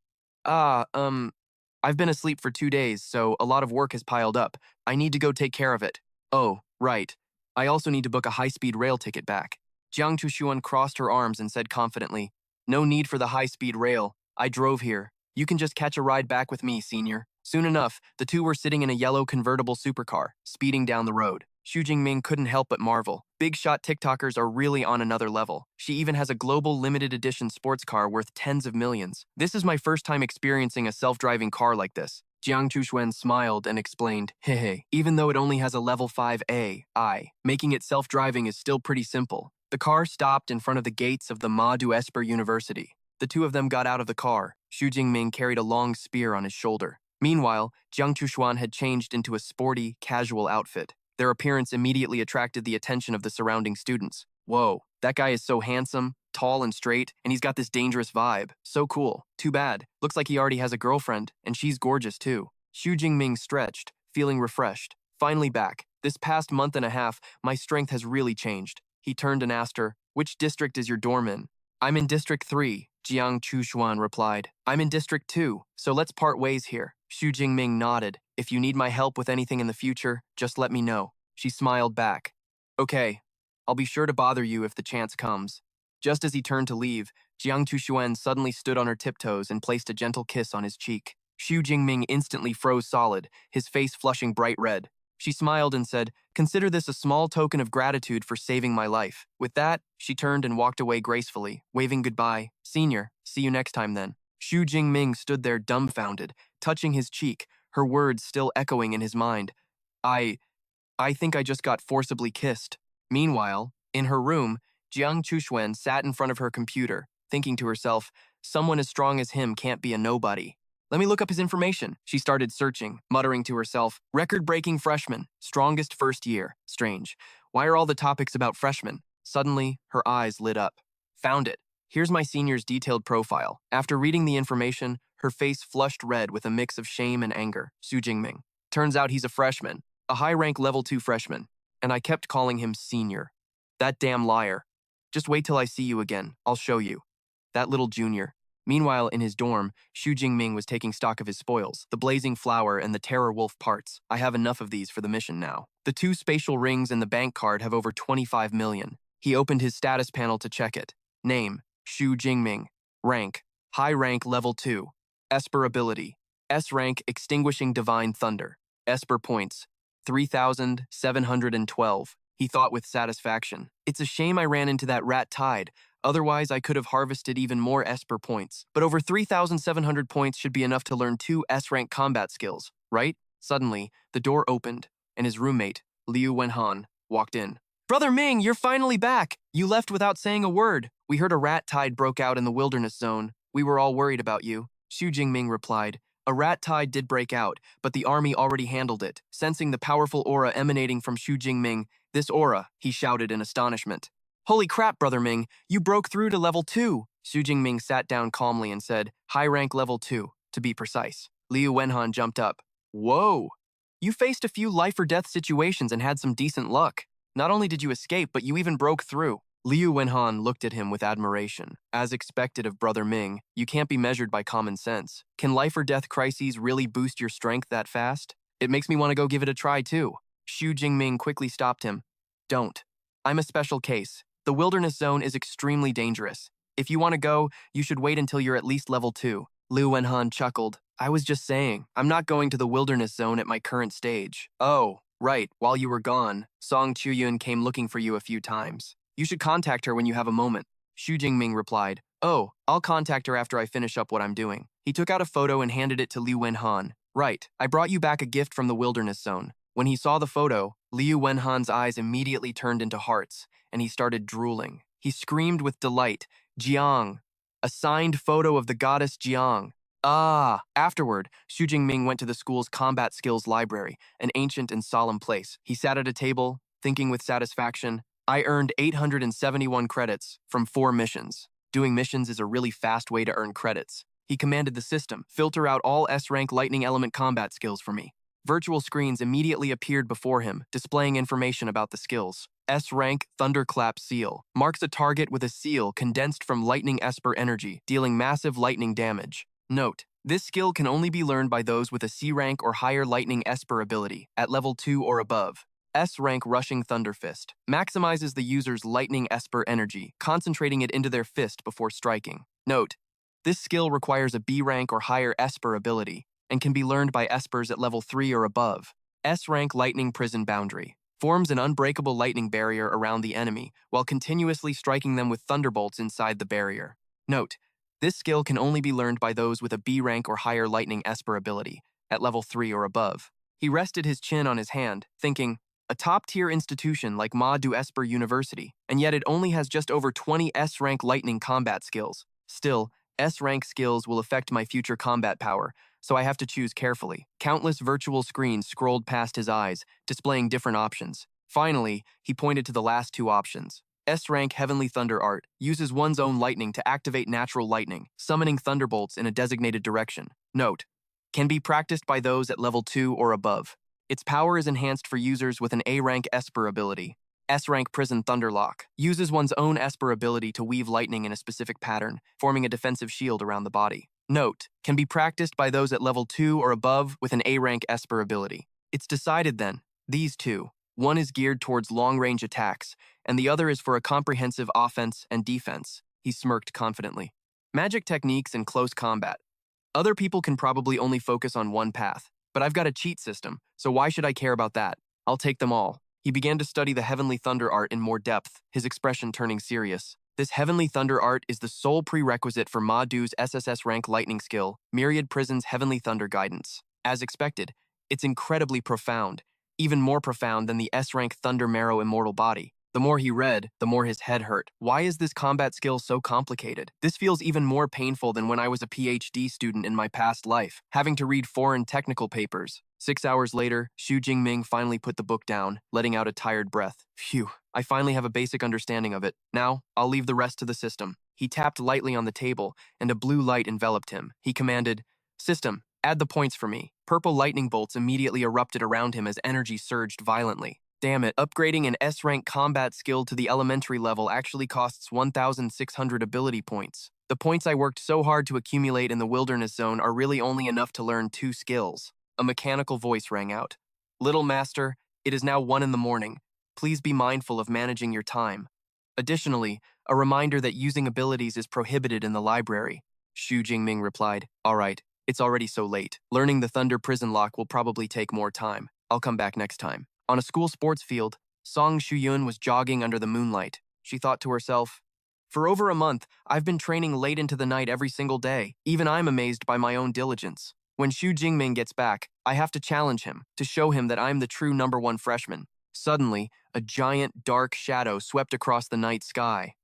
I've been asleep for 2 days, so a lot of work has piled up. I need to go take care of it. Oh, right. I also need to book a high-speed rail ticket back. Jiang Chuxuan crossed her arms and said confidently, No need for the high-speed rail. I drove here. You can just catch a ride back with me, senior. Soon enough, the two were sitting in a yellow convertible supercar, speeding down the road. Xu Jingming couldn't help but marvel. Big shot TikTokers are really on another level. She even has a global limited edition sports car worth tens of millions. This is my first time experiencing a self-driving car like this. Jiang Chuxuan smiled and explained, Hehe, even though it only has a level 5 AI, making it self-driving is still pretty simple. The car stopped in front of the gates of the Madu Esper University. The two of them got out of the car. Xu Jingming carried a long spear on his shoulder. Meanwhile, Jiang Chuxuan had changed into a sporty, casual outfit. Their appearance immediately attracted the attention of the surrounding students. Whoa, that guy is so handsome, tall and straight, and he's got this dangerous vibe. So cool. Too bad. Looks like he already has a girlfriend, and she's gorgeous too. Xu Jingming stretched, feeling refreshed. Finally back. This past month and a half, my strength has really changed. He turned and asked her, Which district is your dorm in? I'm in District 3, Jiang Chuxuan replied. I'm in District 2, so let's part ways here. Xu Jingming nodded. If you need my help with anything in the future, just let me know. She smiled back. Okay, I'll be sure to bother you if the chance comes. Just as he turned to leave, Jiang Chuxuan suddenly stood on her tiptoes and placed a gentle kiss on his cheek. Xu Jingming instantly froze solid, his face flushing bright red. She smiled and said, Consider this a small token of gratitude for saving my life. With that, she turned and walked away gracefully, waving goodbye. Senior, see you next time then. Xu Jingming stood there dumbfounded, touching his cheek, her words still echoing in his mind. I think I just got forcibly kissed. Meanwhile, in her room, Jiang Chuxuan sat in front of her computer, thinking to herself, someone as strong as him can't be a nobody. Let me look up his information. She started searching, muttering to herself, record-breaking freshman, strongest first year. Strange. Why are all the topics about freshmen? Suddenly, her eyes lit up. Found it. Here's my senior's detailed profile. After reading the information, her face flushed red with a mix of shame and anger. Xu Jingming. Turns out he's a freshman, a high-rank level 2 freshman, and I kept calling him senior. That damn liar. Just wait till I see you again. I'll show you. That little junior. Meanwhile, in his dorm, Xu Jingming was taking stock of his spoils, the blazing flower and the terror wolf parts. I have enough of these for the mission now. The 2 spatial rings and the bank card have over 25 million. He opened his status panel to check it. Name, Xu Jingming. Rank, high rank level 2. Esper ability, S rank extinguishing divine thunder. Esper points, 3,712. He thought with satisfaction. It's a shame I ran into that rat tide. Otherwise, I could have harvested even more Esper points. But over 3,700 points should be enough to learn 2 S-rank combat skills, right? Suddenly, the door opened, and his roommate, Liu Wenhan, walked in. Brother Ming, you're finally back! You left without saying a word. We heard a rat tide broke out in the wilderness zone. We were all worried about you. Xu Jingming replied. A rat tide did break out, but the army already handled it. Sensing the powerful aura emanating from Xu Jingming, this aura, he shouted in astonishment. Holy crap, Brother Ming, you broke through to level 2. Xu Jingming sat down calmly and said, high rank level 2, to be precise. Liu Wenhan jumped up. Whoa! You faced a few life or death situations and had some decent luck. Not only did you escape, but you even broke through. Liu Wenhan looked at him with admiration. As expected of Brother Ming, you can't be measured by common sense. Can life or death crises really boost your strength that fast? It makes me want to go give it a try too. Xu Jingming quickly stopped him. Don't. I'm a special case. The wilderness zone is extremely dangerous. If you want to go, you should wait until you're at least level 2. Liu Wenhan chuckled. I was just saying, I'm not going to the wilderness zone at my current stage. Oh, right, while you were gone, Song Chuyun came looking for you a few times. You should contact her when you have a moment. Xu Jingming replied, Oh, I'll contact her after I finish up what I'm doing. He took out a photo and handed it to Liu Wenhan. Right, I brought you back a gift from the wilderness zone. When he saw the photo, Liu Wenhan's eyes immediately turned into hearts, and he started drooling. He screamed with delight, Jiang! A signed photo of the goddess Jiang. Ah! Afterward, Xu Jingming went to the school's combat skills library, an ancient and solemn place. He sat at a table, thinking with satisfaction, I earned 871 credits from 4 missions. Doing missions is a really fast way to earn credits. He commanded the system, filter out all S-rank lightning element combat skills for me. Virtual screens immediately appeared before him, displaying information about the skills. S-rank Thunderclap Seal marks a target with a seal condensed from lightning Esper energy, dealing massive lightning damage. Note, this skill can only be learned by those with a C-rank or higher lightning Esper ability, at level 2 or above. S-rank Rushing Thunder Fist maximizes the user's lightning Esper energy, concentrating it into their fist before striking. Note, this skill requires a B-rank or higher Esper ability, and can be learned by Espers at level 3 or above. S-rank Lightning Prison Boundary forms an unbreakable lightning barrier around the enemy, while continuously striking them with thunderbolts inside the barrier. Note, this skill can only be learned by those with a B-rank or higher lightning Esper ability, at level 3 or above. He rested his chin on his hand, thinking, a top-tier institution like Madu Esper University, and yet it only has just over 20 S-rank lightning combat skills. Still, S-rank skills will affect my future combat power, so I have to choose carefully. Countless virtual screens scrolled past his eyes, displaying different options. Finally, he pointed to the last 2 options. S-rank Heavenly Thunder Art uses one's own lightning to activate natural lightning, summoning thunderbolts in a designated direction. Note, can be practiced by those at level 2 or above. Its power is enhanced for users with an A-rank Esper ability. S-rank Prison Thunderlock uses one's own Esper ability to weave lightning in a specific pattern, forming a defensive shield around the body. Note, can be practiced by those at level 2 or above with an A-rank Esper ability. It's decided then, these 2. One is geared towards long-range attacks, and the other is for a comprehensive offense and defense. He smirked confidently. Magic techniques and close combat. Other people can probably only focus on one path, but I've got a cheat system, so why should I care about that? I'll take them all. He began to study the Heavenly Thunder Art in more depth, his expression turning serious. This Heavenly Thunder Art is the sole prerequisite for Madu's SSS rank lightning skill, Myriad Prison's Heavenly Thunder Guidance. As expected, it's incredibly profound, even more profound than the S-rank Thunder Marrow Immortal Body. The more he read, the more his head hurt. Why is this combat skill so complicated? This feels even more painful than when I was a PhD student in my past life, having to read foreign technical papers. 6 hours later, Xu Jingming finally put the book down, letting out a tired breath. Phew, I finally have a basic understanding of it. Now, I'll leave the rest to the system. He tapped lightly on the table, and a blue light enveloped him. He commanded, System, add the points for me. Purple lightning bolts immediately erupted around him as energy surged violently. Damn it, upgrading an S-rank combat skill to the elementary level actually costs 1,600 ability points. The points I worked so hard to accumulate in the wilderness zone are really only enough to learn 2 skills. A mechanical voice rang out. Little master, it is now 1 in the morning. Please be mindful of managing your time. Additionally, a reminder that using abilities is prohibited in the library. Xu Jingming replied, All right, it's already so late. Learning the Thunder Prison Lock will probably take more time. I'll come back next time. On a school sports field, Song Shuyun was jogging under the moonlight. She thought to herself, For over a month, I've been training late into the night every single day. Even I'm amazed by my own diligence. When Xu Jingming gets back, I have to challenge him, to show him that I'm the true #1 freshman. Suddenly, a giant, dark shadow swept across the night sky.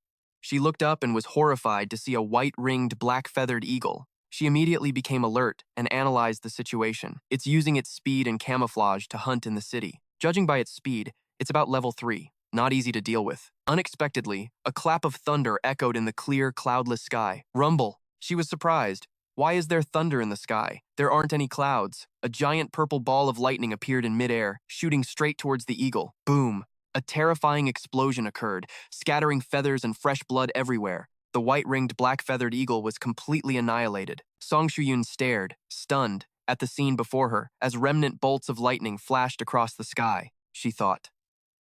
She looked up and was horrified to see a white-ringed, black-feathered eagle. She immediately became alert and analyzed the situation. It's using its speed and camouflage to hunt in the city. Judging by its speed, it's about level 3, not easy to deal with. Unexpectedly, a clap of thunder echoed in the clear, cloudless sky. Rumble! She was surprised. Why is there thunder in the sky? There aren't any clouds. A giant purple ball of lightning appeared in midair, shooting straight towards the eagle. Boom! A terrifying explosion occurred, scattering feathers and fresh blood everywhere. The white-ringed black-feathered eagle was completely annihilated. Song Shuyun stared, stunned, at the scene before her as remnant bolts of lightning flashed across the sky. She thought.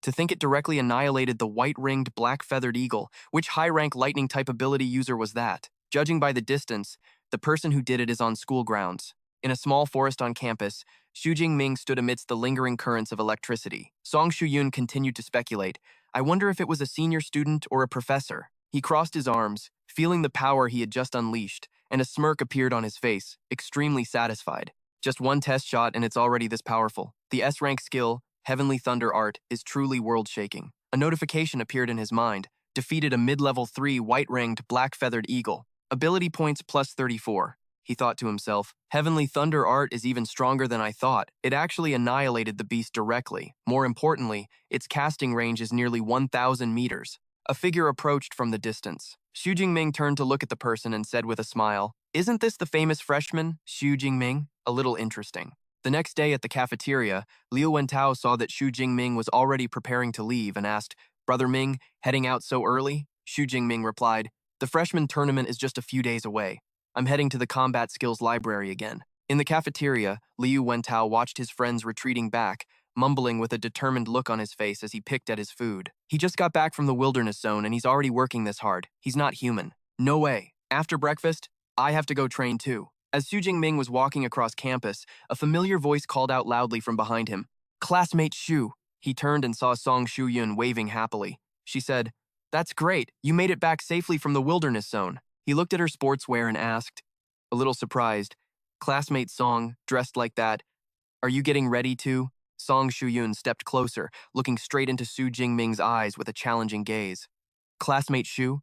To think it directly annihilated the white-ringed black-feathered eagle, which high-rank lightning-type ability user was that? Judging by the distance, the person who did it is on school grounds. In a small forest on campus, Xu Jingming stood amidst the lingering currents of electricity. Song Shuyun continued to speculate. I wonder if it was a senior student or a professor. He crossed his arms, feeling the power he had just unleashed, and a smirk appeared on his face, extremely satisfied. Just one test shot and it's already this powerful. The S-rank skill, Heavenly Thunder Art, is truly world-shaking. A notification appeared in his mind. Defeated a mid-level 3 white-ringed black-feathered eagle. Ability points plus 34. He thought to himself, Heavenly Thunder Art is even stronger than I thought. It actually annihilated the beast directly. More importantly, its casting range is nearly 1,000 meters. A figure approached from the distance. Xu Jingming turned to look at the person and said with a smile, Isn't this the famous freshman, Xu Jingming? A little interesting. The next day at the cafeteria, Liu Wentao saw that Xu Jingming was already preparing to leave and asked, Brother Ming, heading out so early? Xu Jingming replied, The freshman tournament is just a few days away. I'm heading to the combat skills library again. In the cafeteria, Liu Wentao watched his friends retreating back, mumbling with a determined look on his face as he picked at his food. He just got back from the wilderness zone and he's already working this hard. He's not human. No way. After breakfast, I have to go train too. As Xu Jingming was walking across campus, a familiar voice called out loudly from behind him. Classmate Xu. He turned and saw Song Shuyun waving happily. She said, That's great. You made it back safely from the wilderness zone. He looked at her sportswear and asked, a little surprised, Classmate Song, dressed like that, are you getting ready to? Song Shuyun stepped closer, looking straight into Xu Jingming's eyes with a challenging gaze. Classmate Xu,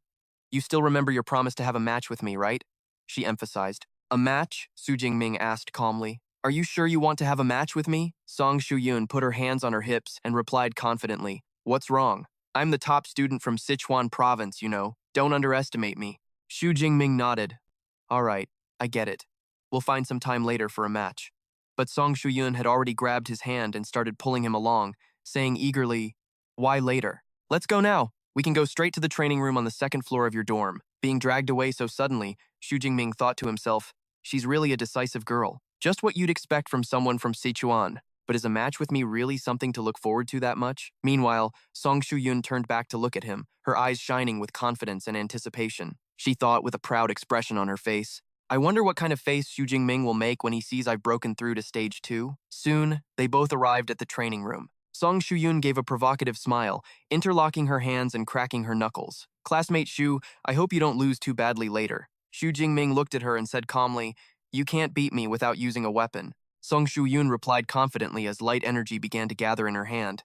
you still remember your promise to have a match with me, right? She emphasized. A match? Xu Jingming asked calmly. Are you sure you want to have a match with me? Song Shuyun put her hands on her hips and replied confidently. What's wrong? I'm the top student from Sichuan province, you know. Don't underestimate me. Xu Jingming nodded. All right, I get it. We'll find some time later for a match. But Song Shuyun had already grabbed his hand and started pulling him along, saying eagerly, Why later? Let's go now. We can go straight to the training room on the second floor of your dorm. Being dragged away so suddenly, Xu Jingming thought to himself, She's really a decisive girl. Just what you'd expect from someone from Sichuan. But is a match with me really something to look forward to that much? Meanwhile, Song Shuyun turned back to look at him, her eyes shining with confidence and anticipation. She thought with a proud expression on her face. I wonder what kind of face Xu Jingming will make when he sees I've broken through to stage 2. Soon, they both arrived at the training room. Song Shuyun gave a provocative smile, interlocking her hands and cracking her knuckles. Classmate Xu, I hope you don't lose too badly later. Xu Jingming looked at her and said calmly, You can't beat me without using a weapon. Song Shuyun replied confidently as light energy began to gather in her hand.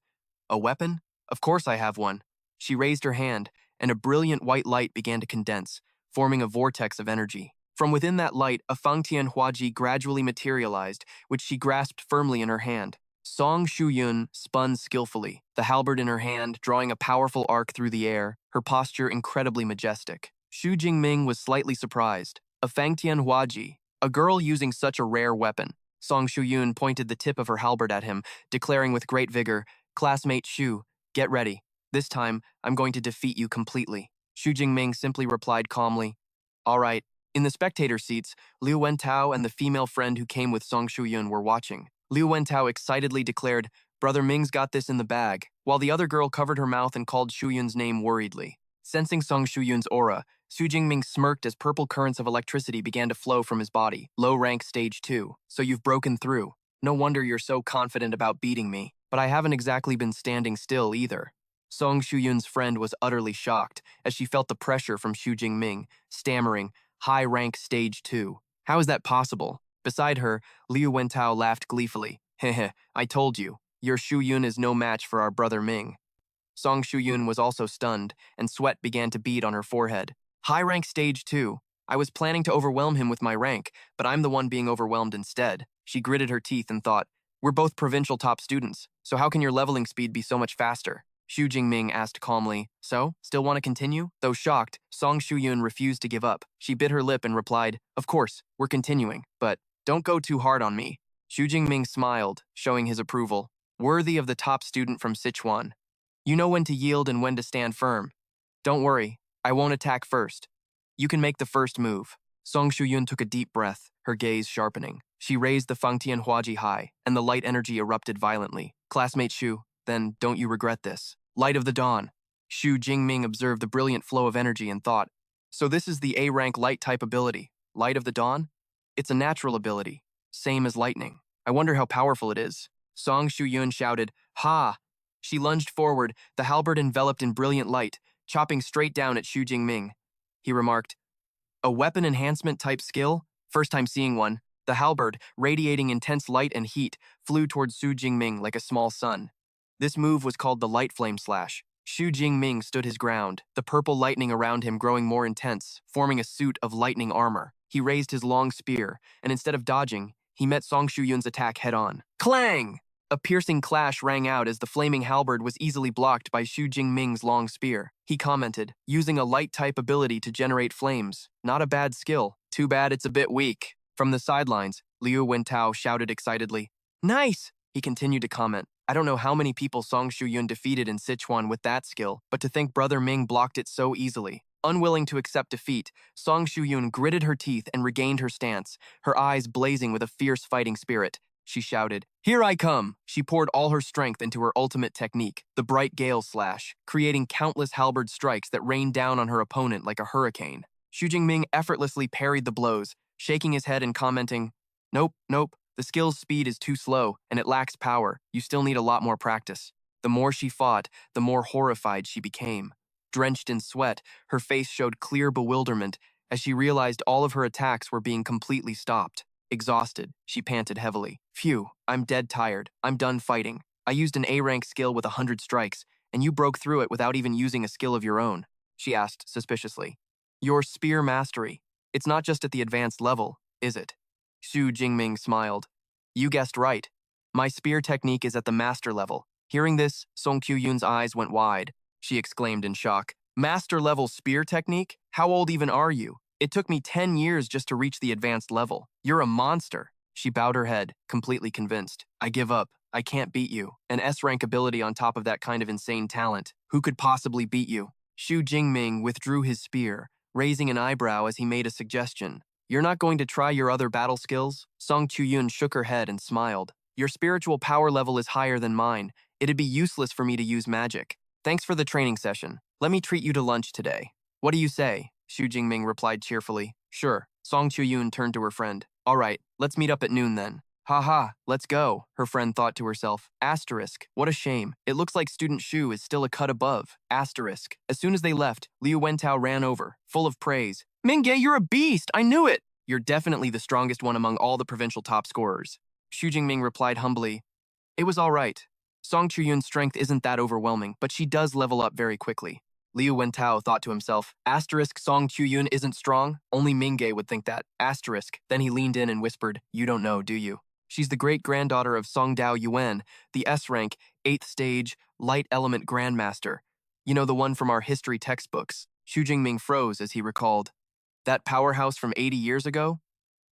A weapon? Of course I have one. She raised her hand, and a brilliant white light began to condense, forming a vortex of energy. From within that light, a Fangtian Huaji gradually materialized, which she grasped firmly in her hand. Song Shuyun spun skillfully, the halberd in her hand drawing a powerful arc through the air, her posture incredibly majestic. Xu Jingming was slightly surprised. A Fangtian Huaji, a girl using such a rare weapon. Song Shuyun pointed the tip of her halberd at him, declaring with great vigor, Classmate Xu, get ready. This time, I'm going to defeat you completely. Xu Jingming simply replied calmly, All right. In the spectator seats, Liu Wentao and the female friend who came with Song Shuyun were watching. Liu Wentao excitedly declared, Brother Ming's got this in the bag, while the other girl covered her mouth and called Shuyun's name worriedly. Sensing Song Shuyun's aura, Xu Jingming smirked as purple currents of electricity began to flow from his body. Low rank stage 2. So you've broken through. No wonder you're so confident about beating me. But I haven't exactly been standing still either. Song Shuyun's friend was utterly shocked as she felt the pressure from Xu Jingming, stammering, High rank stage 2. How is that possible? Beside her, Liu Wentao laughed gleefully. Heh, I told you. Your Shuyun is no match for our brother Ming. Song Shuyun was also stunned, and sweat began to bead on her forehead. High rank stage 2. I was planning to overwhelm him with my rank, but I'm the one being overwhelmed instead. She gritted her teeth and thought, We're both provincial top students, so how can your leveling speed be so much faster? Xu Jingming asked calmly, So, still want to continue? Though shocked, Song Shuyun refused to give up. She bit her lip and replied, Of course, we're continuing, but don't go too hard on me. Xu Jingming smiled, showing his approval. Worthy of the top student from Sichuan. You know when to yield and when to stand firm. Don't worry, I won't attack first. You can make the first move. Song Shuyun took a deep breath, her gaze sharpening. She raised the Fangtian Huaji high, and the light energy erupted violently. Classmate Xu, then don't you regret this. Light of the dawn. Xu Jingming observed the brilliant flow of energy and thought, so this is the A-rank light type ability, Light of the Dawn? It's a natural ability, same as lightning. I wonder how powerful it is. Song Shuyun shouted, ha! She lunged forward, the halberd enveloped in brilliant light, chopping straight down at Xu Jingming. He remarked, a weapon enhancement type skill? First time seeing one. The halberd, radiating intense light and heat, flew towards Xu Jingming like a small sun. This move was called the Light Flame Slash. Xu Jingming stood his ground, the purple lightning around him growing more intense, forming a suit of lightning armor. He raised his long spear, and instead of dodging, he met Song Shuyun's attack head-on. Clang! A piercing clash rang out as the flaming halberd was easily blocked by Xu Jingming's long spear. He commented, using a light-type ability to generate flames. Not a bad skill. Too bad it's a bit weak. From the sidelines, Liu Wentao shouted excitedly. Nice! He continued to comment. I don't know how many people Song Shuyun defeated in Sichuan with that skill, but to think Brother Ming blocked it so easily. Unwilling to accept defeat, Song Shuyun gritted her teeth and regained her stance, her eyes blazing with a fierce fighting spirit. She shouted, here I come! She poured all her strength into her ultimate technique, the Bright Gale Slash, creating countless halberd strikes that rained down on her opponent like a hurricane. Xu Jingming effortlessly parried the blows, shaking his head and commenting, nope, the skill's speed is too slow, and it lacks power. You still need a lot more practice. The more she fought, the more horrified she became. Drenched in sweat, her face showed clear bewilderment as she realized all of her attacks were being completely stopped. Exhausted, she panted heavily. Phew, I'm dead tired. I'm done fighting. I used an A-rank skill with 100 strikes, and you broke through it without even using a skill of your own, she asked suspiciously. Your spear mastery. It's not just at the advanced level, is it? Xu Jingming smiled. You guessed right. My spear technique is at the master level. Hearing this, Song Qiuyun's eyes went wide. She exclaimed in shock. Master-level spear technique? How old even are you? It took me 10 years just to reach the advanced level. You're a monster. She bowed her head, completely convinced. I give up. I can't beat you. An S-rank ability on top of that kind of insane talent. Who could possibly beat you? Xu Jingming withdrew his spear, raising an eyebrow as he made a suggestion. You're not going to try your other battle skills? Song Qiuyun shook her head and smiled. Your spiritual power level is higher than mine. It'd be useless for me to use magic. Thanks for the training session. Let me treat you to lunch today. What do you say? Xu Jingming replied cheerfully. Sure. Song Qiuyun turned to her friend. All right, let's meet up at noon then. Haha, let's go, her friend thought to herself. Asterisk, what a shame. It looks like student Xu is still a cut above. Asterisk. As soon as they left, Liu Wentao ran over, full of praise. Mingge, you're a beast! I knew it! You're definitely the strongest one among all the provincial top scorers. Xu Jingming replied humbly. It was all right. Song Qiuyun's strength isn't that overwhelming, but she does level up very quickly. Liu Wentao thought to himself, asterisk Song Qiuyun isn't strong? Only Mingge would think that. Asterisk. Then he leaned in and whispered, you don't know, do you? She's the great-granddaughter of Song Dao Yuan, the S-rank, 8th stage, light element grandmaster. You know, the one from our history textbooks. Xu Jingming froze as he recalled. That powerhouse from 80 years ago?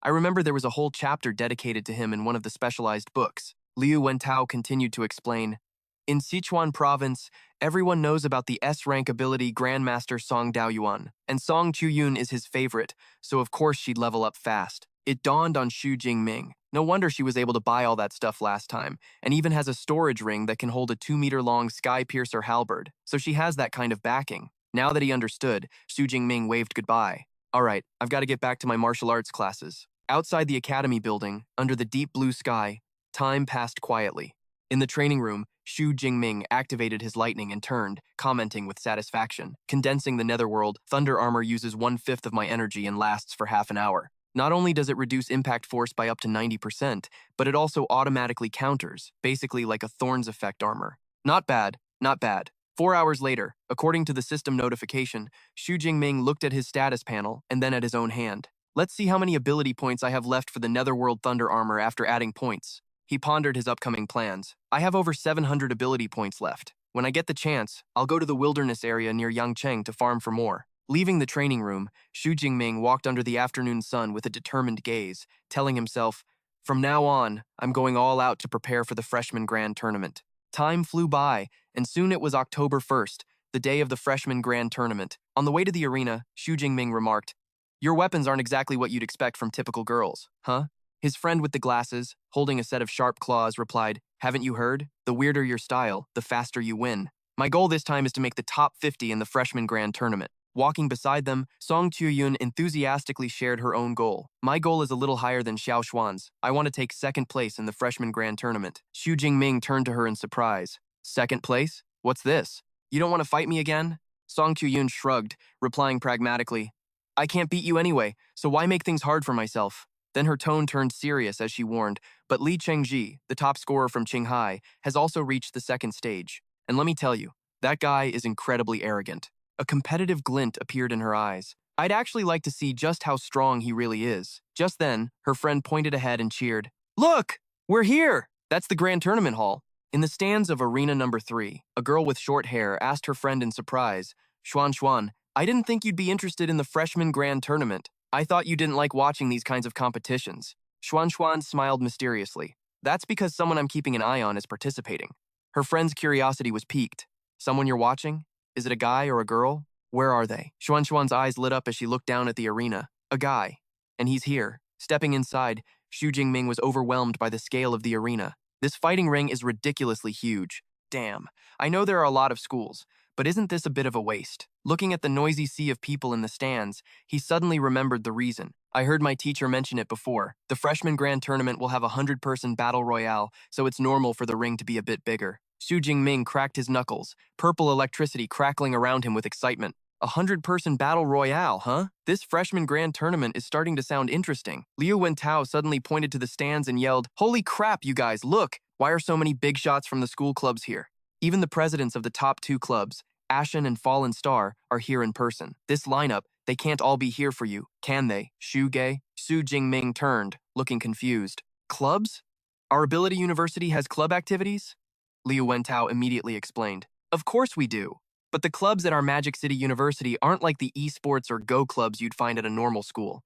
I remember there was a whole chapter dedicated to him in one of the specialized books. Liu Wentao continued to explain. In Sichuan province, everyone knows about the S-rank ability Grandmaster Song Dao Yuan, and Song Qiuyun is his favorite, so of course she'd level up fast. It dawned on Xu Jingming. No wonder she was able to buy all that stuff last time, and even has a storage ring that can hold a 2-meter-long sky piercer halberd, so she has that kind of backing. Now that he understood, Xu Jingming waved goodbye. All right, I've got to get back to my martial arts classes. Outside the academy building, under the deep blue sky, time passed quietly. In the training room, Xu Jingming activated his lightning and turned, commenting with satisfaction. Condensing the netherworld, thunder armor uses 1/5 of my energy and lasts for half an hour. Not only does it reduce impact force by up to 90%, but it also automatically counters, basically like a Thorns effect armor. Not bad, not bad. 4 hours later, according to the system notification, Xu Jingming looked at his status panel and then at his own hand. Let's see how many ability points I have left for the Netherworld Thunder Armor after adding points. He pondered his upcoming plans. I have over 700 ability points left. When I get the chance, I'll go to the wilderness area near Yangcheng to farm for more. Leaving the training room, Xu Jingming walked under the afternoon sun with a determined gaze, telling himself, from now on, I'm going all out to prepare for the freshman grand tournament. Time flew by, and soon it was October 1st, the day of the freshman grand tournament. On the way to the arena, Xu Jingming remarked, "Your weapons aren't exactly what you'd expect from typical girls, huh?" His friend with the glasses, holding a set of sharp claws, replied, "Haven't you heard? The weirder your style, the faster you win. My goal this time is to make the top 50 in the freshman grand tournament." Walking beside them, Song Tuyun enthusiastically shared her own goal. "My goal is a little higher than Xiao Xuan's. I want to take second place in the freshman grand tournament." Xu Jingming turned to her in surprise. "Second place? What's this? You don't want to fight me again?" Song Tuyun shrugged, replying pragmatically, "I can't beat you anyway, so why make things hard for myself?" Then her tone turned serious as she warned, "But Li Chengji, the top scorer from Qinghai, has also reached the second stage. And let me tell you, that guy is incredibly arrogant." A competitive glint appeared in her eyes. "I'd actually like to see just how strong he really is." Just then, her friend pointed ahead and cheered, "Look! We're here!" That's the grand tournament hall. In the stands of arena number 3, a girl with short hair asked her friend in surprise, Xuan, I didn't think you'd be interested in the freshman grand tournament. I thought you didn't like watching these kinds of competitions." Xuan smiled mysteriously. "That's because someone I'm keeping an eye on is participating." Her friend's curiosity was piqued. "Someone you're watching? Is it a guy or a girl? Where are they?" Xuan's eyes lit up as she looked down at the arena. "A guy. And he's here." Stepping inside, Xu Jingming was overwhelmed by the scale of the arena. "This fighting ring is ridiculously huge. Damn, I know there are a lot of schools, but isn't this a bit of a waste?" Looking at the noisy sea of people in the stands, he suddenly remembered the reason. "I heard my teacher mention it before. The freshman grand tournament will have a 100-person battle royale, so it's normal for the ring to be a bit bigger." Xu Jingming cracked his knuckles, purple electricity crackling around him with excitement. 100-person battle royale, huh? This freshman grand tournament is starting to sound interesting. Liu Wentao suddenly pointed to the stands and yelled, "Holy crap, you guys, look! Why are so many big shots from the school clubs here?" Even the presidents of the top 2 clubs, Ascent and Fallen Star, are here in person. This lineup, they can't all be here for you, can they, Xu Jingming turned, looking confused. "Clubs? Our Ability University has club activities?" Liu Wentao immediately explained. "Of course we do. But the clubs at our Magic City University aren't like the esports or Go clubs you'd find at a normal school.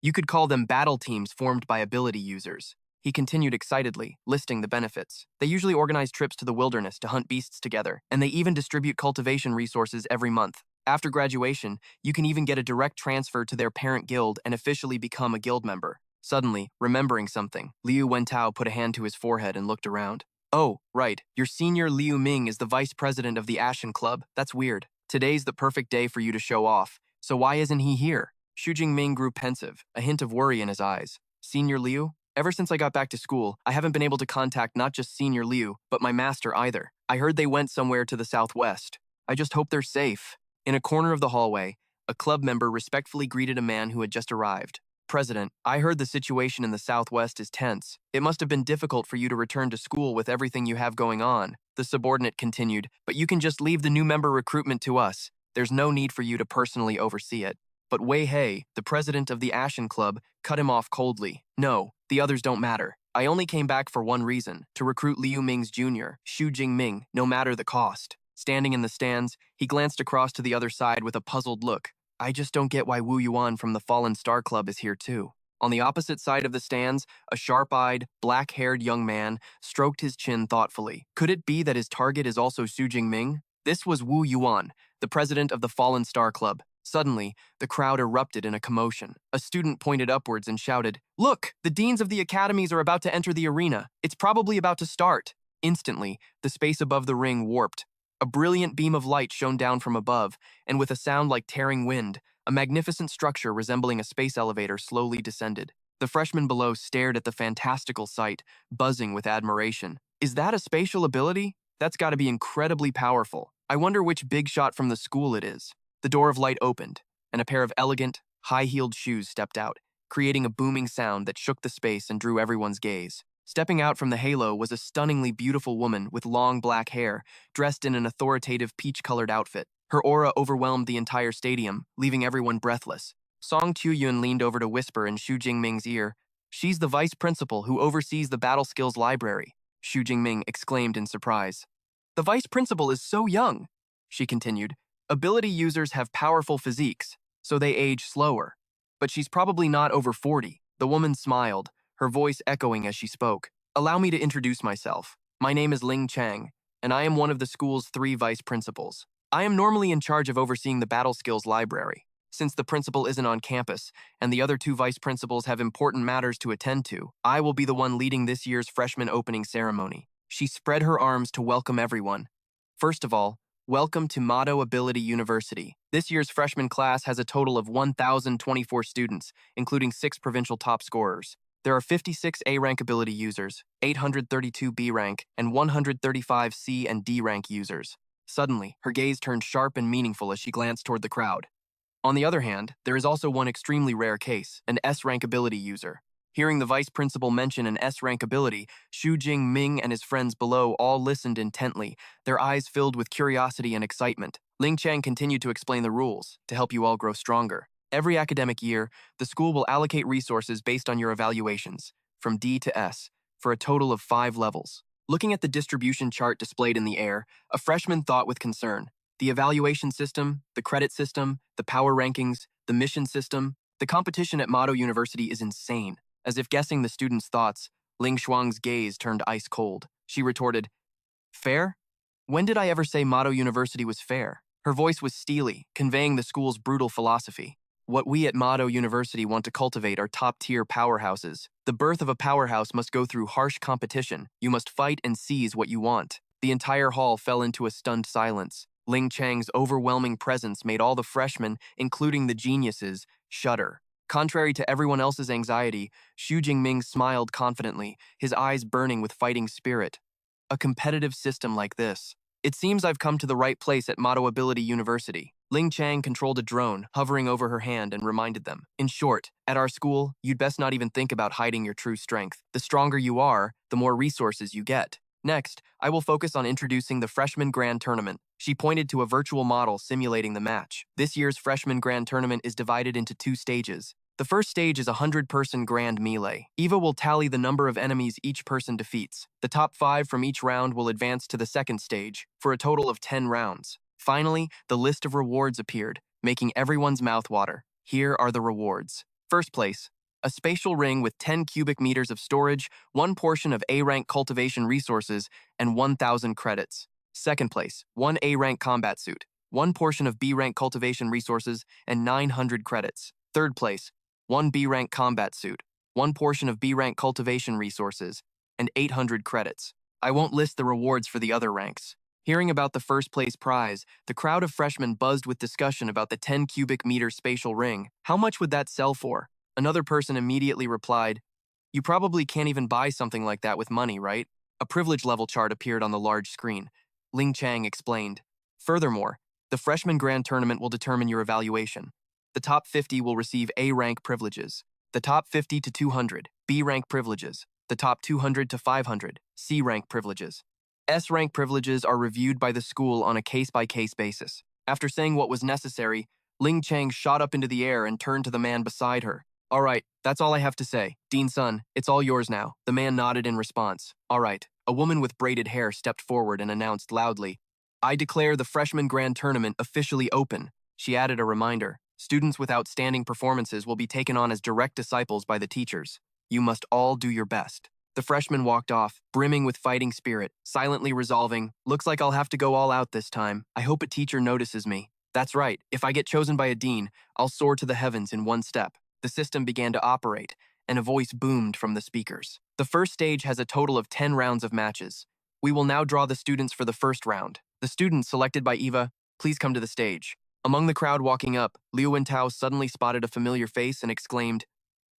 You could call them battle teams formed by ability users." He continued excitedly, listing the benefits. "They usually organize trips to the wilderness to hunt beasts together, and they even distribute cultivation resources every month. After graduation, you can even get a direct transfer to their parent guild and officially become a guild member." Suddenly, remembering something, Liu Wentao put a hand to his forehead and looked around. "Oh, right. Your senior Liu Ming is the vice president of the Ashen Club. That's weird. Today's the perfect day for you to show off. So why isn't he here?" Xu Jingming grew pensive, a hint of worry in his eyes. "Senior Liu? Ever since I got back to school, I haven't been able to contact not just Senior Liu, but my master either. I heard they went somewhere to the southwest. I just hope they're safe." In a corner of the hallway, a club member respectfully greeted a man who had just arrived. "President, I heard the situation in the southwest is tense. It must have been difficult for you to return to school with everything you have going on." The subordinate continued, "But you can just leave the new member recruitment to us. There's no need for you to personally oversee it." But Wei Hei, the president of the Ashen Club, cut him off coldly. "No, the others don't matter. I only came back for one reason, to recruit Liu Ming's junior, Xu Jingming, no matter the cost." Standing in the stands, he glanced across to the other side with a puzzled look. "I just don't get why Wu Yuan from the Fallen Star Club is here too." On the opposite side of the stands, a sharp-eyed, black-haired young man stroked his chin thoughtfully. Could it be that his target is also Xu Jingming? This was Wu Yuan, the president of the Fallen Star Club. Suddenly, the crowd erupted in a commotion. A student pointed upwards and shouted, "Look! The deans of the academies are about to enter the arena. It's probably about to start." Instantly, the space above the ring warped. A brilliant beam of light shone down from above, and with a sound like tearing wind, a magnificent structure resembling a space elevator slowly descended. The freshmen below stared at the fantastical sight, buzzing with admiration. "Is that a spatial ability? That's got to be incredibly powerful. I wonder which big shot from the school it is." The door of light opened, and a pair of elegant, high-heeled shoes stepped out, creating a booming sound that shook the space and drew everyone's gaze. Stepping out from the halo was a stunningly beautiful woman with long black hair, dressed in an authoritative peach-colored outfit. Her aura overwhelmed the entire stadium, leaving everyone breathless. Song Tuyun leaned over to whisper in Xu Jingming's ear, "She's the vice principal who oversees the battle skills library." Xu Jingming exclaimed in surprise. "The vice principal is so young," she continued. "Ability users have powerful physiques, so they age slower. But she's probably not over 40. The woman smiled, her voice echoing as she spoke. "Allow me to introduce myself. My name is Ling Chang, and I am one of the school's 3 vice principals. I am normally in charge of overseeing the battle skills library. Since the principal isn't on campus, and the other 2 vice principals have important matters to attend to, I will be the one leading this year's freshman opening ceremony. She spread her arms to welcome everyone. First of all, welcome to Madu Ability University. This year's freshman class has a total of 1,024 students, including 6 provincial top scorers. There are 56 A-rank ability users, 832 B-rank, and 135 C and D-rank users. Suddenly, her gaze turned sharp and meaningful as she glanced toward the crowd. On the other hand, there is also one extremely rare case, an S-rank ability user. Hearing the vice principal mention an S-rank ability, Xu Jingming and his friends below all listened intently, their eyes filled with curiosity and excitement. Ling Chang continued to explain the rules to help you all grow stronger. Every academic year, the school will allocate resources based on your evaluations, from D to S, for a total of 5 levels. Looking at the distribution chart displayed in the air, a freshman thought with concern. The evaluation system, the credit system, the power rankings, the mission system, the competition at Madu University is insane. As if guessing the students' thoughts, Ling Shuang's gaze turned ice cold. She retorted, "Fair? When did I ever say Madu University was fair?" Her voice was steely, conveying the school's brutal philosophy. What we at Madu University want to cultivate are top-tier powerhouses. The birth of a powerhouse must go through harsh competition. You must fight and seize what you want. The entire hall fell into a stunned silence. Ling Chang's overwhelming presence made all the freshmen, including the geniuses, shudder. Contrary to everyone else's anxiety, Xu Jingming smiled confidently, his eyes burning with fighting spirit. A competitive system like this. It seems I've come to the right place at Madu Ability University. Ling Chang controlled a drone, hovering over her hand, and reminded them. In short, at our school, you'd best not even think about hiding your true strength. The stronger you are, the more resources you get. Next, I will focus on introducing the Freshman Grand Tournament. She pointed to a virtual model simulating the match. This year's Freshman Grand Tournament is divided into 2 stages. The first stage is a 100-person grand melee. Eva will tally the number of enemies each person defeats. The top 5 from each round will advance to the second stage, for a total of 10 rounds. Finally, the list of rewards appeared, making everyone's mouth water. Here are the rewards. First place, a spatial ring with 10 cubic meters of storage, 1 portion of A-rank cultivation resources, and 1,000 credits. Second place, 1 A-rank combat suit, 1 portion of B-rank cultivation resources, and 900 credits. Third place, 1 B-rank combat suit, 1 portion of B-rank cultivation resources, and 800 credits. I won't list the rewards for the other ranks. Hearing about the first place prize, the crowd of freshmen buzzed with discussion about the 10 cubic meter spatial ring. How much would that sell for? Another person immediately replied, "You probably can't even buy something like that with money, right?" A privilege level chart appeared on the large screen. Ling Chang explained. Furthermore, the Freshman Grand Tournament will determine your evaluation. The top 50 will receive A-rank privileges. The top 50 to 200, B-rank privileges. The top 200 to 500, C-rank privileges. S-rank privileges are reviewed by the school on a case-by-case basis. After saying what was necessary, Ling Chang shot up into the air and turned to the man beside her. "All right, that's all I have to say. Dean Sun, it's all yours now." The man nodded in response. "All right." A woman with braided hair stepped forward and announced loudly, "I declare the Freshman Grand Tournament officially open." She added a reminder. Students with outstanding performances will be taken on as direct disciples by the teachers. You must all do your best. The freshman walked off, brimming with fighting spirit, silently resolving, "Looks like I'll have to go all out this time. I hope a teacher notices me. That's right, if I get chosen by a dean, I'll soar to the heavens in 1 step." The system began to operate, and a voice boomed from the speakers. The first stage has a total of 10 rounds of matches. We will now draw the students for the first round. The students selected by Eva, please come to the stage. Among the crowd walking up, Liu Wentao suddenly spotted a familiar face and exclaimed,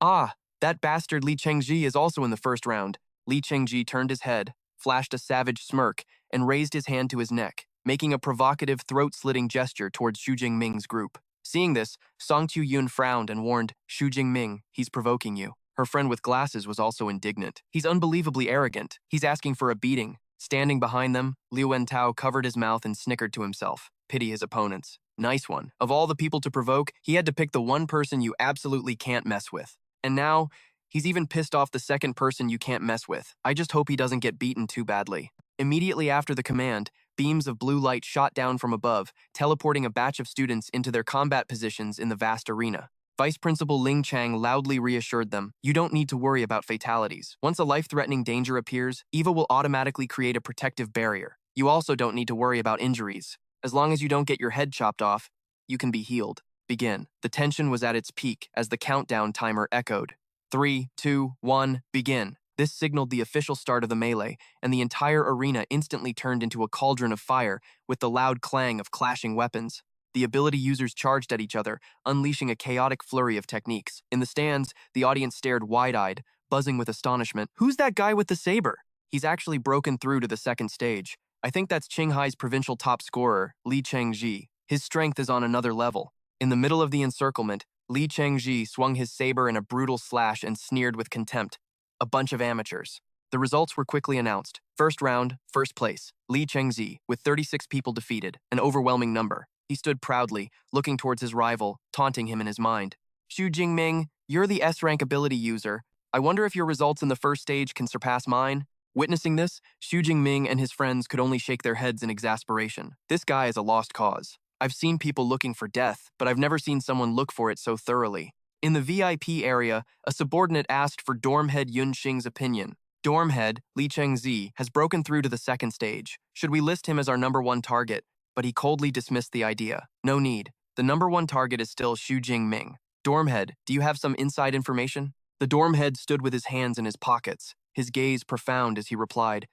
"Ah, that bastard Li Chengji is also in the first round." Li Chengji turned his head, flashed a savage smirk, and raised his hand to his neck, making a provocative throat-slitting gesture towards Xu Jingming's group. Seeing this, Song Chu-yun frowned and warned, "Xu Jingming, he's provoking you." Her friend with glasses was also indignant. "He's unbelievably arrogant. He's asking for a beating." Standing behind them, Liu Wentao covered his mouth and snickered to himself. Pity his opponents. Nice one. Of all the people to provoke, he had to pick the one person you absolutely can't mess with. And now, he's even pissed off the second person you can't mess with. I just hope he doesn't get beaten too badly. Immediately after the command, beams of blue light shot down from above, teleporting a batch of students into their combat positions in the vast arena. Vice Principal Ling Chang loudly reassured them, "You don't need to worry about fatalities. Once a life-threatening danger appears, Eva will automatically create a protective barrier. You also don't need to worry about injuries. As long as you don't get your head chopped off, you can be healed. Begin. The tension was at its peak as the countdown timer echoed. 3, 2, 1, begin. This signaled the official start of the melee, and the entire arena instantly turned into a cauldron of fire with the loud clang of clashing weapons. The ability users charged at each other, unleashing a chaotic flurry of techniques. In the stands, the audience stared wide-eyed, buzzing with astonishment. Who's that guy with the saber? He's actually broken through to the second stage. I think that's Qinghai's provincial top scorer, Li Chengji. His strength is on another level. In the middle of the encirclement, Li Chengji swung his saber in a brutal slash and sneered with contempt. A bunch of amateurs. The results were quickly announced. First round, first place, Li Chengzi, with 36 people defeated, an overwhelming number. He stood proudly, looking towards his rival, taunting him in his mind. Xu Jingming, you're the S-rank ability user. I wonder if your results in the first stage can surpass mine? Witnessing this, Xu Jingming and his friends could only shake their heads in exasperation. This guy is a lost cause. I've seen people looking for death, but I've never seen someone look for it so thoroughly. In the VIP area, a subordinate asked for dorm head Yun Xing's opinion. Dorm head, Li Chengzi, has broken through to the second stage. Should we list him as our #1 target? But he coldly dismissed the idea. No need. The #1 target is still Xu Jingming. Dorm head, do you have some inside information? The dorm head stood with his hands in his pockets, his gaze profound as he replied,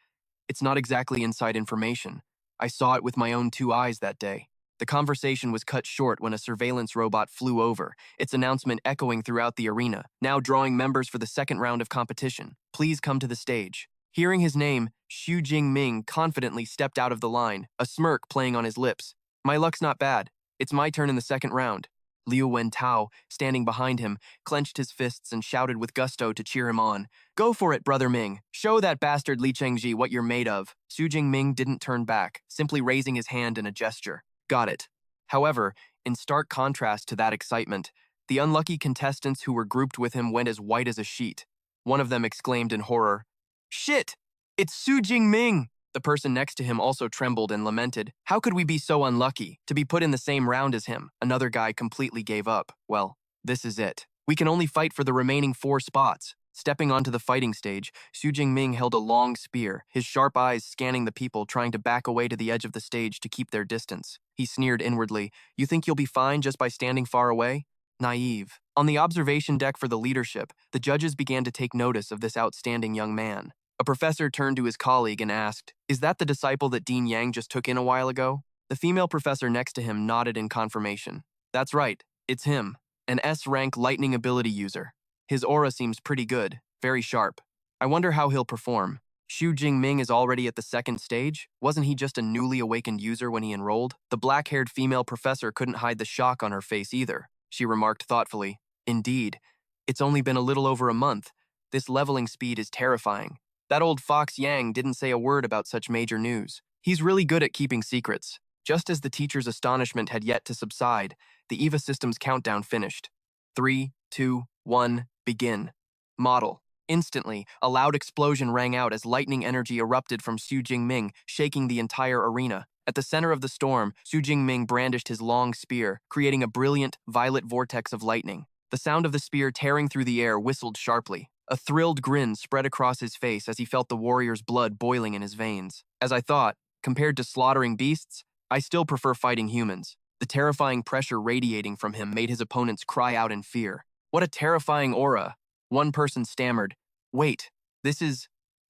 It's not exactly inside information. I saw it with my own 2 eyes that day. The conversation was cut short when a surveillance robot flew over, its announcement echoing throughout the arena, now drawing members for the second round of competition. Please come to the stage. Hearing his name, Xu Jingming confidently stepped out of the line, a smirk playing on his lips. My luck's not bad. It's my turn in the second round. Liu Wentao, standing behind him, clenched his fists and shouted with gusto to cheer him on. Go for it, Brother Ming. Show that bastard Li Chengji what you're made of. Xu Jingming didn't turn back, simply raising his hand in a gesture. Got it. However, in stark contrast to that excitement, the unlucky contestants who were grouped with him went as white as a sheet. One of them exclaimed in horror, Shit! It's Xu Jingming! The person next to him also trembled and lamented, How could we be so unlucky to be put in the same round as him? Another guy completely gave up. Well, this is it. We can only fight for the remaining 4 spots. Stepping onto the fighting stage, Xu Jingming held a long spear, his sharp eyes scanning the people trying to back away to the edge of the stage to keep their distance. He sneered inwardly, You think you'll be fine just by standing far away? Naive. On the observation deck for the leadership, the judges began to take notice of this outstanding young man. A professor turned to his colleague and asked, Is that the disciple that Dean Yang just took in a while ago? The female professor next to him nodded in confirmation. That's right, it's him, an S-rank lightning ability user. His aura seems pretty good, very sharp. I wonder how he'll perform. Xu Jingming is already at the second stage? Wasn't he just a newly awakened user when he enrolled? The black-haired female professor couldn't hide the shock on her face either. She remarked thoughtfully, Indeed, it's only been a little over a month. This leveling speed is terrifying. That old fox Yang didn't say a word about such major news. He's really good at keeping secrets. Just as the teacher's astonishment had yet to subside, the EVA system's countdown finished. 3, 2, 1, begin. Model. Instantly, a loud explosion rang out as lightning energy erupted from Xu Jingming, shaking the entire arena. At the center of the storm, Xu Jingming brandished his long spear, creating a brilliant, violet vortex of lightning. The sound of the spear tearing through the air whistled sharply. A thrilled grin spread across his face as he felt the warrior's blood boiling in his veins. As I thought, compared to slaughtering beasts, I still prefer fighting humans. The terrifying pressure radiating from him made his opponents cry out in fear. What a terrifying aura! One person stammered, Wait, this is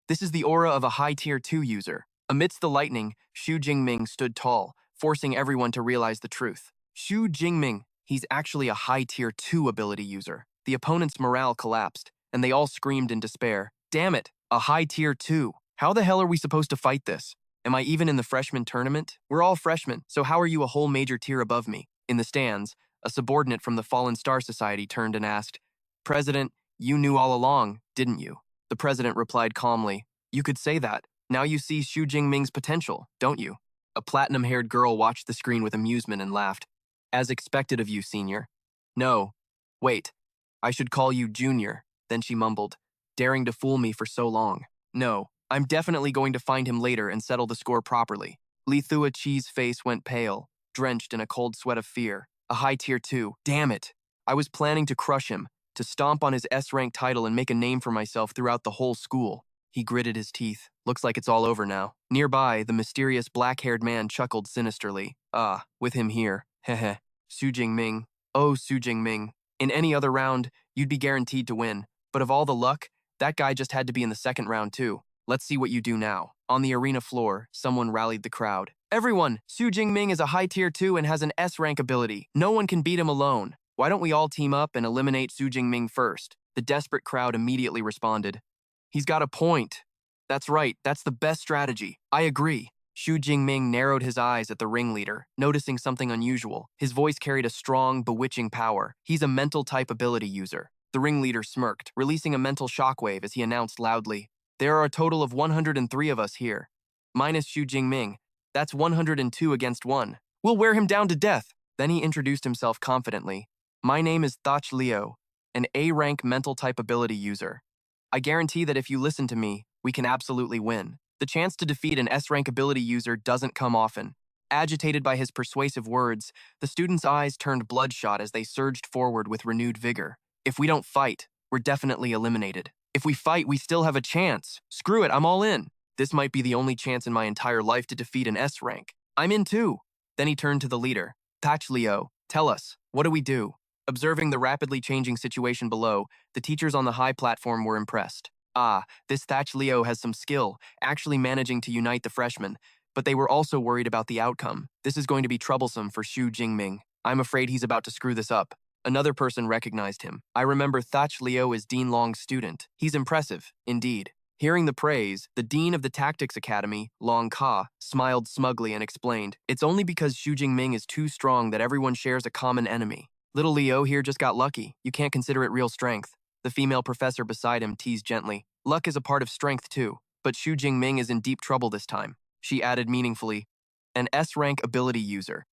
the aura of a high tier 2 user. Amidst the lightning, Xu Jingming stood tall, forcing everyone to realize the truth. Xu Jingming, he's actually a high tier 2 ability user. The opponent's morale collapsed, and they all screamed in despair. Damn it, a high tier 2. How the hell are we supposed to fight this? Am I even in the freshman tournament? We're all freshmen, so how are you a whole major tier above me? In the stands, a subordinate from the Fallen Star Society turned and asked, President, you knew all along, didn't you? The president replied calmly, You could say that. Now you see Xu Jingming's potential, don't you? A platinum-haired girl watched the screen with amusement and laughed. As expected of you, senior. No. Wait. I should call you junior. Then she mumbled, daring to fool me for so long. No, I'm definitely going to find him later and settle the score properly. Li Thua Chi's face went pale, drenched in a cold sweat of fear. A high tier 2. Damn it. I was planning to crush him, to stomp on his S-rank title and make a name for myself throughout the whole school. He gritted his teeth. Looks like it's all over now. Nearby, the mysterious black-haired man chuckled sinisterly. Ah, with him here. Heh. Xu Jingming. Oh, Xu Jingming. In any other round, you'd be guaranteed to win. But of all the luck, that guy just had to be in the second round too. Let's see what you do now. On the arena floor, someone rallied the crowd. Everyone, Xu Jingming is a high tier 2 and has an S-rank ability. No one can beat him alone. Why don't we all team up and eliminate Xu Jingming first? The desperate crowd immediately responded. He's got a point. That's right, that's the best strategy. I agree. Xu Jingming narrowed his eyes at the ringleader, noticing something unusual. His voice carried a strong, bewitching power. He's a mental type ability user. The ringleader smirked, releasing a mental shockwave as he announced loudly, "There are a total of 103 of us here. Minus Xu Jingming. That's 102 against 1. We'll wear him down to death." Then he introduced himself confidently. "My name is Thach Liu, an A-rank mental type ability user. I guarantee that if you listen to me, we can absolutely win." The chance to defeat an S-rank ability user doesn't come often. Agitated by his persuasive words, the students' eyes turned bloodshot as they surged forward with renewed vigor. "If we don't fight, we're definitely eliminated. If we fight, we still have a chance. Screw it, I'm all in. This might be the only chance in my entire life to defeat an S rank. I'm in too." Then he turned to the leader. "Thach Liu, tell us, what do we do?" Observing the rapidly changing situation below, the teachers on the high platform were impressed. Ah, this Thach Liu has some skill, actually managing to unite the freshmen, but they were also worried about the outcome. This is going to be troublesome for Xu Jingming. I'm afraid he's about to screw this up. Another person recognized him. "I remember Thach Liu is Dean Long's student. He's impressive, indeed." Hearing the praise, the dean of the Tactics Academy, Long Ka, smiled smugly and explained, "It's only because Xu Jingming is too strong that everyone shares a common enemy. Little Leo here just got lucky. You can't consider it real strength." The female professor beside him teased gently. "Luck is a part of strength too, but Xu Jingming is in deep trouble this time." She added meaningfully, "An S-rank ability user.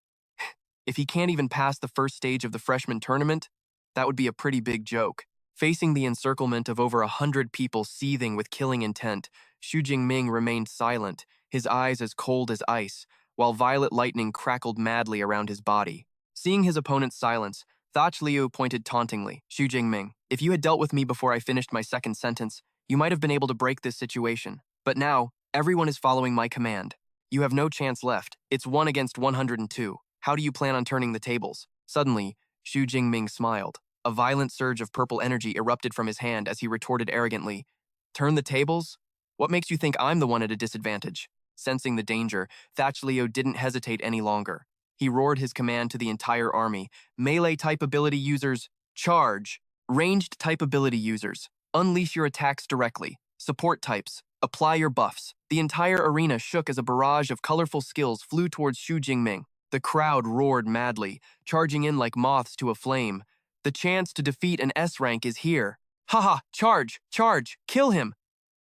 If he can't even pass the first stage of the freshman tournament, that would be a pretty big joke." Facing the encirclement of over 100 people seething with killing intent, Xu Jingming remained silent, his eyes as cold as ice, while violet lightning crackled madly around his body. Seeing his opponent's silence, Thach Liu pointed tauntingly. "Xu Jingming, if you had dealt with me before I finished my second sentence, you might have been able to break this situation. But now, everyone is following my command. You have no chance left. It's 1 against 102. How do you plan on turning the tables?" Suddenly, Xu Jingming smiled. A violent surge of purple energy erupted from his hand as he retorted arrogantly, "Turn the tables? What makes you think I'm the one at a disadvantage?" Sensing the danger, Thach Liu didn't hesitate any longer. He roared his command to the entire army. "Melee-type ability users, charge! Ranged-type ability users, unleash your attacks directly. Support types, apply your buffs." The entire arena shook as a barrage of colorful skills flew towards Xu Jingming. The crowd roared madly, charging in like moths to a flame. The chance to defeat an S-rank is here. "Haha, charge, charge, kill him!"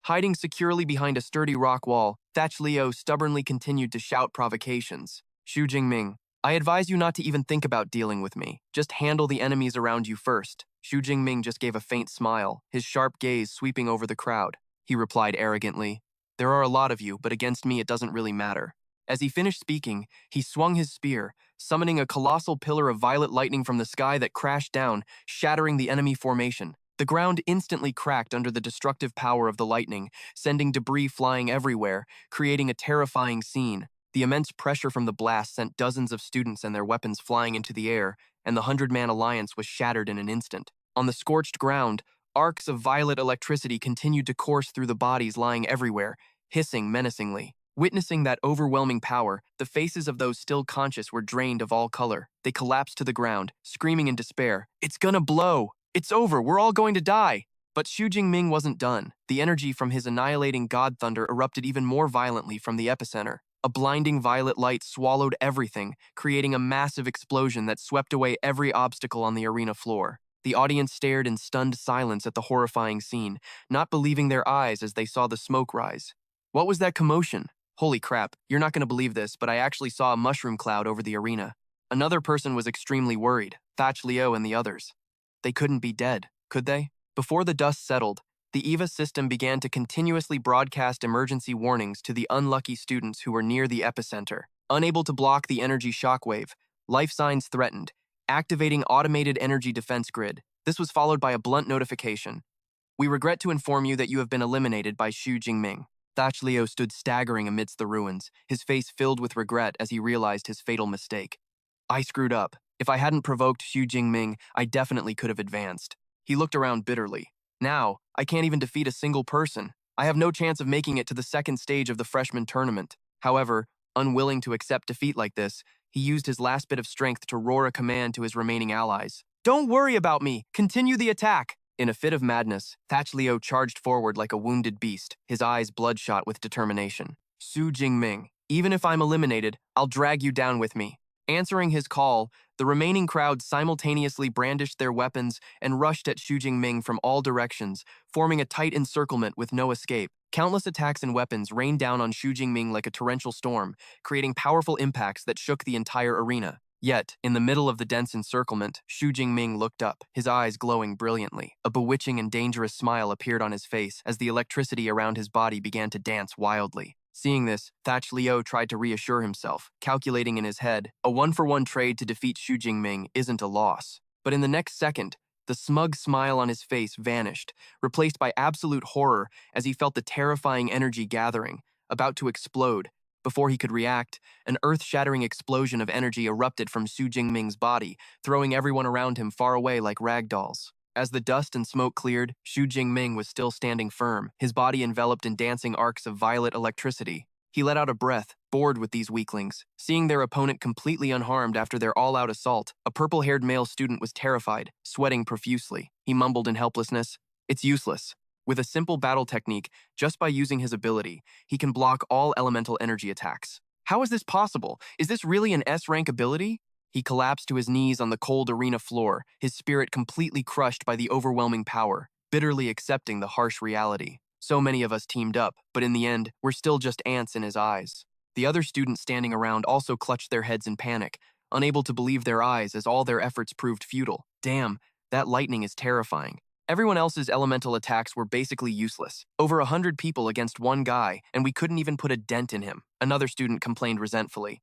Hiding securely behind a sturdy rock wall, Thach Liu stubbornly continued to shout provocations. "Xu Jingming, I advise you not to even think about dealing with me. Just handle the enemies around you first." Xu Jingming just gave a faint smile, his sharp gaze sweeping over the crowd. He replied arrogantly, "There are a lot of you, but against me it doesn't really matter." As he finished speaking, he swung his spear, summoning a colossal pillar of violet lightning from the sky that crashed down, shattering the enemy formation. The ground instantly cracked under the destructive power of the lightning, sending debris flying everywhere, creating a terrifying scene. The immense pressure from the blast sent dozens of students and their weapons flying into the air, and the 100-man alliance was shattered in an instant. On the scorched ground, arcs of violet electricity continued to course through the bodies lying everywhere, hissing menacingly. Witnessing that overwhelming power, the faces of those still conscious were drained of all color. They collapsed to the ground, screaming in despair, "It's gonna blow! It's over! We're all going to die!" But Xu Jingming wasn't done. The energy from his annihilating god thunder erupted even more violently from the epicenter. A blinding violet light swallowed everything, creating a massive explosion that swept away every obstacle on the arena floor. The audience stared in stunned silence at the horrifying scene, not believing their eyes as they saw the smoke rise. What was that commotion? Holy crap, you're not going to believe this, but I actually saw a mushroom cloud over the arena. Another person was extremely worried, Thach Liu and the others. They couldn't be dead, could they? Before the dust settled, the EVA system began to continuously broadcast emergency warnings to the unlucky students who were near the epicenter. Unable to block the energy shockwave, life signs threatened, activating automated energy defense grid. This was followed by a blunt notification. We regret to inform you that you have been eliminated by Xu Jingming. Liu stood staggering amidst the ruins, his face filled with regret as he realized his fatal mistake. I screwed up. If I hadn't provoked Xu Jingming, I definitely could have advanced. He looked around bitterly. Now, I can't even defeat a single person. I have no chance of making it to the second stage of the freshman tournament. However, unwilling to accept defeat like this, he used his last bit of strength to roar a command to his remaining allies. Don't worry about me. Continue the attack. In a fit of madness, Liu charged forward like a wounded beast, his eyes bloodshot with determination. Xu Jingming, even if I'm eliminated, I'll drag you down with me. Answering his call, the remaining crowd simultaneously brandished their weapons and rushed at Xu Jingming from all directions, forming a tight encirclement with no escape. Countless attacks and weapons rained down on Xu Jingming like a torrential storm, creating powerful impacts that shook the entire arena. Yet, in the middle of the dense encirclement, Xu Jingming looked up, his eyes glowing brilliantly. A bewitching and dangerous smile appeared on his face as the electricity around his body began to dance wildly. Seeing this, Liu tried to reassure himself, calculating in his head, a one-for-one trade to defeat Xu Jingming isn't a loss. But in the next second, the smug smile on his face vanished, replaced by absolute horror as he felt the terrifying energy gathering, about to explode. Before he could react, an earth-shattering explosion of energy erupted from Xu Jingming's body, throwing everyone around him far away like ragdolls. As the dust and smoke cleared, Xu Jingming was still standing firm, his body enveloped in dancing arcs of violet electricity. He let out a breath, bored with these weaklings. Seeing their opponent completely unharmed after their all-out assault, a purple-haired male student was terrified, sweating profusely. He mumbled in helplessness, "It's useless." With a simple battle technique, just by using his ability, he can block all elemental energy attacks. How is this possible? Is this really an S-rank ability? He collapsed to his knees on the cold arena floor, his spirit completely crushed by the overwhelming power, bitterly accepting the harsh reality. So many of us teamed up, but in the end, we're still just ants in his eyes. The other students standing around also clutched their heads in panic, unable to believe their eyes as all their efforts proved futile. Damn, that lightning is terrifying. Everyone else's elemental attacks were basically useless. Over 100 people against one guy, and we couldn't even put a dent in him. Another student complained resentfully.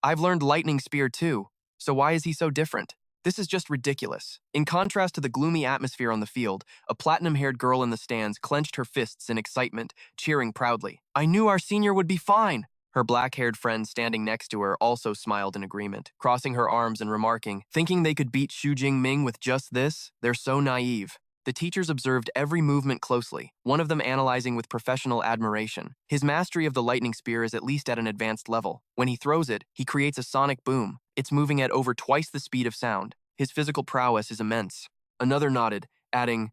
I've learned lightning spear too, so why is he so different? This is just ridiculous. In contrast to the gloomy atmosphere on the field, a platinum-haired girl in the stands clenched her fists in excitement, cheering proudly. I knew our senior would be fine. Her black-haired friend standing next to her also smiled in agreement, crossing her arms and remarking, thinking they could beat Xu Jingming with just this? They're so naive. The teachers observed every movement closely, one of them analyzing with professional admiration. His mastery of the lightning spear is at least at an advanced level. When he throws it, he creates a sonic boom. It's moving at over twice the speed of sound. His physical prowess is immense. Another nodded, adding,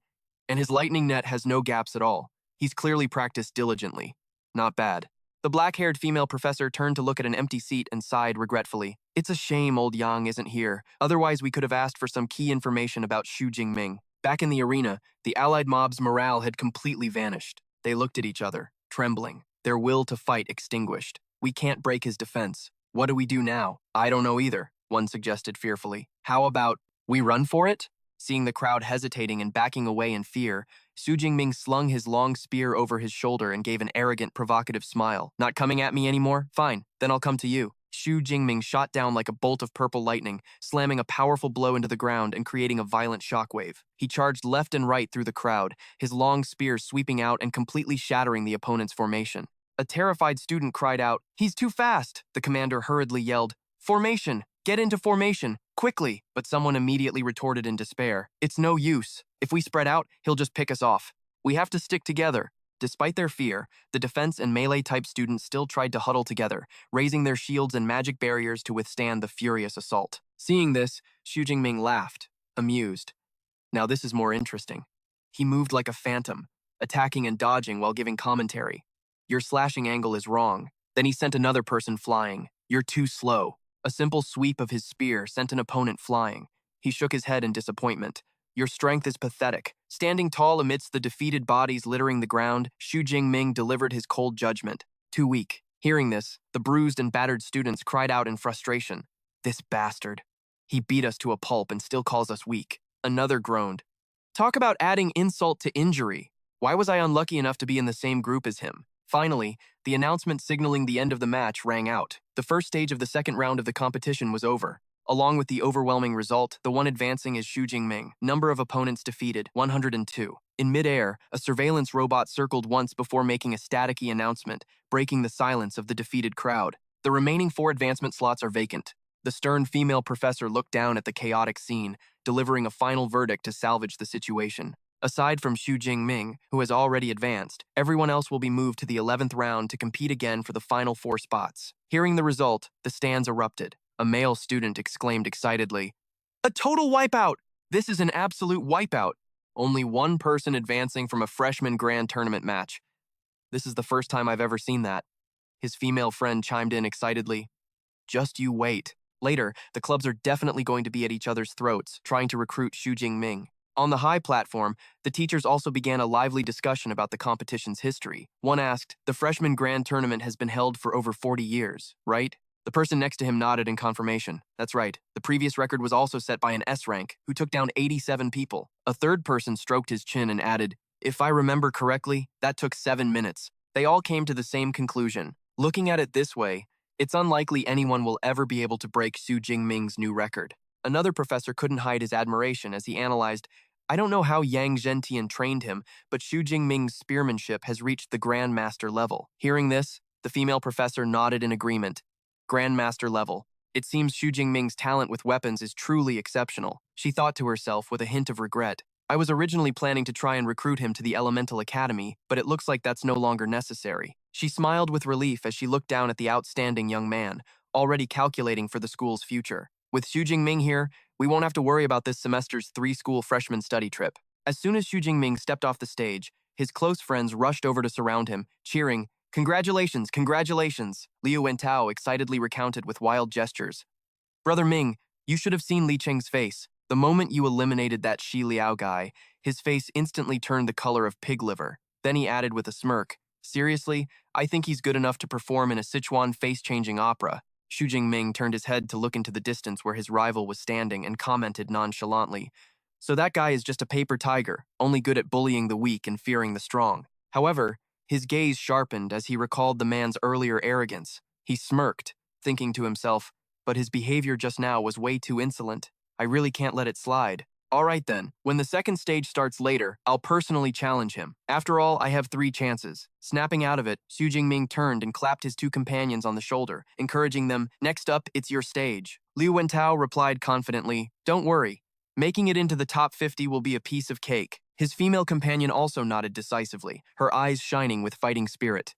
and his lightning net has no gaps at all. He's clearly practiced diligently. Not bad. The black-haired female professor turned to look at an empty seat and sighed regretfully. It's a shame old Yang isn't here. Otherwise, we could have asked for some key information about Xu Jingming. Back in the arena, the allied mob's morale had completely vanished. They looked at each other, trembling, their will to fight extinguished. We can't break his defense. What do we do now? I don't know either, one suggested fearfully. How about, we run for it? Seeing the crowd hesitating and backing away in fear, Xu Jingming slung his long spear over his shoulder and gave an arrogant, provocative smile. Not coming at me anymore? Fine, then I'll come to you. Xu Jingming shot down like a bolt of purple lightning, slamming a powerful blow into the ground and creating a violent shockwave. He charged left and right through the crowd, his long spear sweeping out and completely shattering the opponent's formation. A terrified student cried out, "He's too fast!" The commander hurriedly yelled, "Formation! Get into formation! Quickly!" But someone immediately retorted in despair, "It's no use. If we spread out, he'll just pick us off. We have to stick together." Despite their fear, the defense and melee-type students still tried to huddle together, raising their shields and magic barriers to withstand the furious assault. Seeing this, Xu Jingming laughed, amused. Now this is more interesting. He moved like a phantom, attacking and dodging while giving commentary. Your slashing angle is wrong. Then he sent another person flying. You're too slow. A simple sweep of his spear sent an opponent flying. He shook his head in disappointment. Your strength is pathetic. Standing tall amidst the defeated bodies littering the ground, Xu Jingming delivered his cold judgment. Too weak. Hearing this, the bruised and battered students cried out in frustration. This bastard. He beat us to a pulp and still calls us weak. Another groaned. Talk about adding insult to injury. Why was I unlucky enough to be in the same group as him? Finally, the announcement signaling the end of the match rang out. The first stage of the second round of the competition was over. Along with the overwhelming result, the one advancing is Xu Jingming. Number of opponents defeated, 102. In midair, a surveillance robot circled once before making a staticky announcement, breaking the silence of the defeated crowd. The remaining 4 advancement slots are vacant. The stern female professor looked down at the chaotic scene, delivering a final verdict to salvage the situation. Aside from Xu Jingming, who has already advanced, everyone else will be moved to the 11th round to compete again for the final 4 spots. Hearing the result, the stands erupted. A male student exclaimed excitedly, "A total wipeout! This is an absolute wipeout! Only one person advancing from a freshman grand tournament match. This is the first time I've ever seen that." His female friend chimed in excitedly, "Just you wait." Later, the clubs are definitely going to be at each other's throats, trying to recruit Xu Jingming. On the high platform, the teachers also began a lively discussion about the competition's history. One asked, "The freshman grand tournament has been held for over 40 years, right?" The person next to him nodded in confirmation. "That's right. The previous record was also set by an S rank, who took down 87 people." A third person stroked his chin and added, "If I remember correctly, that took 7 minutes." They all came to the same conclusion. Looking at it this way, it's unlikely anyone will ever be able to break Xu Jingming's new record. Another professor couldn't hide his admiration as he analyzed, "I don't know how Yang Zhentian trained him, but Xu Jingming's spearmanship has reached the Grandmaster level." Hearing this, the female professor nodded in agreement. Grandmaster level. It seems Xu Jingming's talent with weapons is truly exceptional. She thought to herself with a hint of regret. "I was originally planning to try and recruit him to the Elemental Academy, but it looks like that's no longer necessary." She smiled with relief as she looked down at the outstanding young man, already calculating for the school's future. With Xu Jingming here, we won't have to worry about this semester's 3-school freshman study trip. As soon as Xu Jingming stepped off the stage, his close friends rushed over to surround him, cheering, "Congratulations, congratulations!" Liu Wentao excitedly recounted with wild gestures. "Brother Ming, you should have seen Li Cheng's face. The moment you eliminated that Shi Liao guy, his face instantly turned the color of pig liver." Then he added with a smirk, "Seriously, I think he's good enough to perform in a Sichuan face-changing opera." Xu Jingming turned his head to look into the distance where his rival was standing and commented nonchalantly, "So that guy is just a paper tiger, only good at bullying the weak and fearing the strong." However, his gaze sharpened as he recalled the man's earlier arrogance. He smirked, thinking to himself, "But his behavior just now was way too insolent. I really can't let it slide. All right then, when the second stage starts later, I'll personally challenge him. After all, I have 3 chances." Snapping out of it, Xu Jingming turned and clapped his 2 companions on the shoulder, encouraging them, "Next up, it's your stage." Liu Wentao replied confidently, "Don't worry. Making it into the top 50 will be a piece of cake." His female companion also nodded decisively, her eyes shining with fighting spirit.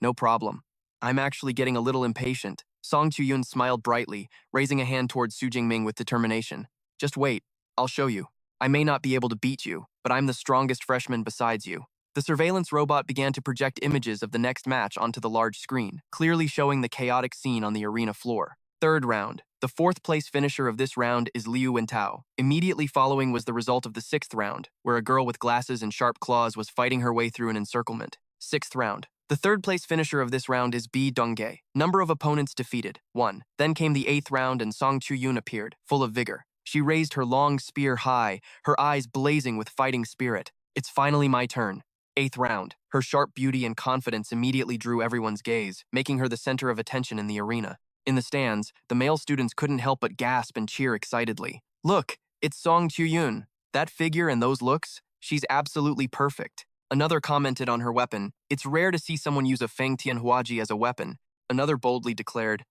"No problem. I'm actually getting a little impatient." Song Chuyun smiled brightly, raising a hand towards Xu Jingming with determination. "Just wait. I'll show you. I may not be able to beat you, but I'm the strongest freshman besides you." The surveillance robot began to project images of the next match onto the large screen, clearly showing the chaotic scene on the arena floor. Third round. The 4th-place finisher of this round is Liu Wentao. Immediately following was the result of the 6th round, where a girl with glasses and sharp claws was fighting her way through an encirclement. 6th round. The 3rd-place finisher of this round is Bi Dongge. Number of opponents defeated, 1. Then came the 8th round and Song Chuyun appeared, full of vigor. She raised her long spear high, her eyes blazing with fighting spirit. "It's finally my turn." 8th round. Her sharp beauty and confidence immediately drew everyone's gaze, making her the center of attention in the arena. In the stands, the male students couldn't help but gasp and cheer excitedly. "Look, it's Song Chuyun. That figure and those looks, she's absolutely perfect." Another commented on her weapon, "It's rare to see someone use a Feng Tianhuaji as a weapon." Another boldly declared,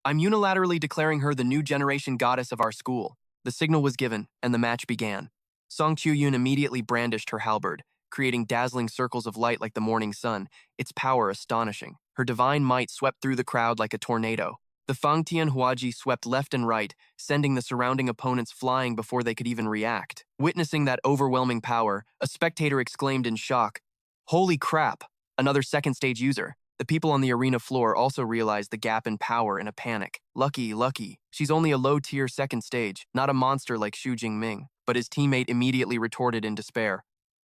"I'm unilaterally declaring her the new generation goddess of our school." The signal was given, and the match began. Song Chuyun immediately brandished her halberd, creating dazzling circles of light like the morning sun, its power astonishing. Her divine might swept through the crowd like a tornado. The Feng Tianhuaji swept left and right, sending the surrounding opponents flying before they could even react. Witnessing that overwhelming power, a spectator exclaimed in shock, "Holy crap!" Another second-stage user. The people on the arena floor also realized the gap in power in a panic. Lucky. She's only a low-tier second stage, not a monster like Xu Jingming." But his teammate immediately retorted in despair,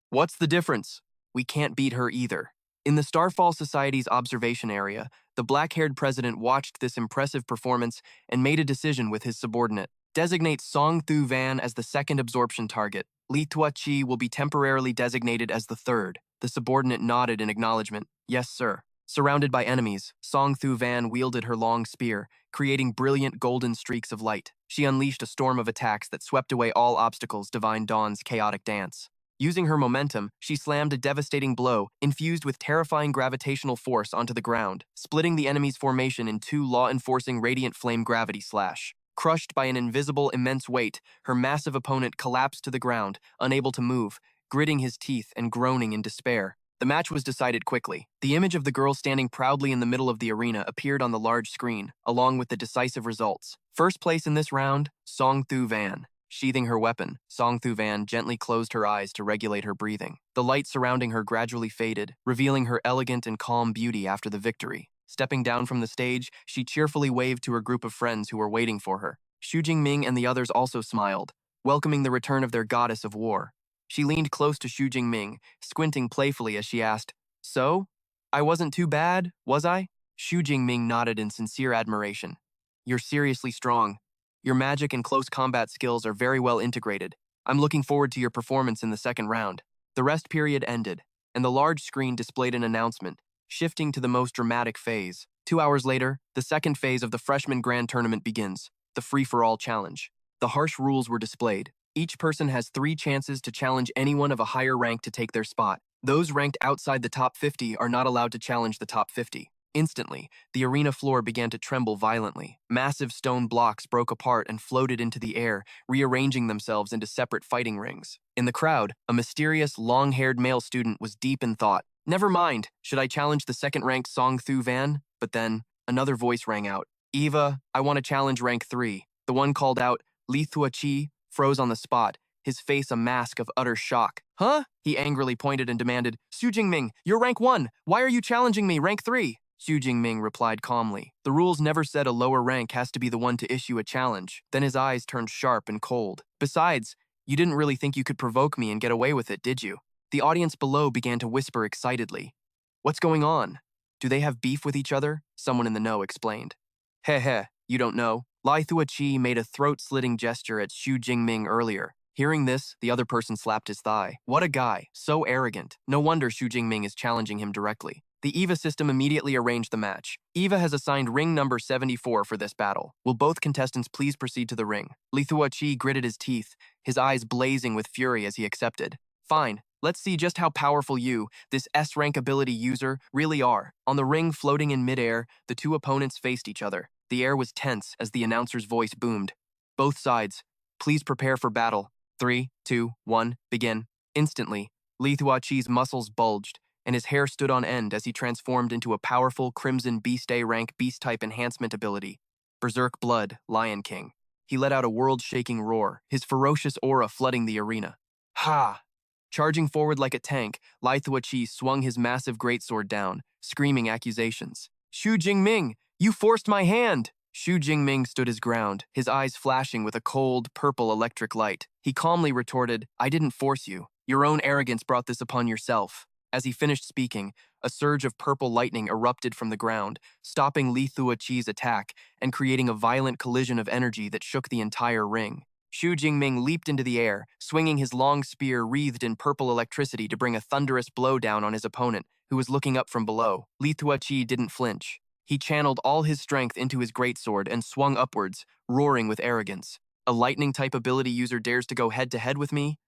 "What's the difference? We can't beat her either." In the Starfall Society's observation area, the black-haired president watched this impressive performance and made a decision with his subordinate. Designate Song Thu Van as the 2nd absorption target. Li Tuachi will be temporarily designated as the 3rd. The subordinate nodded in acknowledgement. "Yes, sir." Surrounded by enemies, Song Thu Van wielded her long spear, creating brilliant golden streaks of light. She unleashed a storm of attacks that swept away all obstacles Divine Dawn's chaotic dance. Using her momentum, she slammed a devastating blow, infused with terrifying gravitational force onto the ground, splitting the enemy's formation in two law-enforcing radiant flame gravity slash. Crushed by an invisible, immense weight, her massive opponent collapsed to the ground, unable to move, gritting his teeth and groaning in despair. The match was decided quickly. The image of the girl standing proudly in the middle of the arena appeared on the large screen, along with the decisive results. First place in this round, Song Thu Van. Sheathing her weapon, Song Thu Van gently closed her eyes to regulate her breathing. The light surrounding her gradually faded, revealing her elegant and calm beauty after the victory. Stepping down from the stage, she cheerfully waved to her group of friends who were waiting for her. Xu Jingming and the others also smiled, welcoming the return of their goddess of war. She leaned close to Xu Jingming, squinting playfully as she asked, "So? I wasn't too bad, was I?" Xu Jingming nodded in sincere admiration. "You're seriously strong. Your magic and close combat skills are very well integrated. I'm looking forward to your performance in the second round." The rest period ended, and the large screen displayed an announcement, shifting to the most dramatic phase. 2 hours later, the second phase of the Freshman Grand Tournament begins, the free-for-all challenge. The harsh rules were displayed. Each person has 3 chances to challenge anyone of a higher rank to take their spot. Those ranked outside the top 50 are not allowed to challenge the top 50. Instantly, the arena floor began to tremble violently. Massive stone blocks broke apart and floated into the air, rearranging themselves into separate fighting rings. In the crowd, a mysterious, long-haired male student was deep in thought. "Never mind, should I challenge the second-ranked Song Thu Van?" But then, another voice rang out. "Eva, I want to challenge rank 3. The one called out, Li Thua Chi, froze on the spot, his face a mask of utter shock. "Huh?" He angrily pointed and demanded, "Xu Jingming, you're rank 1. Why are you challenging me, rank 3? Xu Jingming replied calmly. The rules never said a lower rank has to be the one to issue a challenge. Then his eyes turned sharp and cold. "Besides, you didn't really think you could provoke me and get away with it, did you?" The audience below began to whisper excitedly. "What's going on? Do they have beef with each other?" Someone in the know explained. "Heh, you don't know." Lai Thua Chi made a throat-slitting gesture at Xu Jingming earlier. Hearing this, the other person slapped his thigh. What a guy, so arrogant. No wonder Xu Jingming is challenging him directly. The EVA system immediately arranged the match. EVA has assigned ring number 74 for this battle. Will both contestants please proceed to the ring? Li Thua Chi gritted his teeth, his eyes blazing with fury as he accepted. Fine, let's see just how powerful you, this S-rank ability user, really are. On the ring floating in midair, the two opponents faced each other. The air was tense as the announcer's voice boomed. Both sides, please prepare for battle. 3, 2, 1, begin. Instantly, Li Thua Chi's muscles bulged, and his hair stood on end as he transformed into a powerful Crimson Beast A rank Beast-type enhancement ability, Berserk Blood, Lion King. He let out a world-shaking roar, his ferocious aura flooding the arena. Ha! Charging forward like a tank, Li Thua Chi swung his massive greatsword down, screaming accusations. Xu Jingming, you forced my hand! Xu Jingming stood his ground, his eyes flashing with a cold, purple electric light. He calmly retorted, I didn't force you. Your own arrogance brought this upon yourself. As he finished speaking, a surge of purple lightning erupted from the ground, stopping Li Thua Chi's attack and creating a violent collision of energy that shook the entire ring. Xu Jingming leaped into the air, swinging his long spear wreathed in purple electricity to bring a thunderous blow down on his opponent, who was looking up from below. Li Thua Chi didn't flinch. He channeled all his strength into his greatsword and swung upwards, roaring with arrogance. A lightning-type ability user dares to go head-to-head with me?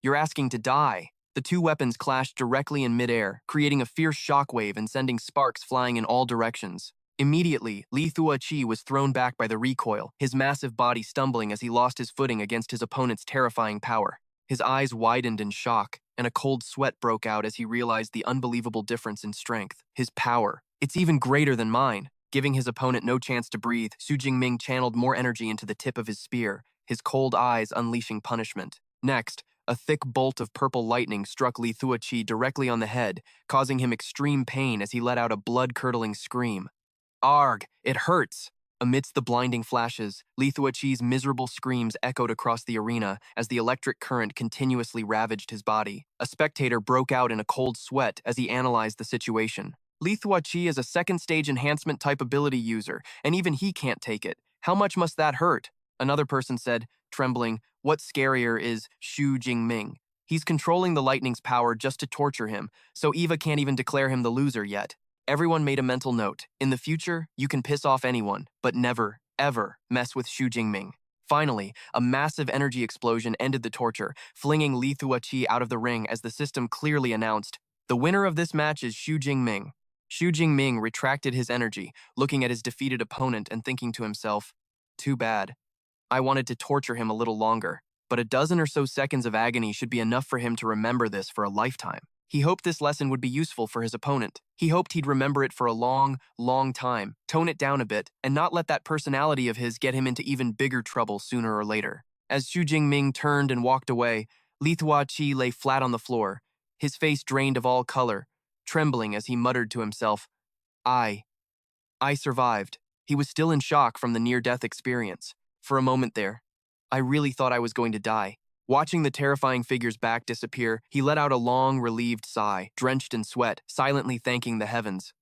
You're asking to die. The two weapons clashed directly in midair, creating a fierce shockwave and sending sparks flying in all directions. Immediately, Li Thua Chi was thrown back by the recoil, his massive body stumbling as he lost his footing against his opponent's terrifying power. His eyes widened in shock, and a cold sweat broke out as he realized the unbelievable difference in strength. His power. It's even greater than mine. Giving his opponent no chance to breathe, Xu Jingming channeled more energy into the tip of his spear, his cold eyes unleashing punishment. Next, a thick bolt of purple lightning struck Li Thua Chi directly on the head, causing him extreme pain as he let out a blood-curdling scream. Arg, it hurts! Amidst the blinding flashes, Li Thua Chi's miserable screams echoed across the arena as the electric current continuously ravaged his body. A spectator broke out in a cold sweat as he analyzed the situation. Li Thua Chi is a second-stage enhancement-type ability user, and even he can't take it. How much must that hurt? Another person said, trembling, what's scarier is Xu Jingming. He's controlling the lightning's power just to torture him, so Eva can't even declare him the loser yet. Everyone made a mental note. In the future, you can piss off anyone, but never, ever mess with Xu Jingming. Finally, a massive energy explosion ended the torture, flinging Li Thuachi out of the ring as the system clearly announced, "The winner of this match is Xu Jingming." Xu Jingming retracted his energy, looking at his defeated opponent and thinking to himself, "Too bad. I wanted to torture him a little longer, but a dozen or so seconds of agony should be enough for him to remember this for a lifetime." He hoped this lesson would be useful for his opponent. He hoped he'd remember it for a long, long time, tone it down a bit, and not let that personality of his get him into even bigger trouble sooner or later. As Xu Jingming turned and walked away, Li Thuachi lay flat on the floor, his face drained of all color, trembling as he muttered to himself, I survived." He was still in shock from the near-death experience. For a moment there, I really thought I was going to die. Watching the terrifying figure's back disappear, he let out a long, relieved sigh, drenched in sweat, silently thanking the heavens.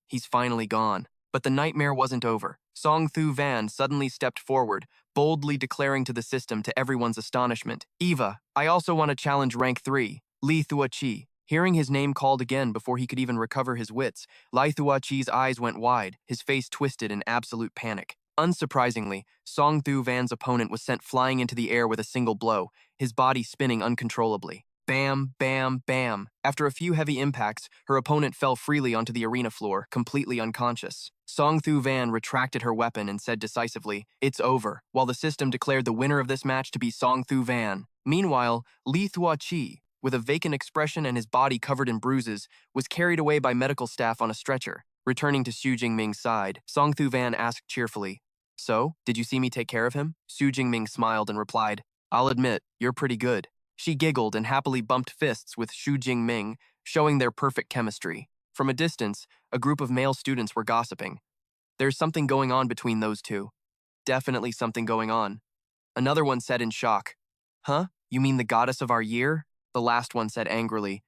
He's finally gone. But the nightmare wasn't over. Song Thu Van suddenly stepped forward, boldly declaring to the system to everyone's astonishment, "Eva, I also want to challenge rank 3, Li Thuachi." Hearing his name called again before he could even recover his wits, Li Thuachi's eyes went wide, his face twisted in absolute panic. Unsurprisingly, Song Thu Van's opponent was sent flying into the air with a single blow, his body spinning uncontrollably. Bam, bam, bam. After a few heavy impacts, her opponent fell freely onto the arena floor, completely unconscious. Song Thu Van retracted her weapon and said decisively, "It's over," while the system declared the winner of this match to be Song Thu Van. Meanwhile, Li Thuachi, with a vacant expression and his body covered in bruises, was carried away by medical staff on a stretcher. Returning to Xu Jingming's side, Song Thu Van asked cheerfully, "So, did you see me take care of him?" Xu Jingming smiled and replied, "I'll admit, you're pretty good." She giggled and happily bumped fists with Xu Jingming, showing their perfect chemistry. From a distance, a group of male students were gossiping. "There's something going on between those two." "Definitely something going on." Another one said in shock, "Huh? You mean the goddess of our year?" The last one said angrily,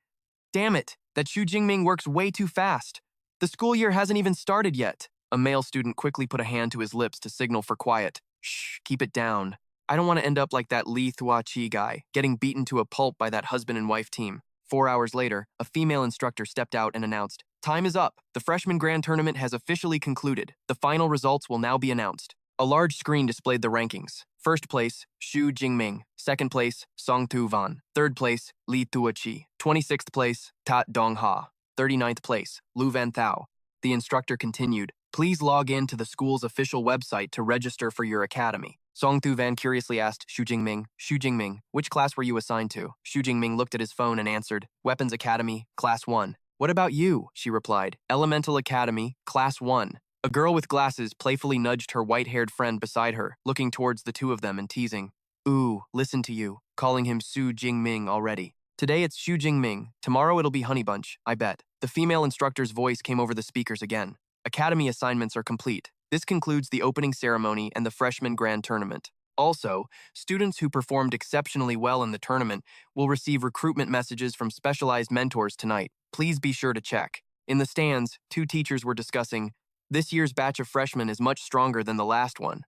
"Damn it, that Xu Jingming works way too fast. The school year hasn't even started yet." A male student quickly put a hand to his lips to signal for quiet. "Shh, keep it down. I don't want to end up like that Li Thuachi guy, getting beaten to a pulp by that husband and wife team." 4 hours later, a female instructor stepped out and announced, "Time is up. The freshman grand tournament has officially concluded. The final results will now be announced." A large screen displayed the rankings. First place, Xu Jingming. Second place, Song Thu Van. Third place, Li Thuachi. 26th place, Tat Dongha. 39th place, Lu Van Thao. The instructor continued, "Please log in to the school's official website to register for your academy." Song Thu Van curiously asked Xu Jingming, which class were you assigned to? Xu Jingming looked at his phone and answered, "Weapons Academy, Class 1. "What about you?" she replied. "Elemental Academy, Class 1. A girl with glasses playfully nudged her white-haired friend beside her, looking towards the two of them and teasing, "Ooh, listen to you, calling him Xu Jingming already. Today it's Xu Jingming, tomorrow it'll be Honey Bunch, I bet." The female instructor's voice came over the speakers again. "Academy assignments are complete. This concludes the opening ceremony and the freshman grand tournament. Also, students who performed exceptionally well in the tournament will receive recruitment messages from specialized mentors tonight. Please be sure to check." In the stands, two teachers were discussing, "This year's batch of freshmen is much stronger than the last one."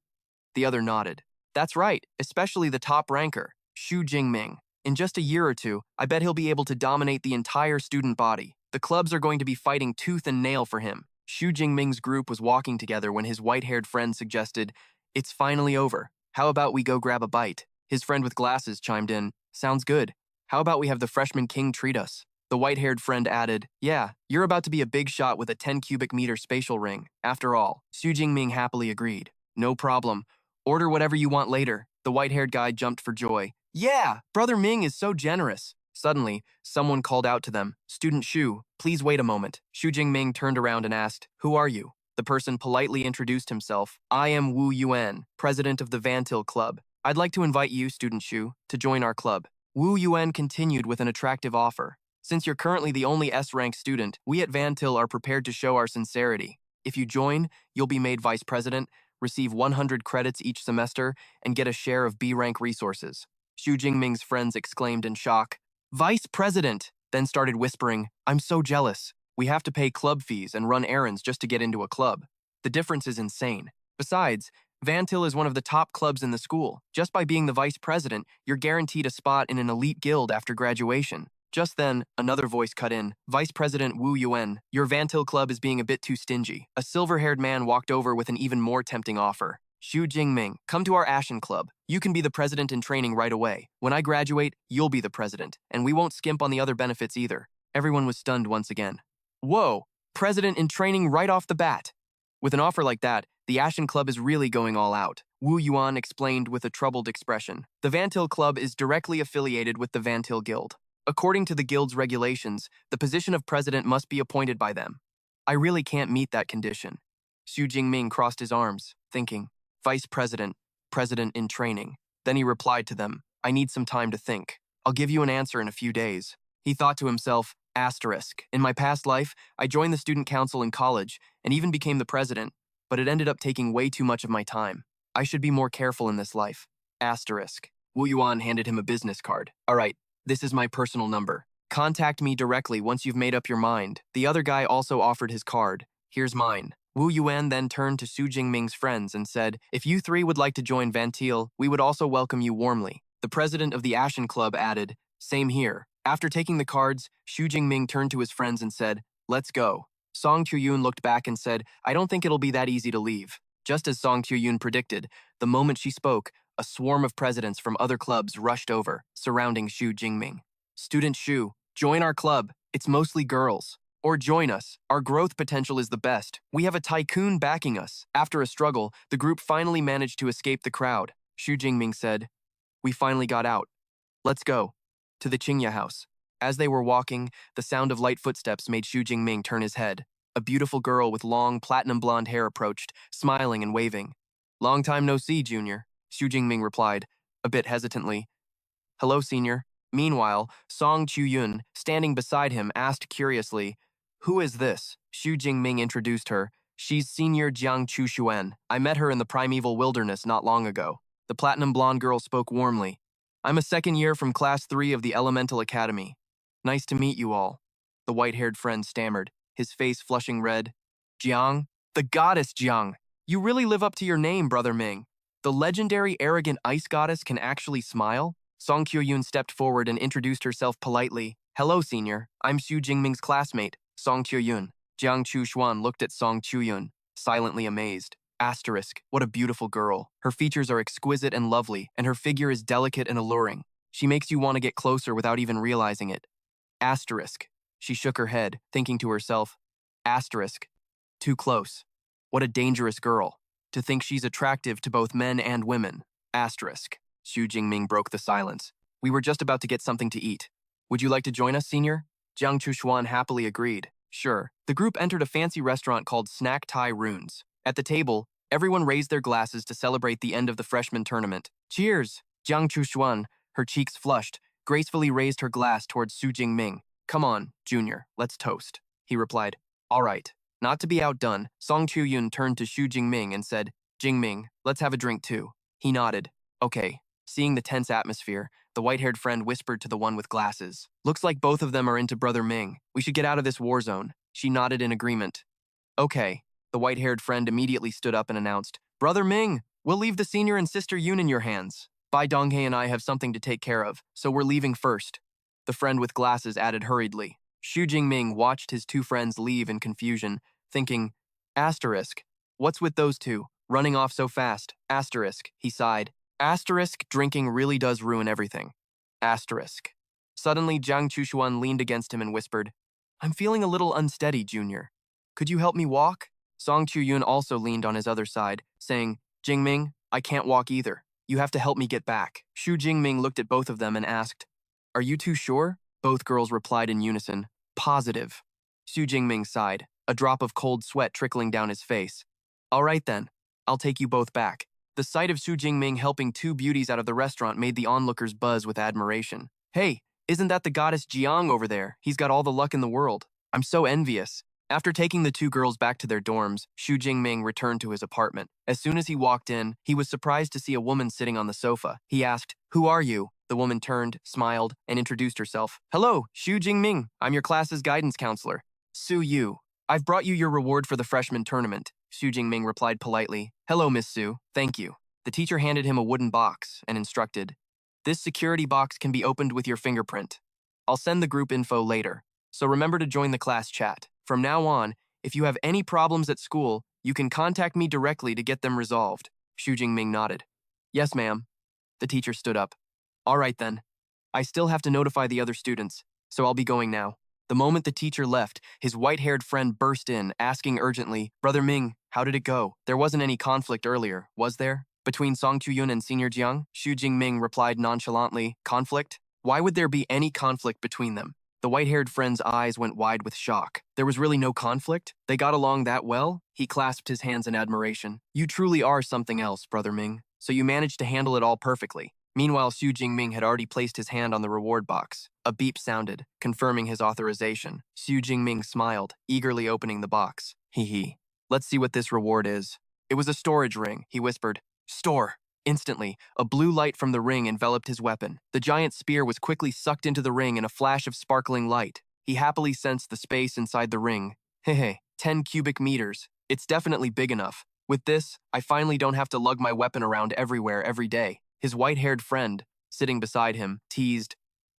The other nodded. "That's right, especially the top ranker, Xu Jingming. In just a year or two, I bet he'll be able to dominate the entire student body. The clubs are going to be fighting tooth and nail for him." Xu Jingming's group was walking together when his white-haired friend suggested, "It's finally over. How about we go grab a bite?" His friend with glasses chimed in, "Sounds good. How about we have the freshman king treat us?" The white-haired friend added, "Yeah, you're about to be a big shot with a 10 cubic meter spatial ring. After all." Xu Jingming happily agreed. "No problem. Order whatever you want later." The white-haired guy jumped for joy. "Yeah, Brother Ming is so generous." Suddenly, someone called out to them, "Student Xu, please wait a moment." Xu Jingming turned around and asked, "Who are you?" The person politely introduced himself. "I am Wu Yuan, president of the Vantil Club. I'd like to invite you, Student Xu, to join our club." Wu Yuan continued with an attractive offer. "Since you're currently the only S-rank student, we at Vantil are prepared to show our sincerity. If you join, you'll be made vice president, receive 100 credits each semester, and get a share of B-rank resources." Xu Jingming's friends exclaimed in shock, "Vice president!" Then started whispering, "I'm so jealous. We have to pay club fees and run errands just to get into a club. The difference is insane. Besides, Vantil is one of the top clubs in the school. Just by being the vice president, you're guaranteed a spot in an elite guild after graduation. Just then, another voice cut in. Vice President Wu Yuan, your Vantil Club is being a bit too stingy. A silver-haired man walked over with an even more tempting offer. Xu Jingming, come to our Ashen Club. You can be the president in training right away. When I graduate, you'll be the president, and we won't skimp on the other benefits either. Everyone was stunned once again. Whoa, president in training right off the bat. With an offer like that, the Ashen Club is really going all out. Wu Yuan explained with a troubled expression. The Vantil Club is directly affiliated with the Vantil Guild. According to the guild's regulations, the position of president must be appointed by them. I really can't meet that condition. Xu Jingming crossed his arms, thinking, Vice President, President in training. Then he replied to them, I need some time to think. I'll give you an answer in a few days. He thought to himself, asterisk. In my past life, I joined the student council in college and even became the president, but it ended up taking way too much of my time. I should be more careful in this life. Asterisk. Wu Yuan handed him a business card. All right, this is my personal number. Contact me directly once you've made up your mind. The other guy also offered his card. Here's mine. Wu Yuan then turned to Xu Jingming's friends and said, if you three would like to join Vantil, we would also welcome you warmly. The president of the Ashen Club added, same here. After taking the cards, Xu Jingming turned to his friends and said, let's go. Song Qiuyun looked back and said, I don't think it'll be that easy to leave. Just as Song Qiuyun predicted, the moment she spoke, a swarm of presidents from other clubs rushed over, surrounding Xu Jingming. Student Xu, join our club. It's mostly girls. Or join us. Our growth potential is the best. We have a tycoon backing us. After a struggle, the group finally managed to escape the crowd. Xu Jingming said, we finally got out. Let's go. To the Qingya house. As they were walking, the sound of light footsteps made Xu Jingming turn his head. A beautiful girl with long, platinum blonde hair approached, smiling and waving. Long time no see, Junior, Xu Jingming replied, a bit hesitantly. Hello, Senior. Meanwhile, Song Qiuyun, standing beside him, asked curiously, who is this? Xu Jingming introduced her. She's Senior Jiang Chushuan. I met her in the primeval wilderness not long ago. The platinum blonde girl spoke warmly. I'm a second year from Class 3 of the Elemental Academy. Nice to meet you all. The white-haired friend stammered, his face flushing red. Jiang? The goddess Jiang. You really live up to your name, Brother Ming. The legendary arrogant ice goddess can actually smile? Song Qiuyun stepped forward and introduced herself politely. Hello, Senior. I'm Xu Jingming's classmate, Song Qiuyun. Jiang Chushuan looked at Song Qiuyun, silently amazed. Asterisk, what a beautiful girl. Her features are exquisite and lovely, and her figure is delicate and alluring. She makes you want to get closer without even realizing it. Asterisk. She shook her head, thinking to herself, asterisk. Too close. What a dangerous girl. To think she's attractive to both men and women. Asterisk. Xu Jingming broke the silence. We were just about to get something to eat. Would you like to join us, Senior? Jiang Chushuan happily agreed. Sure. The group entered a fancy restaurant called Snack Thai Runes. At the table, everyone raised their glasses to celebrate the end of the freshman tournament. Cheers! Jiang Chushuan, her cheeks flushed, gracefully raised her glass towards Xu Jingming. Come on, Junior, let's toast. He replied, all right. Not to be outdone, Song Qiuyun turned to Xu Jingming and said, Jingming, let's have a drink too. He nodded. Okay. Seeing the tense atmosphere, the white-haired friend whispered to the one with glasses. Looks like both of them are into Brother Ming. We should get out of this war zone. She nodded in agreement. Okay. The white-haired friend immediately stood up and announced, Brother Ming, we'll leave the Senior and Sister Yun in your hands. Bai Donghae and I have something to take care of, so we're leaving first. The friend with glasses added hurriedly. Xu Jingming watched his two friends leave in confusion, thinking, asterisk, what's with those two, running off so fast, asterisk, he sighed. Asterisk, drinking really does ruin everything. Asterisk. Suddenly, Jiang Chushuan leaned against him and whispered, I'm feeling a little unsteady, Junior. Could you help me walk? Song Qiuyun also leaned on his other side, saying, Jingming, I can't walk either. You have to help me get back. Xu Jingming looked at both of them and asked, Are you too sure? Both girls replied in unison, Positive. Xu Jingming sighed, a drop of cold sweat trickling down his face. All right then, I'll take you both back. The sight of Xu Jingming helping two beauties out of the restaurant made the onlookers buzz with admiration. Hey, isn't that the goddess Jiang over there? He's got all the luck in the world. I'm so envious. After taking the two girls back to their dorms, Xu Jingming returned to his apartment. As soon as he walked in, he was surprised to see a woman sitting on the sofa. He asked, Who are you? The woman turned, smiled, and introduced herself. Hello, Xu Jingming. I'm your class's guidance counselor. Su Yu. I've brought you your reward for the freshman tournament. Xu Jingming replied politely. Hello, Miss Su. Thank you. The teacher handed him a wooden box and instructed, This security box can be opened with your fingerprint. I'll send the group info later, so remember to join the class chat. From now on, if you have any problems at school, you can contact me directly to get them resolved. Xu Jingming nodded. Yes, ma'am. The teacher stood up. All right then. I still have to notify the other students, so I'll be going now. The moment the teacher left, his white-haired friend burst in, asking urgently, Brother Ming, how did it go? There wasn't any conflict earlier, was there? Between Song Chuyun and Senior Jiang? Xu Jingming replied nonchalantly, conflict? Why would there be any conflict between them? The white-haired friend's eyes went wide with shock. There was really no conflict? They got along that well? He clasped his hands in admiration. You truly are something else, Brother Ming. So you managed to handle it all perfectly. Meanwhile, Xu Jingming had already placed his hand on the reward box. A beep sounded, confirming his authorization. Xu Jingming smiled, eagerly opening the box. Hee hee. Let's see what this reward is. It was a storage ring, he whispered. Store. Instantly, a blue light from the ring enveloped his weapon. The giant spear was quickly sucked into the ring in a flash of sparkling light. He happily sensed the space inside the ring. Hehe, 10 cubic meters. It's definitely big enough. With this, I finally don't have to lug my weapon around everywhere every day. His white-haired friend, sitting beside him, teased.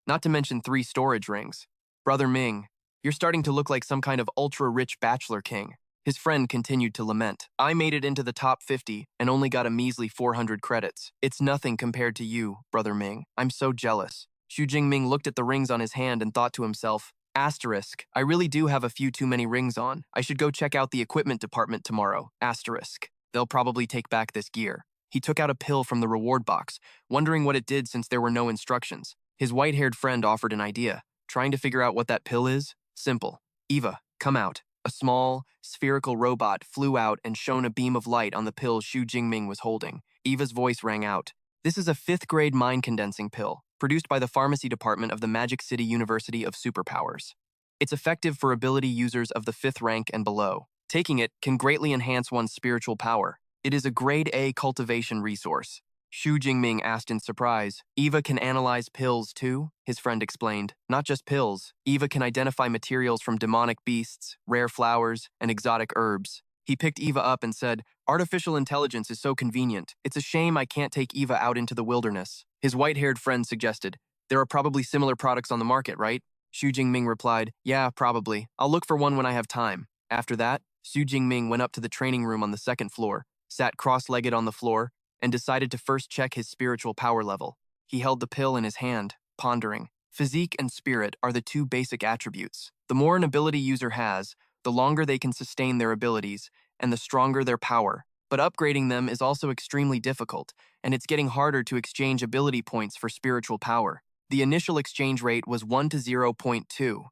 Not to mention 3 storage rings. Brother Ming, you're starting to look like some kind of ultra-rich bachelor king. His friend continued to lament. I made it into the top 50 and only got a measly 400 credits. It's nothing compared to you, Brother Ming. I'm so jealous. Xu Jingming looked at the rings on his hand and thought to himself, asterisk, I really do have a few too many rings on. I should go check out the equipment department tomorrow. Asterisk. They'll probably take back this gear. He took out a pill from the reward box, wondering what it did since there were no instructions. His white-haired friend offered an idea. Trying to figure out what that pill is? Simple. Eva, come out. A small, spherical robot flew out and shone a beam of light on the pill Xu Jingming was holding. Eva's voice rang out. This is a 5th-grade mind-condensing pill, produced by the pharmacy department of the Magic City University of Superpowers. It's effective for ability users of the 5th rank and below. Taking it can greatly enhance one's spiritual power. It is a grade A cultivation resource. Xu Jingming asked in surprise. Eva can analyze pills too, his friend explained. Not just pills, Eva can identify materials from demonic beasts, rare flowers, and exotic herbs. He picked Eva up and said, Artificial intelligence is so convenient. It's a shame I can't take Eva out into the wilderness. His white-haired friend suggested, There are probably similar products on the market, right? Xu Jingming replied, Yeah, probably. I'll look for one when I have time. After that, Xu Jingming went up to the training room on the 2nd floor, sat cross-legged on the floor, and decided to first check his spiritual power level. He held the pill in his hand, pondering. Physique and spirit are the 2 basic attributes. The more an ability user has, the longer they can sustain their abilities, and the stronger their power. But upgrading them is also extremely difficult, and it's getting harder to exchange ability points for spiritual power. The initial exchange rate was 1 to 0.2.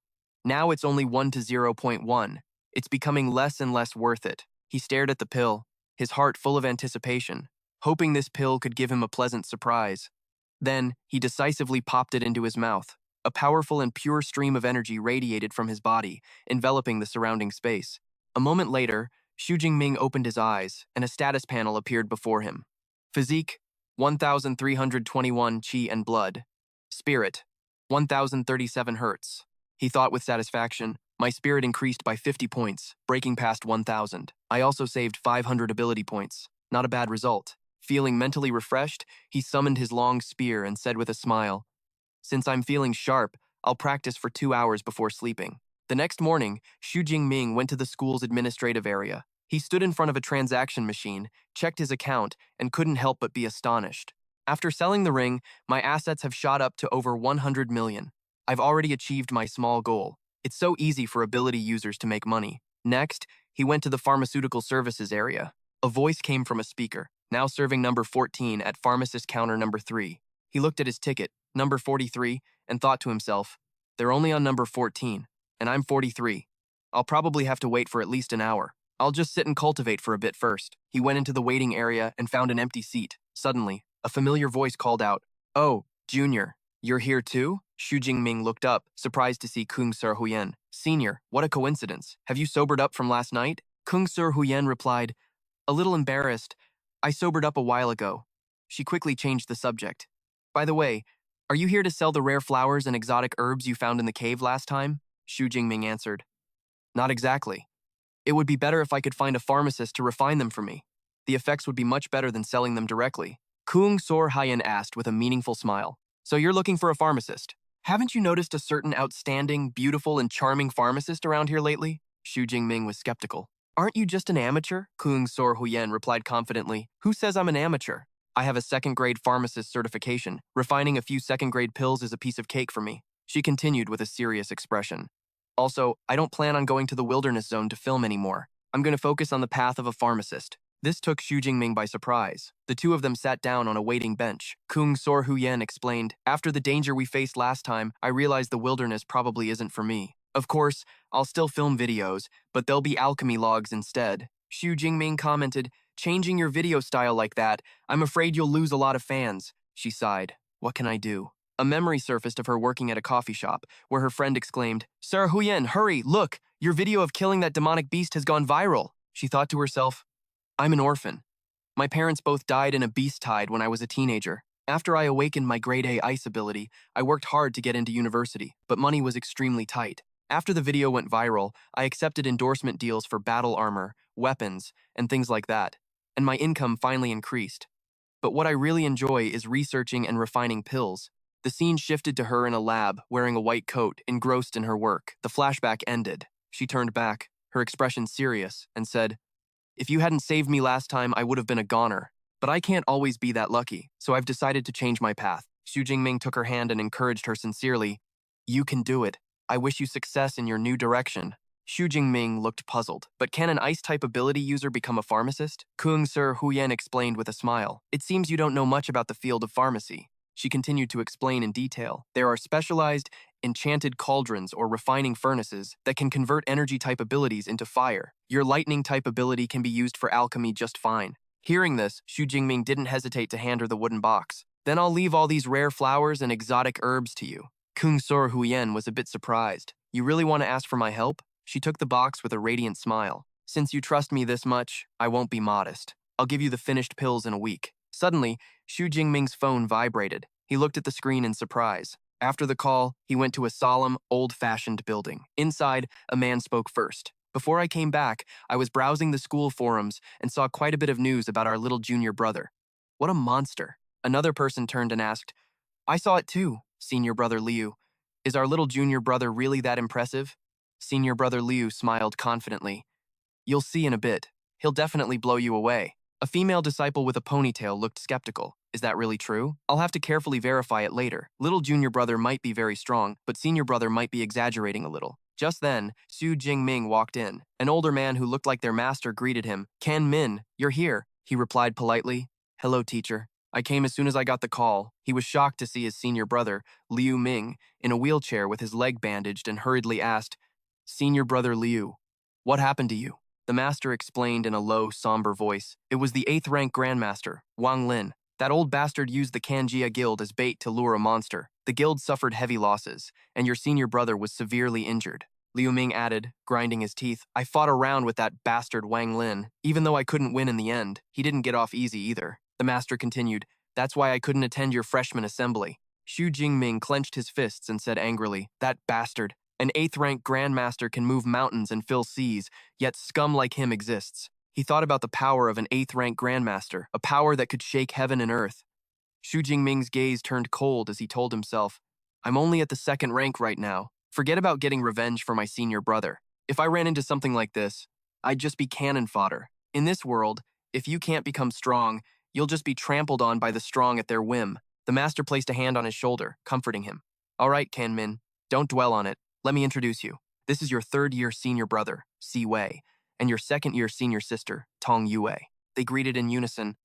Now it's only 1 to 0.1. It's becoming less and less worth it. He stared at the pill, his heart full of anticipation, hoping this pill could give him a pleasant surprise. Then, he decisively popped it into his mouth. A powerful and pure stream of energy radiated from his body, enveloping the surrounding space. A moment later, Xu Jingming opened his eyes, and a status panel appeared before him. Physique, 1,321 Qi and blood. Spirit, 1,037 Hertz. He thought with satisfaction, my spirit increased by 50 points, breaking past 1,000. I also saved 500 ability points. Not a bad result. Feeling mentally refreshed, he summoned his long spear and said with a smile, Since I'm feeling sharp, I'll practice for 2 hours before sleeping. The next morning, Xu Jingming went to the school's administrative area. He stood in front of a transaction machine, checked his account, and couldn't help but be astonished. After selling the ring, my assets have shot up to over 100 million. I've already achieved my small goal. It's so easy for ability users to make money. Next, he went to the pharmaceutical services area. A voice came from a speaker. Now serving number 14 at pharmacist counter number 3. He looked at his ticket, number 43, and thought to himself, they're only on number 14, and I'm 43. I'll probably have to wait for at least an hour. I'll just sit and cultivate for a bit first. He went into the waiting area and found an empty seat. Suddenly, a familiar voice called out, Oh, Junior, you're here too? Xu Jingming looked up, surprised to see Kung Sir Huyen. Senior, what a coincidence. Have you sobered up from last night? Kung Sir Huyen replied, a little embarrassed. I sobered up a while ago. She quickly changed the subject. By the way, are you here to sell the rare flowers and exotic herbs you found in the cave last time? Xu Jingming answered. Not exactly. It would be better if I could find a pharmacist to refine them for me. The effects would be much better than selling them directly. Kung Sor Hayan asked with a meaningful smile. So you're looking for a pharmacist? Haven't you noticed a certain outstanding, beautiful, and charming pharmacist around here lately? Xu Jingming was skeptical. Aren't you just an amateur? Kung Sor Huyen replied confidently. Who says I'm an amateur? I have a second-grade pharmacist certification. Refining a few second-grade pills is a piece of cake for me. She continued with a serious expression. Also, I don't plan on going to the wilderness zone to film anymore. I'm going to focus on the path of a pharmacist. This took Xu Jingming by surprise. The two of them sat down on a waiting bench. Kung Sor Huyen explained, after the danger we faced last time, I realized the wilderness probably isn't for me. Of course, I'll still film videos, but they'll be alchemy logs instead. Xu Jingming commented, changing your video style like that, I'm afraid you'll lose a lot of fans. She sighed. What can I do? A memory surfaced of her working at a coffee shop, where her friend exclaimed, Sir Huyen, hurry, look! Your video of killing that demonic beast has gone viral. She thought to herself, I'm an orphan. My parents both died in a beast tide when I was a teenager. After I awakened my grade A ice ability, I worked hard to get into university, but money was extremely tight. After the video went viral, I accepted endorsement deals for battle armor, weapons, and things like that, and my income finally increased. But what I really enjoy is researching and refining pills. The scene shifted to her in a lab, wearing a white coat, engrossed in her work. The flashback ended. She turned back, her expression serious, and said, if you hadn't saved me last time, I would have been a goner. But I can't always be that lucky, so I've decided to change my path. Xu Jingming took her hand and encouraged her sincerely. You can do it. I wish you success in your new direction. Xu Jingming looked puzzled. But can an ice-type ability user become a pharmacist? Kung Sir Huyen explained with a smile. It seems you don't know much about the field of pharmacy. She continued to explain in detail. There are specialized, enchanted cauldrons or refining furnaces that can convert energy-type abilities into fire. Your lightning-type ability can be used for alchemy just fine. Hearing this, Xu Jingming didn't hesitate to hand her the wooden box. Then I'll leave all these rare flowers and exotic herbs to you. Kung Sor Huyen was a bit surprised. You really want to ask for my help? She took the box with a radiant smile. Since you trust me this much, I won't be modest. I'll give you the finished pills in a week. Suddenly, Xu Jingming's phone vibrated. He looked at the screen in surprise. After the call, he went to a solemn, old-fashioned building. Inside, a man spoke first. Before I came back, I was browsing the school forums and saw quite a bit of news about our little junior brother. What a monster. Another person turned and asked, I saw it too, Senior Brother Liu. Is our little junior brother really that impressive? Senior Brother Liu smiled confidently. You'll see in a bit. He'll definitely blow you away. A female disciple with a ponytail looked skeptical. Is that really true? I'll have to carefully verify it later. Little junior brother might be very strong, but senior brother might be exaggerating a little. Just then, Xu Jingming walked in. An older man who looked like their master greeted him. Can Min, you're here, he replied politely. Hello, teacher. I came as soon as I got the call. He was shocked to see his senior brother, Liu Ming, in a wheelchair with his leg bandaged and hurriedly asked, Senior Brother Liu, what happened to you? The master explained in a low, somber voice. It was the 8th rank grandmaster, Wang Lin. That old bastard used the Kanjia guild as bait to lure a monster. The guild suffered heavy losses, and your senior brother was severely injured. Liu Ming added, grinding his teeth, I fought around with that bastard Wang Lin. Even though I couldn't win in the end, he didn't get off easy either. The master continued, that's why I couldn't attend your freshman assembly. Xu Jingming clenched his fists and said angrily, that bastard. An 8th rank grandmaster can move mountains and fill seas, yet scum like him exists. He thought about the power of an 8th rank grandmaster, a power that could shake heaven and earth. Xu Jingming's gaze turned cold as he told himself, I'm only at the 2nd rank right now. Forget about getting revenge for my senior brother. If I ran into something like this, I'd just be cannon fodder. In this world, if you can't become strong, you'll just be trampled on by the strong at their whim. The master placed a hand on his shoulder, comforting him. All right, Kan Min, don't dwell on it. Let me introduce you. This is your 3rd-year senior brother, Si Wei, and your 2nd-year senior sister, Tong Yue. They greeted in unison.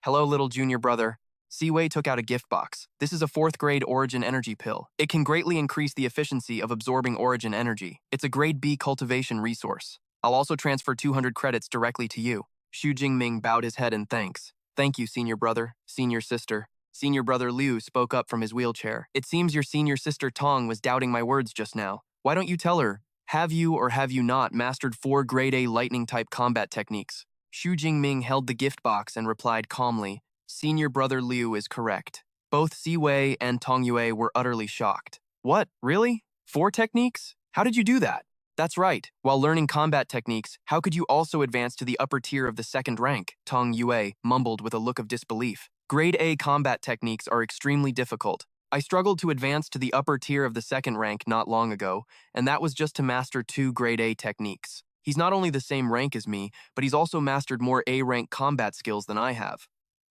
Hello, little junior brother. Si Wei took out a gift box. This is a 4th-grade Origin Energy pill. It can greatly increase the efficiency of absorbing Origin Energy. It's a grade B cultivation resource. I'll also transfer 200 credits directly to you. Xu Jingming bowed his head in thanks. Thank you, senior brother, senior sister. Senior brother Liu spoke up from his wheelchair. It seems your senior sister Tong was doubting my words just now. Why don't you tell her, have you or have you not mastered 4 grade A lightning-type combat techniques? Xu Jingming held the gift box and replied calmly, Senior brother Liu is correct. Both Si Wei and Tong Yue were utterly shocked. What, really? 4 techniques? How did you do that? That's right. While learning combat techniques, how could you also advance to the upper tier of the 2nd rank? Tong Yue mumbled with a look of disbelief. Grade A combat techniques are extremely difficult. I struggled to advance to the upper tier of the second rank not long ago, and that was just to master 2 grade A techniques. He's not only the same rank as me, but he's also mastered more A-rank combat skills than I have.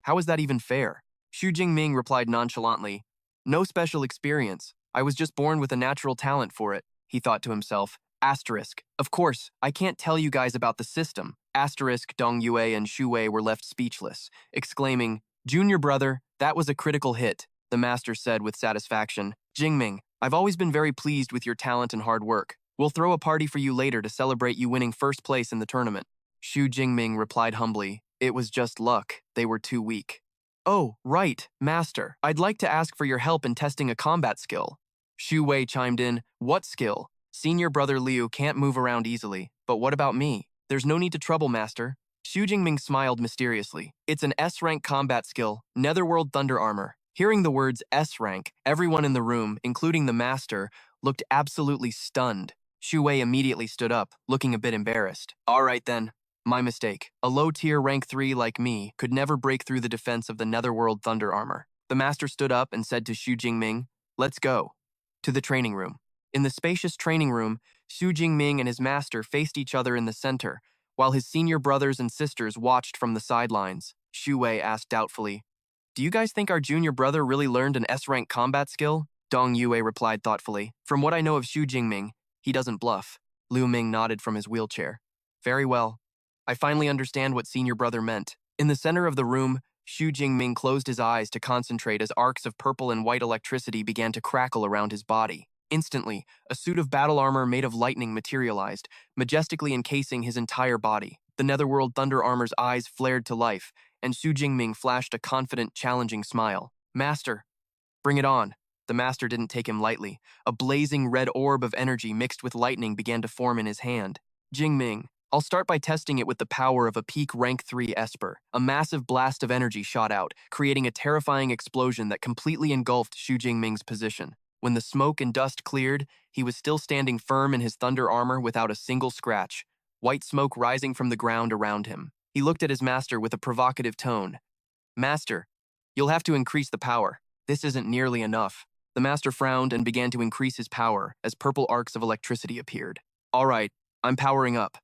How is that even fair? Xu Jingming replied nonchalantly, "No special experience. I was just born with a natural talent for it," he thought to himself. Asterisk. Of course, I can't tell you guys about the system. Asterisk. Dong Yue and Shu Wei were left speechless, exclaiming, "Junior brother, that was a critical hit," the master said with satisfaction. "Jingming, I've always been very pleased with your talent and hard work. We'll throw a party for you later to celebrate you winning first place in the tournament." Xu Jingming replied humbly, "It was just luck. They were too weak." "Oh, right, master. I'd like to ask for your help in testing a combat skill." Shu Wei chimed in, "What skill? Senior brother Liu can't move around easily, but what about me? There's no need to trouble, master." Xu Jingming smiled mysteriously. "It's an S-rank combat skill, Netherworld Thunder Armor." Hearing the words S-rank, everyone in the room, including the master, looked absolutely stunned. Shu Wei immediately stood up, looking a bit embarrassed. "All right then. My mistake. A low-tier rank 3 like me could never break through the defense of the Netherworld Thunder Armor." The master stood up and said to Xu Jingming, "Let's go." To the training room. In the spacious training room, Xu Jingming and his master faced each other in the center, while his senior brothers and sisters watched from the sidelines. Shu Wei asked doubtfully, "Do you guys think our junior brother really learned an S-rank combat skill?" Dong Yue replied thoughtfully, "From what I know of Xu Jingming, he doesn't bluff." Liu Ming nodded from his wheelchair. "Very well. I finally understand what senior brother meant." In the center of the room, Xu Jingming closed his eyes to concentrate as arcs of purple and white electricity began to crackle around his body. Instantly, a suit of battle armor made of lightning materialized, majestically encasing his entire body. The Netherworld Thunder Armor's eyes flared to life, and Xu Jingming flashed a confident, challenging smile. "Master, bring it on." The master didn't take him lightly. A blazing red orb of energy mixed with lightning began to form in his hand. "Jingming, I'll start by testing it with the power of a peak rank 3 Esper." A massive blast of energy shot out, creating a terrifying explosion that completely engulfed Xu Jingming's position. When the smoke and dust cleared, he was still standing firm in his thunder armor without a single scratch, white smoke rising from the ground around him. He looked at his master with a provocative tone. "Master, you'll have to increase the power. This isn't nearly enough." The master frowned and began to increase his power as purple arcs of electricity appeared. "All right, I'm powering up.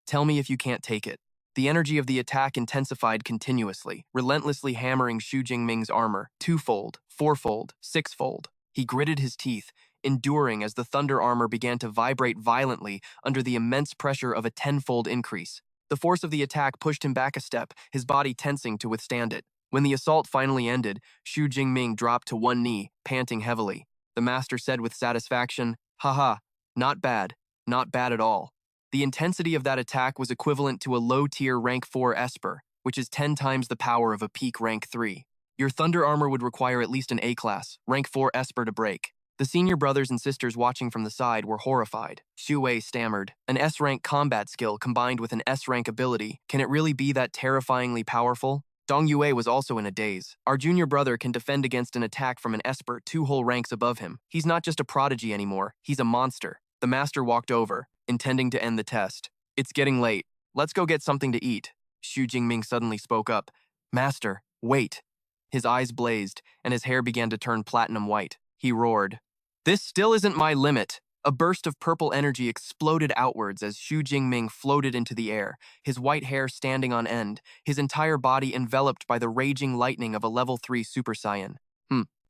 Tell me if you can't take it." The energy of the attack intensified continuously, relentlessly hammering Xu Jingming's armor, twofold, fourfold, sixfold. He gritted his teeth, enduring as the thunder armor began to vibrate violently under the immense pressure of a tenfold increase. The force of the attack pushed him back a step, his body tensing to withstand it. When the assault finally ended, Xu Jingming dropped to one knee, panting heavily. The master said with satisfaction, "Haha, not bad at all." The intensity of that attack was equivalent to a low-tier rank 4 Esper, which is 10 times the power of a peak rank 3. Your thunder armor would require at least an A-class, rank 4 Esper to break. The senior brothers and sisters watching from the side were horrified. Shu Wei stammered, "An S-rank combat skill combined with an S-rank ability, can it really be that terrifyingly powerful?" Dong Yue was also in a daze. "Our junior brother can defend against an attack from an Esper 2 whole ranks above him. He's not just a prodigy anymore, he's a monster." The master walked over, intending to end the test. "It's getting late. Let's go get something to eat." Xu Jingming suddenly spoke up. "Master, wait." His eyes blazed, and his hair began to turn platinum white. He roared, "This still isn't my limit." A burst of purple energy exploded outwards as Xu Jingming floated into the air, his white hair standing on end, his entire body enveloped by the raging lightning of a level 3 Super Saiyan.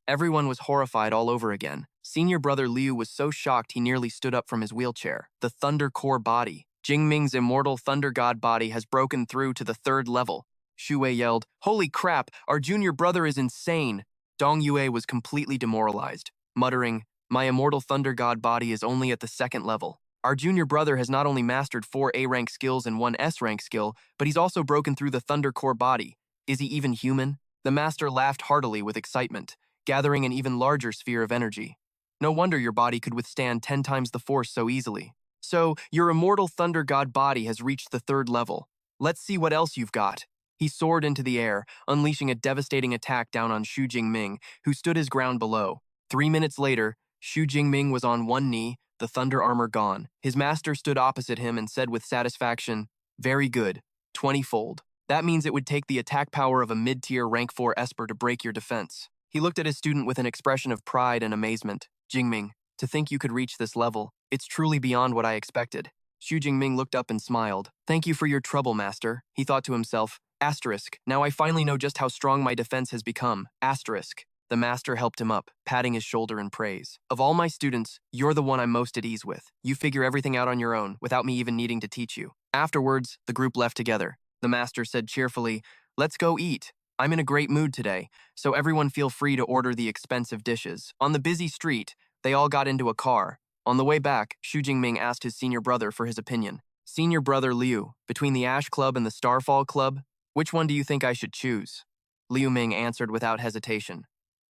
Everyone was horrified all over again. Senior brother Liu was so shocked he nearly stood up from his wheelchair. The Thunder Core body. Jingming's immortal Thunder God body has broken through to the 3rd level. Shu Wei yelled, "Holy crap, our junior brother is insane." Dong Yue was completely demoralized, muttering, "My immortal Thunder God body is only at the 2nd level. Our junior brother has not only mastered 4 A-rank skills and 1 S-rank skill, but he's also broken through the Thunder Core body. Is he even human?" The master laughed heartily with excitement, gathering an even larger sphere of energy. "No wonder your body could withstand 10 times the force so easily. So, your immortal Thunder God body has reached the 3rd level. Let's see what else you've got." He soared into the air, unleashing a devastating attack down on Xu Jingming, who stood his ground below. 3 minutes later, Xu Jingming was on one knee, the thunder armor gone. His master stood opposite him and said with satisfaction, "Very good, 20-fold. That means it would take the attack power of a mid-tier rank 4 Esper to break your defense." He looked at his student with an expression of pride and amazement. Jingming, to think you could reach this level. It's truly beyond what I expected. Xu Jingming looked up and smiled. Thank you for your trouble, master, he thought to himself. Asterisk. Now I finally know just how strong my defense has become. Asterisk. The master helped him up, patting his shoulder in praise. Of all my students, you're the one I'm most at ease with. You figure everything out on your own, without me even needing to teach you. Afterwards, the group left together. The master said cheerfully, let's go eat. I'm in a great mood today, so everyone feel free to order the expensive dishes. On the busy street, they all got into a car. On the way back, Xu Jingming asked his senior brother for his opinion. Senior brother Liu, between the Ash Club and the Starfall Club, which one do you think I should choose? Liu Ming answered without hesitation.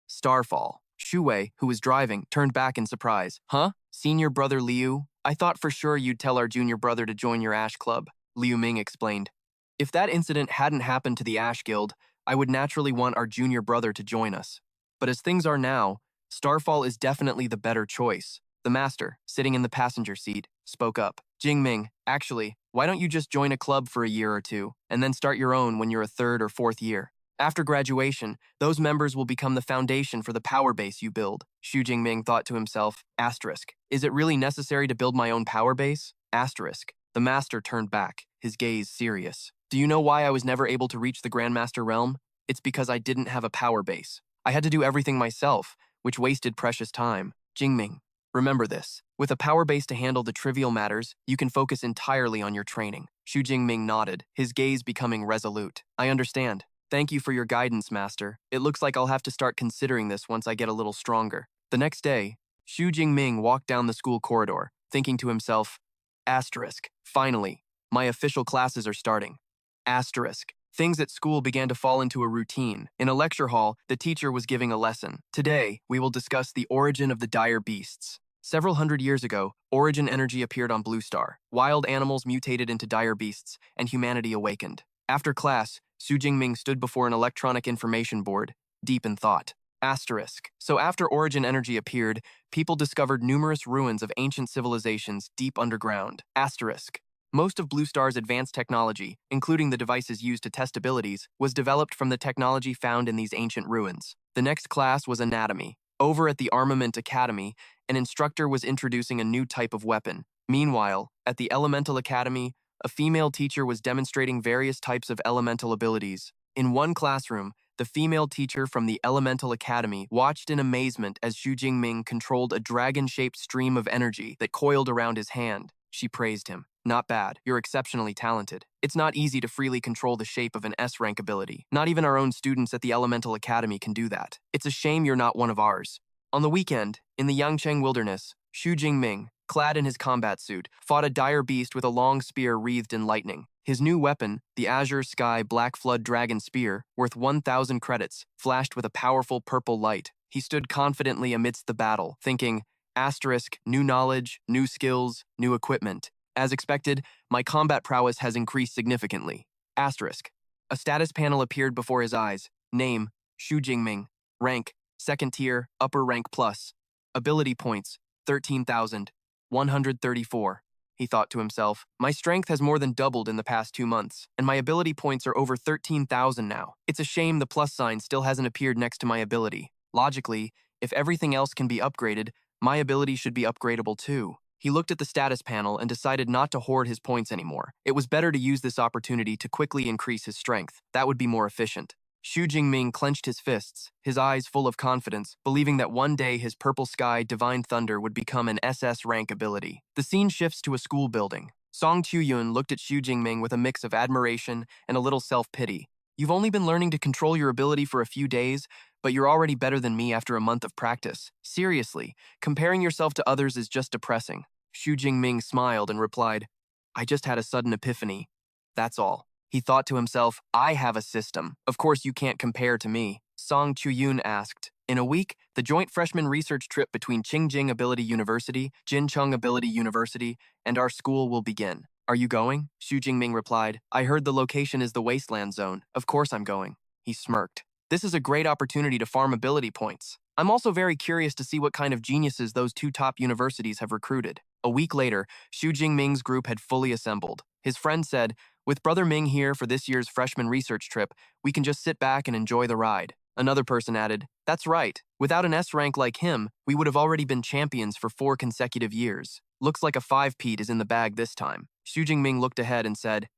Starfall. Xu Wei, who was driving, turned back in surprise. Huh? Senior brother Liu? I thought for sure you'd tell our junior brother to join your Ash Club, Liu Ming explained. If that incident hadn't happened to the Ash Guild, I would naturally want our junior brother to join us. But as things are now, Starfall is definitely the better choice. The master, sitting in the passenger seat, spoke up. Jingming, actually, why don't you just join a club for a year or two, and then start your own when you're a third or fourth year? After graduation, those members will become the foundation for the power base you build. Xu Jingming thought to himself, asterisk, is it really necessary to build my own power base? Asterisk. The master turned back, his gaze serious. Do you know why I was never able to reach the Grandmaster realm? It's because I didn't have a power base. I had to do everything myself, which wasted precious time. Jingming, remember this. With a power base to handle the trivial matters, you can focus entirely on your training. Xu Jingming nodded, his gaze becoming resolute. I understand. Thank you for your guidance, master. It looks like I'll have to start considering this once I get a little stronger. The next day, Xu Jingming walked down the school corridor, thinking to himself, asterisk, finally, my official classes are starting. Asterisk. Things at school began to fall into a routine. In a lecture hall, the teacher was giving a lesson. Today, we will discuss the origin of the dire beasts. Several hundred years ago, origin energy appeared on Blue Star. Wild animals mutated into dire beasts, and humanity awakened. After class, Xu Jingming stood before an electronic information board, deep in thought. Asterisk. So after origin energy appeared, people discovered numerous ruins of ancient civilizations deep underground. Asterisk. Most of Blue Star's advanced technology, including the devices used to test abilities, was developed from the technology found in these ancient ruins. The next class was anatomy. Over at the Armament Academy, an instructor was introducing a new type of weapon. Meanwhile, at the Elemental Academy, a female teacher was demonstrating various types of elemental abilities. In one classroom, the female teacher from the Elemental Academy watched in amazement as Xu Jingming controlled a dragon-shaped stream of energy that coiled around his hand. She praised him. Not bad, you're exceptionally talented. It's not easy to freely control the shape of an S-rank ability. Not even our own students at the Elemental Academy can do that. It's a shame you're not one of ours. On the weekend, in the Yangcheng Wilderness, Xu Jingming, clad in his combat suit, fought a dire beast with a long spear wreathed in lightning. His new weapon, the Azure Sky Black Flood Dragon Spear, worth 1,000 credits, flashed with a powerful purple light. He stood confidently amidst the battle, thinking, asterisk, new knowledge, new skills, new equipment. As expected, my combat prowess has increased significantly. Asterisk. A status panel appeared before his eyes. Name, Xu Jingming. Rank, 2nd tier, upper rank plus. Ability points, 13,134. He thought to himself, my strength has more than doubled in the past 2 months, and my ability points are over 13,000 now. It's a shame the plus sign still hasn't appeared next to my ability. Logically, if everything else can be upgraded, my ability should be upgradable too. He looked at the status panel and decided not to hoard his points anymore. It was better to use this opportunity to quickly increase his strength. That would be more efficient. Xu Jingming clenched his fists, his eyes full of confidence, believing that one day his Purple Sky Divine Thunder would become an SS rank ability. The scene shifts to a school building. Song Chuyun looked at Xu Jingming with a mix of admiration and a little self-pity. You've only been learning to control your ability for a few days, but you're already better than me after a month of practice. Seriously, comparing yourself to others is just depressing. Xu Jingming smiled and replied, I just had a sudden epiphany. That's all. He thought to himself, I have a system. Of course you can't compare to me. Song Chuyun asked, in a week, the joint freshman research trip between Qingjing Ability University, Jincheng Ability University, and our school will begin. Are you going? Xu Jingming replied, I heard the location is the Wasteland Zone. Of course I'm going. He smirked. This is a great opportunity to farm ability points. I'm also very curious to see what kind of geniuses those 2 top universities have recruited. A week later, Xu Jingming's group had fully assembled. His friend said, with Brother Ming here for this year's freshman research trip, we can just sit back and enjoy the ride. Another person added, "That's right. Without an S rank like him, we would have already been champions for 4 consecutive years. Looks like a 5-peat is in the bag this time." Xu Jingming looked ahead and said,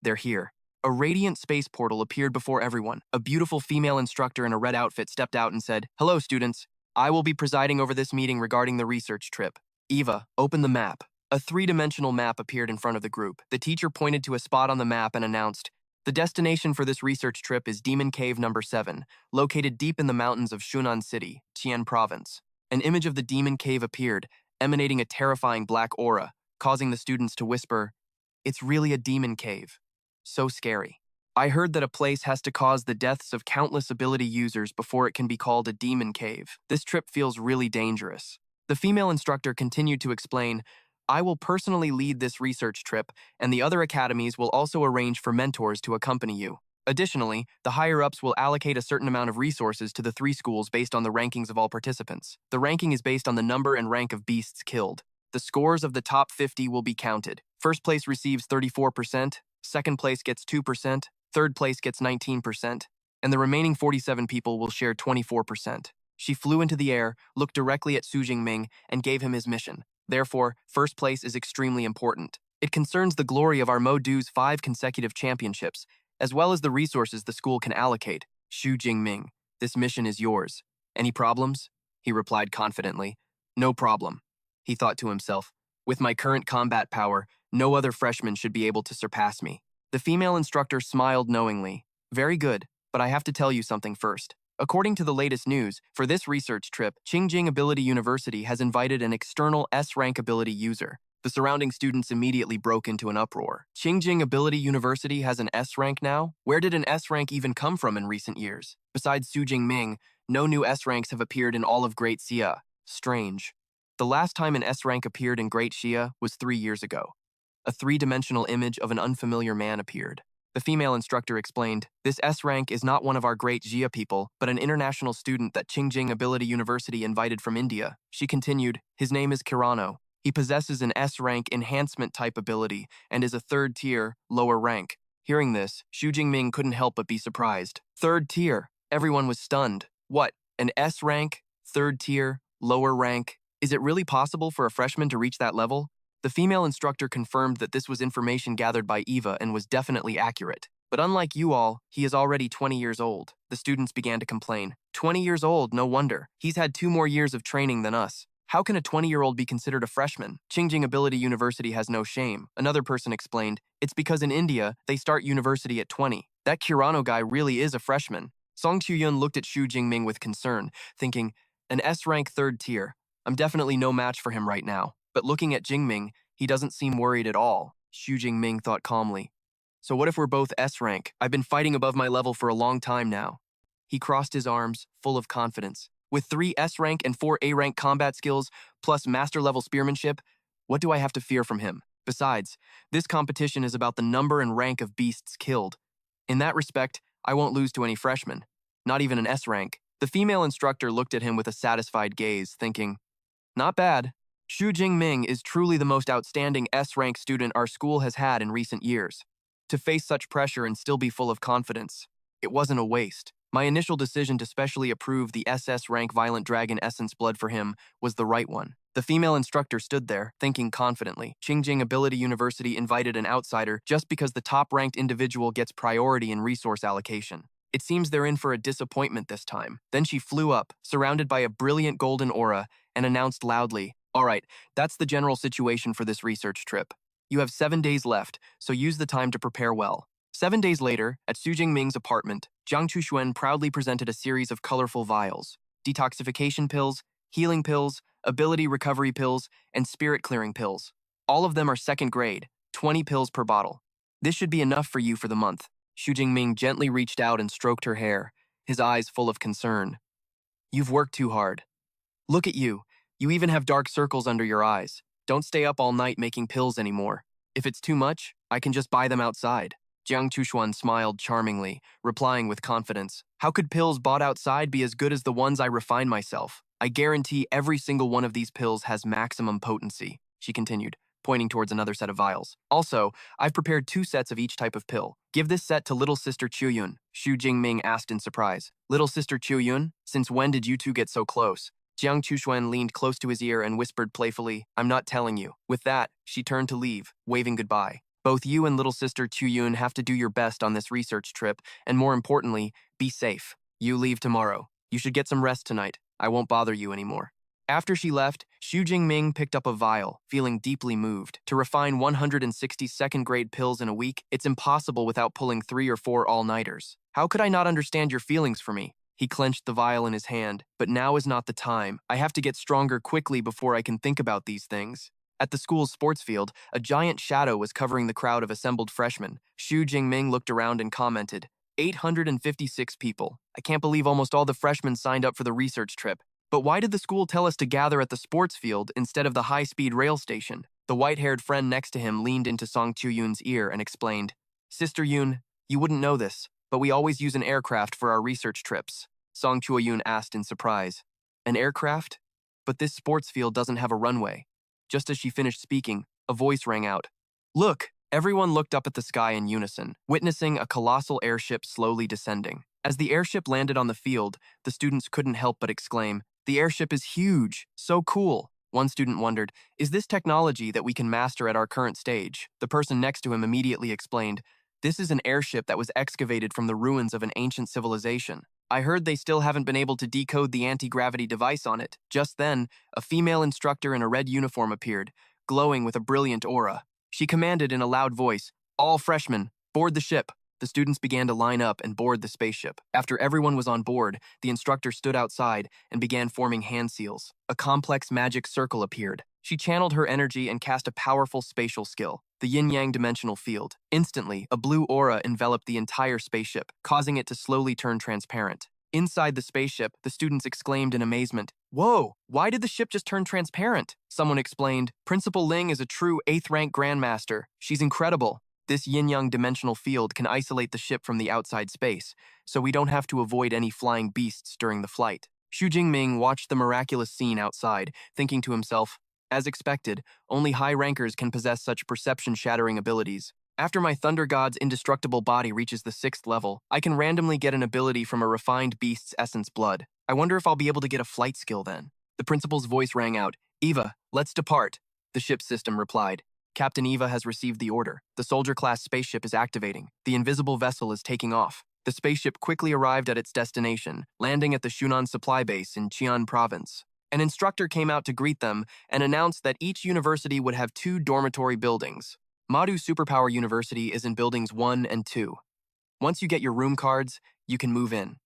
"They're here." A radiant space portal appeared before everyone. A beautiful female instructor in a red outfit stepped out and said, "Hello, students. I will be presiding over this meeting regarding the research trip. Eva, open the map." A 3-dimensional map appeared in front of the group. The teacher pointed to a spot on the map and announced, "The destination for this research trip is Demon Cave number 7, located deep in the mountains of Shunan City, Tian Province." An image of the demon cave appeared, emanating a terrifying black aura, causing the students to whisper, "It's really a demon cave. So scary. I heard that a place has to cause the deaths of countless ability users before it can be called a demon cave. This trip feels really dangerous." The female instructor continued to explain, "I will personally lead this research trip, and the other academies will also arrange for mentors to accompany you. Additionally, the higher-ups will allocate a certain amount of resources to the 3 schools based on the rankings of all participants. The ranking is based on the number and rank of beasts killed. The scores of the top 50 will be counted. First place receives 34%, second place gets 2%, third place gets 19%, and the remaining 47 people will share 24%. She flew into the air, looked directly at Xu Jingming, and gave him his mission. Therefore, first place is extremely important. It concerns the glory of our Madu's 5 consecutive championships, as well as the resources the school can allocate. Xu Jingming, this mission is yours. Any problems?" He replied confidently. "No problem," he thought to himself. "With my current combat power, no other freshman should be able to surpass me." The female instructor smiled knowingly. "Very good, but I have to tell you something first. According to the latest news, for this research trip, Qingjing Ability University has invited an external S-rank ability user." The surrounding students immediately broke into an uproar. Qingjing Ability University has an S-rank now? Where did an S-rank even come from in recent years? Besides Xu Jingming, no new S-ranks have appeared in all of Great Xia. Strange. The last time an S-rank appeared in Great Xia was 3 years ago. A 3-dimensional image of an unfamiliar man appeared. The female instructor explained, "This S-rank is not one of our great Xia people, but an international student that Qingjing Ability University invited from India." She continued, "His name is Kirano. He possesses an S-rank enhancement type ability and is a 3rd tier, lower rank." Hearing this, Xu Jingming couldn't help but be surprised. 3rd tier. Everyone was stunned. What? An S-rank? 3rd tier? Lower rank? Is it really possible for a freshman to reach that level? The female instructor confirmed that this was information gathered by Eva and was definitely accurate. "But unlike you all, he is already 20 years old." The students began to complain. 20 years old, no wonder. He's had 2 more years of training than us. How can a 20-year-old be considered a freshman? Qingjing Ability University has no shame. Another person explained, "It's because in India, they start university at 20. That Kirano guy really is a freshman." Song Chuyun looked at Xu Jingming with concern, thinking, "An S-rank 3rd tier. I'm definitely no match for him right now." But looking at Jingming, he doesn't seem worried at all. Xu Jingming thought calmly, "So what if we're both S-rank? I've been fighting above my level for a long time now." He crossed his arms, full of confidence. "With 3 S-rank and 4 A-rank combat skills, plus master-level spearmanship, what do I have to fear from him? Besides, this competition is about the number and rank of beasts killed. In that respect, I won't lose to any freshman, not even an S-rank." The female instructor looked at him with a satisfied gaze, thinking, "Not bad. Xu Jingming is truly the most outstanding S-rank student our school has had in recent years. To face such pressure and still be full of confidence, it wasn't a waste. My initial decision to specially approve the SS rank Violent Dragon Essence Blood for him was the right one." The female instructor stood there, thinking confidently. Qingjing Ability University invited an outsider just because the top-ranked individual gets priority in resource allocation. It seems they're in for a disappointment this time. Then she flew up, surrounded by a brilliant golden aura, and announced loudly, "All right, that's the general situation for this research trip. You have 7 days left, so use the time to prepare well." 7 days later, at Xu Jingming's apartment, Jiang Chuxuan proudly presented a series of colorful vials: detoxification pills, healing pills, ability recovery pills, and spirit clearing pills. All of them are 2nd grade, 20 pills per bottle. "This should be enough for you for the month." Xu Jingming gently reached out and stroked her hair, his eyes full of concern. "You've worked too hard. Look at you. You even have dark circles under your eyes. Don't stay up all night making pills anymore. If it's too much, I can just buy them outside." Jiang Chuxuan smiled charmingly, replying with confidence, "How could pills bought outside be as good as the ones I refine myself? I guarantee every single one of these pills has maximum potency." She continued, pointing towards another set of vials. Also, I've prepared 2 sets of each type of pill. Give this set to little sister Chuyun, Xu Jingming asked in surprise. Little sister Chuyun, since when did you two get so close? Jiang Chuxuan leaned close to his ear and whispered playfully, I'm not telling you. With that, she turned to leave, waving goodbye. Both you and little sister Chuyun have to do your best on this research trip, and more importantly, be safe. You leave tomorrow. You should get some rest tonight. I won't bother you anymore. After she left, Xu Jingming picked up a vial, feeling deeply moved. To refine 160 second-grade pills in a week, it's impossible without pulling 3 or 4 all-nighters. How could I not understand your feelings for me? He clenched the vial in his hand. But now is not the time. I have to get stronger quickly before I can think about these things. At the school's sports field, a giant shadow was covering the crowd of assembled freshmen. Xu Jingming looked around and commented, 856 people. I can't believe almost all the freshmen signed up for the research trip. But why did the school tell us to gather at the sports field instead of the high-speed rail station? The white-haired friend next to him leaned into Song Chuyun's ear and explained, Sister Yun, you wouldn't know this, but we always use an aircraft for our research trips. Song Chuyun asked in surprise. An aircraft? But this sports field doesn't have a runway. Just as she finished speaking, a voice rang out. Look! Everyone looked up at the sky in unison, witnessing a colossal airship slowly descending. As the airship landed on the field, the students couldn't help but exclaim, the airship is huge! So cool! One student wondered, is this technology that we can master at our current stage? The person next to him immediately explained, this is an airship that was excavated from the ruins of an ancient civilization. I heard they still haven't been able to decode the anti-gravity device on it. Just then, a female instructor in a red uniform appeared, glowing with a brilliant aura. She commanded in a loud voice, all freshmen, board the ship. The students began to line up and board the spaceship. After everyone was on board, the instructor stood outside and began forming hand seals. A complex magic circle appeared. She channeled her energy and cast a powerful spatial skill, the yin-yang dimensional field. Instantly, a blue aura enveloped the entire spaceship, causing it to slowly turn transparent. Inside the spaceship, the students exclaimed in amazement, Whoa, why did the ship just turn transparent? Someone explained, Principal Ling is a true 8th-rank grandmaster. She's incredible. This yin-yang dimensional field can isolate the ship from the outside space, so we don't have to avoid any flying beasts during the flight. Xu Jingming watched the miraculous scene outside, thinking to himself, as expected, only high rankers can possess such perception-shattering abilities. After my Thunder God's indestructible body reaches the 6th level, I can randomly get an ability from a refined beast's essence blood. I wonder if I'll be able to get a flight skill then. The principal's voice rang out, Eva, let's depart. The ship's system replied, Captain Eva has received the order. The soldier-class spaceship is activating. The invisible vessel is taking off. The spaceship quickly arrived at its destination, landing at the Shunan supply base in Qian province. An instructor came out to greet them and announced that each university would have 2 dormitory buildings. Madu Superpower University is in buildings 1 and 2. Once you get your room cards, you can move in.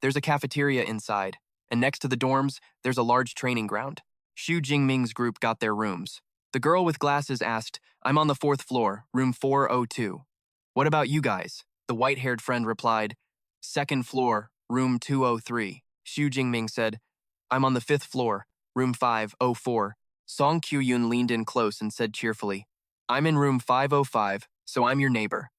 There's a cafeteria inside, and next to the dorms, there's a large training ground. Xu Jingming's group got their rooms. The girl with glasses asked, I'm on the 4th floor, room 402. What about you guys? The white-haired friend replied, 2nd floor, room 203. Xu Jingming said, I'm on the 5th floor, room 504. Song Kyuyun leaned in close and said cheerfully, I'm in room 505, so I'm your neighbor.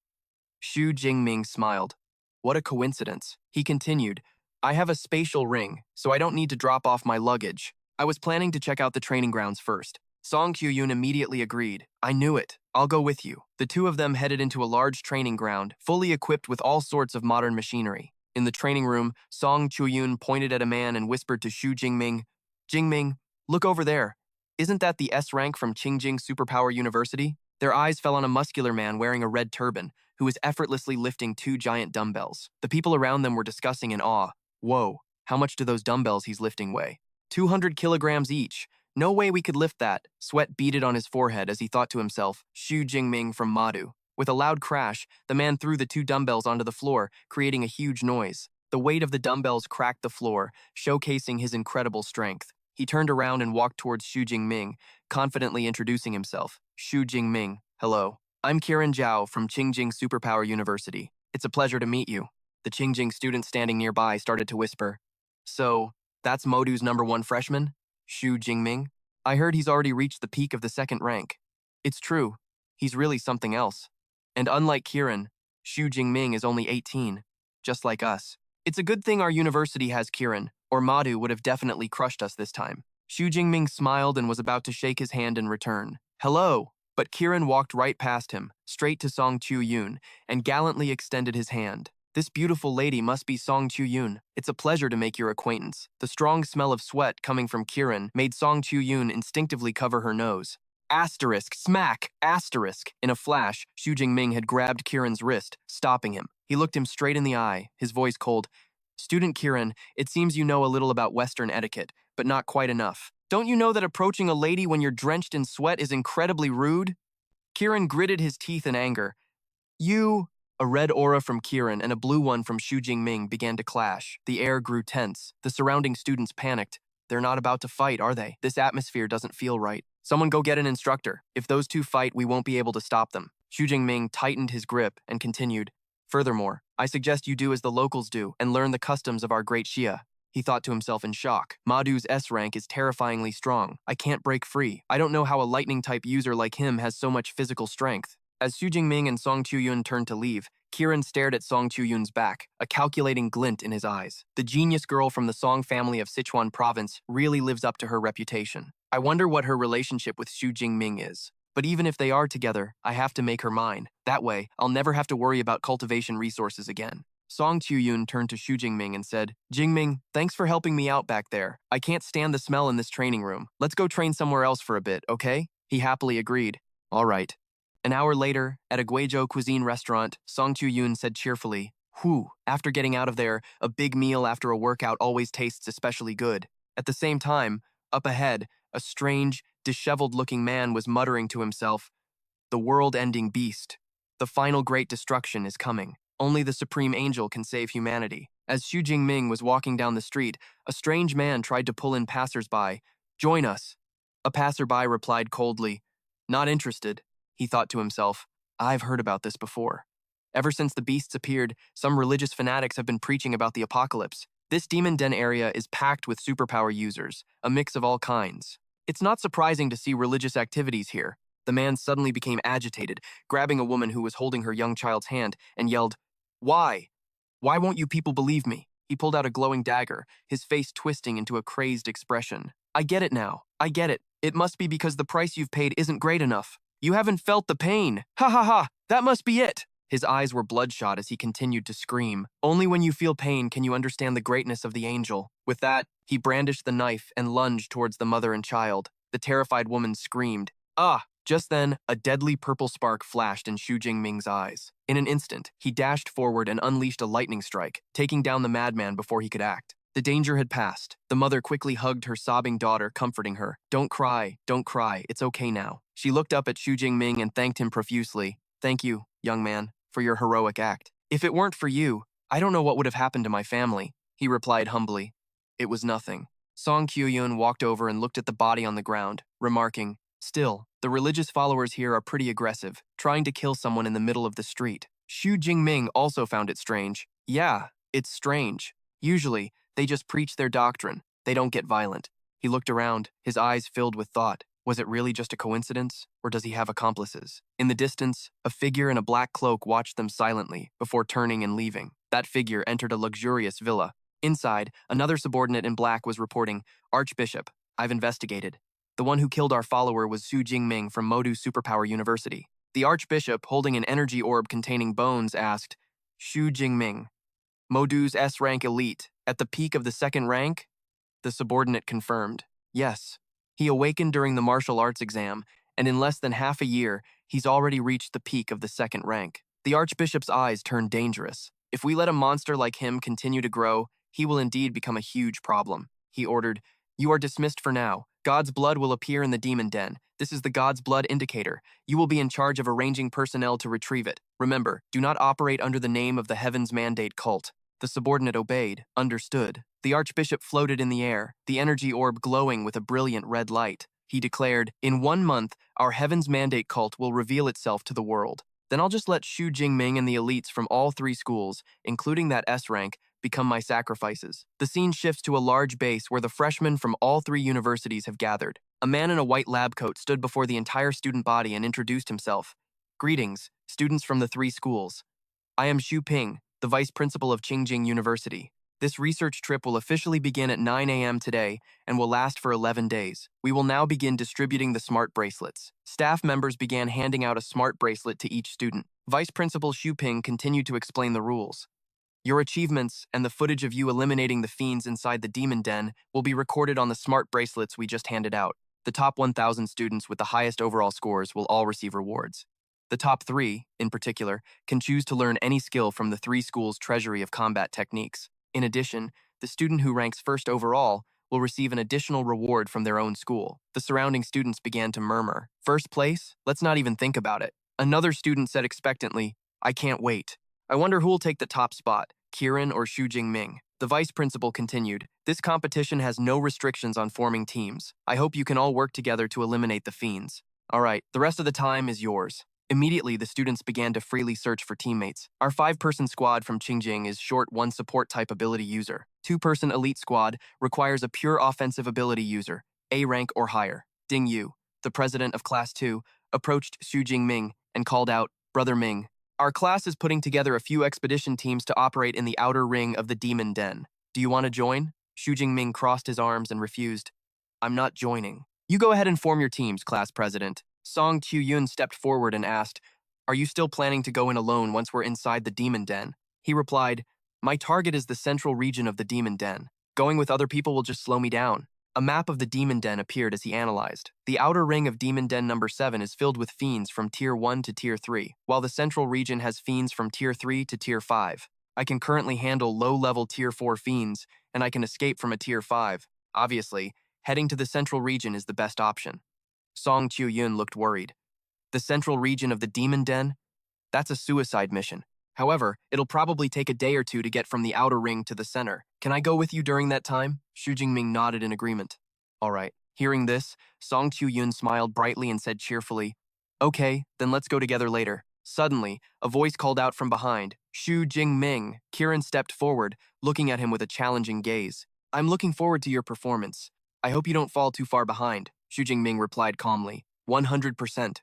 Xu Jingming smiled. What a coincidence. He continued, I have a spatial ring, so I don't need to drop off my luggage. I was planning to check out the training grounds first. Song Kyuyun immediately agreed. I knew it. I'll go with you. The 2 of them headed into a large training ground, fully equipped with all sorts of modern machinery. In the training room, Song Kyuyun pointed at a man and whispered to Xu Jingming, Jingming, look over there. Isn't that the S rank from Qingjing Superpower University? Their eyes fell on a muscular man wearing a red turban, who was effortlessly lifting 2 giant dumbbells. The people around them were discussing in awe. Whoa, how much do those dumbbells he's lifting weigh? 200 kilograms each. No way we could lift that. Sweat beaded on his forehead as he thought to himself, Xu Jingming from Madu. With a loud crash, the man threw the 2 dumbbells onto the floor, creating a huge noise. The weight of the dumbbells cracked the floor, showcasing his incredible strength. He turned around and walked towards Xu Jingming, confidently introducing himself. Xu Jingming, hello. I'm Kiran Zhao from Qingjing Superpower University. It's a pleasure to meet you. The Qingjing student standing nearby started to whisper. So, that's Modu's #1 freshman? Xu Jingming? I heard he's already reached the peak of the 2nd rank. It's true. He's really something else. And unlike Kiran, Xu Jingming is only 18, just like us. It's a good thing our university has Kiran, or Madu would have definitely crushed us this time. Xu Jingming smiled and was about to shake his hand in return. Hello. But Kieran walked right past him, straight to Song Chu-yoon, and gallantly extended his hand. This beautiful lady must be Song Chu-yoon. It's a pleasure to make your acquaintance. The strong smell of sweat coming from Kieran made Song Chu-yoon instinctively cover her nose. Asterisk, smack, asterisk. In a flash, Xu Jingming had grabbed Kieran's wrist, stopping him. He looked him straight in the eye, his voice cold. Student Kieran, it seems you know a little about Western etiquette, but not quite enough. Don't you know that approaching a lady when you're drenched in sweat is incredibly rude? Kieran gritted his teeth in anger. You... A red aura from Kieran and a blue one from Xu Jingming began to clash. The air grew tense. The surrounding students panicked. They're not about to fight, are they? This atmosphere doesn't feel right. Someone go get an instructor. If those two fight, we won't be able to stop them. Xu Jingming tightened his grip and continued. Furthermore, I suggest you do as the locals do and learn the customs of our great Xia. He thought to himself in shock. Madu's S rank is terrifyingly strong. I can't break free. I don't know how a lightning-type user like him has so much physical strength. As Xu Jingming and Song Chu-yoon turned to leave, Kieran stared at Song Chu-yoon's back, a calculating glint in his eyes. The genius girl from the Song family of Sichuan province really lives up to her reputation. I wonder what her relationship with Xu Jingming is. But even if they are together, I have to make her mine. That way, I'll never have to worry about cultivation resources again. Song Chu-yoon turned to Xu Jingming and said, Jingming, thanks for helping me out back there. I can't stand the smell in this training room. Let's go train somewhere else for a bit, okay? He happily agreed. All right. An hour later, at a Guizhou cuisine restaurant, Song Chu-yoon said cheerfully, Whew, after getting out of there, a big meal after a workout always tastes especially good. At the same time, up ahead, a strange, disheveled-looking man was muttering to himself, The world-ending beast. The final great destruction is coming. Only the Supreme Angel can save humanity. As Xu Jingming was walking down the street, a strange man tried to pull in passers-by. Join us. A passerby replied coldly, Not interested. He thought to himself, I've heard about this before. Ever since the beasts appeared, some religious fanatics have been preaching about the apocalypse. This demon den area is packed with superpower users, a mix of all kinds. It's not surprising to see religious activities here. The man suddenly became agitated, grabbing a woman who was holding her young child's hand, and yelled, Why? Why won't you people believe me? He pulled out a glowing dagger, his face twisting into a crazed expression. I get it now. I get it. It must be because the price you've paid isn't great enough. You haven't felt the pain. Ha ha ha, that must be it. His eyes were bloodshot as he continued to scream. Only when you feel pain can you understand the greatness of the angel. With that, he brandished the knife and lunged towards the mother and child. The terrified woman screamed. Ah! Just then, a deadly purple spark flashed in Xu Jingming's eyes. In an instant, he dashed forward and unleashed a lightning strike, taking down the madman before he could act. The danger had passed. The mother quickly hugged her sobbing daughter, comforting her. Don't cry, it's okay now. She looked up at Xu Jingming and thanked him profusely. Thank you, young man, for your heroic act. If it weren't for you, I don't know what would have happened to my family, he replied humbly. It was nothing. Song Chu-yoon walked over and looked at the body on the ground, remarking, Still, the religious followers here are pretty aggressive, trying to kill someone in the middle of the street. Xu Jingming also found it strange. Yeah, it's strange. Usually, they just preach their doctrine. They don't get violent. He looked around, his eyes filled with thought. Was it really just a coincidence, or does he have accomplices? In the distance, a figure in a black cloak watched them silently before turning and leaving. That figure entered a luxurious villa. Inside, another subordinate in black was reporting, Archbishop, I've investigated. The one who killed our follower was Xu Jingming from Madu Superpower University. The Archbishop, holding an energy orb containing bones, asked, Xu Jingming, Modu's S-rank elite, at the peak of the second rank? The subordinate confirmed, yes. He awakened during the martial arts exam, and in less than half a year, he's already reached the peak of the second rank. The Archbishop's eyes turned dangerous. If we let a monster like him continue to grow, he will indeed become a huge problem. He ordered, You are dismissed for now. God's blood will appear in the demon den. This is the God's blood indicator. You will be in charge of arranging personnel to retrieve it. Remember, do not operate under the name of the Heaven's Mandate cult. The subordinate obeyed, understood. The Archbishop floated in the air, the energy orb glowing with a brilliant red light. He declared, In 1 month, our Heaven's Mandate cult will reveal itself to the world. Then I'll just let Xu Jingming and the elites from all 3 schools, including that S rank, become my sacrifices. The scene shifts to a large base where the freshmen from all 3 universities have gathered. A man in a white lab coat stood before the entire student body and introduced himself. Greetings, students from the 3 schools. I am Xu Ping, the vice principal of Qingjing University. This research trip will officially begin at 9 a.m. today and will last for 11 days. We will now begin distributing the smart bracelets. Staff members began handing out a smart bracelet to each student. Vice Principal Xu Ping continued to explain the rules. Your achievements and the footage of you eliminating the fiends inside the demon den will be recorded on the smart bracelets we just handed out. The top 1,000 students with the highest overall scores will all receive rewards. The top 3, in particular, can choose to learn any skill from the 3 schools' treasury of combat techniques. In addition, the student who ranks first overall will receive an additional reward from their own school. The surrounding students began to murmur. First place? Let's not even think about it. Another student said expectantly, I can't wait. I wonder who'll take the top spot, Kieran or Xu Jingming. The vice principal continued, this competition has no restrictions on forming teams. I hope you can all work together to eliminate the fiends. All right, the rest of the time is yours. Immediately, the students began to freely search for teammates. Our 5-person squad from Qingjing is short 1 support type ability user. 2-person elite squad requires a pure offensive ability user, A rank or higher. Ding Yu, the president of Class 2, approached Xu Jingming and called out, Brother Ming. Our class is putting together a few expedition teams to operate in the outer ring of the Demon Den. Do you want to join? Xu Jingming crossed his arms and refused. I'm not joining. You go ahead and form your teams, class president. Song Qiuyun stepped forward and asked, Are you still planning to go in alone once we're inside the Demon Den? He replied, My target is the central region of the Demon Den. Going with other people will just slow me down. A map of the Demon Den appeared as he analyzed. The outer ring of Demon Den number 7 is filled with fiends from Tier 1 to Tier 3, while the central region has fiends from Tier 3 to Tier 5. I can currently handle low-level Tier 4 fiends, and I can escape from a Tier 5. Obviously, heading to the central region is the best option. Song Qiuyun looked worried. The central region of the Demon Den? That's a suicide mission. However, it'll probably take a day or two to get from the outer ring to the center. Can I go with you during that time? Xu Jingming nodded in agreement. All right. Hearing this, Song Qiuyun smiled brightly and said cheerfully, Okay, then let's go together later. Suddenly, a voice called out from behind, Xu Jingming. Kieran stepped forward, looking at him with a challenging gaze. I'm looking forward to your performance. I hope you don't fall too far behind, Xu Jingming replied calmly. 100%.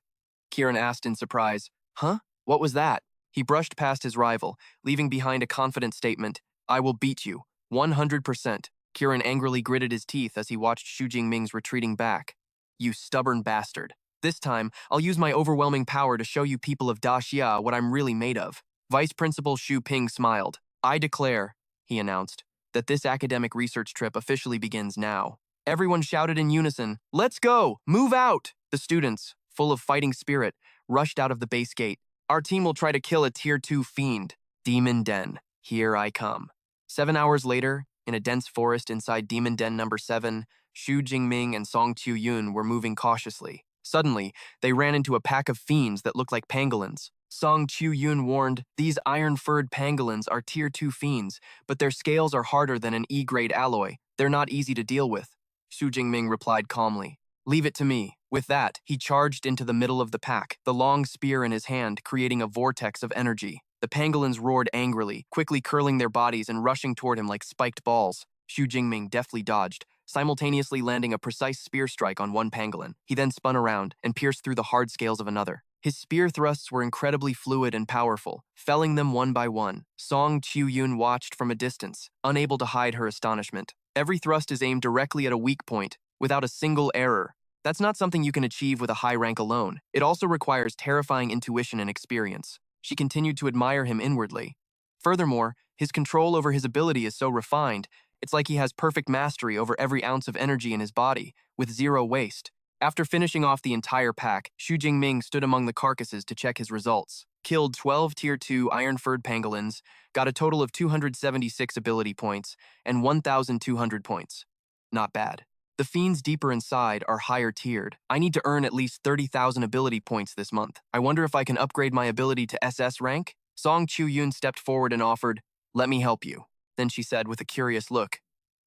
Kieran asked in surprise, Huh? What was that? He brushed past his rival, leaving behind a confident statement, I will beat you. 100%. Kieran angrily gritted his teeth as he watched Xu Jingming's retreating back. You stubborn bastard. This time, I'll use my overwhelming power to show you people of Daxia what I'm really made of. Vice Principal Xu Ping smiled. I declare, he announced, that this academic research trip officially begins now. Everyone shouted in unison, Let's go! Move out! The students, full of fighting spirit, rushed out of the base gate. Our team will try to kill a Tier 2 fiend. Demon Den, here I come. 7 hours later, in a dense forest inside Demon Den number 7, Xu Jingming and Song Qiuyun were moving cautiously. Suddenly, they ran into a pack of fiends that looked like pangolins. Song Qiuyun warned, These iron-furred pangolins are Tier 2 fiends, but their scales are harder than an E-grade alloy. They're not easy to deal with. Xu Jingming replied calmly, Leave it to me. With that, he charged into the middle of the pack, the long spear in his hand creating a vortex of energy. The pangolins roared angrily, quickly curling their bodies and rushing toward him like spiked balls. Xu Jingming deftly dodged, simultaneously landing a precise spear strike on one pangolin. He then spun around and pierced through the hard scales of another. His spear thrusts were incredibly fluid and powerful, felling them one by one. Song Qiuyun watched from a distance, unable to hide her astonishment. Every thrust is aimed directly at a weak point, without a single error. That's not something you can achieve with a high rank alone. It also requires terrifying intuition and experience. She continued to admire him inwardly. Furthermore, his control over his ability is so refined, it's like he has perfect mastery over every ounce of energy in his body, with zero waste. After finishing off the entire pack, Xu Jingming stood among the carcasses to check his results. Killed 12 Tier 2 iron-furred pangolins, got a total of 276 ability points, and 1,200 points. Not bad. The fiends deeper inside are higher tiered. I need to earn at least 30,000 ability points this month. I wonder if I can upgrade my ability to SS rank? Song Qiuyun stepped forward and offered, Let me help you. Then she said with a curious look,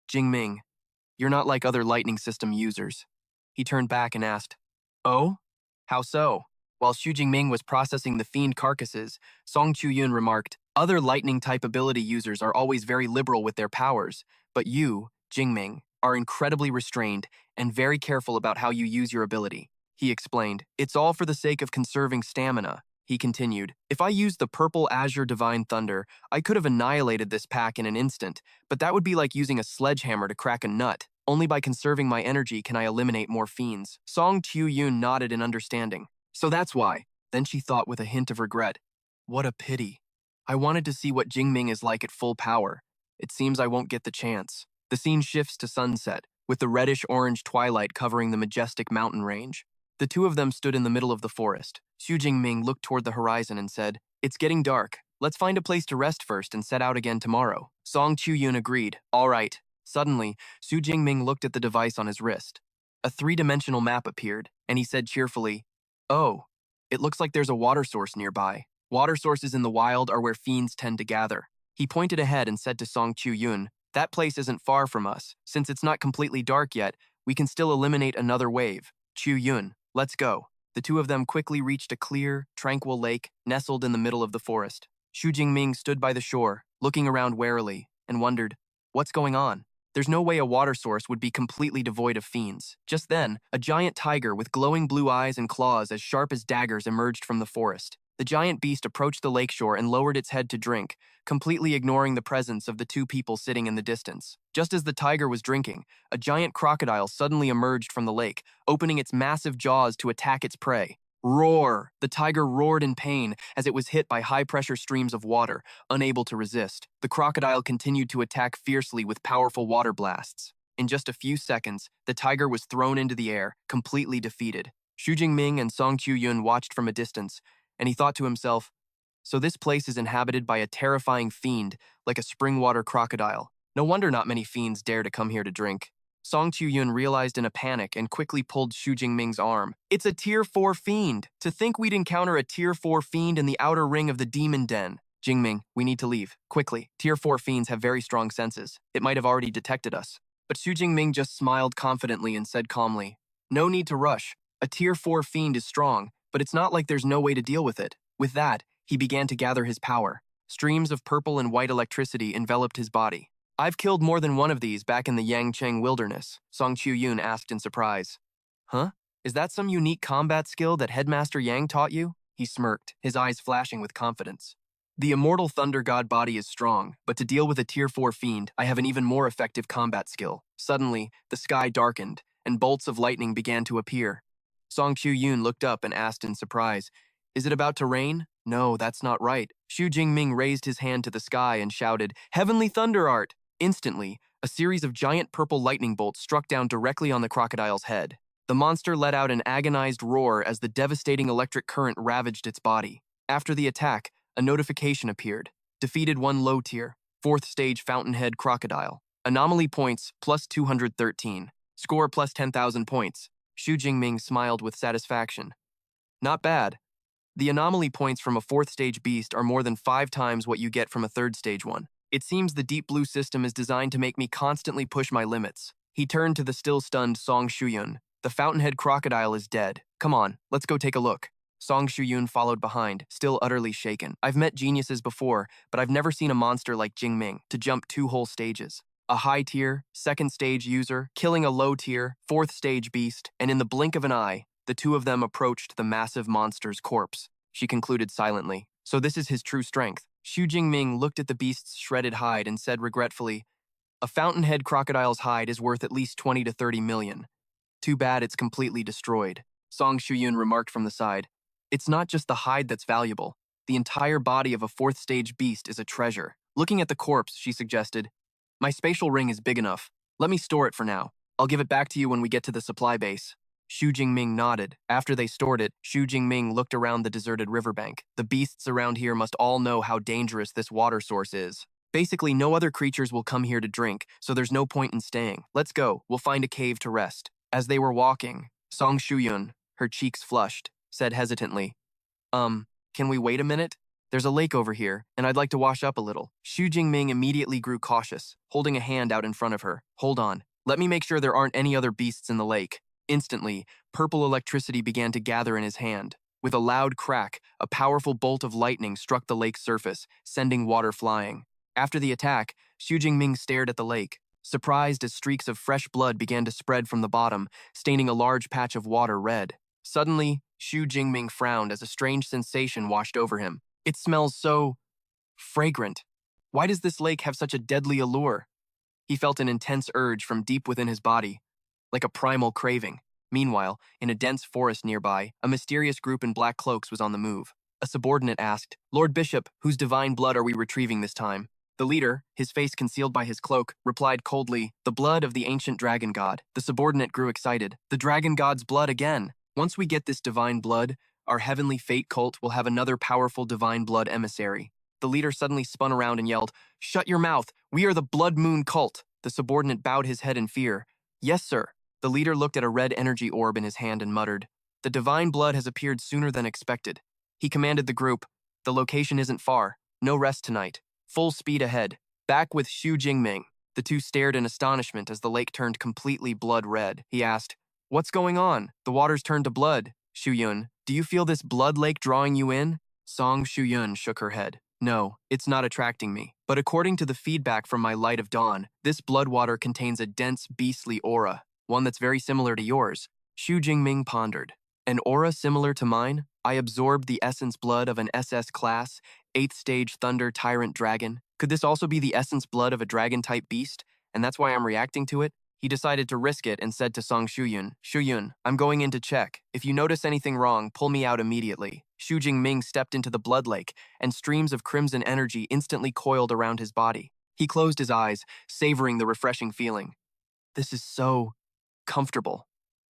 Jingming, you're not like other lightning system users. He turned back and asked, Oh? How so? While Xu Jingming was processing the fiend carcasses, Song Qiuyun remarked, Other lightning-type ability users are always very liberal with their powers, but you, Jingming, are incredibly restrained and very careful about how you use your ability. He explained, It's all for the sake of conserving stamina. he continued. If I used the purple azure divine thunder, I could have annihilated this pack in an instant, but that would be like using a sledgehammer to crack a nut. Only by conserving my energy can I eliminate more fiends. Song Qiuyun nodded in understanding. So that's why. Then she thought with a hint of regret. What a pity. I wanted to see what Jingming is like at full power. It seems I won't get the chance. The scene shifts to sunset, with the reddish-orange twilight covering the majestic mountain range. The two of them stood in the middle of the forest. Xu Jingming looked toward the horizon and said, "It's getting dark. Let's find a place to rest first and set out again tomorrow." Song Qiuyun agreed. All right. Suddenly, Xu Jingming looked at the device on his wrist. A three-dimensional map appeared, and he said cheerfully, "Oh, it looks like there's a water source nearby. Water sources in the wild are where fiends tend to gather." He pointed ahead and said to Song Qiuyun, "That place isn't far from us. Since it's not completely dark yet, we can still eliminate another wave. Qiuyun, let's go." The two of them quickly reached a clear, tranquil lake nestled in the middle of the forest. Xu Jingming stood by the shore, looking around warily, and wondered, what's going on? There's no way a water source would be completely devoid of fiends. Just then, a giant tiger with glowing blue eyes and claws as sharp as daggers emerged from the forest. The giant beast approached the lakeshore and lowered its head to drink, completely ignoring the presence of the two people sitting in the distance. Just as the tiger was drinking, a giant crocodile suddenly emerged from the lake, opening its massive jaws to attack its prey. Roar! The tiger roared in pain as it was hit by high-pressure streams of water, unable to resist. The crocodile continued to attack fiercely with powerful water blasts. In just a few seconds, the tiger was thrown into the air, completely defeated. Xu Jingming and Song Qiuyun watched from a distance, and he thought to himself, so this place is inhabited by a terrifying fiend, like a spring-water crocodile. No wonder not many fiends dare to come here to drink. Song Qiuyun realized in a panic and quickly pulled Xu Jingming's arm. It's a Tier 4 fiend! To think we'd encounter a Tier 4 fiend in the outer ring of the demon den. Jingming, we need to leave. Quickly. Tier 4 fiends have very strong senses. It might have already detected us. But Xu Jingming just smiled confidently and said calmly, no need to rush. A Tier 4 fiend is strong, but it's not like there's no way to deal with it. With that, he began to gather his power. Streams of purple and white electricity enveloped his body. I've killed more than one of these back in the Yangcheng wilderness, Song Qiuyun asked in surprise. Huh? Is that some unique combat skill that Headmaster Yang taught you? He smirked, his eyes flashing with confidence. The immortal Thunder God body is strong, but to deal with a Tier 4 fiend, I have an even more effective combat skill. Suddenly, the sky darkened, and bolts of lightning began to appear. Song Qiuyun looked up and asked in surprise, is it about to rain? No, that's not right. Xu Jingming raised his hand to the sky and shouted, Heavenly Thunder Art! Instantly, a series of giant purple lightning bolts struck down directly on the crocodile's head. The monster let out an agonized roar as the devastating electric current ravaged its body. After the attack, a notification appeared. Defeated one low tier, 4th stage fountainhead crocodile. Anomaly points plus 213. Score plus 10,000 points. Xu Jingming smiled with satisfaction. Not bad. The anomaly points from a 4th stage beast are more than 5 times what you get from a 3rd stage one. It seems the Deep Blue system is designed to make me constantly push my limits. He turned to the still-stunned Song Qiuyun. The fountainhead crocodile is dead. Come on, let's go take a look. Song Qiuyun followed behind, still utterly shaken. I've met geniuses before, but I've never seen a monster like Jingming to jump 2 whole stages. A high-tier, 2nd stage user, killing a low-tier, 4th stage beast, and in the blink of an eye, the two of them approached the massive monster's corpse. She concluded silently. So this is his true strength. Xu Jingming looked at the beast's shredded hide and said regretfully, a fountainhead crocodile's hide is worth at least 20 to 30 million. Too bad it's completely destroyed. Song Qiuyun remarked from the side. It's not just the hide that's valuable. The entire body of a 4th stage beast is a treasure. Looking at the corpse, she suggested, my spatial ring is big enough. Let me store it for now. I'll give it back to you when we get to the supply base. Xu Jingming nodded. After they stored it, Xu Jingming looked around the deserted riverbank. The beasts around here must all know how dangerous this water source is. Basically, no other creatures will come here to drink, so there's no point in staying. Let's go. We'll find a cave to rest. As they were walking, Song Qiuyun, her cheeks flushed, said hesitantly, can we wait a minute? There's a lake over here, and I'd like to wash up a little. Xu Jingming immediately grew cautious, holding a hand out in front of her. Hold on. Let me make sure there aren't any other beasts in the lake. Instantly, purple electricity began to gather in his hand. With a loud crack, a powerful bolt of lightning struck the lake's surface, sending water flying. After the attack, Xu Jingming stared at the lake, surprised as streaks of fresh blood began to spread from the bottom, staining a large patch of water red. Suddenly, Xu Jingming frowned as a strange sensation washed over him. It smells so fragrant. Why does this lake have such a deadly allure? He felt an intense urge from deep within his body, like a primal craving. Meanwhile, in a dense forest nearby, a mysterious group in black cloaks was on the move. A subordinate asked, "Lord Bishop, whose divine blood are we retrieving this time?" The leader, his face concealed by his cloak, replied coldly, "The blood of the ancient dragon god." The subordinate grew excited. "The dragon god's blood again! Once we get this divine blood, our heavenly fate cult will have another powerful divine blood emissary." The leader suddenly spun around and yelled, "Shut your mouth! We are the Blood Moon cult!" The subordinate bowed his head in fear. "Yes, sir." The leader looked at a red energy orb in his hand and muttered, "The divine blood has appeared sooner than expected." He commanded the group, "The location isn't far. No rest tonight. Full speed ahead." Back with Xu Jingming, the two stared in astonishment as the lake turned completely blood red. He asked, "What's going on? The water's turned to blood." "Xu Yun, do you feel this blood lake drawing you in?" Song Xu Yun shook her head. "No, it's not attracting me. But according to the feedback from my light of dawn, this blood water contains a dense, beastly aura, one that's very similar to yours." Xu Jingming pondered. "An aura similar to mine? I absorbed the essence blood of an SS class, 8th stage thunder tyrant dragon. Could this also be the essence blood of a dragon-type beast? And that's why I'm reacting to it?" He decided to risk it and said to Song Shuyun, "Shuyun, I'm going in to check. If you notice anything wrong, pull me out immediately." Xu Jingming stepped into the blood lake, and streams of crimson energy instantly coiled around his body. He closed his eyes, savoring the refreshing feeling. This is so comfortable.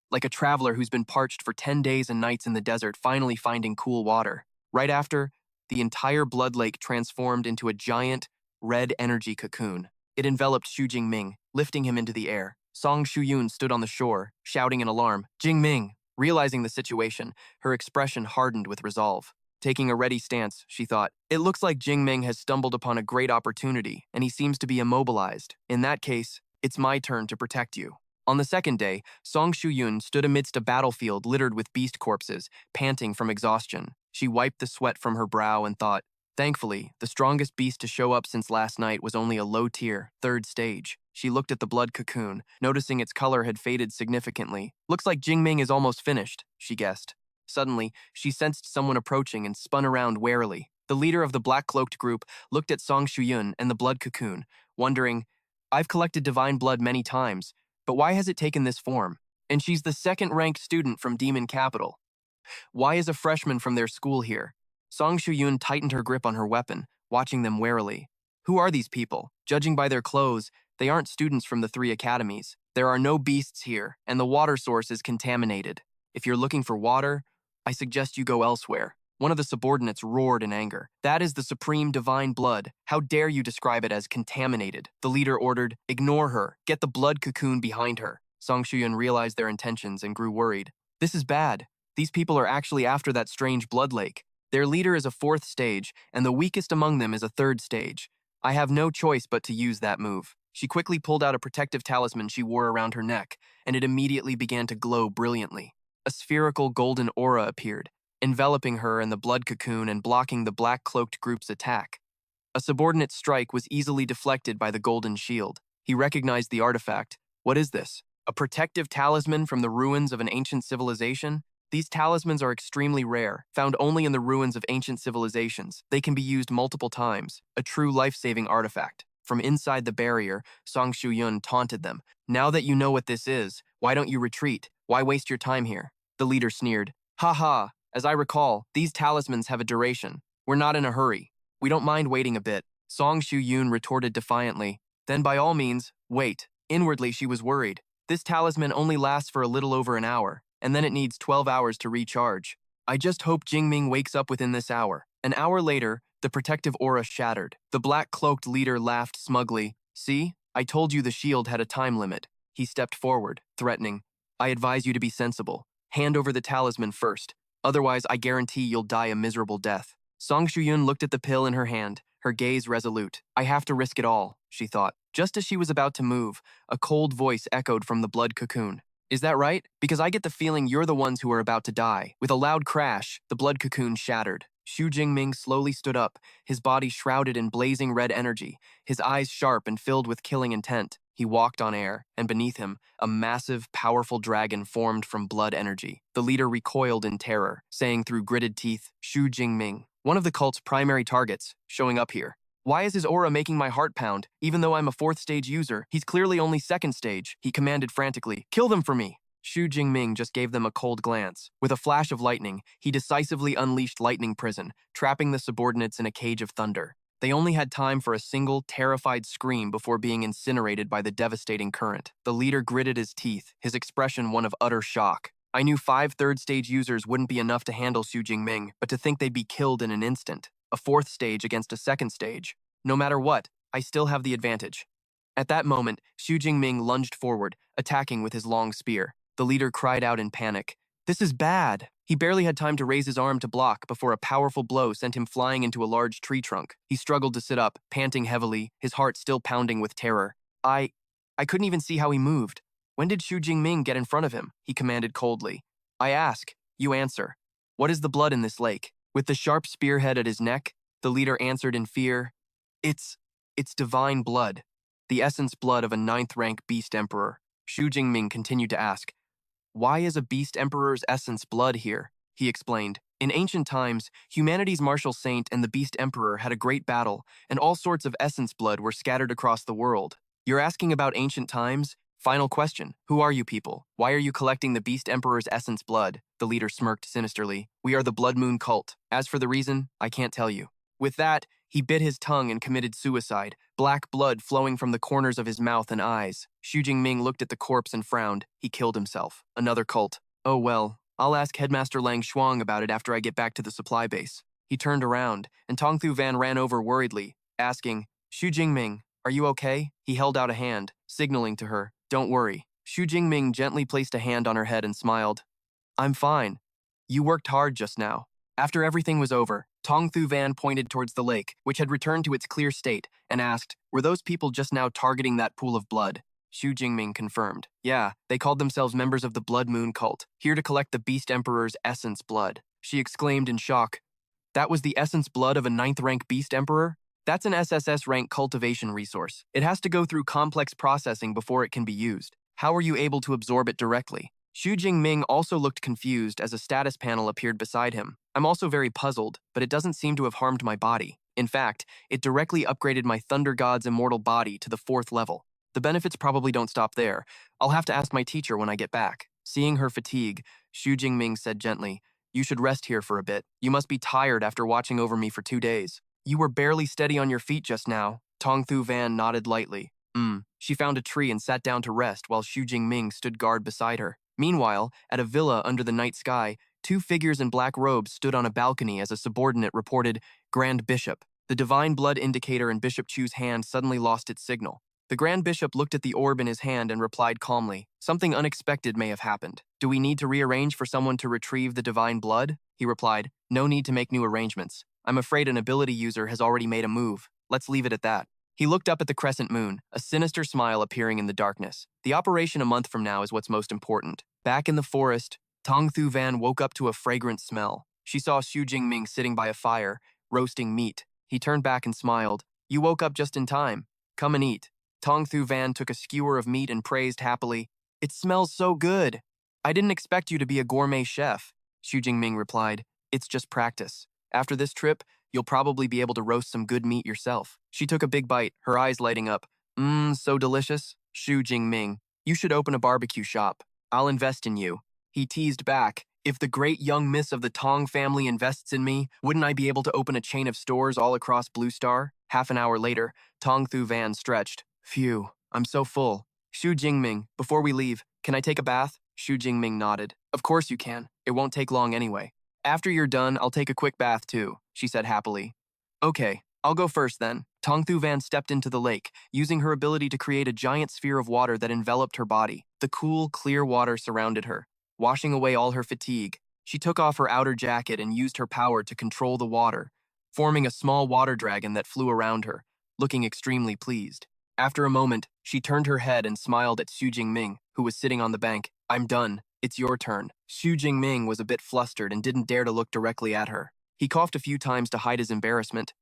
Like a traveler who's been parched for 10 days and nights in the desert, finally finding cool water. Right after, the entire blood lake transformed into a giant, red energy cocoon. It enveloped Xu Jingming, lifting him into the air. Song Shuyun stood on the shore, shouting in alarm, "Jingming!" Realizing the situation, her expression hardened with resolve. Taking a ready stance, she thought, "It looks like Jingming has stumbled upon a great opportunity, and he seems to be immobilized. In that case, it's my turn to protect you." On the second day, Song Shuyun stood amidst a battlefield littered with beast corpses, panting from exhaustion. She wiped the sweat from her brow and thought, thankfully, the strongest beast to show up since last night was only a low-tier, 3rd stage. She looked at the blood cocoon, noticing its color had faded significantly. "Looks like Jingming is almost finished," she guessed. Suddenly, she sensed someone approaching and spun around warily. The leader of the black-cloaked group looked at Song Shuyun and the blood cocoon, wondering, "I've collected divine blood many times, but why has it taken this form? And she's the second-ranked student from Demon Capital. Why is a freshman from their school here?" Song Shuyun tightened her grip on her weapon, watching them warily. Who are these people? Judging by their clothes, they aren't students from the 3 academies. There are no beasts here, and the water source is contaminated. If you're looking for water, I suggest you go elsewhere. One of the subordinates roared in anger. "That is the supreme divine blood. How dare you describe it as contaminated?" The leader ordered, "Ignore her. Get the blood cocoon behind her." Song Shuyun realized their intentions and grew worried. "This is bad. These people are actually after that strange blood lake. Their leader is a 4th stage, and the weakest among them is a 3rd stage. I have no choice but to use that move." She quickly pulled out a protective talisman she wore around her neck, and it immediately began to glow brilliantly. A spherical golden aura appeared, enveloping her in the blood cocoon and blocking the black-cloaked group's attack. A subordinate's strike was easily deflected by the golden shield. He recognized the artifact. What is this? A protective talisman from the ruins of an ancient civilization? These talismans are extremely rare, found only in the ruins of ancient civilizations. They can be used multiple times, a true life-saving artifact. From inside the barrier, Song Shuyun taunted them. "Now that you know what this is, why don't you retreat? Why waste your time here?" The leader sneered. "Ha ha, as I recall, these talismans have a duration. We're not in a hurry. We don't mind waiting a bit." Song Shuyun retorted defiantly. "Then by all means, wait." Inwardly, she was worried. This talisman only lasts for a little over an hour, and then it needs 12 hours to recharge. I just hope Jingming wakes up within this hour. An hour later, the protective aura shattered. The black-cloaked leader laughed smugly. "See, I told you the shield had a time limit." He stepped forward, threatening, "I advise you to be sensible. Hand over the talisman first. Otherwise, I guarantee you'll die a miserable death." Song Shuyun looked at the pill in her hand, her gaze resolute. "I have to risk it all," she thought. Just as she was about to move, a cold voice echoed from the blood cocoon. "Is that right? Because I get the feeling you're the ones who are about to die." With a loud crash, the blood cocoon shattered. Xu Jingming slowly stood up, his body shrouded in blazing red energy, his eyes sharp and filled with killing intent. He walked on air, and beneath him, a massive, powerful dragon formed from blood energy. The leader recoiled in terror, saying through gritted teeth, "Xu Jingming, one of the cult's primary targets, showing up here. Why is his aura making my heart pound? Even though I'm a 4th stage user, he's clearly only 2nd stage," he commanded frantically. "Kill them for me!" Xu Jingming just gave them a cold glance. With a flash of lightning, he decisively unleashed Lightning Prison, trapping the subordinates in a cage of thunder. They only had time for a single, terrified scream before being incinerated by the devastating current. The leader gritted his teeth, his expression one of utter shock. I knew 5 3rd-stage users wouldn't be enough to handle Xu Jingming, but to think they'd be killed in an instant. A 4th stage against a 2nd stage. No matter what, I still have the advantage. At that moment, Xu Jingming lunged forward, attacking with his long spear. The leader cried out in panic. "This is bad!" He barely had time to raise his arm to block before a powerful blow sent him flying into a large tree trunk. He struggled to sit up, panting heavily, his heart still pounding with terror. I couldn't even see how he moved. "When did Xu Jingming get in front of him?" he commanded coldly. "I ask, you answer. What is the blood in this lake?" With the sharp spearhead at his neck, the leader answered in fear, It's divine blood. The essence blood of a 9th-rank beast emperor." Xu Jingming continued to ask, "Why is a beast emperor's essence blood here?" He explained, "In ancient times, humanity's martial saint and the beast emperor had a great battle, and all sorts of essence blood were scattered across the world." "You're asking about ancient times? Final question. Who are you people? Why are you collecting the beast emperor's essence blood?" The leader smirked sinisterly. "We are the Blood Moon cult. As for the reason, I can't tell you." With that, he bit his tongue and committed suicide, black blood flowing from the corners of his mouth and eyes. Xu Jingming looked at the corpse and frowned. He killed himself. Another cult. "Oh well, I'll ask Headmaster Lang Shuang about it after I get back to the supply base." He turned around, and Tong Thu Van ran over worriedly, asking, "Xu Jingming, are you okay?" He held out a hand, signaling to her, "Don't worry." Xu Jingming gently placed a hand on her head and smiled. "I'm fine. You worked hard just now." After everything was over, Tong Thu Van pointed towards the lake, which had returned to its clear state, and asked, "Were those people just now targeting that pool of blood?" Xu Jingming confirmed. "Yeah, they called themselves members of the Blood Moon cult, here to collect the Beast Emperor's essence blood." She exclaimed in shock, "That was the essence blood of a 9th-rank Beast Emperor? That's an SSS-rank cultivation resource. It has to go through complex processing before it can be used. How are you able to absorb it directly?" Xu Jingming also looked confused as a status panel appeared beside him. "I'm also very puzzled, but it doesn't seem to have harmed my body. In fact, it directly upgraded my Thunder God's immortal body to the 4th level. The benefits probably don't stop there. I'll have to ask my teacher when I get back." Seeing her fatigue, Xu Jingming said gently, "You should rest here for a bit. You must be tired after watching over me for 2 days. You were barely steady on your feet just now." Tong Thu Van nodded lightly. She found a tree and sat down to rest while Xu Jingming stood guard beside her. Meanwhile, at a villa under the night sky, 2 figures in black robes stood on a balcony as a subordinate reported, "Grand Bishop." The divine blood indicator in Bishop Chu's hand suddenly lost its signal. The Grand Bishop looked at the orb in his hand and replied calmly, "Something unexpected may have happened. Do we need to rearrange for someone to retrieve the divine blood?" He replied, "No need to make new arrangements. I'm afraid an ability user has already made a move. Let's leave it at that." He looked up at the crescent moon, a sinister smile appearing in the darkness. The operation a month from now is what's most important. Back in the forest, Tong Thu Van woke up to a fragrant smell. She saw Xu Jingming sitting by a fire, roasting meat. He turned back and smiled. "You woke up just in time. Come and eat." Tong Thu Van took a skewer of meat and praised happily, "It smells so good." "I didn't expect you to be a gourmet chef," Xu Jingming replied. "It's just practice. After this trip, you'll probably be able to roast some good meat yourself." She took a big bite, her eyes lighting up. So delicious." "Xu Jingming, you should open a barbecue shop. I'll invest in you." He teased back, "If the great young miss of the Tong family invests in me, wouldn't I be able to open a chain of stores all across Blue Star?" Half an hour later, Tong Thu Van stretched. "Phew, I'm so full." "Xu Jingming, before we leave, can I take a bath?" Xu Jingming nodded. "Of course you can. It won't take long anyway." "After you're done, I'll take a quick bath too," she said happily. "Okay, I'll go first then." Tong Thu Van stepped into the lake, using her ability to create a giant sphere of water that enveloped her body. The cool, clear water surrounded her, washing away all her fatigue. She took off her outer jacket and used her power to control the water, forming a small water dragon that flew around her, looking extremely pleased. After a moment, she turned her head and smiled at Xu Jingming, who was sitting on the bank. "I'm done. It's your turn." Xu Jingming was a bit flustered and didn't dare to look directly at her. He coughed a few times to hide his embarrassment.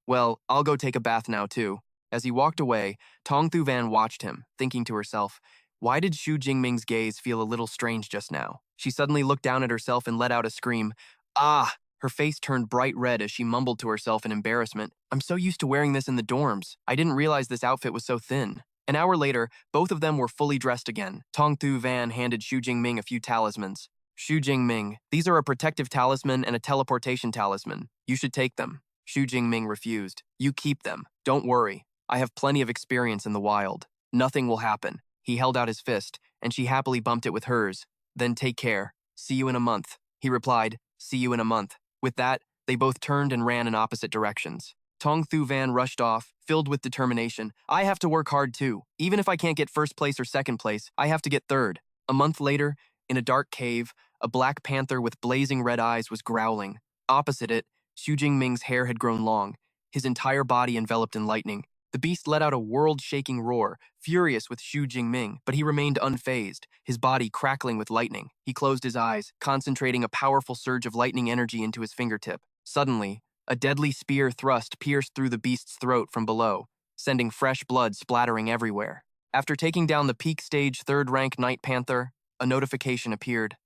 Well, I'll go take a bath now too." As he walked away, Tong Thu Van watched him, thinking to herself, why did Xu Jingming's gaze feel a little strange just now? She suddenly looked down at herself and let out a scream. Ah! Her face turned bright red as she mumbled to herself in embarrassment. I'm so used to wearing this in the dorms. I didn't realize this outfit was so thin. An hour later, both of them were fully dressed again. Tong Thu Van handed Xu Jingming a few talismans. Xu Jingming, these are a protective talisman and a teleportation talisman. You should take them. Xu Jingming refused. You keep them. Don't worry. I have plenty of experience in the wild. Nothing will happen. He held out his fist, and she happily bumped it with hers. Then take care. See you in a month. He replied, see you in a month. With that, they both turned and ran in opposite directions. Tong Thu Van rushed off, filled with determination. I have to work hard too. Even if I can't get first place or second place, I have to get third. A month later, in a dark cave, a black panther with blazing red eyes was growling. Opposite it, Xu Jingming's hair had grown long, his entire body enveloped in lightning. The beast let out a world-shaking roar, furious with Xu Jingming, but he remained unfazed, his body crackling with lightning. He closed his eyes, concentrating a powerful surge of lightning energy into his fingertip. Suddenly, a deadly spear thrust pierced through the beast's throat from below, sending fresh blood splattering everywhere. After taking down the peak stage 3rd rank Night Panther, a notification appeared.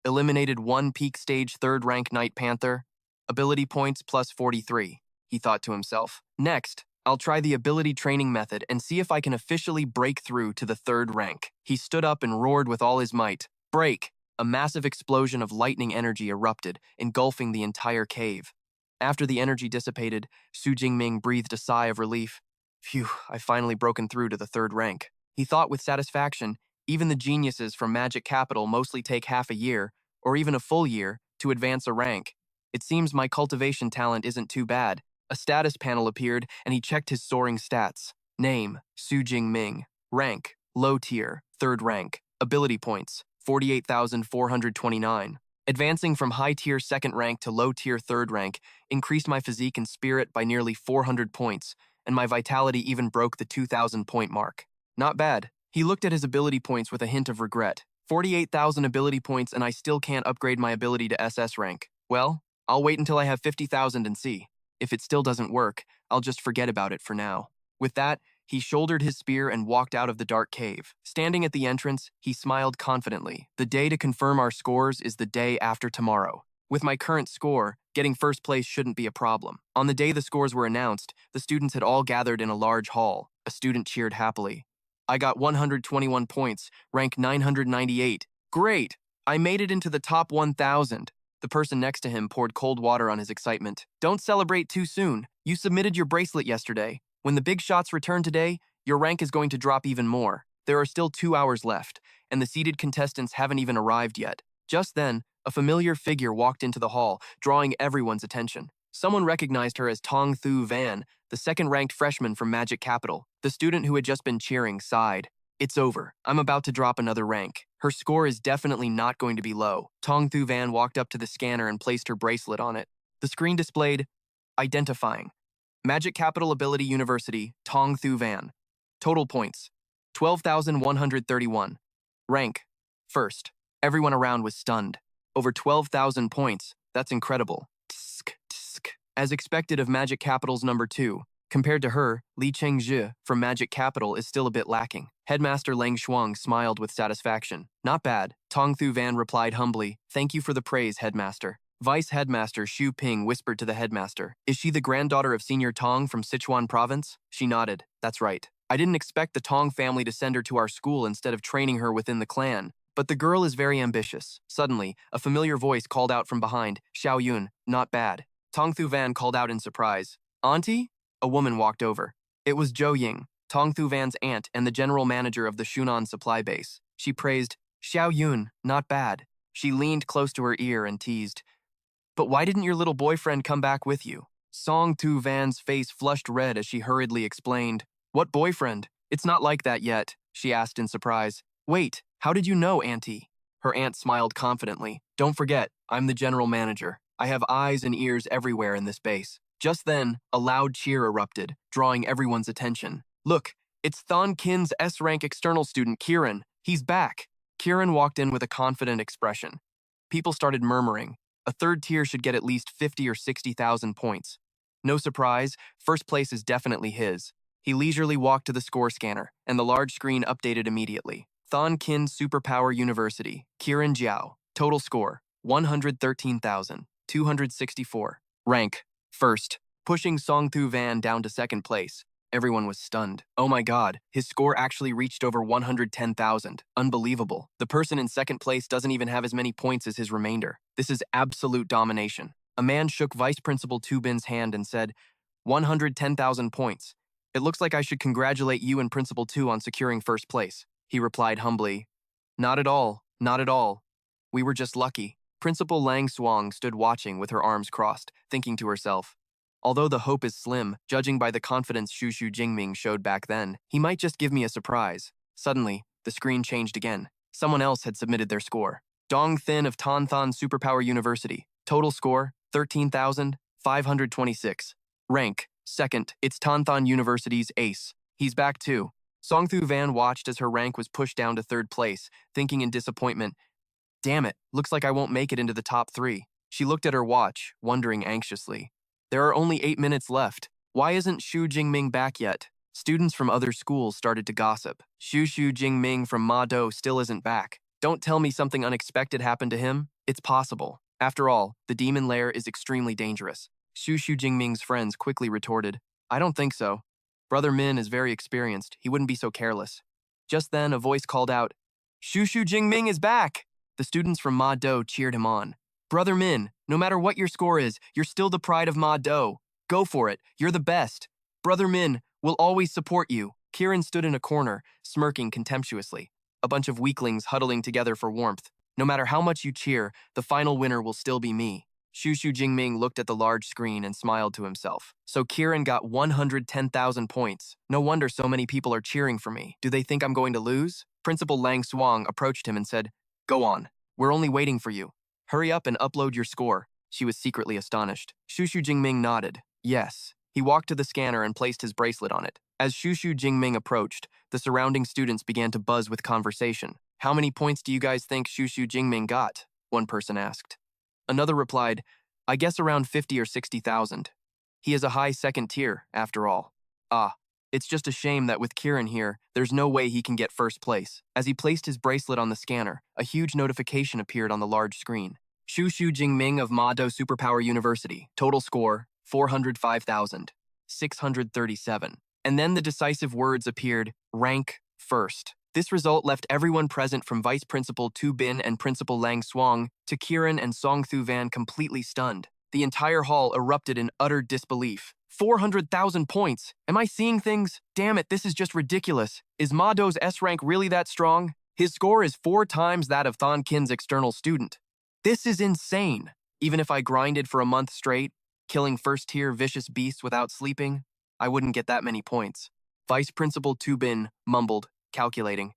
Eliminated 1 peak stage 3rd rank Night Panther. Ability points plus 43, he thought to himself. Next, I'll try the ability training method and see if I can officially break through to the 3rd rank. He stood up and roared with all his might. Break! A massive explosion of lightning energy erupted, engulfing the entire cave. After the energy dissipated, Xu Jingming breathed a sigh of relief. Phew, I've finally broken through to the 3rd rank. He thought with satisfaction. Even the geniuses from Magic Capital mostly take half a year, or even a full year, to advance a rank. It seems my cultivation talent isn't too bad. A status panel appeared, and he checked his soaring stats. Name, Xu Jingming. Rank, low tier, 3rd rank. Ability points, 48,429. Advancing from high tier 2nd rank to low tier 3rd rank increased my physique and spirit by nearly 400 points, and my vitality even broke the 2,000 point mark. Not bad. He looked at his ability points with a hint of regret. 48,000 ability points and I still can't upgrade my ability to SS rank. Well, I'll wait until I have 50,000 and see. If it still doesn't work, I'll just forget about it for now. With that, he shouldered his spear and walked out of the dark cave. Standing at the entrance, he smiled confidently. The day to confirm our scores is the day after tomorrow. With my current score, getting first place shouldn't be a problem. On the day the scores were announced, the students had all gathered in a large hall. A student cheered happily. I got 121 points, rank 998. Great! I made it into the top 1,000. The person next to him poured cold water on his excitement. Don't celebrate too soon. You submitted your bracelet yesterday. When the big shots return today, your rank is going to drop even more. There are still 2 hours left, and the seeded contestants haven't even arrived yet. Just then, a familiar figure walked into the hall, drawing everyone's attention. Someone recognized her as Tong Thu Van, the 2nd-ranked freshman from Magic Capital. The student who had just been cheering sighed. It's over. I'm about to drop another rank. Her score is definitely not going to be low. Tong Thu Van walked up to the scanner and placed her bracelet on it. The screen displayed, identifying. Magic Capital Ability University, Tong Thu Van. Total points, 12,131. Rank, 1st. Everyone around was stunned. Over 12,000 points. That's incredible. Tsk, tsk. As expected of Magic Capital's number 2, compared to her, Li Chengzhi from Magic Capital is still a bit lacking. Headmaster Lang Shuang smiled with satisfaction. Not bad. Tong Thu Van replied humbly. Thank you for the praise, Headmaster. Vice Headmaster Xu Ping whispered to the headmaster. Is she the granddaughter of Senior Tong from Sichuan Province? She nodded. That's right. I didn't expect the Tong family to send her to our school instead of training her within the clan. But the girl is very ambitious. Suddenly, a familiar voice called out from behind. Xiao Yun, not bad. Tong Thu Van called out in surprise. Auntie? A woman walked over. It was Zhou Ying, Tong Thu Van's aunt and the general manager of the Shunan supply base. She praised, Xiao Yun, not bad. She leaned close to her ear and teased, but why didn't your little boyfriend come back with you? Song Tu Van's face flushed red as she hurriedly explained, What boyfriend? It's not like that yet, she asked in surprise. Wait, how did you know, Auntie? Her aunt smiled confidently. Don't forget, I'm the general manager. I have eyes and ears everywhere in this base. Just then, a loud cheer erupted, drawing everyone's attention. Look, it's Thon Kin's S-rank external student, Kieran. He's back. Kieran walked in with a confident expression. People started murmuring. A 3rd tier should get at least 50 or 60,000 points. No surprise, first place is definitely his. He leisurely walked to the score scanner, and the large screen updated immediately. Thon Kin Superpower University, Kiran Jiao. Total score, 113,264. Rank, first. Pushing Songthu Van down to second place. Everyone was stunned. Oh my god, his score actually reached over 110,000. Unbelievable. The person in second place doesn't even have as many points as his remainder. This is absolute domination. A man shook Vice Principal Tu Bin's hand and said, 110,000 points. It looks like I should congratulate you and Principal Tu on securing first place. He replied humbly, not at all, not at all. We were just lucky. Principal Lang Swang stood watching with her arms crossed, thinking to herself, although the hope is slim, judging by the confidence Xu Jingming showed back then, he might just give me a surprise. Suddenly, the screen changed again. Someone else had submitted their score. Dong Thin of Tan Than Superpower University. Total score, 13,526. Rank, second. It's Tan Than University's ace. He's back too. Songthu Van watched as her rank was pushed down to third place, thinking in disappointment, damn it, looks like I won't make it into the top 3. She looked at her watch, wondering anxiously. There are only 8 minutes left. Why isn't Xu Jingming back yet? Students from other schools started to gossip. Xu Jingming from Madu still isn't back. Don't tell me something unexpected happened to him. It's possible. After all, the demon lair is extremely dangerous. Xu Jingming's friends quickly retorted, I don't think so. Brother Min is very experienced. He wouldn't be so careless. Just then, a voice called out, Xu Jingming is back! The students from Madu cheered him on. Brother Min, no matter what your score is, you're still the pride of Madu. Go for it. You're the best. Brother Min, we'll always support you. Kiran stood in a corner, smirking contemptuously. A bunch of weaklings huddling together for warmth. No matter how much you cheer, the final winner will still be me. Xu Jingming looked at the large screen and smiled to himself. So Kiran got 110,000 points. No wonder so many people are cheering for me. Do they think I'm going to lose? Principal Lang Swang approached him and said, Go on. We're only waiting for you. Hurry up and upload your score. She was secretly astonished. Xu Jingming nodded. Yes. He walked to the scanner and placed his bracelet on it. As Xu Jingming approached, the surrounding students began to buzz with conversation. How many points do you guys think Xu Jingming got? One person asked. Another replied, I guess around 50 or 60,000. He is a high second tier, after all. Ah, it's just a shame that with Kiran here, there's no way he can get first place. As he placed his bracelet on the scanner, a huge notification appeared on the large screen. Xu Jingming of Madu Superpower University. Total score, 405,637. And then the decisive words appeared, rank first. This result left everyone present from Vice Principal Tu Bin and Principal Lang Swang to Kiran and Songthu Van completely stunned. The entire hall erupted in utter disbelief. 400,000 points! Am I seeing things? Damn it, this is just ridiculous. Is Mado's S rank really that strong? His score is 4 times that of Thon Kin's external student. This is insane. Even if I grinded for a month straight, killing first-tier vicious beasts without sleeping, I wouldn't get that many points. Vice Principal Tu Bin mumbled, calculating.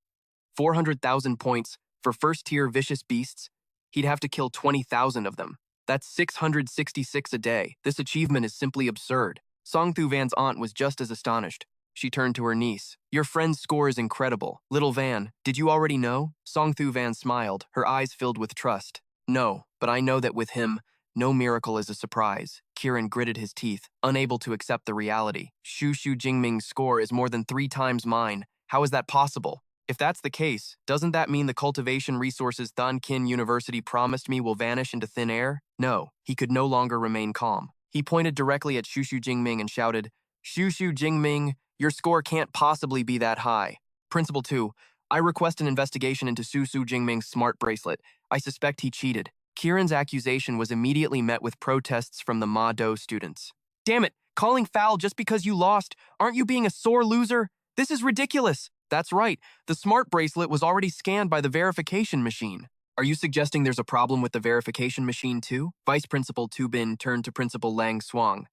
400,000 points for first-tier vicious beasts? He'd have to kill 20,000 of them. That's 666 a day. This achievement is simply absurd. Songthu Van's aunt was just as astonished. She turned to her niece. Your friend's score is incredible. Little Van, did you already know? Songthu Van smiled, her eyes filled with trust. No, but I know that with him, no miracle is a surprise. Kiran gritted his teeth, unable to accept the reality. Xu Jingming's score is more than 3 times mine. How is that possible? If that's the case, doesn't that mean the cultivation resources Thun Kin University promised me will vanish into thin air? No, he could no longer remain calm. He pointed directly at Xu Jingming and shouted, Xu Jingming, your score can't possibly be that high. Principal 2, I request an investigation into Xu Jingming's smart bracelet. I suspect he cheated. Kiran's accusation was immediately met with protests from the Madu students. Damn it, calling foul just because you lost. Aren't you being a sore loser? This is ridiculous. That's right, the smart bracelet was already scanned by the verification machine. Are you suggesting there's a problem with the verification machine too? Vice Principal Tu Bin turned to Principal Lang Swang.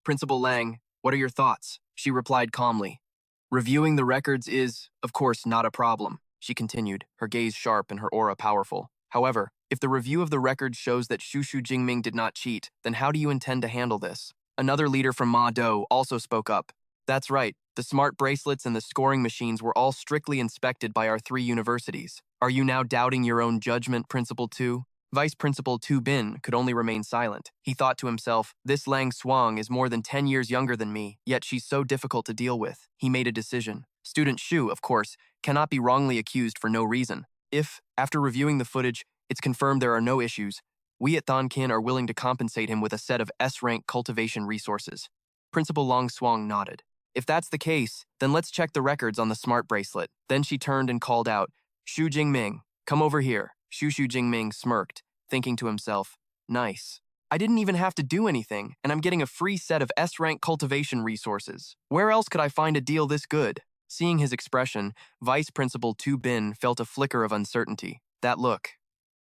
Principal Lang, what are your thoughts? She replied calmly. Reviewing the records is, of course, not a problem, she continued, her gaze sharp and her aura powerful. However, if the review of the records shows that Xu Jingming did not cheat, then how do you intend to handle this? Another leader from Madu also spoke up. That's right, the smart bracelets and the scoring machines were all strictly inspected by our 3 universities. Are you now doubting your own judgment, Principal 2? Vice Principal Tu Bin could only remain silent. He thought to himself, this Lang Suang is more than 10 years younger than me, yet she's so difficult to deal with. He made a decision. Student Xu, of course, cannot be wrongly accused for no reason. If, after reviewing the footage, it's confirmed there are no issues, we at Thonkin are willing to compensate him with a set of S-rank cultivation resources. Principal Long Suang nodded. If that's the case, then let's check the records on the smart bracelet. Then she turned and called out, Xu Jingming, come over here. Xu Jingming smirked, thinking to himself, nice. I didn't even have to do anything, and I'm getting a free set of S-rank cultivation resources. Where else could I find a deal this good? Seeing his expression, Vice Principal Tu Bin felt a flicker of uncertainty. That look.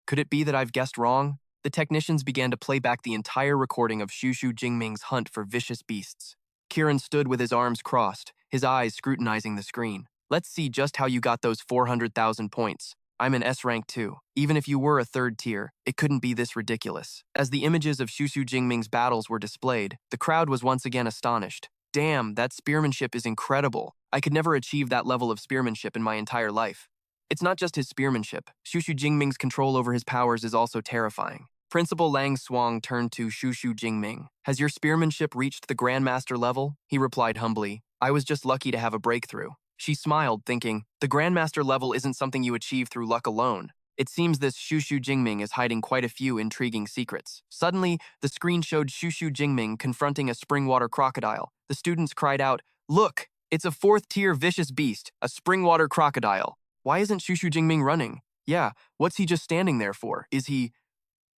Could it be that I've guessed wrong? The technicians began to play back the entire recording of Xu Jingming's hunt for vicious beasts. Kieran stood with his arms crossed, his eyes scrutinizing the screen. Let's see just how you got those 400,000 points. I'm an S-rank too. Even if you were a third tier, it couldn't be this ridiculous. As the images of Xu Jingming's battles were displayed, the crowd was once again astonished. Damn, that spearmanship is incredible. I could never achieve that level of spearmanship in my entire life. It's not just his spearmanship. Xu Jingming's control over his powers is also terrifying. Principal Lang Suang turned to Xu Jingming. Has your spearmanship reached the Grandmaster level? He replied humbly. I was just lucky to have a breakthrough. She smiled, thinking, the Grandmaster level isn't something you achieve through luck alone. It seems this Xu Jingming is hiding quite a few intriguing secrets. Suddenly, the screen showed Xu Jingming confronting a springwater crocodile. The students cried out, look, it's a 4th-tier vicious beast, a springwater crocodile. Why isn't Xu Jingming running? Yeah, what's he just standing there for? Is he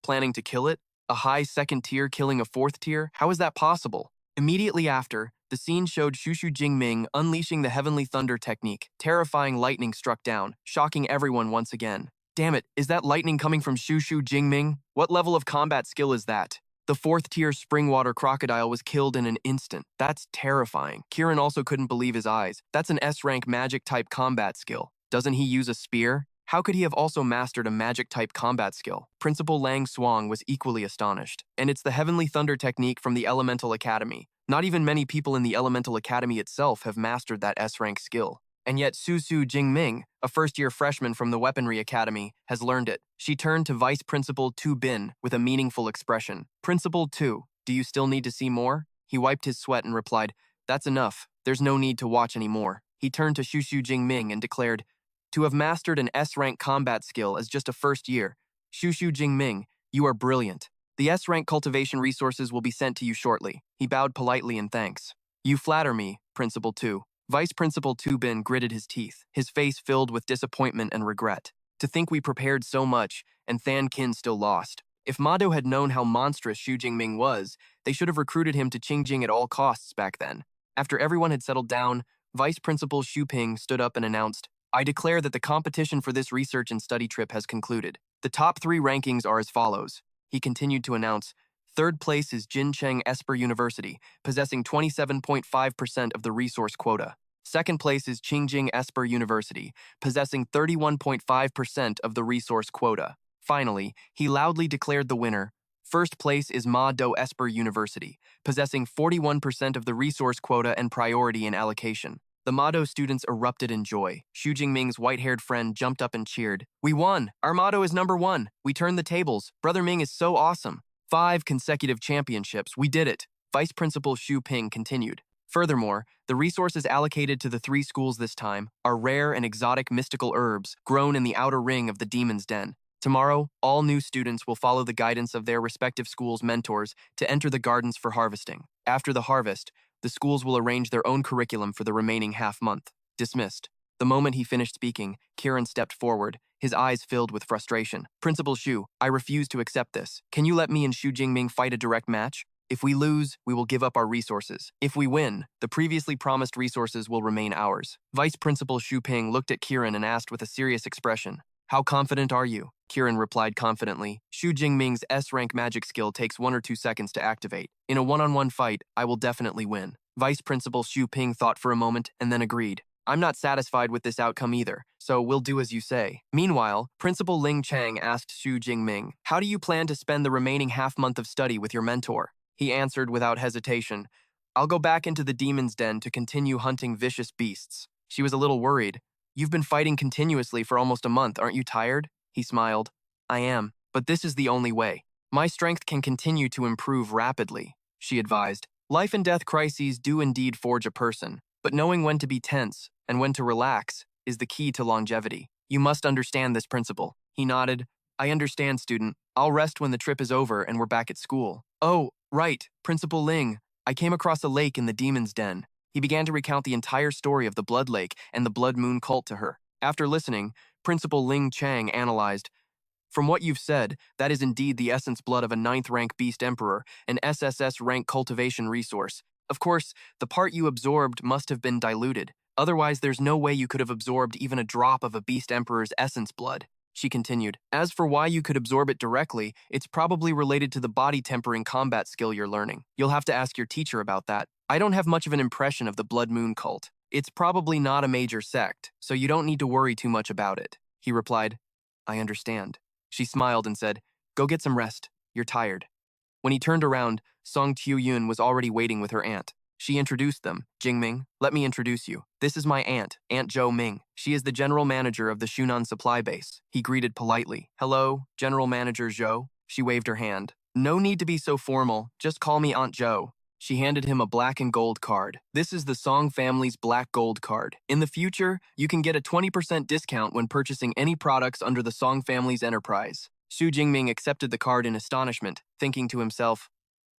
planning to kill it? A high 2nd tier killing a 4th tier? How is that possible? Immediately after, the scene showed Xu Jingming unleashing the Heavenly Thunder technique. Terrifying lightning struck down, shocking everyone once again. Damn it, is that lightning coming from Xu Jingming? What level of combat skill is that? The 4th-tier springwater crocodile was killed in an instant. That's terrifying. Kieran also couldn't believe his eyes. That's an S-rank magic-type combat skill. Doesn't he use a spear? How could he have also mastered a magic-type combat skill? Principal Lang Suang was equally astonished. And it's the Heavenly Thunder technique from the Elemental Academy. Not even many people in the Elemental Academy itself have mastered that S-rank skill. And yet Xu Jingming, a first-year freshman from the Weaponry Academy, has learned it. She turned to Vice Principal Tu Bin with a meaningful expression. Principal Tu, do you still need to see more? He wiped his sweat and replied, that's enough. There's no need to watch anymore. He turned to Xu Jingming and declared, to have mastered an S-rank combat skill as just a first year, Xu Jingming, you are brilliant. The S-rank cultivation resources will be sent to you shortly. He bowed politely in thanks. You flatter me, Principal Tu. Vice Principal Tu Bin gritted his teeth, his face filled with disappointment and regret. To think we prepared so much, and Than Kin still lost. If Madu had known how monstrous Xu Jingming was, they should have recruited him to Qingjing at all costs back then. After everyone had settled down, Vice Principal Xu Ping stood up and announced, I declare that the competition for this research and study trip has concluded. The top 3 rankings are as follows. He continued to announce, 3rd place is Jincheng Esper University, possessing 27.5% of the resource quota. 2nd place is Qingjing Esper University, possessing 31.5% of the resource quota. Finally, he loudly declared the winner. 1st place is Madu Esper University, possessing 41% of the resource quota and priority in allocation. The Madu students erupted in joy. Xu Jingming's white-haired friend jumped up and cheered. We won! Our motto is number 1. We turned the tables. Brother Ming is so awesome. 5 consecutive championships. We did it. Vice Principal Xu Ping continued. Furthermore, the resources allocated to the 3 schools this time are rare and exotic mystical herbs grown in the outer ring of the Demon's Den. Tomorrow, all new students will follow the guidance of their respective schools' mentors to enter the gardens for harvesting. After the harvest, the schools will arrange their own curriculum for the remaining half-month. Dismissed. The moment he finished speaking, Kieran stepped forward, his eyes filled with frustration. Principal Xu, I refuse to accept this. Can you let me and Xu Jingming fight a direct match? If we lose, we will give up our resources. If we win, the previously promised resources will remain ours. Vice Principal Xu Ping looked at Kieran and asked with a serious expression, How confident are you? Kieran replied confidently. Xu Jingming's S-rank magic skill takes 1 or 2 seconds to activate. In a one-on-one fight, I will definitely win. Vice Principal Xu Ping thought for a moment and then agreed. I'm not satisfied with this outcome either, so we'll do as you say. Meanwhile, Principal Ling Chang asked Xu Jingming, How do you plan to spend the remaining half-month of study with your mentor? He answered without hesitation, I'll go back into the Demon's Den to continue hunting vicious beasts. She was a little worried. You've been fighting continuously for almost a month, aren't you tired? He smiled. I am. But this is the only way. My strength can continue to improve rapidly, she advised. Life and death crises do indeed forge a person, but knowing when to be tense and when to relax is the key to longevity. You must understand this principle. He nodded. I understand, student. I'll rest when the trip is over and we're back at school. Oh, right, Principal Ling. I came across a lake in the Demon's Den. He began to recount the entire story of the Blood Lake and the Blood Moon cult to her. After listening, Principal Ling Chang analyzed, from what you've said, that is indeed the essence blood of a 9th-rank beast emperor, an SSS-rank cultivation resource. Of course, the part you absorbed must have been diluted. Otherwise, there's no way you could have absorbed even a drop of a beast emperor's essence blood. She continued, as for why you could absorb it directly, it's probably related to the body tempering combat skill you're learning. You'll have to ask your teacher about that. I don't have much of an impression of the Blood Moon cult. It's probably not a major sect, so you don't need to worry too much about it. He replied, I understand. She smiled and said, go get some rest. You're tired. When he turned around, Song Tiu-yun was already waiting with her aunt. She introduced them. Jingming, let me introduce you. This is my aunt, Aunt Zhou Ming. She is the general manager of the Shunan supply base. He greeted politely. Hello, General Manager Zhou. She waved her hand. No need to be so formal. Just call me Aunt Zhou. She handed him a black and gold card. This is the Song family's black gold card. In the future, you can get a 20% discount when purchasing any products under the Song family's enterprise. Xu Jingming accepted the card in astonishment, thinking to himself,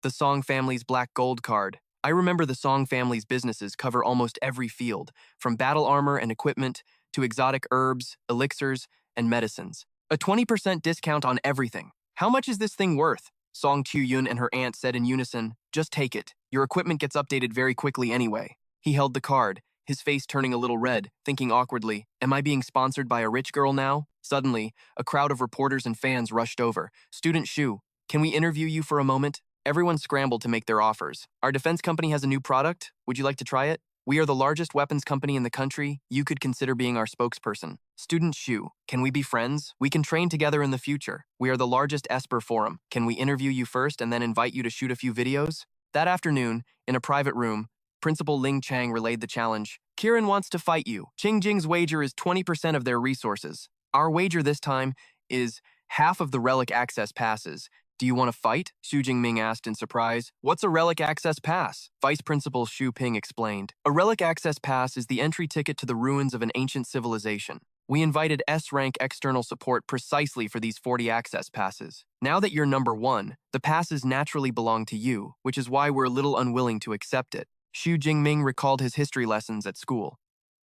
the Song family's black gold card. I remember the Song family's businesses cover almost every field, from battle armor and equipment to exotic herbs, elixirs, and medicines. A 20% discount on everything. How much is this thing worth? Song Tiu-yun and her aunt said in unison, just take it. Your equipment gets updated very quickly anyway. He held the card, his face turning a little red, thinking awkwardly, am I being sponsored by a rich girl now? Suddenly, a crowd of reporters and fans rushed over. Student Xu, can we interview you for a moment? Everyone scrambled to make their offers. Our defense company has a new product. Would you like to try it? We are the largest weapons company in the country. You could consider being our spokesperson. Student Xu, can we be friends? We can train together in the future. We are the largest Esper forum. Can we interview you first and then invite you to shoot a few videos? That afternoon, in a private room, Principal Ling Chang relayed the challenge. Kiran wants to fight you. Qingjing's wager is 20% of their resources. Our wager this time is half of the relic access passes. Do you want to fight? Xu Jingming asked in surprise. What's a relic access pass? Vice Principal Xu Ping explained. A relic access pass is the entry ticket to the ruins of an ancient civilization. We invited S-rank external support precisely for these 40 access passes. Now that you're number 1, the passes naturally belong to you, which is why we're a little unwilling to accept it. Xu Jingming recalled his history lessons at school.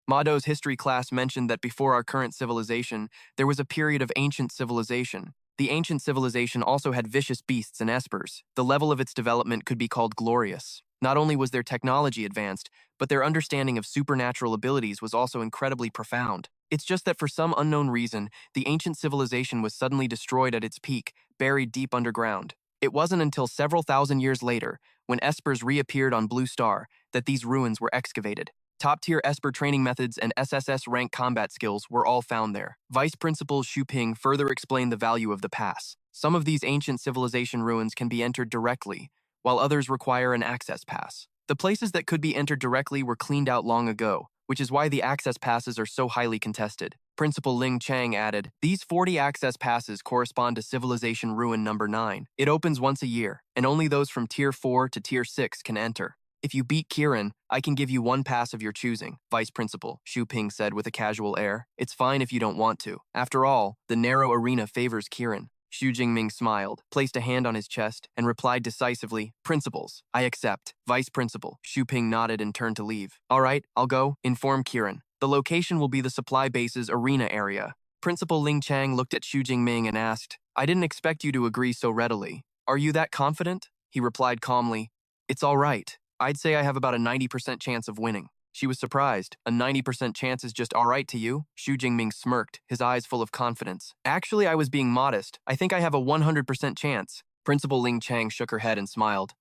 Mado's history class mentioned that before our current civilization, there was a period of ancient civilization. The ancient civilization also had vicious beasts and espers. The level of its development could be called glorious. Not only was their technology advanced, but their understanding of supernatural abilities was also incredibly profound. It's just that for some unknown reason, the ancient civilization was suddenly destroyed at its peak, buried deep underground. It wasn't until several thousand years later, when espers reappeared on Blue Star, that these ruins were excavated. Top-tier Esper training methods and SSS rank combat skills were all found there. Vice Principal Xu Ping further explained the value of the pass. Some of these ancient civilization ruins can be entered directly, while others require an access pass. The places that could be entered directly were cleaned out long ago, which is why the access passes are so highly contested. Principal Ling Chang added, these 40 access passes correspond to Civilization Ruin number 9. It opens once a year, and only those from Tier 4 to Tier 6 can enter. If you beat Kiran, I can give you one pass of your choosing, Vice Principal Xu Ping said with a casual air. It's fine if you don't want to. After all, the narrow arena favors Kiran. Xu Jingming smiled, placed a hand on his chest, and replied decisively, Principals, I accept. Vice Principal Xu Ping nodded and turned to leave. All right, I'll go. Inform Kiran. The location will be the supply base's arena area. Principal Ling Chang looked at Xu Jingming and asked, I didn't expect you to agree so readily. Are you that confident? He replied calmly, it's all right. I'd say I have about a 90% chance of winning. She was surprised. A 90% chance is just all right to you? Xu Jingming smirked, his eyes full of confidence. Actually, I was being modest. I think I have a 100% chance. Principal Ling Chang shook her head and smiled.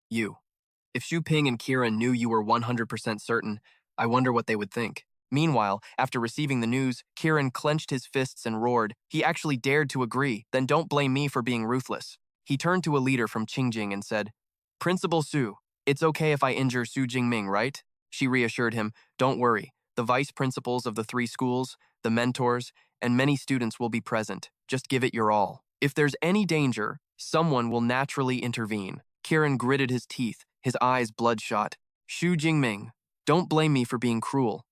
You. If Xu Ping and Kiran knew you were 100% certain, I wonder what they would think. Meanwhile, after receiving the news, Kiran clenched his fists and roared. He actually dared to agree. Then don't blame me for being ruthless. He turned to a leader from Qingjing and said, Principal Xu, it's okay if I injure Xu Jingming, right? She reassured him, don't worry. The vice principals of the 3 schools, the mentors, and many students will be present. Just give it your all. If there's any danger, someone will naturally intervene. Kieran gritted his teeth, his eyes bloodshot. Xu Jingming, don't blame me for being cruel.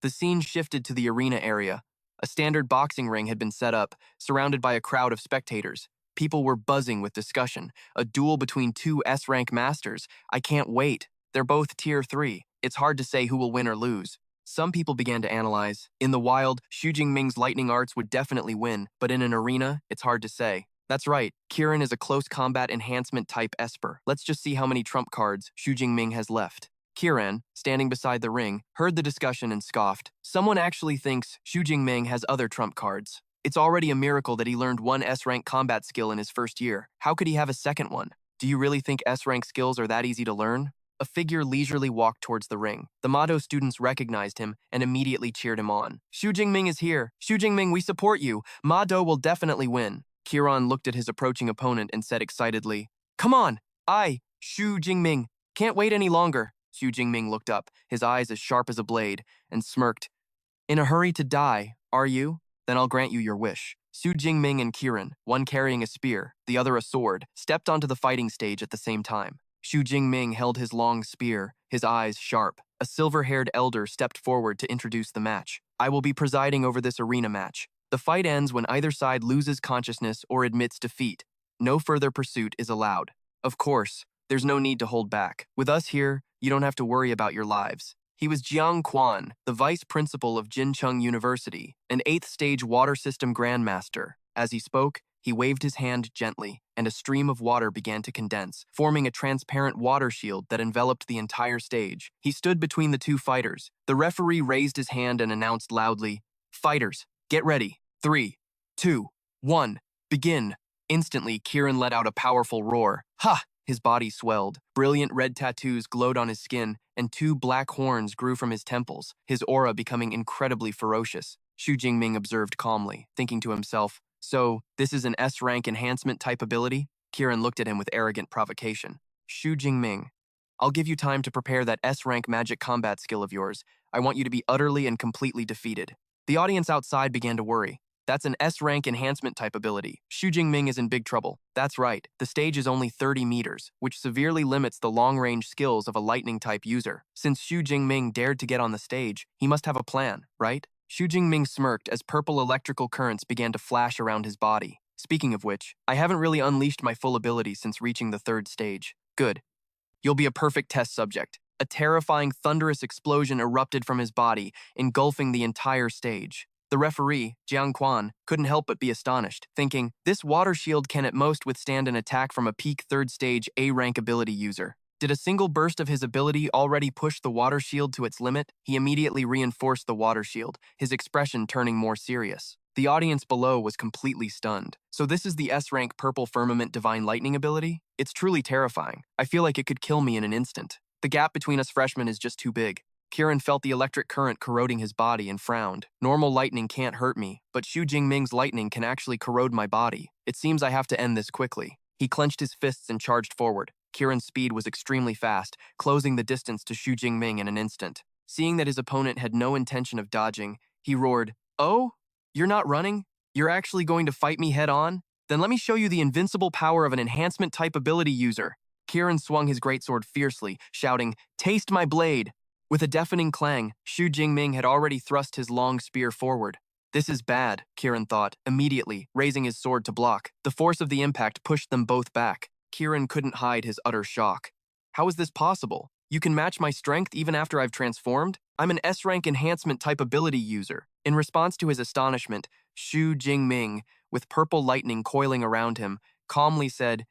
The scene shifted to the arena area. A standard boxing ring had been set up, surrounded by a crowd of spectators. People were buzzing with discussion. A duel between two S-rank masters. I can't wait. They're both tier 3. It's hard to say who will win or lose. Some people began to analyze. In the wild, Xu Jingming's lightning arts would definitely win, but in an arena, it's hard to say. That's right, Kieran is a close combat enhancement type Esper. Let's just see how many trump cards Xu Jingming has left. Kieran, standing beside the ring, heard the discussion and scoffed. Someone actually thinks Xu Jingming has other trump cards. It's already a miracle that he learned one S-rank combat skill in his first year. How could he have a second one? Do you really think S-rank skills are that easy to learn? A figure leisurely walked towards the ring. The Madu students recognized him and immediately cheered him on. Xu Jingming is here. Xu Jingming, we support you. Madu will definitely win. Kieran looked at his approaching opponent and said excitedly, Come on, Xu Jingming, can't wait any longer. Xu Jingming looked up, his eyes as sharp as a blade, and smirked. In a hurry to die, are you? Then I'll grant you your wish. Xu Jingming and Kieran, one carrying a spear, the other a sword, stepped onto the fighting stage at the same time. Xu Jingming held his long spear, his eyes sharp. A silver-haired elder stepped forward to introduce the match. I will be presiding over this arena match. The fight ends when either side loses consciousness or admits defeat. No further pursuit is allowed. Of course, there's no need to hold back. With us here, you don't have to worry about your lives. He was Jiang Quan, the vice principal of Jincheng University, an 8th stage water system grandmaster. As he spoke, he waved his hand gently, and a stream of water began to condense, forming a transparent water shield that enveloped the entire stage. He stood between the two fighters. The referee raised his hand and announced loudly, Fighters, get ready. 3, 2, 1, begin. Instantly, Kieran let out a powerful roar. Ha! His body swelled. Brilliant red tattoos glowed on his skin, and 2 black horns grew from his temples, his aura becoming incredibly ferocious. Xu Jingming observed calmly, thinking to himself, So, this is an S-rank enhancement type ability? Kieran looked at him with arrogant provocation. Xu Jingming, I'll give you time to prepare that S-rank magic combat skill of yours. I want you to be utterly and completely defeated. The audience outside began to worry. That's an S-rank enhancement type ability. Xu Jingming is in big trouble. That's right, the stage is only 30 meters, which severely limits the long-range skills of a lightning-type user. Since Xu Jingming dared to get on the stage, he must have a plan, right? Xu Jingming smirked as purple electrical currents began to flash around his body. Speaking of which, I haven't really unleashed my full ability since reaching the 3rd stage. Good. You'll be a perfect test subject. A terrifying, thunderous explosion erupted from his body, engulfing the entire stage. The referee, Jiang Quan, couldn't help but be astonished, thinking, this water shield can at most withstand an attack from a peak 3rd stage A-rank ability user. Did a single burst of his ability already push the water shield to its limit? He immediately reinforced the water shield, his expression turning more serious. The audience below was completely stunned. So this is the S-rank Purple Firmament Divine Lightning ability? It's truly terrifying. I feel like it could kill me in an instant. The gap between us freshmen is just too big. Kieran felt the electric current corroding his body and frowned. Normal lightning can't hurt me, but Xu Jingming's lightning can actually corrode my body. It seems I have to end this quickly. He clenched his fists and charged forward. Kieran's speed was extremely fast, closing the distance to Xu Jingming in an instant. Seeing that his opponent had no intention of dodging, he roared, Oh? You're not running? You're actually going to fight me head-on? Then let me show you the invincible power of an enhancement-type ability user. Kieran swung his greatsword fiercely, shouting, Taste my blade! With a deafening clang, Xu Jingming had already thrust his long spear forward. This is bad, Kieran thought, immediately, raising his sword to block. The force of the impact pushed them both back. Kieran couldn't hide his utter shock. How is this possible? You can match my strength even after I've transformed? I'm an S-rank enhancement type ability user. In response to his astonishment, Xu Jingming, with purple lightning coiling around him, calmly said,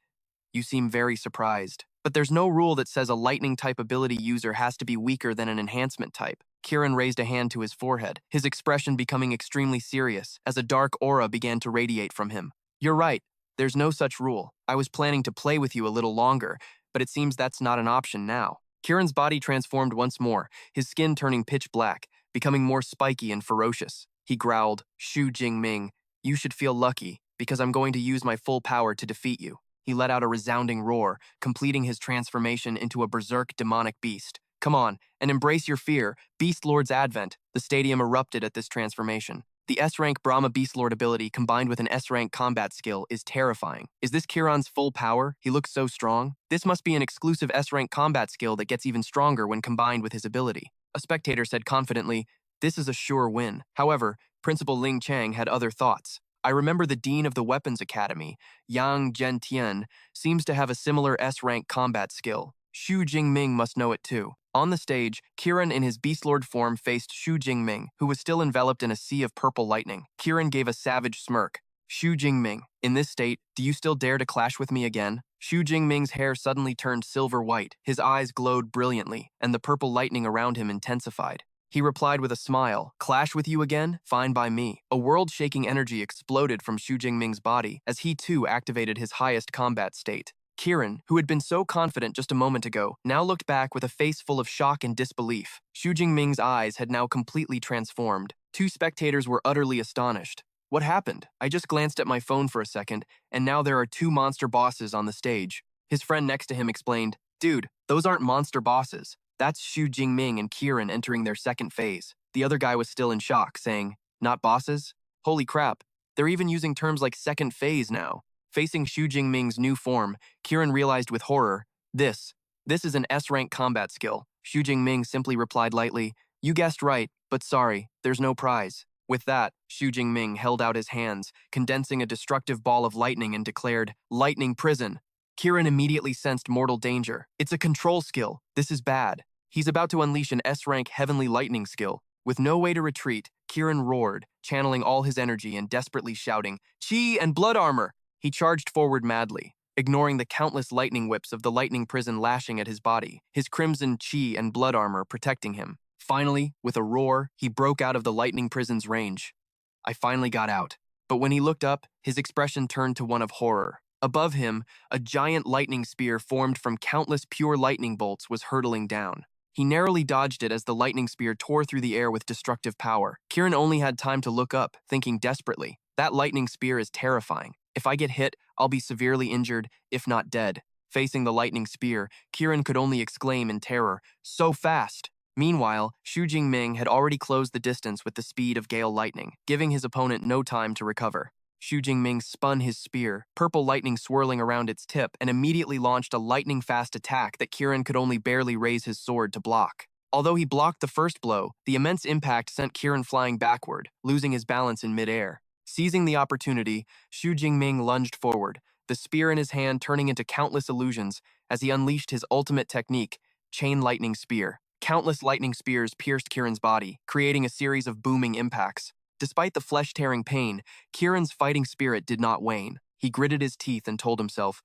You seem very surprised. But there's no rule that says a lightning-type ability user has to be weaker than an enhancement type. Kieran raised a hand to his forehead, his expression becoming extremely serious as a dark aura began to radiate from him. You're right, there's no such rule. I was planning to play with you a little longer, but it seems that's not an option now. Kieran's body transformed once more, his skin turning pitch black, becoming more spiky and ferocious. He growled, Xu Jingming, you should feel lucky, because I'm going to use my full power to defeat you. He let out a resounding roar, completing his transformation into a berserk demonic beast. Come on, and embrace your fear, Beast Lord's advent. The stadium erupted at this transformation. The S-rank Brahma Beast Lord ability combined with an S-rank combat skill is terrifying. Is this Kiran's full power? He looks so strong. This must be an exclusive S-rank combat skill that gets even stronger when combined with his ability. A spectator said confidently, "This is a sure win." However, Principal Ling Chang had other thoughts. "I remember the Dean of the Weapons Academy, Yang Zhentian, seems to have a similar S-rank combat skill. Xu Jingming must know it too." On the stage, Kiran in his Beast Lord form faced Xu Jingming, who was still enveloped in a sea of purple lightning. Kiran gave a savage smirk. "Xu Jingming, in this state, do you still dare to clash with me again?" Xu Jingming's hair suddenly turned silver white, his eyes glowed brilliantly, and the purple lightning around him intensified. He replied with a smile, "Clash with you again? Fine by me." A world-shaking energy exploded from Xu Jingming's body as he too activated his highest combat state. Kiran, who had been so confident just a moment ago, now looked back with a face full of shock and disbelief. Xu Jingming's eyes had now completely transformed. Two spectators were utterly astonished. "What happened? I just glanced at my phone for a second, and now there are two monster bosses on the stage." His friend next to him explained, "Dude, those aren't monster bosses. That's Xu Jingming and Kiran entering their second phase." The other guy was still in shock, saying, "Not bosses? Holy crap, they're even using terms like second phase now." Facing Xu Jingming's new form, Kiran realized with horror, This is an S-rank combat skill." Xu Jingming simply replied lightly, "You guessed right, but sorry, there's no prize." With that, Xu Jingming held out his hands, condensing a destructive ball of lightning and declared, "Lightning Prison." Kiran immediately sensed mortal danger. It's a control skill. This is bad. He's about to unleash an S-rank heavenly lightning skill. With no way to retreat, Kiran roared, channeling all his energy and desperately shouting, "Chi and blood armor!" He charged forward madly, ignoring the countless lightning whips of the lightning prison lashing at his body, his crimson chi and blood armor protecting him. Finally, with a roar, he broke out of the lightning prison's range. "I finally got out." But when he looked up, his expression turned to one of horror. Above him, a giant lightning spear formed from countless pure lightning bolts was hurtling down. He narrowly dodged it as the lightning spear tore through the air with destructive power. Kiran only had time to look up, thinking desperately, "That lightning spear is terrifying. If I get hit, I'll be severely injured, if not dead." Facing the lightning spear, Kiran could only exclaim in terror, "So fast!" Meanwhile, Xu Jingming had already closed the distance with the speed of gale lightning, giving his opponent no time to recover. Xu Jingming spun his spear, purple lightning swirling around its tip, and immediately launched a lightning-fast attack that Kiran could only barely raise his sword to block. Although he blocked the first blow, the immense impact sent Kiran flying backward, losing his balance in midair. Seizing the opportunity, Xu Jingming lunged forward, the spear in his hand turning into countless illusions as he unleashed his ultimate technique, Chain Lightning Spear. Countless lightning spears pierced Kiran's body, creating a series of booming impacts. Despite the flesh-tearing pain, Kiran's fighting spirit did not wane. He gritted his teeth and told himself,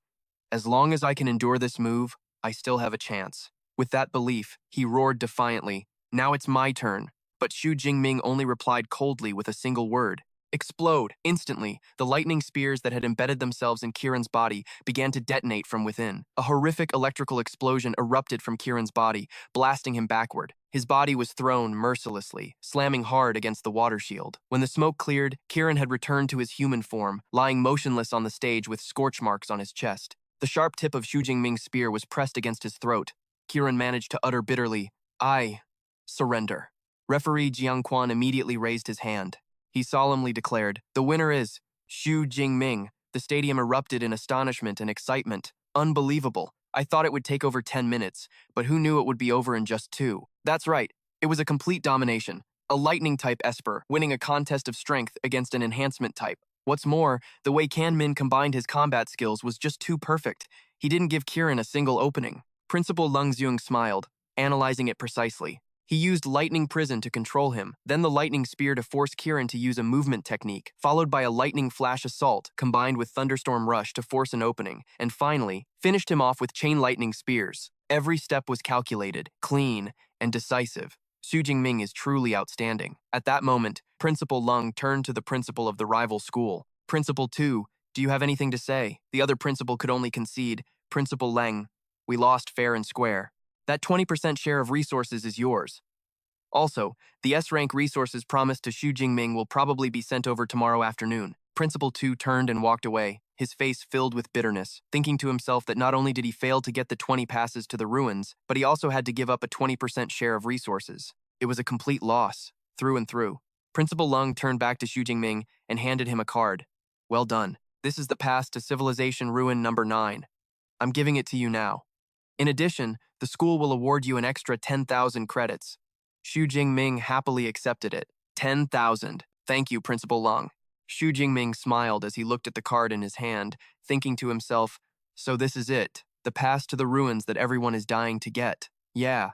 "As long as I can endure this move, I still have a chance." With that belief, he roared defiantly, "Now it's my turn." But Xu Jingming only replied coldly with a single word, "Explode." Instantly, the lightning spears that had embedded themselves in Kiran's body began to detonate from within. A horrific electrical explosion erupted from Kiran's body, blasting him backward. His body was thrown mercilessly, slamming hard against the water shield. When the smoke cleared, Kiran had returned to his human form, lying motionless on the stage with scorch marks on his chest. The sharp tip of Xu Jingming's spear was pressed against his throat. Kiran managed to utter bitterly, "I surrender." Referee Jiang Quan immediately raised his hand. He solemnly declared, "The winner is Xu Jingming." The stadium erupted in astonishment and excitement. "Unbelievable. I thought it would take over 10 minutes, but who knew it would be over in just 2? That's right. It was a complete domination. A lightning-type Esper, winning a contest of strength against an enhancement type. What's more, the way Kan Min combined his combat skills was just too perfect. He didn't give Kiran a single opening." Principal Lung Xiong smiled, analyzing it precisely. He used Lightning Prison to control him, then the Lightning Spear to force Kiran to use a movement technique, followed by a Lightning Flash Assault combined with Thunderstorm Rush to force an opening, and finally, finished him off with Chain Lightning Spears. Every step was calculated, clean, and decisive. Xu Jingming is truly outstanding. At that moment, Principal Lung turned to the principal of the rival school. "Principal 2, do you have anything to say?" The other principal could only concede, "Principal Leng, we lost fair and square. That 20% share of resources is yours. Also, the S-rank resources promised to Xu Jingming will probably be sent over tomorrow afternoon." Principal 2 turned and walked away, his face filled with bitterness, thinking to himself that not only did he fail to get the 20 passes to the ruins, but he also had to give up a 20% share of resources. It was a complete loss, through and through. Principal Lung turned back to Xu Jingming and handed him a card. Well done. This is the pass to Civilization Ruin number 9. I'm giving it to you now. In addition, the school will award you an extra 10,000 credits. Xu Jingming happily accepted it. 10,000. Thank you, Principal Lung. Xu Jingming smiled as he looked at the card in his hand, thinking to himself, so this is it, the pass to the ruins that everyone is dying to get. Yeah,